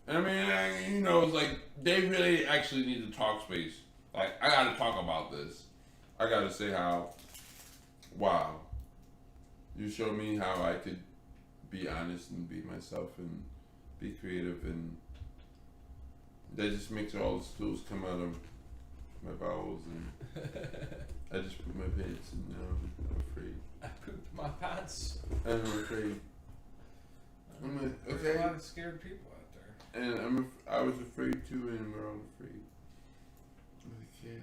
And I mean, you know, it's like they really actually need to talk space. Like, I gotta talk about this. I gotta say how, wow, you showed me how I could be honest and be myself and be creative, and that just makes all the stools come out of my bowels, and I just put my pants and now I'm afraid. I pooped my pants. I'm afraid. I'm like, There's okay. a lot of scared people out there. And I was afraid too, and we're all afraid. Like, yeah.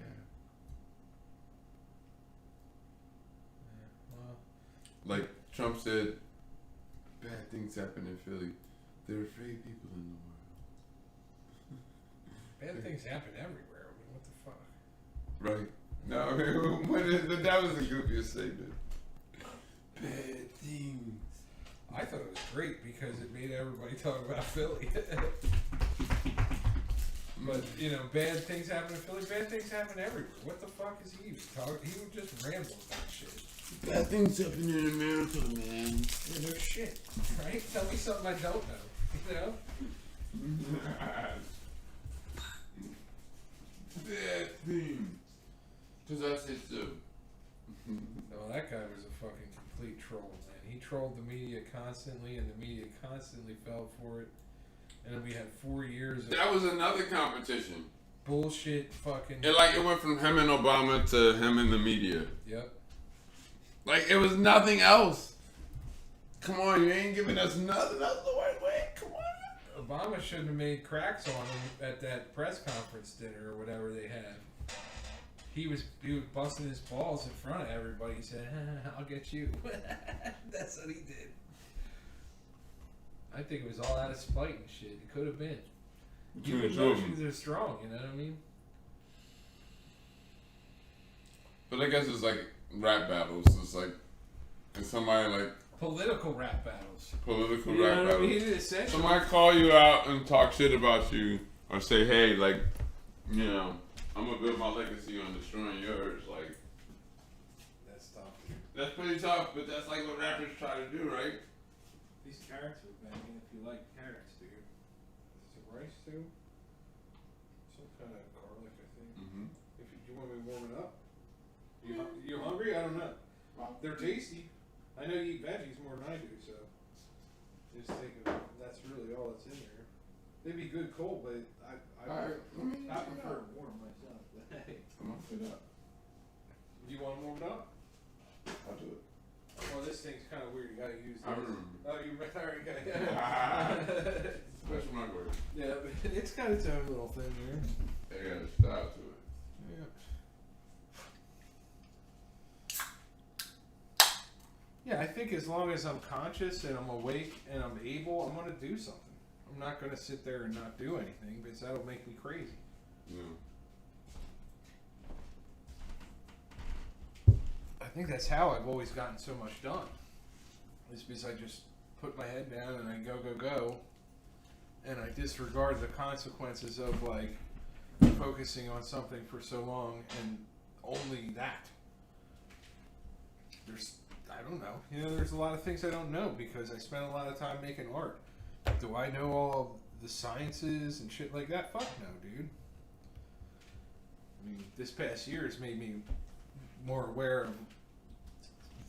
Well, Like Trump said, bad things happen in Philly. There are afraid people in the world. bad things happen everywhere. I mean, what the fuck? Right. No, I mean, that was the goofiest statement. Bad things. I thought it was great because it made everybody talk about Philly. But, you know, bad things happen in Philly, bad things happen everywhere. What the fuck is he even talking? He would just ramble about shit. Bad things happen in America, man. Yeah, no shit, right? Tell me something I don't know, you know? Bad things. Because I said so. No, that guy was a fucking complete troll, man. He trolled the media constantly, and the media constantly fell for it. And then we had 4 years of That was another competition. bullshit fucking... It went from him and Obama to him and the media. Yep. Like, it was nothing else. Come on, you ain't giving us nothing else the right way. Come on. Obama shouldn't have made cracks on him at that press conference dinner or whatever they had. He was busting his balls in front of everybody. He said, I'll get you. That's what he did. I think it was all out of spite and shit. It could have been. Human emotions are strong, you know what I mean? But I guess it's like rap battles. It's like and somebody like Political rap battles. political You rap know what I battles. mean? Essentially. Somebody call you out and talk shit about you, or say, hey, like, you know, I'm gonna build my legacy on destroying yours. Like, That's tough. that's pretty tough, but that's like what rappers try to do, right? These carrots are banging if you like carrots, dude. Some rice too. Some kind of garlic, I think. Mm-hmm. If you want me to warm it up. You hungry? I don't know. They're tasty. I know you eat veggies more than I do, so just thinking that's really all that's in there. They'd be good cold, but Alright, let me I prefer it warm myself. But hey, I'm gonna fit up. do you want to warm it up? I'll do it. Well, this thing's kind of weird. You gotta use this. I remember. Oh, you already got it. Special my word. Yeah, but it's got its own little thing there. They got a style to it. Yeah. Yeah, I think as long as I'm conscious and I'm awake and I'm able, I'm gonna do something. I'm not gonna sit there and not do anything because that'll make me crazy. Yeah. I think that's how I've always gotten so much done. Is because I just put my head down and I go, and I disregard the consequences of like focusing on something for so long and only that. I don't know. You know, there's a lot of things I don't know because I spent a lot of time making art. Do I know all the sciences and shit like that? Fuck no, dude. I mean, this past year has made me more aware of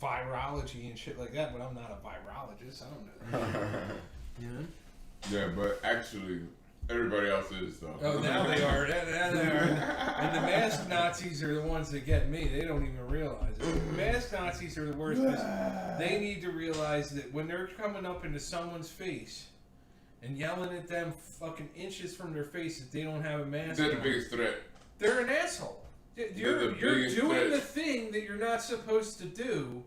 virology and shit like that, but I'm not a virologist. I don't know that. Yeah. Yeah, but actually, everybody else is though. Oh, now they are. Now they are. And the mask Nazis are the ones that get me. They don't even realize it. The mask Nazis are the worst because they need to realize that when they're coming up into someone's face and yelling at them fucking inches from their face that they don't have a mask They're the on, biggest threat. they're an asshole. You're biggest doing threat. the thing that you're not supposed to do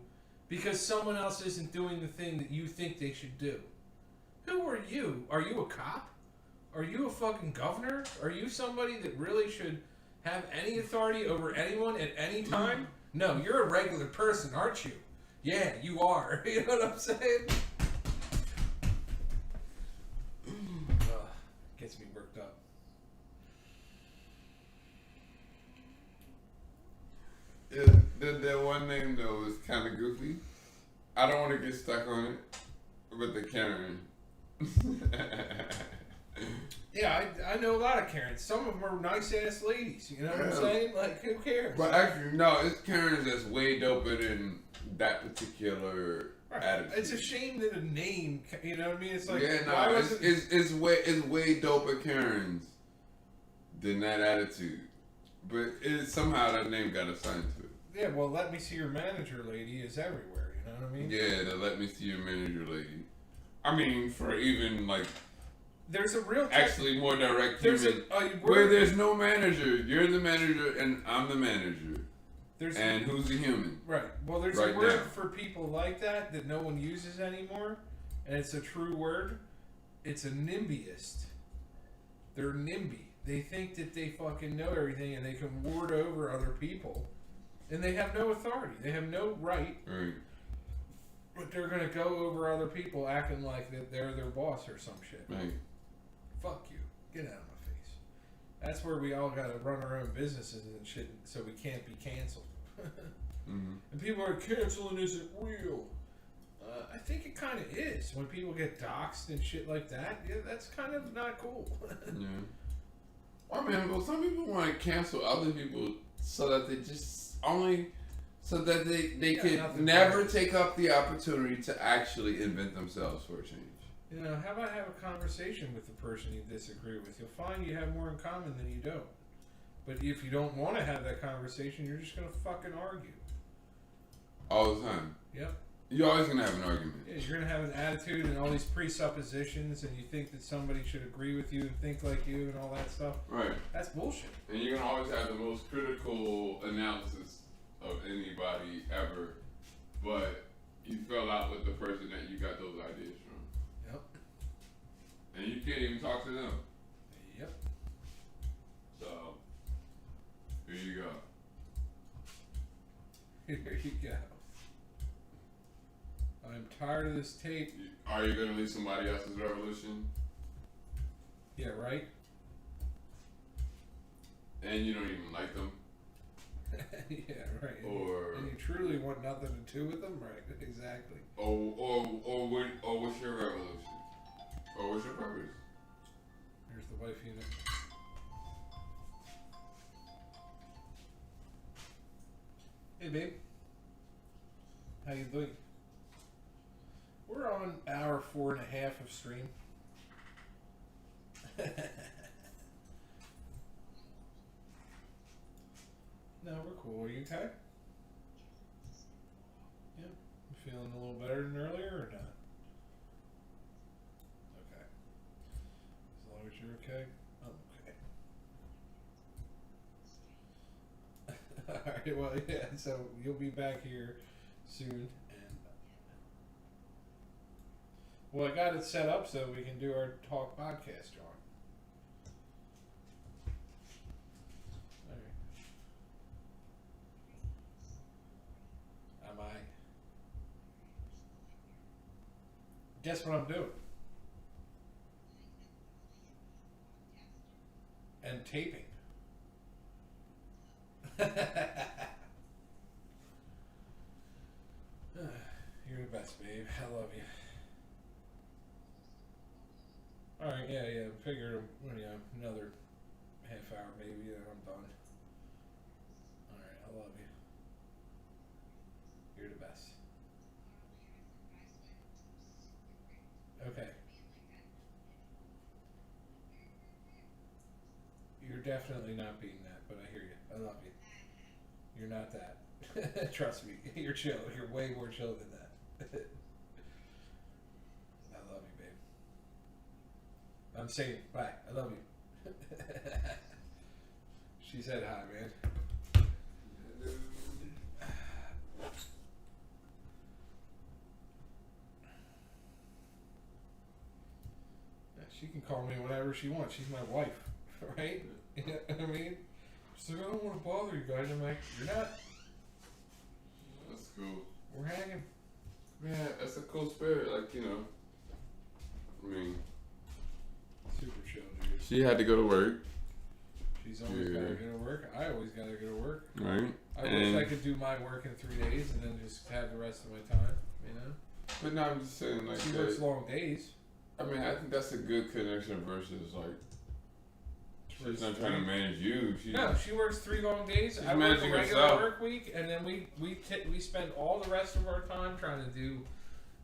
because someone else isn't doing the thing that you think they should do. Who are you? Are you a cop? Are you a fucking governor? Are you somebody that really should have any authority over anyone at any time? No, you're a regular person, aren't you? Yeah, you are. You know what I'm saying? Ugh, gets me worked up. That one name though was kind of goofy. I don't want to get stuck on it, but the Karen. Yeah, I know a lot of Karens. Some of them are nice ass ladies. You know what I'm saying? Like, who cares? But actually, no, it's Karens that's way doper than that particular attitude. It's a shame that a name, you know what I mean? It's like, yeah, why no, wasn't it's way doper Karens than that attitude. But somehow that name got assigned to it. Yeah, well, let me see your manager, lady, is everywhere. You know what I mean? Yeah, the let me see your manager lady. I mean, for even like There's a real actually more direct there's human, a where word, there's no manager. You're the manager and I'm the manager. And who's the human? Right. Well, there's Right a word now. for people like that no one uses anymore, and it's a true word. It's a NIMBYist. They're NIMBY. They think that they fucking know everything and they can ward over other people, and they have no authority. They have no right. Right. But they're gonna go over other people acting like that they're their boss or some shit. Right. Fuck you. Get out of my face. That's where we all gotta run our own businesses and shit so we can't be canceled. Mm-hmm. And people are canceling isn't real. I think it kind of is. When people get doxxed and shit like that, yeah, that's kind of not cool. Yeah. I mean, well, some people want to cancel other people so that they just only, so that they could never take up the opportunity to actually invent themselves for a change. You know, how about have a conversation with the person you disagree with? You'll find you have more in common than you don't. But if you don't want to have that conversation, you're just going to fucking argue. All the time. Yep. You're always going to have an argument. Yeah, you're going to have an attitude and all these presuppositions, and you think that somebody should agree with you and think like you and all that stuff. Right. That's bullshit. And you're going to always have the most critical analysis of anybody ever, but you fell out with the person that you got those ideas from. Yep. And you can't even talk to them. Yep. So, here you go. Here you go. of this tape. Are you gonna lead somebody else's revolution? Yeah, right? And you don't even like them? Yeah, right. Or and you truly want nothing to do with them? Right, exactly. Or what's your revolution? Or what's your purpose? Here's the wife unit. Hey, babe. How you doing? We're on hour 4.5 of stream. No, we're cool. Are you okay? Yeah. You feeling a little better than earlier or not? Okay. As long as you're okay, I'm okay. Alright, well, yeah, so you'll be back here soon. And well, I got it set up so we can do our talk podcast, John. Am I? Guess what I'm doing? And taping. You're the best, babe. I love you. Alright, yeah. Figure, another half hour maybe, then I'm done. Alright, I love you. You're the best. Okay. You're definitely not being that, but I hear you. I love you. You're not that. Trust me. You're chill. You're way more chill than that. I love you, babe. I'm saying bye. I love you. She said hi, man. She can call me whenever she wants. She's my wife, right? You know what I mean? She's like, I don't want to bother you guys. I'm like, you're not. That's cool. We're hanging. Man, that's a cool spirit. Like, I mean, Super chill, dude. she had to go to work. She's always got to go to work. I always got to go to work. Right. I wish I could do my work in 3 days and then just have the rest of my time, But now I'm just saying, like, She works long days. I mean, I think that's a good connection versus, like, she's not trying to manage you. No, she works 3 long days. She's I work a managing regular herself. work week, and then we spend all the rest of our time trying to do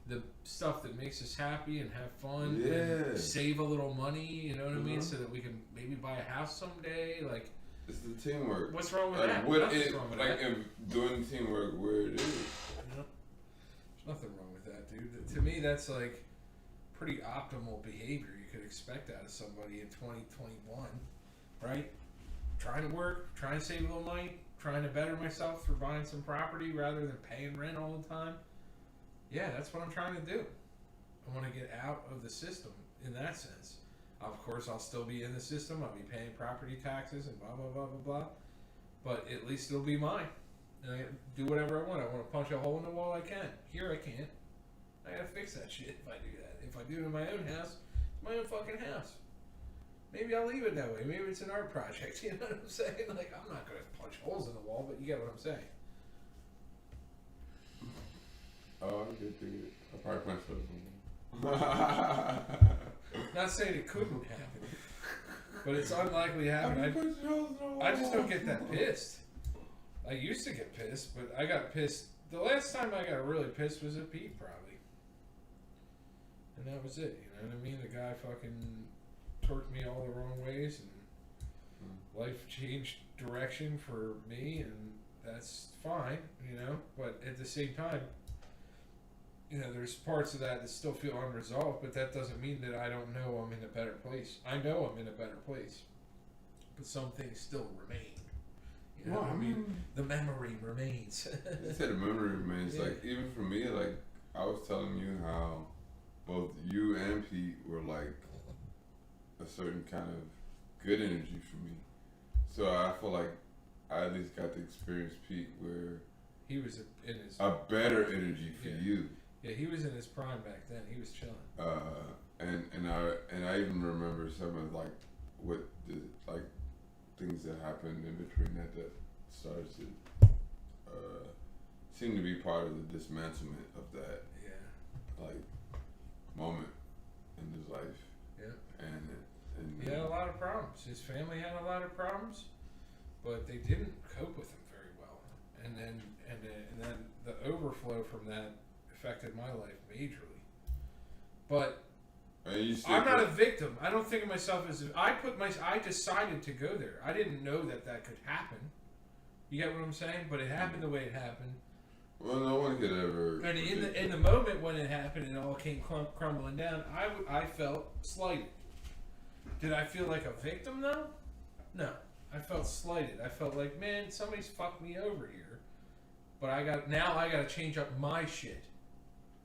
the stuff that makes us happy and have fun, and save a little money. You know what I mean? So that we can maybe buy a house someday. Like, it's the teamwork. What's wrong with like, that? Nothing's wrong with like that. if doing teamwork where it is. There's nothing wrong with that, dude. To me, that's like pretty optimal behavior you could expect out of somebody in 2021, right? Trying to work, trying to save a little money, trying to better myself through buying some property rather than paying rent all the time. Yeah, that's what I'm trying to do. I want to get out of the system in that sense. Of course, I'll still be in the system. I'll be paying property taxes and blah, blah, blah, blah, blah. But at least it'll be mine. And I can do whatever I want. I want to punch a hole in the wall, I can. Here I can't. I gotta fix that shit if I do that. If I do it in my own house, it's my own fucking house. Maybe I'll leave it that way. Maybe it's an art project. You know what I'm saying? Like, I'm not gonna punch holes in the wall, but you get what I'm saying. Oh, I get it. I probably punched those. Not saying it couldn't happen, but it's unlikely to happen. I just don't get that pissed. I used to get pissed, but I got pissed. The last time I got really pissed was at Pete, probably. And that was it, you know what I mean? The guy fucking torqued me all the wrong ways, and life changed direction for me, and that's fine, you know? But at the same time, you know, there's parts of that still feel unresolved, but that doesn't mean that I don't know I'm in a better place. I know I'm in a better place, but some things still remain. You know what I mean? The memory remains. You said the memory remains. Yeah. Like, even for me, like, I was telling you how both you and Pete were like a certain kind of good energy for me. So I feel like I at least got to experience Pete where He was in his a better energy for you. Yeah, he was in his prime back then. He was chilling. And I even remember some of like what the like things that happened in between that started to seem to be part of the dismantlement of that like moment in his life. Yeah. And he had a lot of problems. His family had a lot of problems, but they didn't cope with him very well. And then the overflow from that affected my life majorly. But I'm not a victim. I don't think of myself as I decided to go there. I didn't know that could happen. You get what I'm saying? But it happened the way it happened. Well, no one could ever. And in the moment when it happened, and it all came crumbling down. I felt slighted. Did I feel like a victim though? No. I felt slighted. I felt like, man, somebody's fucked me over here. But I got to change up my shit.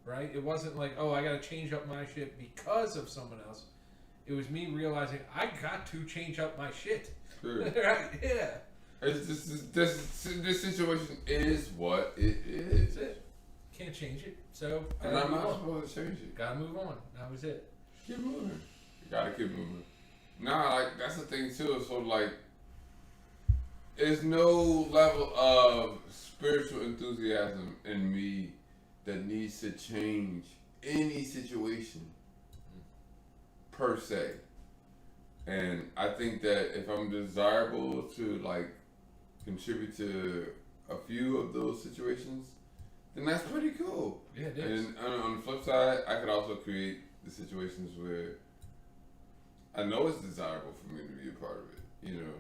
Right? It wasn't like, oh, I got to change up my shit because of someone else. It was me realizing I got to change up my shit. Sure. Right? Yeah. This situation is what it is. That's it. Can't change it. So and I'm not supposed to change it. Gotta move on. That was it. Keep moving. You gotta keep moving. Nah, like that's the thing too. So like, there's no level of spiritual enthusiasm in me that needs to change any situation per se. And I think that if I'm desirable to like contribute to a few of those situations, then that's pretty cool. Yeah, it is. And on the flip side, I could also create the situations where I know it's desirable for me to be a part of it, you know.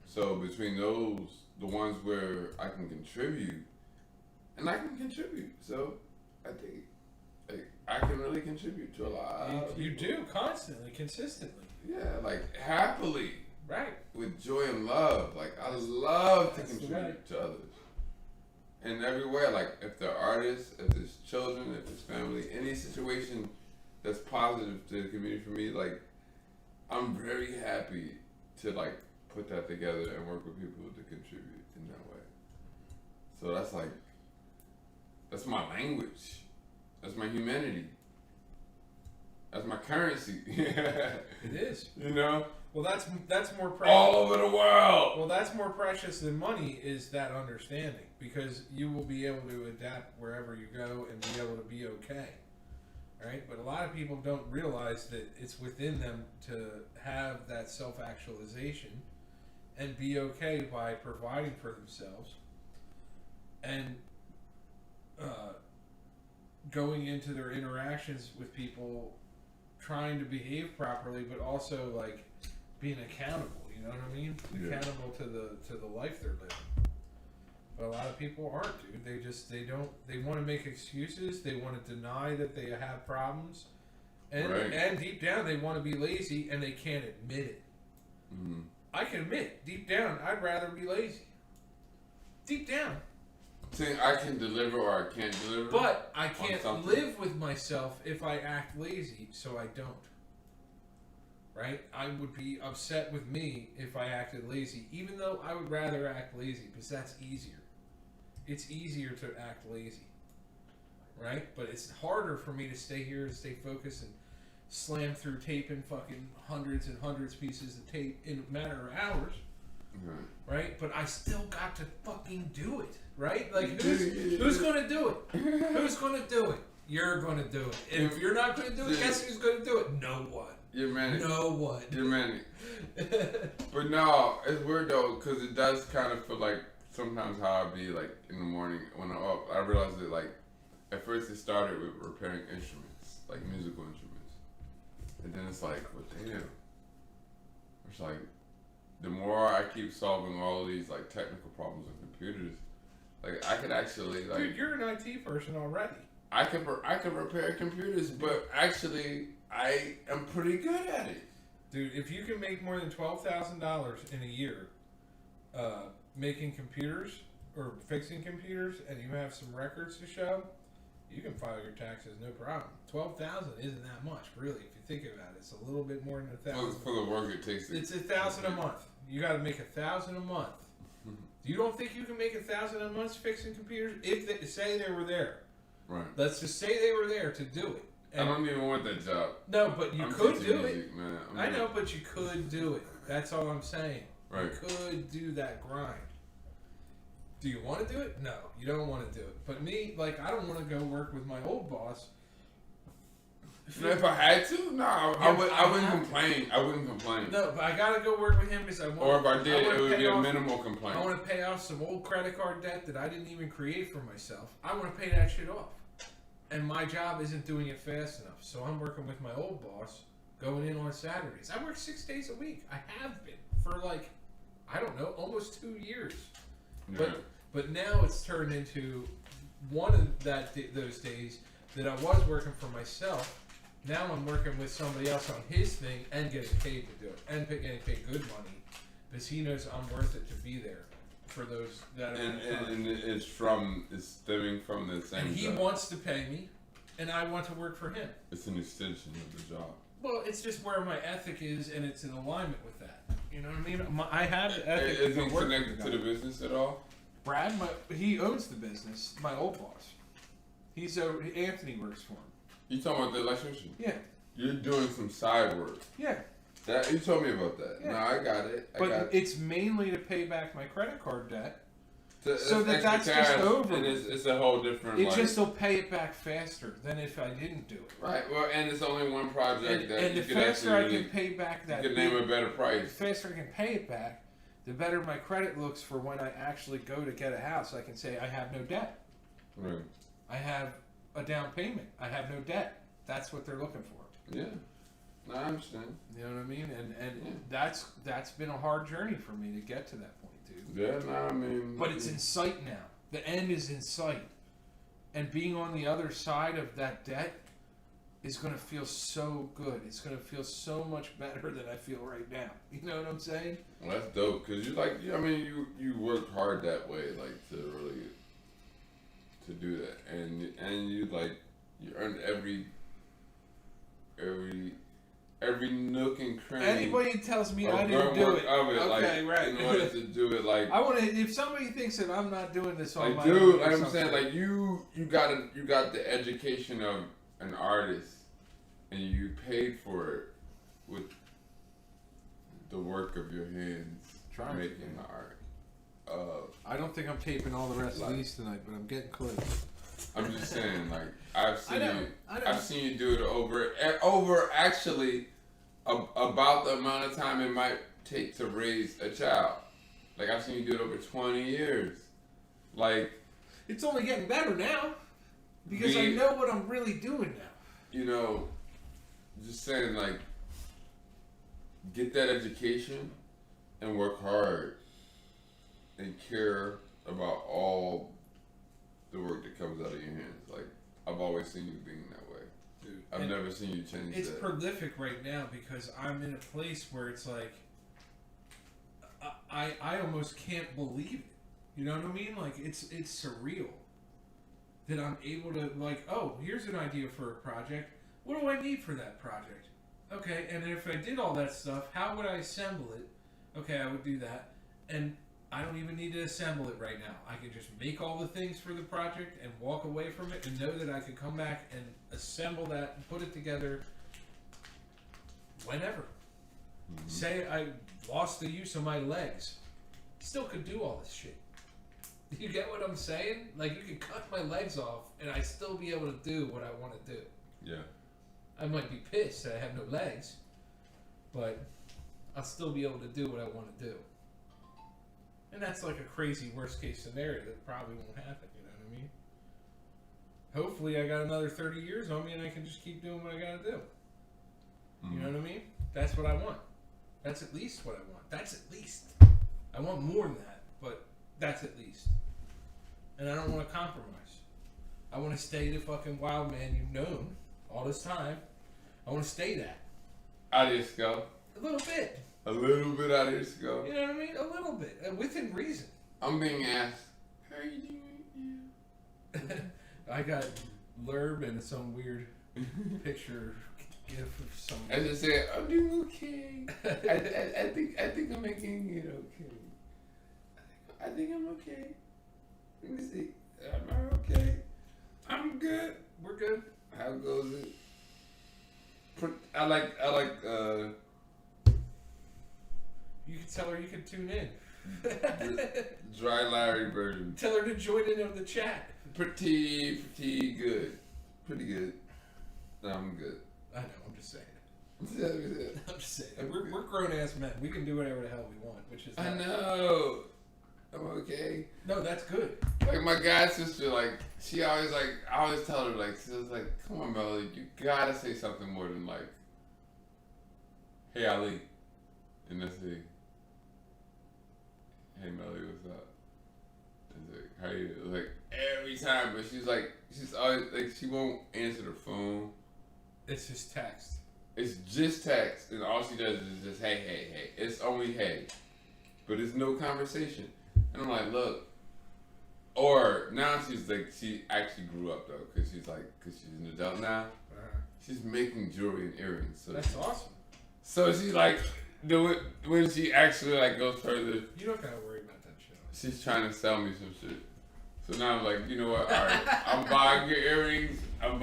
So between those, the ones where I can contribute, and I can contribute. So I think like, I can really contribute to a lot of You people. do, constantly, consistently. Yeah, like happily. Right. With joy and love. Like I love to That's contribute right. to others. In every way, like if they're artists, if it's children, if it's family, any situation that's positive to the community for me, like I'm very happy to like put that together and work with people to contribute in that way. So that's my language. That's my humanity. That's my currency. It is. You know? Well, that's more precious. All over the world. Well, that's more precious than money is that understanding, because you will be able to adapt wherever you go and be able to be okay. Right? But a lot of people don't realize that it's within them to have that self-actualization and be okay by providing for themselves and going into their interactions with people trying to behave properly, but also like being accountable, you know what I mean? Yeah. Accountable to the life they're living. But a lot of people aren't, dude. They want to make excuses. They want to deny that they have problems. And Right. and deep down they want to be lazy and they can't admit it. Mm-hmm. I can admit, deep down, I'd rather be lazy. Deep down. Saying I can deliver or I can't deliver. But I can't something. live with myself if I act lazy, so I don't. Right? I would be upset with me if I acted lazy, even though I would rather act lazy, because that's easier. It's easier to act lazy. Right? But it's harder for me to stay here and stay focused and slam through tape and fucking hundreds and hundreds of pieces of tape in a matter of hours. Right. Right? But I still got to fucking do it. Right? Like, who's going to do it? Who's going to do it? You're going to do it. And if you're not going to do it, guess who's going to do it? No one. You're manic. No one. You're manic. But no, it's weird though, because it does kind of feel like sometimes how I be like in the morning when I'm up. I realize that like at first it started with repairing instruments, like musical instruments, and then it's like, well, damn. It's like the more I keep solving all of these like technical problems with computers, like I could actually like. Dude, you're an IT person already. I could repair computers, but actually I am pretty good at it. Dude, if you can make more than $12,000 in a year making computers or fixing computers, and you have some records to show, you can file your taxes no problem. 12,000 isn't that much, really. If you think about it, it's a little bit more than 1,000. For the work it takes. It's 1,000 a month. You got to make 1,000 a month. You don't think you can make 1,000 a month fixing computers? If they say they were there, Right. Let's just say they were there to do it. I don't even want that job. No, but you I'm could teaching do music, it. man. I know, but you could do it. That's all I'm saying. Right. You could do that grind. Do you want to do it? No, you don't want to do it. But me, like, I don't want to go work with my old boss. If I had to, no, I wouldn't complain. I wouldn't complain. No, but I gotta go work with him because I want. Or if I did, it would be a minimal complaint. I want to pay off some old credit card debt that I didn't even create for myself. I want to pay that shit off, and my job isn't doing it fast enough. So I'm working with my old boss, going in on Saturdays. I work 6 days a week. I have been for like, I don't know, almost 2 years. Yeah. But now it's turned into one of those days that I was working for myself. Now I'm working with somebody else on his thing and getting paid to do it, and getting paid good money because he knows I'm worth it to be there for those that are. And it's stemming from the same. And he job. wants to pay me, and I want to work for him. It's an extension of the job. Well, it's just where my ethic is, and it's in alignment with that. You know what I mean? I have the ethic. Is to he work connected to the business at all? Brad, he owns the business. My old boss. Anthony works for him. You talking about the electrician? Yeah. You're doing some side work. Yeah. That you told me about that. Yeah. No, I got it. But it's mainly to pay back my credit card debt. So that's just over. And it's a whole different. It just will pay it back faster than if I didn't do it. Right. Well, and it's only one project And you the could faster actually. I can pay back that, you could name a better the price. faster I can pay it back, the better my credit looks for when I actually go to get a house. I can say I have no debt. Right. I have a down payment. I have no debt. That's what they're looking for. Yeah. No, I understand. You know what I mean? And Yeah. that's been a hard journey for me to get to that point, dude. Yeah. No, I mean. But it's in sight now. The end is in sight. And being on the other side of that debt is going to feel so good. It's going to feel so much better than I feel right now. You know what I'm saying? Well, that's dope because you worked hard that way, like to really to do that, and you earned every nook and cranny. Anybody who tells me I didn't do it, okay, right? In order to do it, like I want to. If somebody thinks that I'm not doing this on my dude, own, I'm saying like you got the education of an artist, and you paid for it with the work of your hands, making the art. I don't think I'm taping all the rest of these tonight, but I'm getting close. I'm just saying, like I've seen I know. I've seen you do it over actually about the amount of time it might take to raise a child. Like I've seen you do it over 20 years. Like It's only getting better now because I know what I'm really doing now. You know, just saying, like get that education and work hard and care about all the work that comes out of your hands. Like I've always seen you being that way. Dude, I've never seen you change It's that. prolific right now because I'm in a place where it's like I almost can't believe it. You know what I mean? Like it's surreal that I'm able to like, oh, here's an idea for a project. What do I need for that project? Okay, and if I did all that stuff, how would I assemble it? Okay, I would do that. And I don't even need to assemble it right now. I can just make all the things for the project and walk away from it and know that I could come back and assemble that and put it together whenever. Mm-hmm. Say I lost the use of my legs. Still could do all this shit. You get what I'm saying? Like you could cut my legs off and I'd still be able to do what I want to do. Yeah. I might be pissed that I have no legs, but I'll still be able to do what I want to do. And that's like a crazy worst case scenario that probably won't happen, you know what I mean? Hopefully I got another 30 years on me and I can just keep doing what I gotta do. Mm-hmm. You know what I mean? That's what I want. That's at least what I want. That's at least. I want more than that, but that's at least. And I don't want to compromise. I want to stay the fucking wild man you've known all this time. I want to stay that. Out of your skull. A little bit. A little bit out of your skull. You know what I mean? A little bit. Within reason. I'm being asked, how are you doing? Yeah. I got Lerb and some weird picture gif of some. As I said, I'm doing okay. I think I'm making it okay. I think I'm okay. Let me see. Am I okay? I'm good. We're good. How goes it? I like. You can tell her you can tune in. Dry Larry version. Tell her to join in on the chat. Pretty good. Pretty good. No, I'm good. I know. I'm just saying. Yeah. I'm just saying. We're grown ass men. We can do whatever the hell we want, which is. I know. I'm okay. No, that's good. Like my god sister, like she always like I always tell her like she was like, come on, Melody, you gotta say something more than like, hey Ali, and that's it. Hey Melody, what's up? It's like, how you? Like every time, but she's always like she won't answer the phone. It's just text. It's just text, and all she does is just hey. It's only hey, but it's no conversation. And I'm like, look. Or now she's like, she actually grew up though, because she's an adult now. She's making jewelry and earrings. So that's awesome. So she like, when she actually like goes further. You don't gotta worry about that shit. She's trying to sell me some shit. So now I'm like, you know what? All right, I'm buying your earrings. And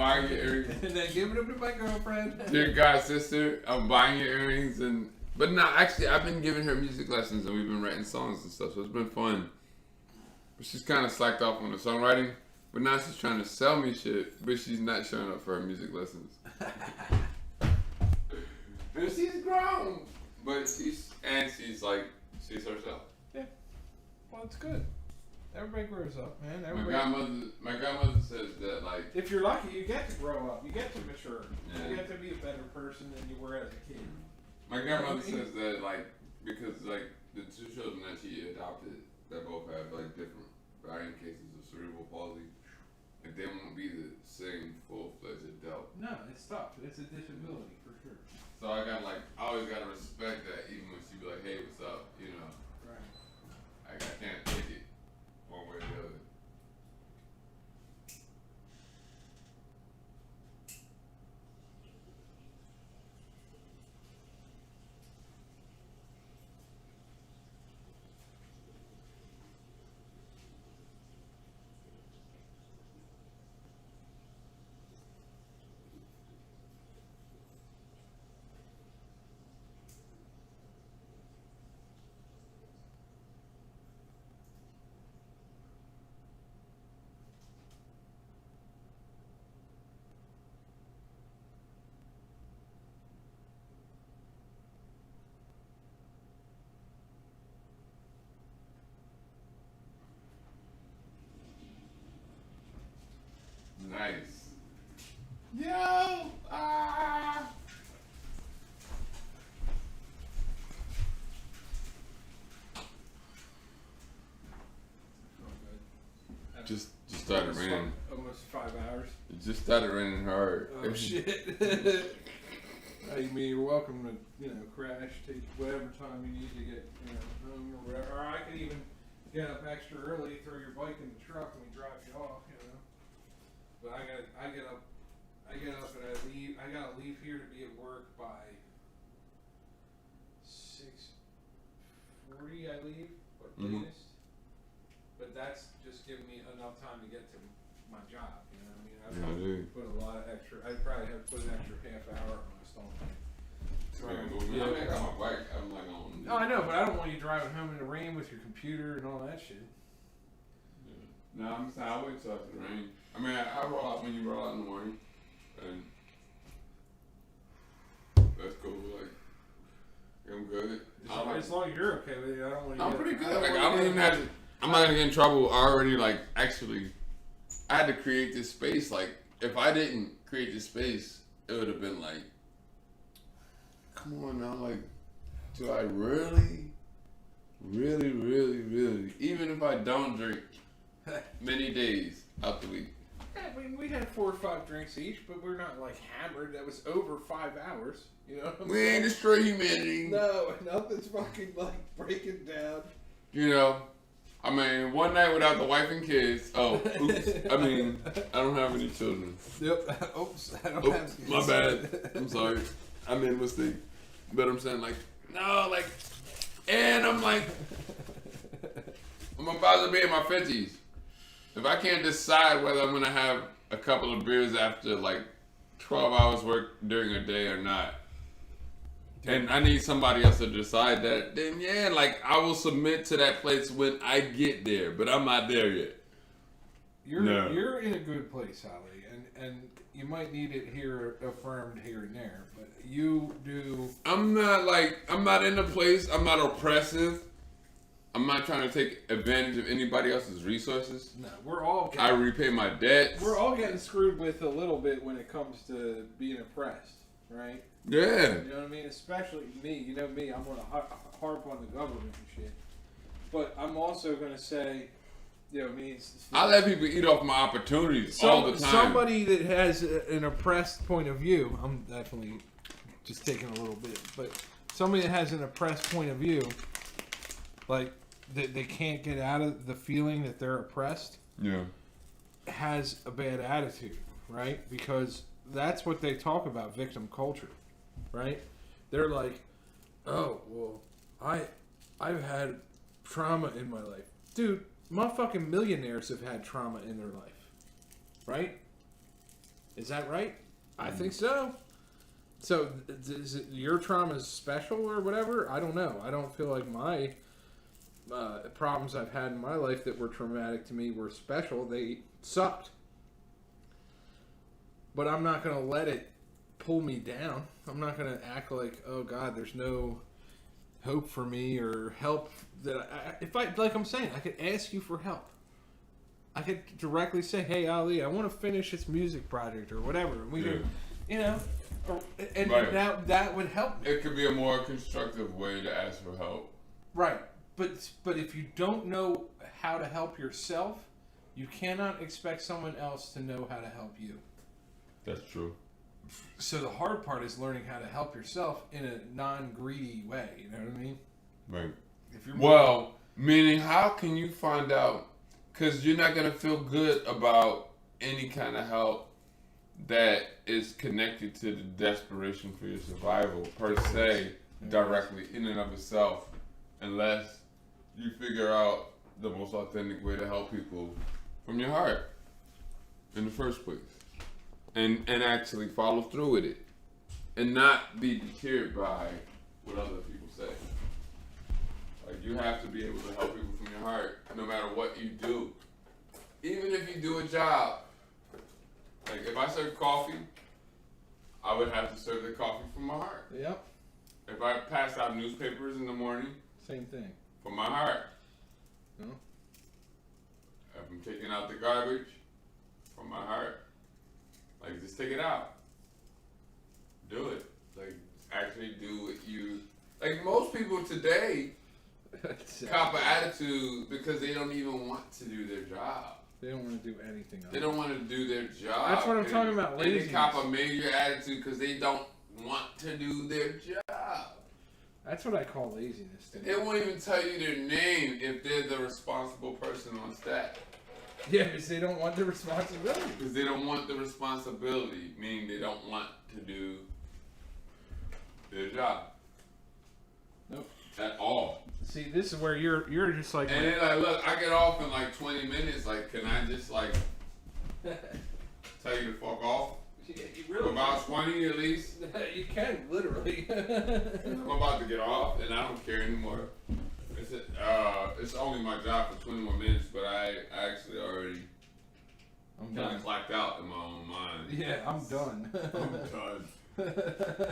then giving them to my girlfriend. Dear god sister, I'm buying your earrings But no, actually, I've been giving her music lessons and we've been writing songs and stuff, so it's been fun. But she's kind of slacked off on the songwriting. But now she's trying to sell me shit, but she's not showing up for her music lessons. And she's grown, but she's herself. Yeah, well, it's good. Everybody grows up, man. My grandmother says that like if you're lucky, you get to grow up, you get to mature, yeah. you get to be a better person than you were as a kid. My grandmother says that like because like the two children that she adopted, that both have like different varying cases of cerebral palsy, like they won't be the same full-fledged adult. No, it's tough. It's a disability for sure. So I always gotta respect that, even when she be like, "Hey, what's up?" You know. Right. Like I can't take it one way or the other. Nice. Yo! Ah! Just started raining. Almost 5 hours. It just started raining hard. Oh shit. I mean, you're welcome to, crash, take whatever time you need to get, home or whatever. Or I could even get up extra early, throw your bike in the truck, and we drive you off, But I get up and I gotta leave here to be at work by 6:40. I leave, but latest. But that's just giving me enough time to get to my job. I put a lot of extra. I probably have to put an extra half hour on my stall. I got my bike. I'm like on. No, I know, but I don't want you driving home in the rain with your computer and all that shit. Yeah. No, I'm saying I wait till after the rain. I mean, I roll out when you roll out in the morning, and that's cool. Like, I'm good. As long as you're okay with it, I don't want you. I'm pretty good. Like, I don't even have to. I'm not gonna get in trouble. I already actually, I had to create this space. Like, if I didn't create this space, it would have been like, come on now, like, do I really, even if I don't drink many days out the week. Yeah, we had 4 or 5 drinks each, but we're not hammered. That was over 5 hours. You know what I'm saying? We ain't destroy humanity. No, nothing's fucking breaking down. I mean, one night without the wife and kids. Oh, oops. I mean, I don't have any children. Yep. Oops. I don't have kids. My bad. I'm sorry. I made a mistake. But I'm saying, and I'm I'm about to be in my 50s. If I can't decide whether I'm going to have a a couple of beers after like 12 hours work during a day or not, and I need somebody else to decide that, then yeah, like I will submit to that place when I get there, but I'm not there yet. You're in a good place, Ali, and you might need it here affirmed here and there, but you do. I'm not in a place. I'm not oppressive. I'm not trying to take advantage of anybody else's resources. No, we're all. I repay my debts. We're all getting screwed with a little bit when it comes to being oppressed, right? Yeah. You know what I mean? Especially me. You know me. I'm going to harp on the government and shit. But I'm also going to say, you know, I let people eat off my opportunities all the time. Somebody that has an oppressed point of view, I'm definitely just taking a little bit, but somebody that has an oppressed point of view, like they can't get out of the feeling that they're oppressed, has a bad attitude, right? Because that's what they talk about, victim culture, right? They're like, oh, well, I've had trauma in my life. Dude, motherfucking millionaires have had trauma in their life, right? Is that right? I think so. So, is it, your trauma is special or whatever? I don't know. I don't feel like my problems I've had in my life that were traumatic to me were special. They sucked. But I'm not going to let it pull me down. I'm not going to act like, oh God, there's no hope for me or help that if I, like I'm saying, I could ask you for help. I could directly say, hey Ali, I want to finish this music project or whatever. And we could, you know, and that would help me. It could be a more constructive way to ask for help. Right. But if you don't know how to help yourself, you cannot expect someone else to know how to help you. That's true. So the hard part is learning how to help yourself in a non-greedy way. You know what I mean? Right. If you're meaning how can you find out? Because you're not going to feel good about any kind of help that is connected to the desperation for your survival per se, directly in and of itself, unless you figure out the most authentic way to help people from your heart in the first place. And actually follow through with it. And not be deterred by what other people say. Like, you have to be able to help people from your heart, no matter what you do. Even if you do a job. Like, if I serve coffee, I would have to serve the coffee from my heart. Yep. If I pass out newspapers in the morning, same thing. From my heart. No. If I'm taking out the garbage, from my heart. Like, just take it out. Do it. Like, actually do what you... Like, most people today cop an attitude because they don't even want to do their job. They don't want to do anything else. They don't want to do their job. That's what I'm talking about, laziness. And they cop a major attitude because they don't want to do their job. That's what I call laziness. They won't even tell you their name if they're the responsible person on staff. Yeah, because they don't want the responsibility. Because they don't want the responsibility, meaning they don't want to do their job. Nope. At all. See, this is where you're just like... And then, like, look, I get off in like 20 minutes. Like, can I just, like, tell you to fuck off? Yeah, you really about 20 at least? You can, literally. I'm about to get off, and I don't care anymore. It's only my job for 20 more minutes, but I actually already kind of clacked out in my own mind. Yeah, I'm done. I'm done.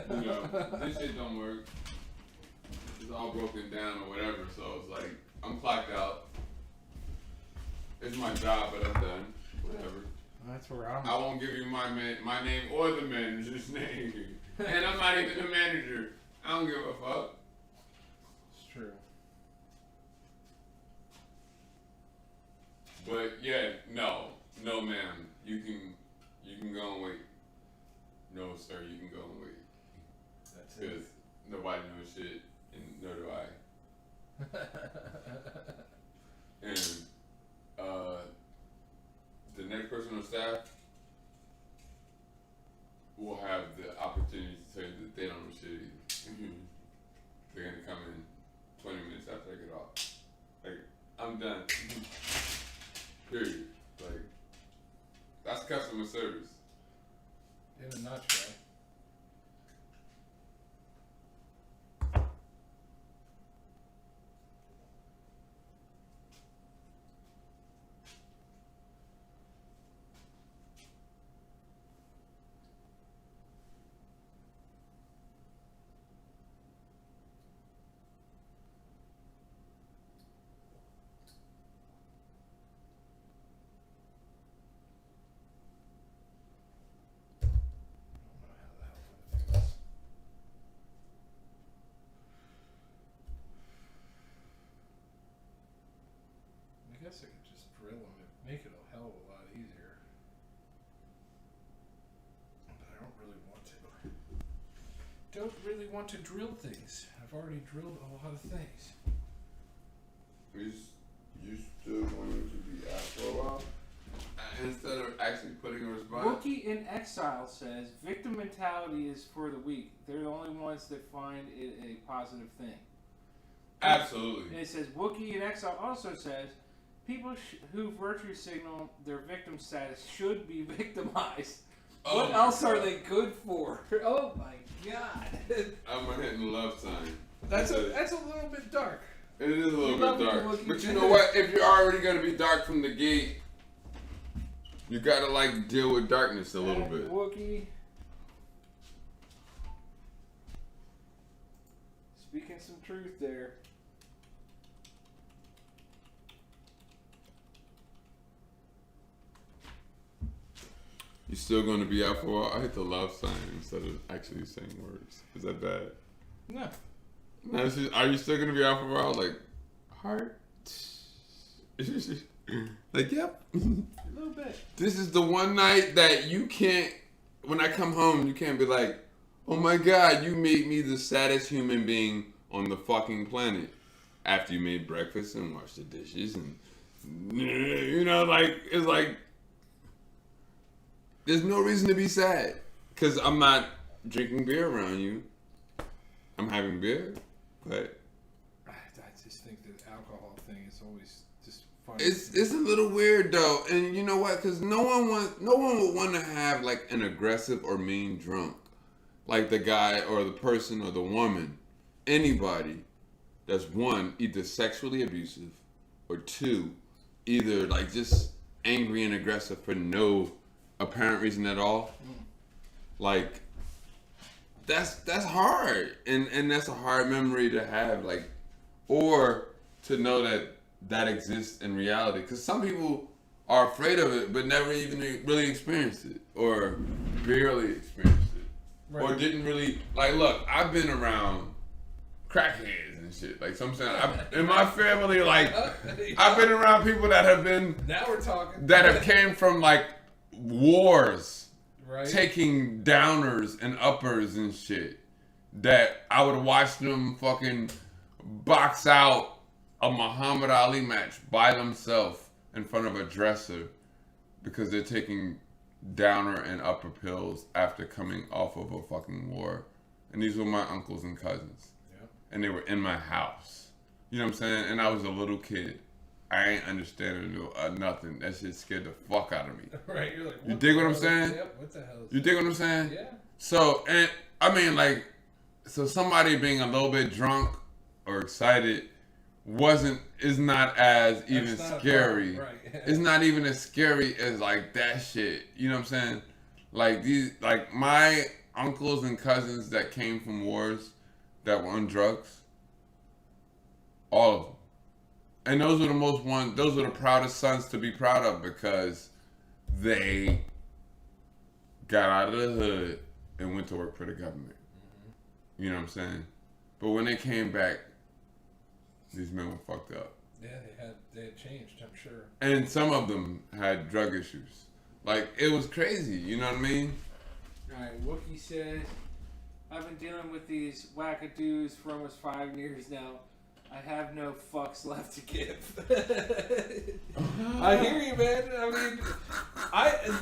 You know, this shit don't work. It's all broken down or whatever, so it's like, I'm clacked out. It's my job, but I'm done. Whatever. That's where I'm... I won't give you my name or the manager's name. And I'm not even the manager. I don't give a fuck. It's true. But yeah, no, ma'am. You can go and wait. No, sir, you can go and wait. That's it. Because nobody knows shit, and nor do I. And the next person on staff will have the opportunity to tell you that they don't know shit either. They're gonna come in 20 minutes after I get off. Like, I'm done. Period. Like, that's customer service. In a nutshell. I guess I could just drill them and make it a hell of a lot easier. But I don't really want to. Don't really want to drill things. I've already drilled a lot of things. You still wanting to be out for a while? Instead of actually putting a response? Wookiee in Exile says, victim mentality is for the weak. They're the only ones that find it a positive thing. Absolutely. And it says, Wookiee in Exile also says, people who virtue signal their victim status should be victimized. Oh What my else God. are they good for? Oh my God. I'm hitting love sign. That's a little bit dark. It is a little Love bit it, dark. Wookiee. But you know what? If you're already going to be dark from the gate, you got to like deal with darkness a little bit. Wookiee. Speaking some truth there. You still going to be out for a while? I hit the love sign instead of actually saying words. Is that bad? No. No, are you still going to be out for a while? Like, heart? Like, yep. A little bit. This is the one night that you can't, when I come home, you can't be like, oh my God, you made me the saddest human being on the fucking planet. After you made breakfast and washed the dishes and, you know, like, it's like, there's no reason to be sad. Because I'm not drinking beer around you. I'm having beer, but I just think the alcohol thing is always just fun. it's a little weird though, and you know what? Because no one would want to have like an aggressive or mean drunk, like the guy or the person or the woman, anybody that's one either sexually abusive, or two, either like just angry and aggressive for no apparent reason at all. Like that's hard, and that's a hard memory to have, like, or to know that exists in reality. Because some people are afraid of it, but never even really experienced it, or barely experienced it, or didn't really like. Look, I've been around crackheads and shit. Like some saying, in my family, like I've been around people that have been Now we're talking. that have came from like wars. Right. Taking downers and uppers and shit, that I would watch them fucking box out a Muhammad Ali match by themselves in front of a dresser because they're taking downer and upper pills after coming off of a fucking war. And these were my uncles and cousins. Yep. And they were in my house. You know what I'm saying? And I was a little kid. I ain't understanding nothing. That shit scared the fuck out of me. Right, you're like, You dig what I'm saying? Yep, what the hell is You dig what I'm saying? Yeah. So, and I mean, like, so somebody being a little bit drunk or excited is not as even not scary. Right. It's not even as scary as like that shit. You know what I'm saying? Like my uncles and cousins that came from wars that were on drugs, all of them. And those are those are the proudest sons to be proud of, because they got out of the hood and went to work for the government. Mm-hmm. You know what I'm saying? But when they came back, these men were fucked up. Yeah, they had changed, I'm sure. And some of them had drug issues. Like, it was crazy, you know what I mean? Alright, Wookiee says, I've been dealing with these wackadoos for almost 5 years now. I have no fucks left to give. I hear you, man. I mean,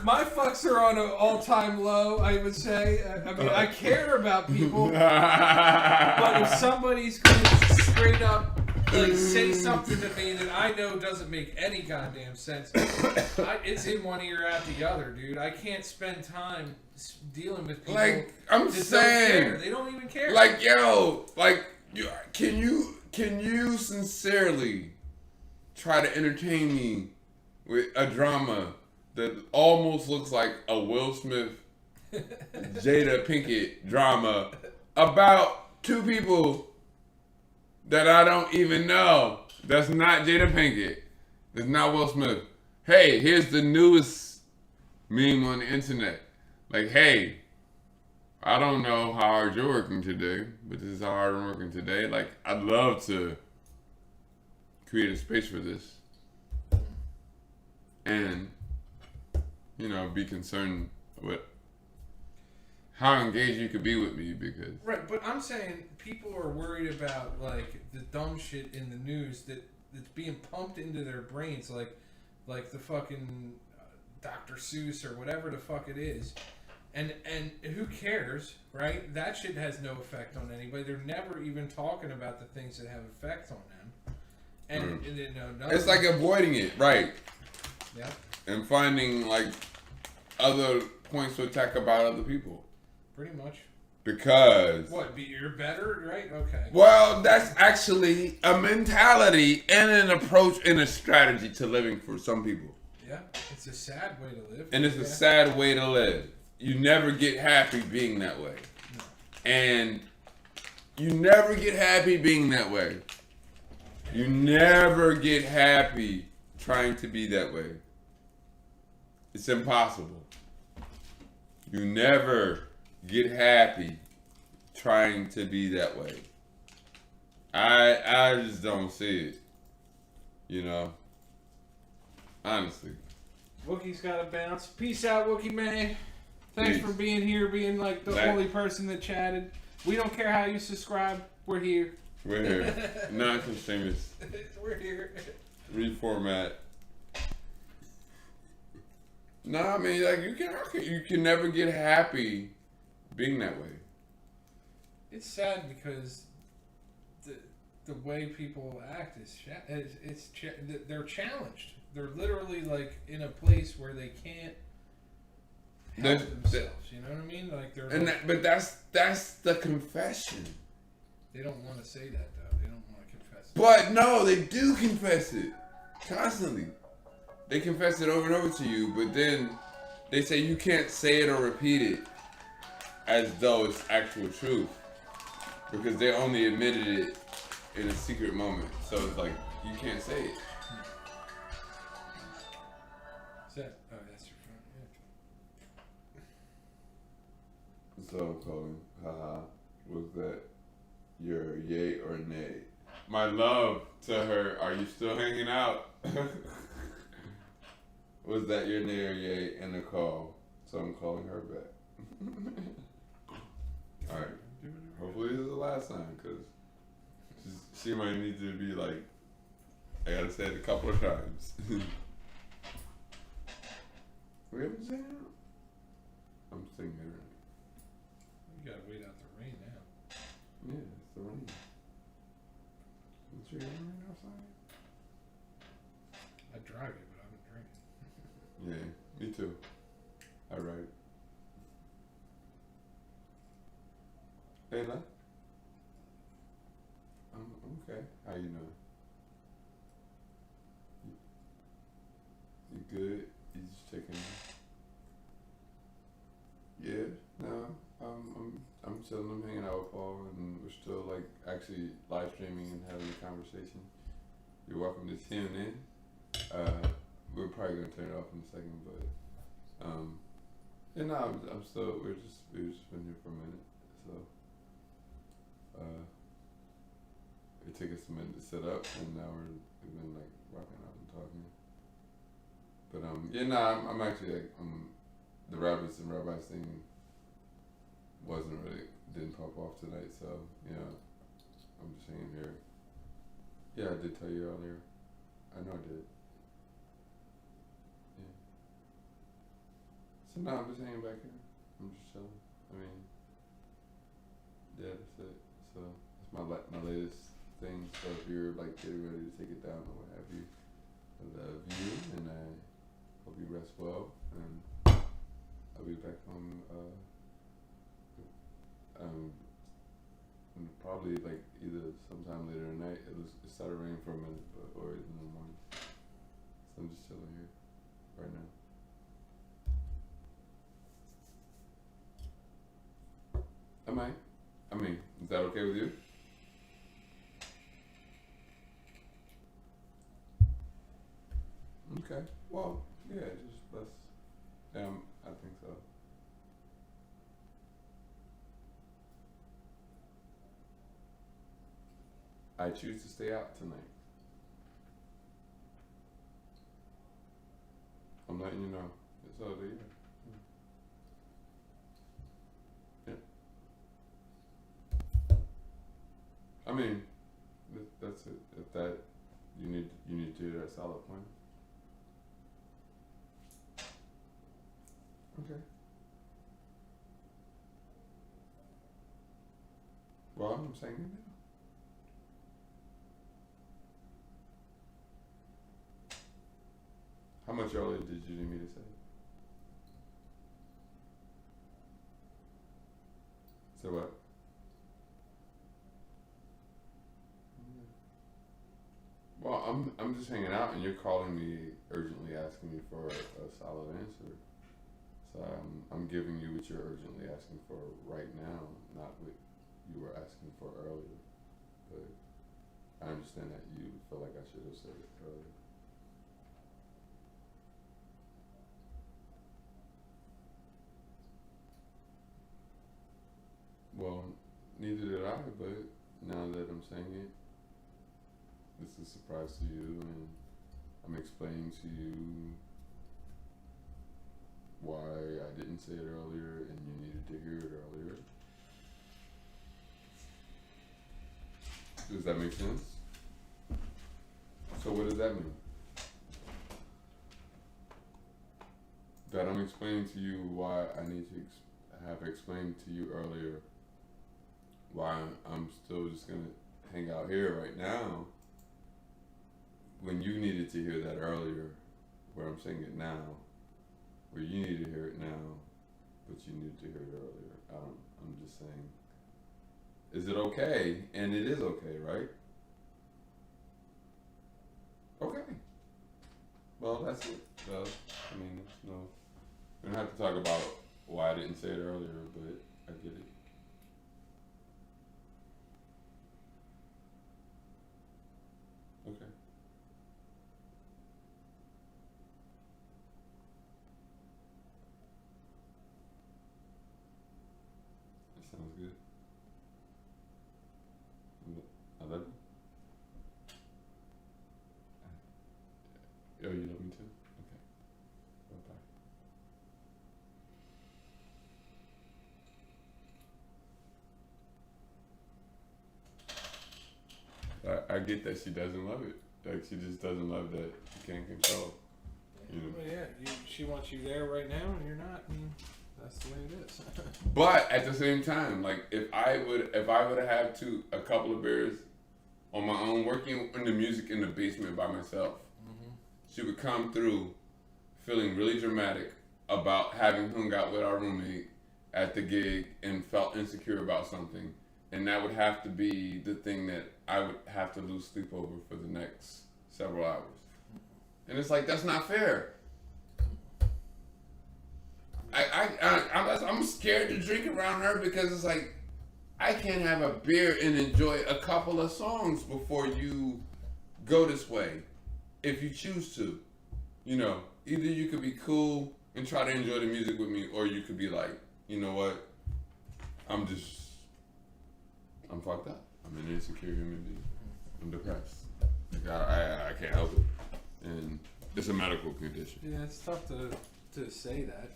my fucks are on an all-time low, I would say. I mean, I care about people, but if somebody's going to straight up like say something to me that I know doesn't make any goddamn sense. It's in one ear out the other, dude. I can't spend time dealing with people. Like I'm that saying, don't care. They don't even care. like yo, like can you sincerely try to entertain me with a drama that almost looks like a Will Smith, Jada Pinkett drama about two people that I don't even know? That's not Jada Pinkett. That's not Will Smith. Hey, here's the newest meme on the internet. Like, hey, I don't know how hard you're working today, but this is how hard I'm working today. Like, I'd love to create a space for this. And, you know, be concerned with how engaged you could be with me because... Right, but I'm saying people are worried about, like, the dumb shit in the news that's being pumped into their brains, like the fucking Dr. Seuss or whatever the fuck it is. And who cares, right? That shit has no effect on anybody. They're never even talking about the things that have effect on them. And, you know, it's like avoiding it, right? Yeah. And finding, like, other points to attack about other people. Pretty much. Because... What, you're better, right? Okay. Well, that's actually a mentality and an approach and a strategy to living for some people. Yeah, it's a sad way to live. And it's a sad way to live. You never get happy being that way. No. And you never get happy being that way. You never get happy trying to be that way. It's impossible. You never get happy trying to be that way. I just don't see it. You know? Honestly. Wookie's got to bounce. Peace out, Wookie man. Thanks Peace. for being here, being like the only person that chatted. We don't care how you subscribe. We're here. We're here. NonCon Streamist. We're here. Reformat. Nah, I mean, like you can never get happy being that way. It's sad because the way people act is they're challenged. They're literally like in a place where they can't help themselves. You know what I mean? Like they're. But that's the confession. They don't want to say that though. They don't want to confess it. But no, they do confess it constantly. They confess it over and over to you, but then they say you can't say it or repeat it as though it's actual truth because they only admitted it in a secret moment. So it's like you can't say it. Is that? Oh, that's your phone. Yeah. So Colin, haha, was that your yay or nay? My love to her. Are you still hanging out? Was that your nay or yay in the call? So I'm calling her back. Alright. Hopefully this is the last time, because she might need to be like, I gotta say it a couple of times. We haven't seen her? I'm singing her. You gotta wait out the rain now. Yeah, it's the rain. Is it raining outside? I drive it, but I'm drinking. Yeah, me too. Alright. Layla? Okay. How you know? You good? You just checking in? Yeah. No. I'm chilling. I'm hanging out with Paul, and we're still like actually live streaming and having a conversation. You're welcome to tune in. We're probably gonna turn it off in a second, but yeah, no, I'm still. We've just been here for a minute, so it took us a minute to set up, and now we've been like rocking out and talking. But yeah, no, I'm actually like the rabbits and rabbis thing didn't pop off tonight, so you know, I'm just hanging here. Yeah, I did tell you earlier. I know I did. Yeah. So no, I'm just hanging back here. I'm just chilling. I mean, yeah, that's it. So that's my latest thing. So if you're like getting ready to take it down or what have you, I love you and I hope you rest well. And I'll be back on probably like either sometime later tonight. It started raining for a minute, or in the morning. So I'm just chilling here right now. I mean, is that okay with you? Okay. Well, yeah, just let's. I think so. I choose to stay out tonight. I'm letting you know. It's all there. Yeah. I mean, that's it. If that you need to hear that solid point. Okay. Well, I'm saying it now. How much earlier did you need me to say? So what? Well, I'm just hanging out, and you're calling me urgently, asking me for a solid answer. So I'm giving you what you're urgently asking for right now, not what you were asking for earlier. But I understand that you feel like I should have said it earlier. Well, neither did I, but now that I'm saying it, this is a surprise to you, and I'm explaining to you why I didn't say it earlier and you needed to hear it earlier. Does that make sense? So what does that mean? That I'm explaining to you why I need to have explained to you earlier why I'm still just gonna hang out here right now when you needed to hear that earlier, where I'm saying it now, where you need to hear it now, but you needed to hear it earlier. I'm just saying, is it okay? And it is okay, right? Okay. Well, that's it. Well, I mean, no, we don't have to talk about why I didn't say it earlier, but I get it. Okay. That sounds good. I love you. Oh, you love me too? Okay. Bye-bye. I get that she doesn't love it. Like, she just doesn't love that you can't control. You know? Well, yeah, she wants you there right now, and you're not, and that's the way it is. But at the same time, like, if I would have had a couple of beers on my own, working on the music in the basement by myself, she would come through feeling really dramatic about having hung out with our roommate at the gig and felt insecure about something. And that would have to be the thing that I would have to lose sleep over for the next several hours. And it's like, that's not fair. I'm scared to drink around her because it's like, I can't have a beer and enjoy a couple of songs before you go this way. If you choose to, you know, either you could be cool and try to enjoy the music with me, or you could be like, you know what, I'm fucked up. I'm an insecure human being. I'm depressed. Like, I can't help it. And it's a medical condition. Yeah, it's tough to say that.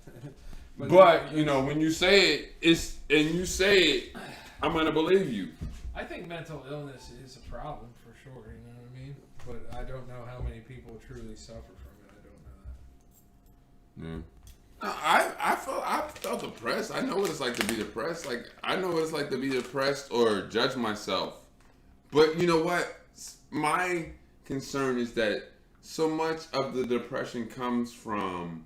But you know, when you say it, I'm gonna believe you. I think mental illness is a problem for sure, you know what I mean? But I don't know how many people truly suffer from it. I don't know that. Yeah. I felt depressed. I know what it's like to be depressed. Like, I know what it's like to be depressed or judge myself. But you know what? My concern is that so much of the depression comes from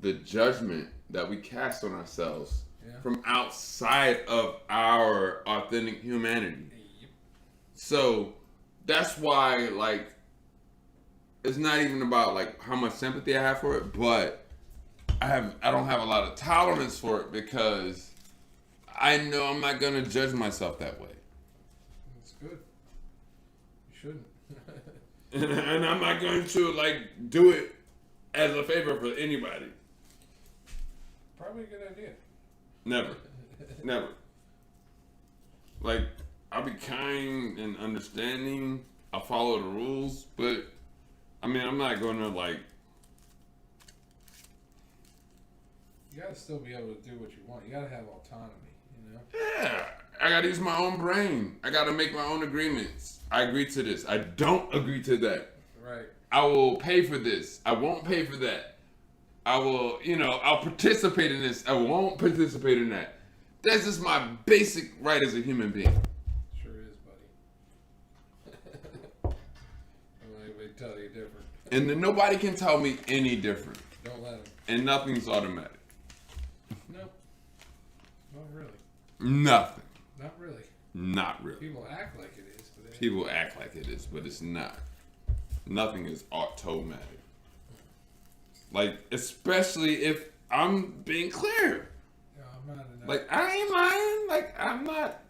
the judgment that we cast on ourselves from outside of our authentic humanity. Yep. So that's why, like, it's not even about like how much sympathy I have for it, but I don't have a lot of tolerance for it because I know I'm not gonna judge myself that way. That's good. You shouldn't. And I'm not going to like do it as a favor for anybody. Probably a good idea. Never. Never. Like, I'll be kind and understanding. I'll follow the rules, but I mean, I'm not going to like. You gotta still be able to do what you want. You gotta have autonomy, you know? Yeah, I gotta use my own brain. I gotta make my own agreements. I agree to this. I don't agree to that. Right. I will pay for this. I won't pay for that. I will, I'll participate in this. I won't participate in that. That's just my basic right as a human being. Sure is, buddy. Nobody tell you different. And then nobody can tell me any different. Don't let them. And nothing's automatic. Nope. Not really. Nothing. Not really. Not really. People act like it is, but People act like it is, but it's not. Nothing is automatic. Like, especially if I'm being clear. Yeah, I'm not enough. Like, I ain't lying. Like, I'm not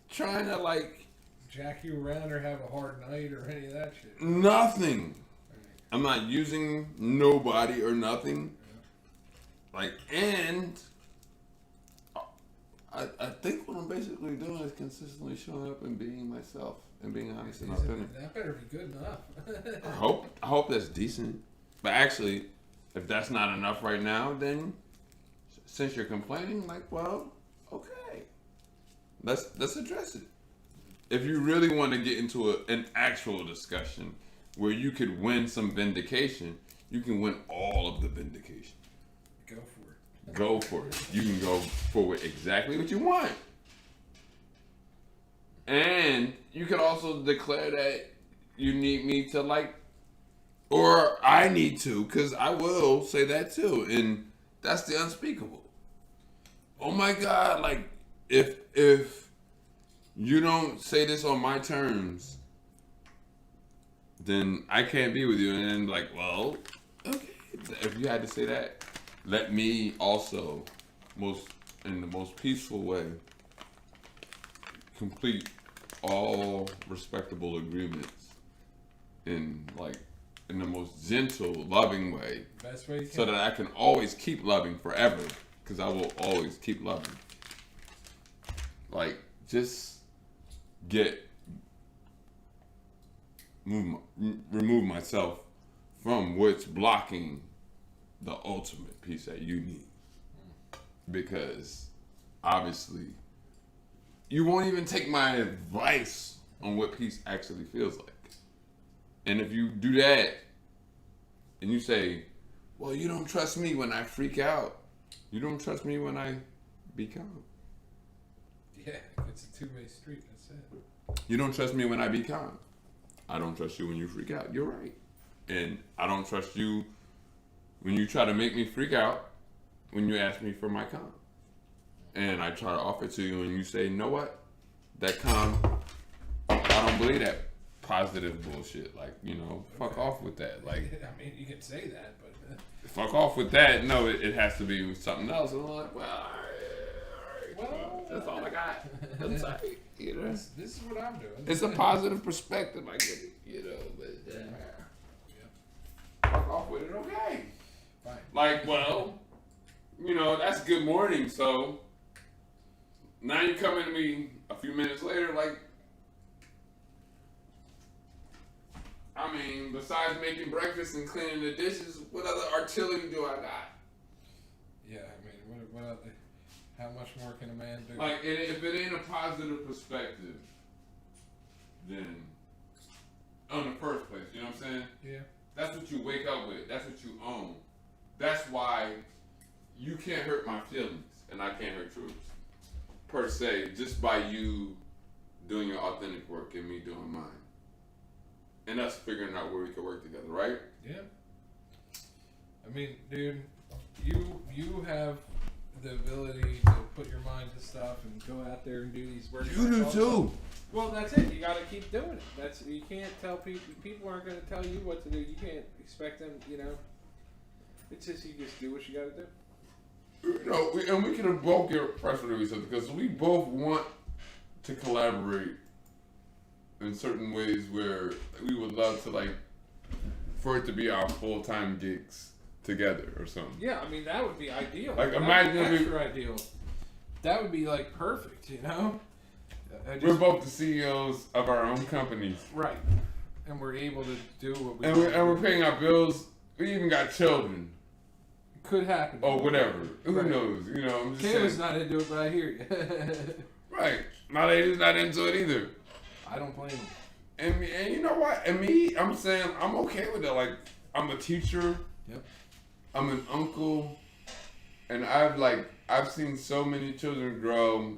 trying to, like... jack you around or have a hard night or any of that shit. Nothing. Right. I'm not using nobody or nothing. Yeah. Like, and... I think what I'm basically doing is consistently showing up and being myself and being honest and authentic. That better be good enough. I hope that's decent. But actually, if that's not enough right now, then since you're complaining, like, well, okay, let's address it. If you really want to get into an actual discussion where you could win some vindication, you can win all of the vindication. Go for it. Go for it. You can go for exactly what you want. And you can also declare that you need me to, like, or I need to, because I will say that too. And that's the unspeakable. Oh my God, like, if you don't say this on my terms, then I can't be with you. And then, like, well, okay. If you had to say that, let me also, in the most peaceful way, complete all respectable agreements in the most gentle, loving way. Best way you can. So that I can always keep loving forever, because I will always keep loving. Like, just remove myself from what's blocking the ultimate peace that you need. Because obviously you won't even take my advice on what peace actually feels like. And if you do that and you say, well, you don't trust me when I freak out, you don't trust me when I be calm. Yeah, it's a two-way street. That's it. You don't trust me when I be calm. I don't trust you when you freak out. You're right. And I don't trust you when you try to make me freak out when you ask me for my calm. And I try to offer it to you and you say, you know what? That calm, I don't believe that positive bullshit. Like, fuck off with that. Like, I mean, you can say that, but fuck off with that. No, it has to be something else. And I'm like, well, all right. Well, that's all I got. That's all right. this is what I'm doing. It's a positive perspective. I get it, but fuck off with it. Okay. Fine. Like, well, that's good morning. So now you come to me a few minutes later, like, I mean, besides making breakfast and cleaning the dishes, what other artillery do I got? Yeah, I mean, what other, how much more can a man do? Like, if it ain't a positive perspective, then in the first place, you know what I'm saying? Yeah. That's what you wake up with. That's what you own. That's why you can't hurt my feelings and I can't hurt yours, per se, just by you doing your authentic work and me doing mine. And us figuring out where we can work together, right? Yeah. I mean, dude, you have the ability to put your mind to stuff and go out there and do these work. You do too. Well, that's it. You got to keep doing it. You can't tell people. People aren't going to tell you what to do. You can't expect them. You know, it's just you just do what you got to do. You know, and we can both get frustrated with each other because we both want to collaborate in certain ways where we would love to, like, for it to be our full-time gigs together or something. Yeah, I mean that would be ideal. Like, that imagine would be if extra ideal. That would be like perfect, you know. We're both the CEOs of our own companies, right, and we're able to do what we and we're paying our bills. We even got children. Could happen. Or whatever. Who Right. knows? You know, I'm just Kayla's saying. not into it, but I hear you. Right. My lady's not into it either. I don't blame him. And you know what? And me, I'm saying I'm okay with it. Like, I'm a teacher. Yep. I'm an uncle. And I've seen so many children grow,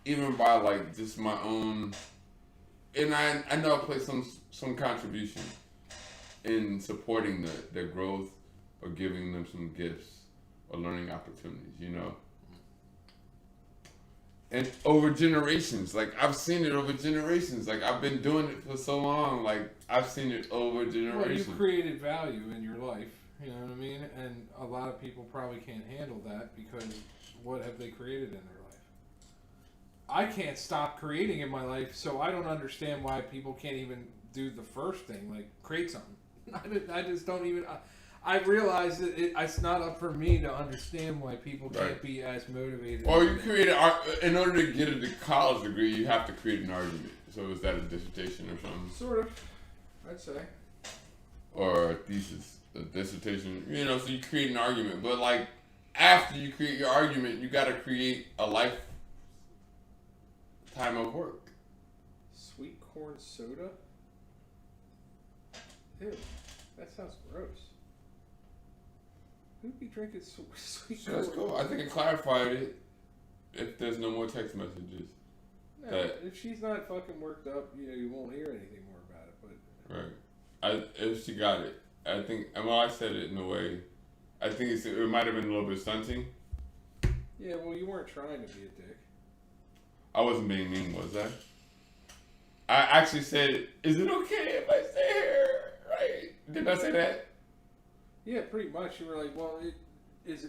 even by like just my own. And I know I play some contribution in supporting their growth or giving them some gifts or learning opportunities, you know. And over generations, like I've seen it over generations. Like I've been doing it for so long. Like I've seen it over generations. Well, you've created value in your life. You know what I mean? And a lot of people probably can't handle that because what have they created in their life? I can't stop creating in my life, so I don't understand why people can't even do the first thing, like create something. I just don't even. I realize that it's not up for me to understand why people can't be as motivated. Or you create in order to get a college degree, you have to create an argument. So is that a dissertation or something? Sort of, I'd say. Or a thesis, a dissertation. You know, so you create an argument. But like after you create your argument, you got to create a lifetime of work. Sweet corn soda? Ew, that sounds gross. Who'd be drinking sweet So corn? that's cool. I think it clarified it. If there's no more text messages. No, if she's not fucking worked up, you won't hear anything more about it. But Right. If she got it. I think, and well, I said it in a way, I think it might have been a little bit stunting. yeah, well, you weren't trying to be a dick. I wasn't being mean, was I? I actually said, is it okay if I stay here? Right? Didn't I say that? Yeah, pretty much. You were like, well, is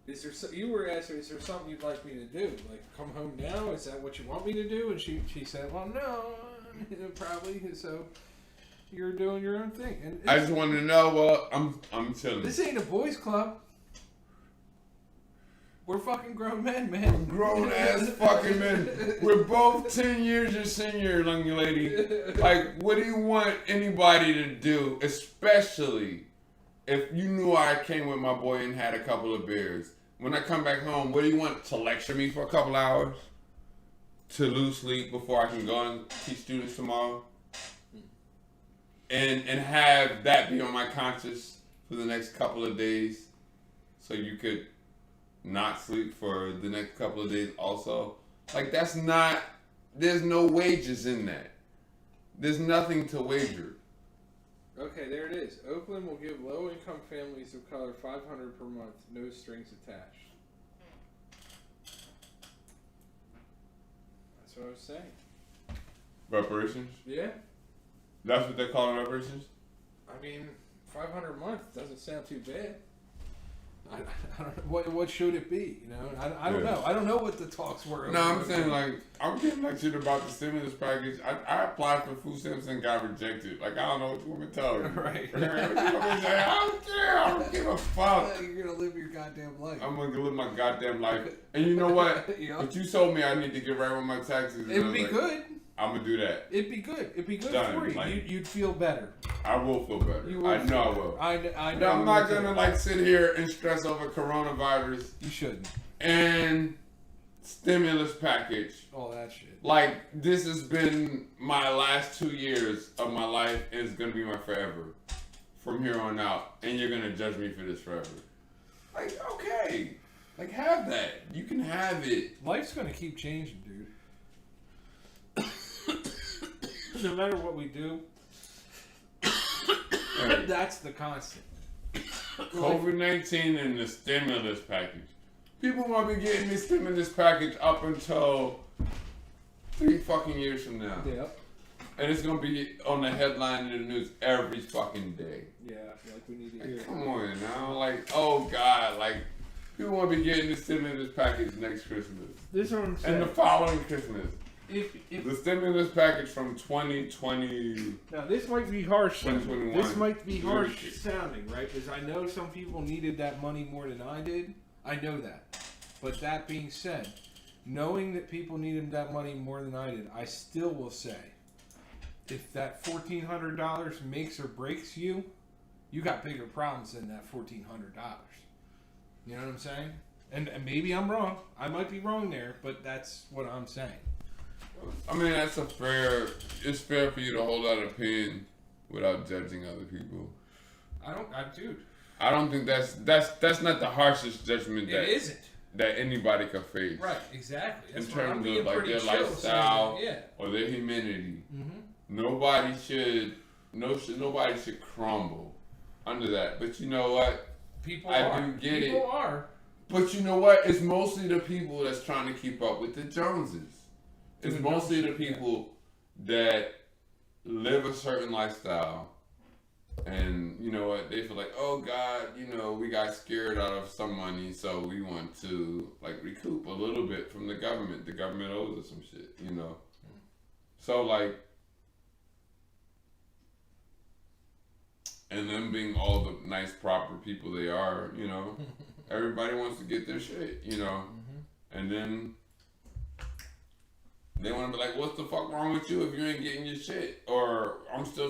there? You were asking, is there something you'd like me to do? Like, come home now? Is that what you want me to do? And she said, well, no, probably. So you're doing your own thing. And I just wanted to know, well, I'm chilling. this ain't a boys' club. We're fucking grown men, man. Grown ass fucking men. We're both 10 years your senior, young lady. Like, what do you want anybody to do, especially if you knew I came with my boy and had a couple of beers? When I come back home, what do you want, to lecture me for a couple hours? To lose sleep before I can go and teach students tomorrow? And have that be on my conscience for the next couple of days so you could not sleep for the next couple of days also? Like, that's not, there's no wages in that. There's nothing to wager. Okay, there it is. Oakland will give low-income families of color $500 per month, no strings attached. That's what I was saying. Reparations? Yeah. That's what they're calling reparations? I mean, $500 a month doesn't sound too bad. I don't know. What should it be? You know, I don't know. I don't know what the talks were. No, I'm saying, like, I'm getting lectured about the stimulus package. I applied for food stamps and got rejected. Like, I don't know what you want me to tell you. Right. What you want me to say? I don't care. I don't give a fuck. You're gonna live your goddamn life. I'm gonna live my goddamn life. And you know what? Yeah. But you told me I need to get right with my taxes. It'd be good. I'm gonna do that. It'd be good. It'd be good Done. for you. Like, You'd feel better. I will feel better. You will I know I feel will. better. I know. No, I'm you not will gonna too. like sit here and stress over coronavirus You shouldn't. and stimulus package. All that shit. Like, this has been my last 2 years of my life, and it's gonna be my forever from here on out. And you're gonna judge me for this forever. Like, okay, like, have that. You can have it. Life's gonna keep changing, dude. no matter what we do, that's the constant. COVID-19 and the stimulus package. People want to be getting this stimulus package up until 3 fucking years from now. Yep. And it's going to be on the headline in the news every fucking day. Yeah, like we need to hear. Come on now. Like, oh God. Like, people want to be getting the stimulus package next Christmas. This is what I'm saying. And the following Christmas. If The stimulus package from 2020. now this might be harsh. 2021. This might be harsh sounding, right? Because I know some people needed that money more than I did. I know that. But that being said, knowing that people needed that money more than I did, I still will say, if that $1,400 makes or breaks you, you got bigger problems than that $1,400. You know what I'm saying? And maybe I'm wrong. I might be wrong there, but that's what I'm saying. I mean, it's fair for you to hold out an opinion without judging other people. Dude. I don't think that's not the harshest judgment It isn't. that anybody could face. Right, exactly. That's In why I'm terms being of like pretty their chill, lifestyle saying, or their humanity. Mm-hmm. Nobody should crumble under that. But you know what? People are. But you know what? It's mostly the people that's trying to keep up with the Joneses. It's Doing mostly the dumb shit, people that live a certain lifestyle. And you know what? They feel like, oh God, we got scared out of some money, so we want to like recoup a little bit from the government. The government owes us some shit, So like, and them being all the nice, proper people they are, everybody wants to get their shit, and then they want to be like, what's the fuck wrong with you if you ain't getting your shit? Or I'm still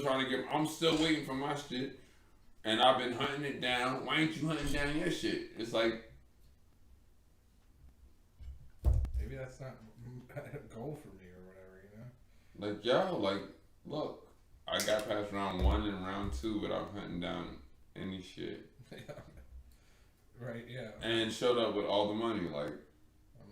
waiting for my shit, and I've been hunting it down. Why ain't you hunting down your shit? It's like, maybe that's not a goal for me or whatever, Like, yo, like, look, I got past round 1 and round 2 without hunting down any shit. Right, yeah. And showed up with all the money, like.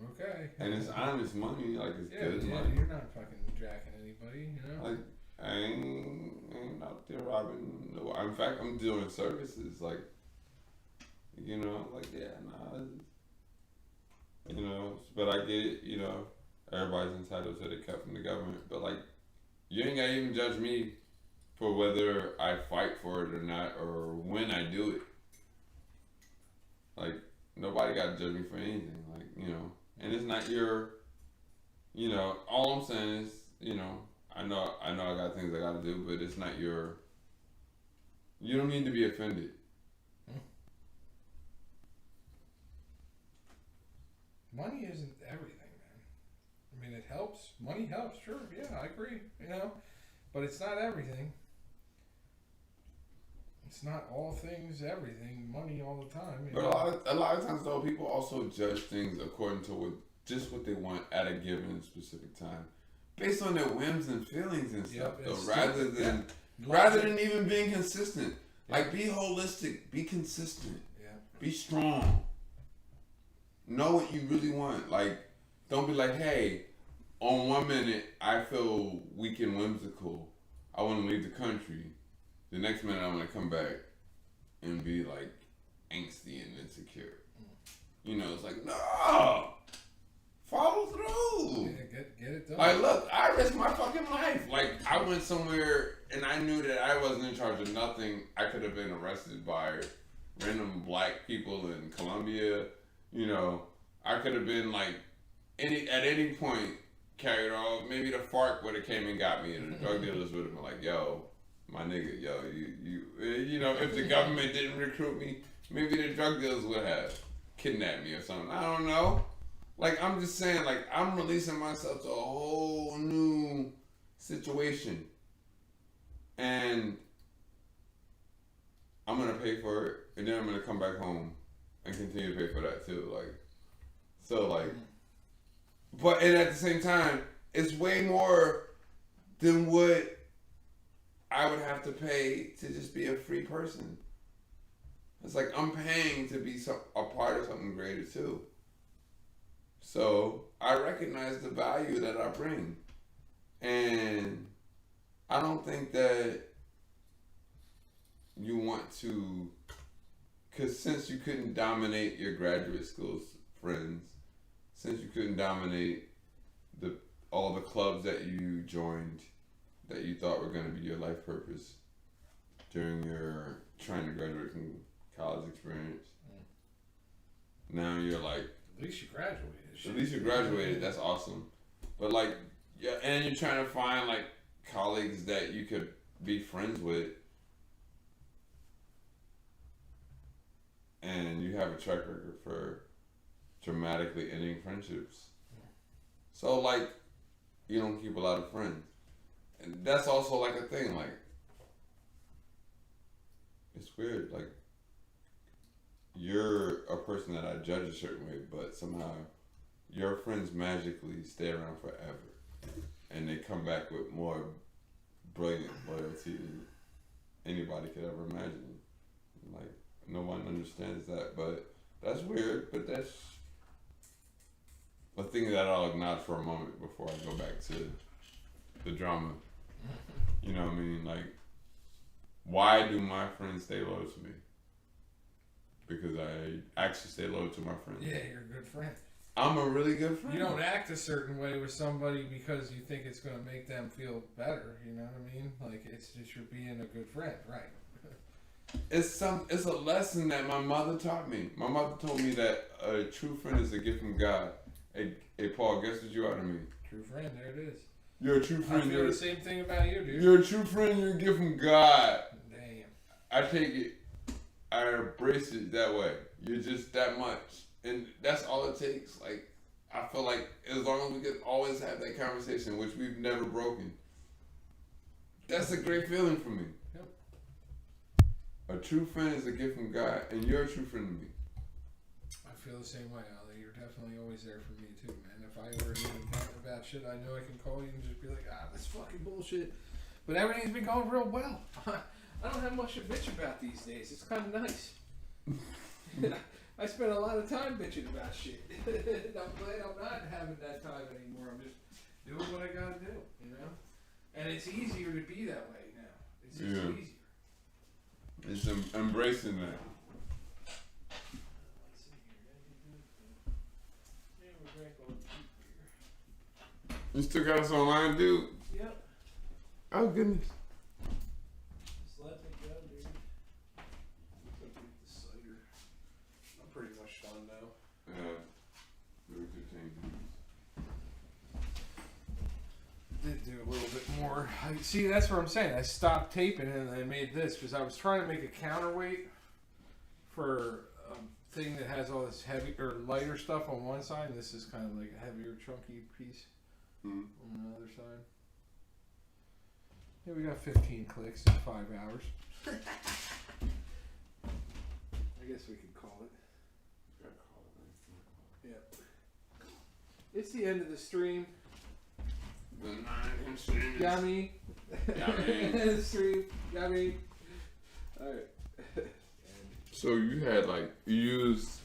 I'm okay. And it's honest money, like it's good yeah, money. you're not fucking jacking anybody, Like, I ain't out there robbing. No, in fact, I'm doing services, like, but I get it, everybody's entitled to the cut from the government, but like, you ain't gotta even judge me for whether I fight for it or not, or when I do it. Like, nobody gotta judge me for anything, like, and it's not your, all I'm saying is, I know I got things I gotta do, but it's not you don't need to be offended. Money isn't everything, man. I mean, it helps. Money helps, sure. Yeah, I agree, but it's not everything. It's not all things, everything, money all the time. But a lot of times, though, people also judge things according to what they want at a given specific time, based on their whims and feelings and stuff. Rather than even being consistent. Yeah. Like, be holistic, be consistent, be strong. Know what you really want. Like, don't be like, hey, on 1 minute I feel weak and whimsical. I want to leave the country. The next minute, I'm going to come back and be, like, angsty and insecure. It's like, no! Follow through! Yeah, get it done. Like, look, I risked my fucking life. Like, I went somewhere, and I knew that I wasn't in charge of nothing. I could have been arrested by random black people in Colombia. I could have been, like, at any point, carried off. Maybe the FARC would have came and got me, and the drug dealers would have been like, yo, my nigga, yo, if the government didn't recruit me, maybe the drug dealers would have kidnapped me or something. I don't know. Like, I'm just saying, like, I'm releasing myself to a whole new situation. And I'm going to pay for it, and then I'm going to come back home and continue to pay for that too. Like, so, like, but, and at the same time, it's way more than what I would have to pay to just be a free person. It's like I'm paying to be a part of something greater too. So I recognize the value that I bring. And I don't think that you want to, because since you couldn't dominate your graduate school friends, since you couldn't dominate all the clubs that you joined that you thought were going to be your life purpose during your trying to graduate from college experience, now you're like, At least you graduated. at least you graduated, that's awesome. But like, yeah, and you're trying to find like colleagues that you could be friends with, and you have a track record for dramatically ending friendships. So like, you don't keep a lot of friends, and that's also like a thing. Like, it's weird. Like, you're a person that I judge a certain way, but somehow your friends magically stay around forever, and they come back with more brilliant loyalty than anybody could ever imagine. Like, no one understands that, but that's weird. But that's a thing that I'll acknowledge for a moment before I go back to the drama. You know what I mean? Like, why do my friends stay loyal to me? Because I actually stay loyal to my friends. Yeah, you're a good friend. I'm a really good friend. You don't act a certain way with somebody because you think it's going to make them feel better. You know what I mean? Like, it's just you're being a good friend, right? It's a lesson that my mother taught me. My mother told me that a true friend is a gift from God. Hey Paul, guess what you are to me? True friend, there it is. You're a true friend. I feel the same thing about you, dude. You're a true friend. You're a gift from God. Damn. I take it. I embrace it that way. You're just that much, and that's all it takes. Like, I feel like as long as we can always have that conversation, which we've never broken, that's a great feeling for me. Yep. A true friend is a gift from God, and you're a true friend to me. I feel the same way, Ali. You're definitely always there for me too, man. If I ever need to talk about shit, I know I can call you and just be like, this fucking bullshit. But everything's been going real well. I don't have much to bitch about these days. It's kind of nice. I spend a lot of time bitching about shit. I'm glad I'm not having that time anymore. I'm just doing what I gotta do, you know? And it's easier to be that way now. It's just easier. It's embracing that. You still got us online, dude? Yep. Oh, goodness. Just let me go, dude. So get the cider. I'm pretty much done now. Very good thing. Did do a little bit more. See, that's what I'm saying. I stopped taping and I made this because I was trying to make a counterweight for a thing that has all this heavy or lighter stuff on one side. And this is kind of like a heavier, chunky piece on the other side. Yeah, we got 15 clicks in 5 hours. I guess we could call it. Yeah. It's the end of the stream. The NonCon Streamist. Got me. The stream. Got me. Alright. So you had you used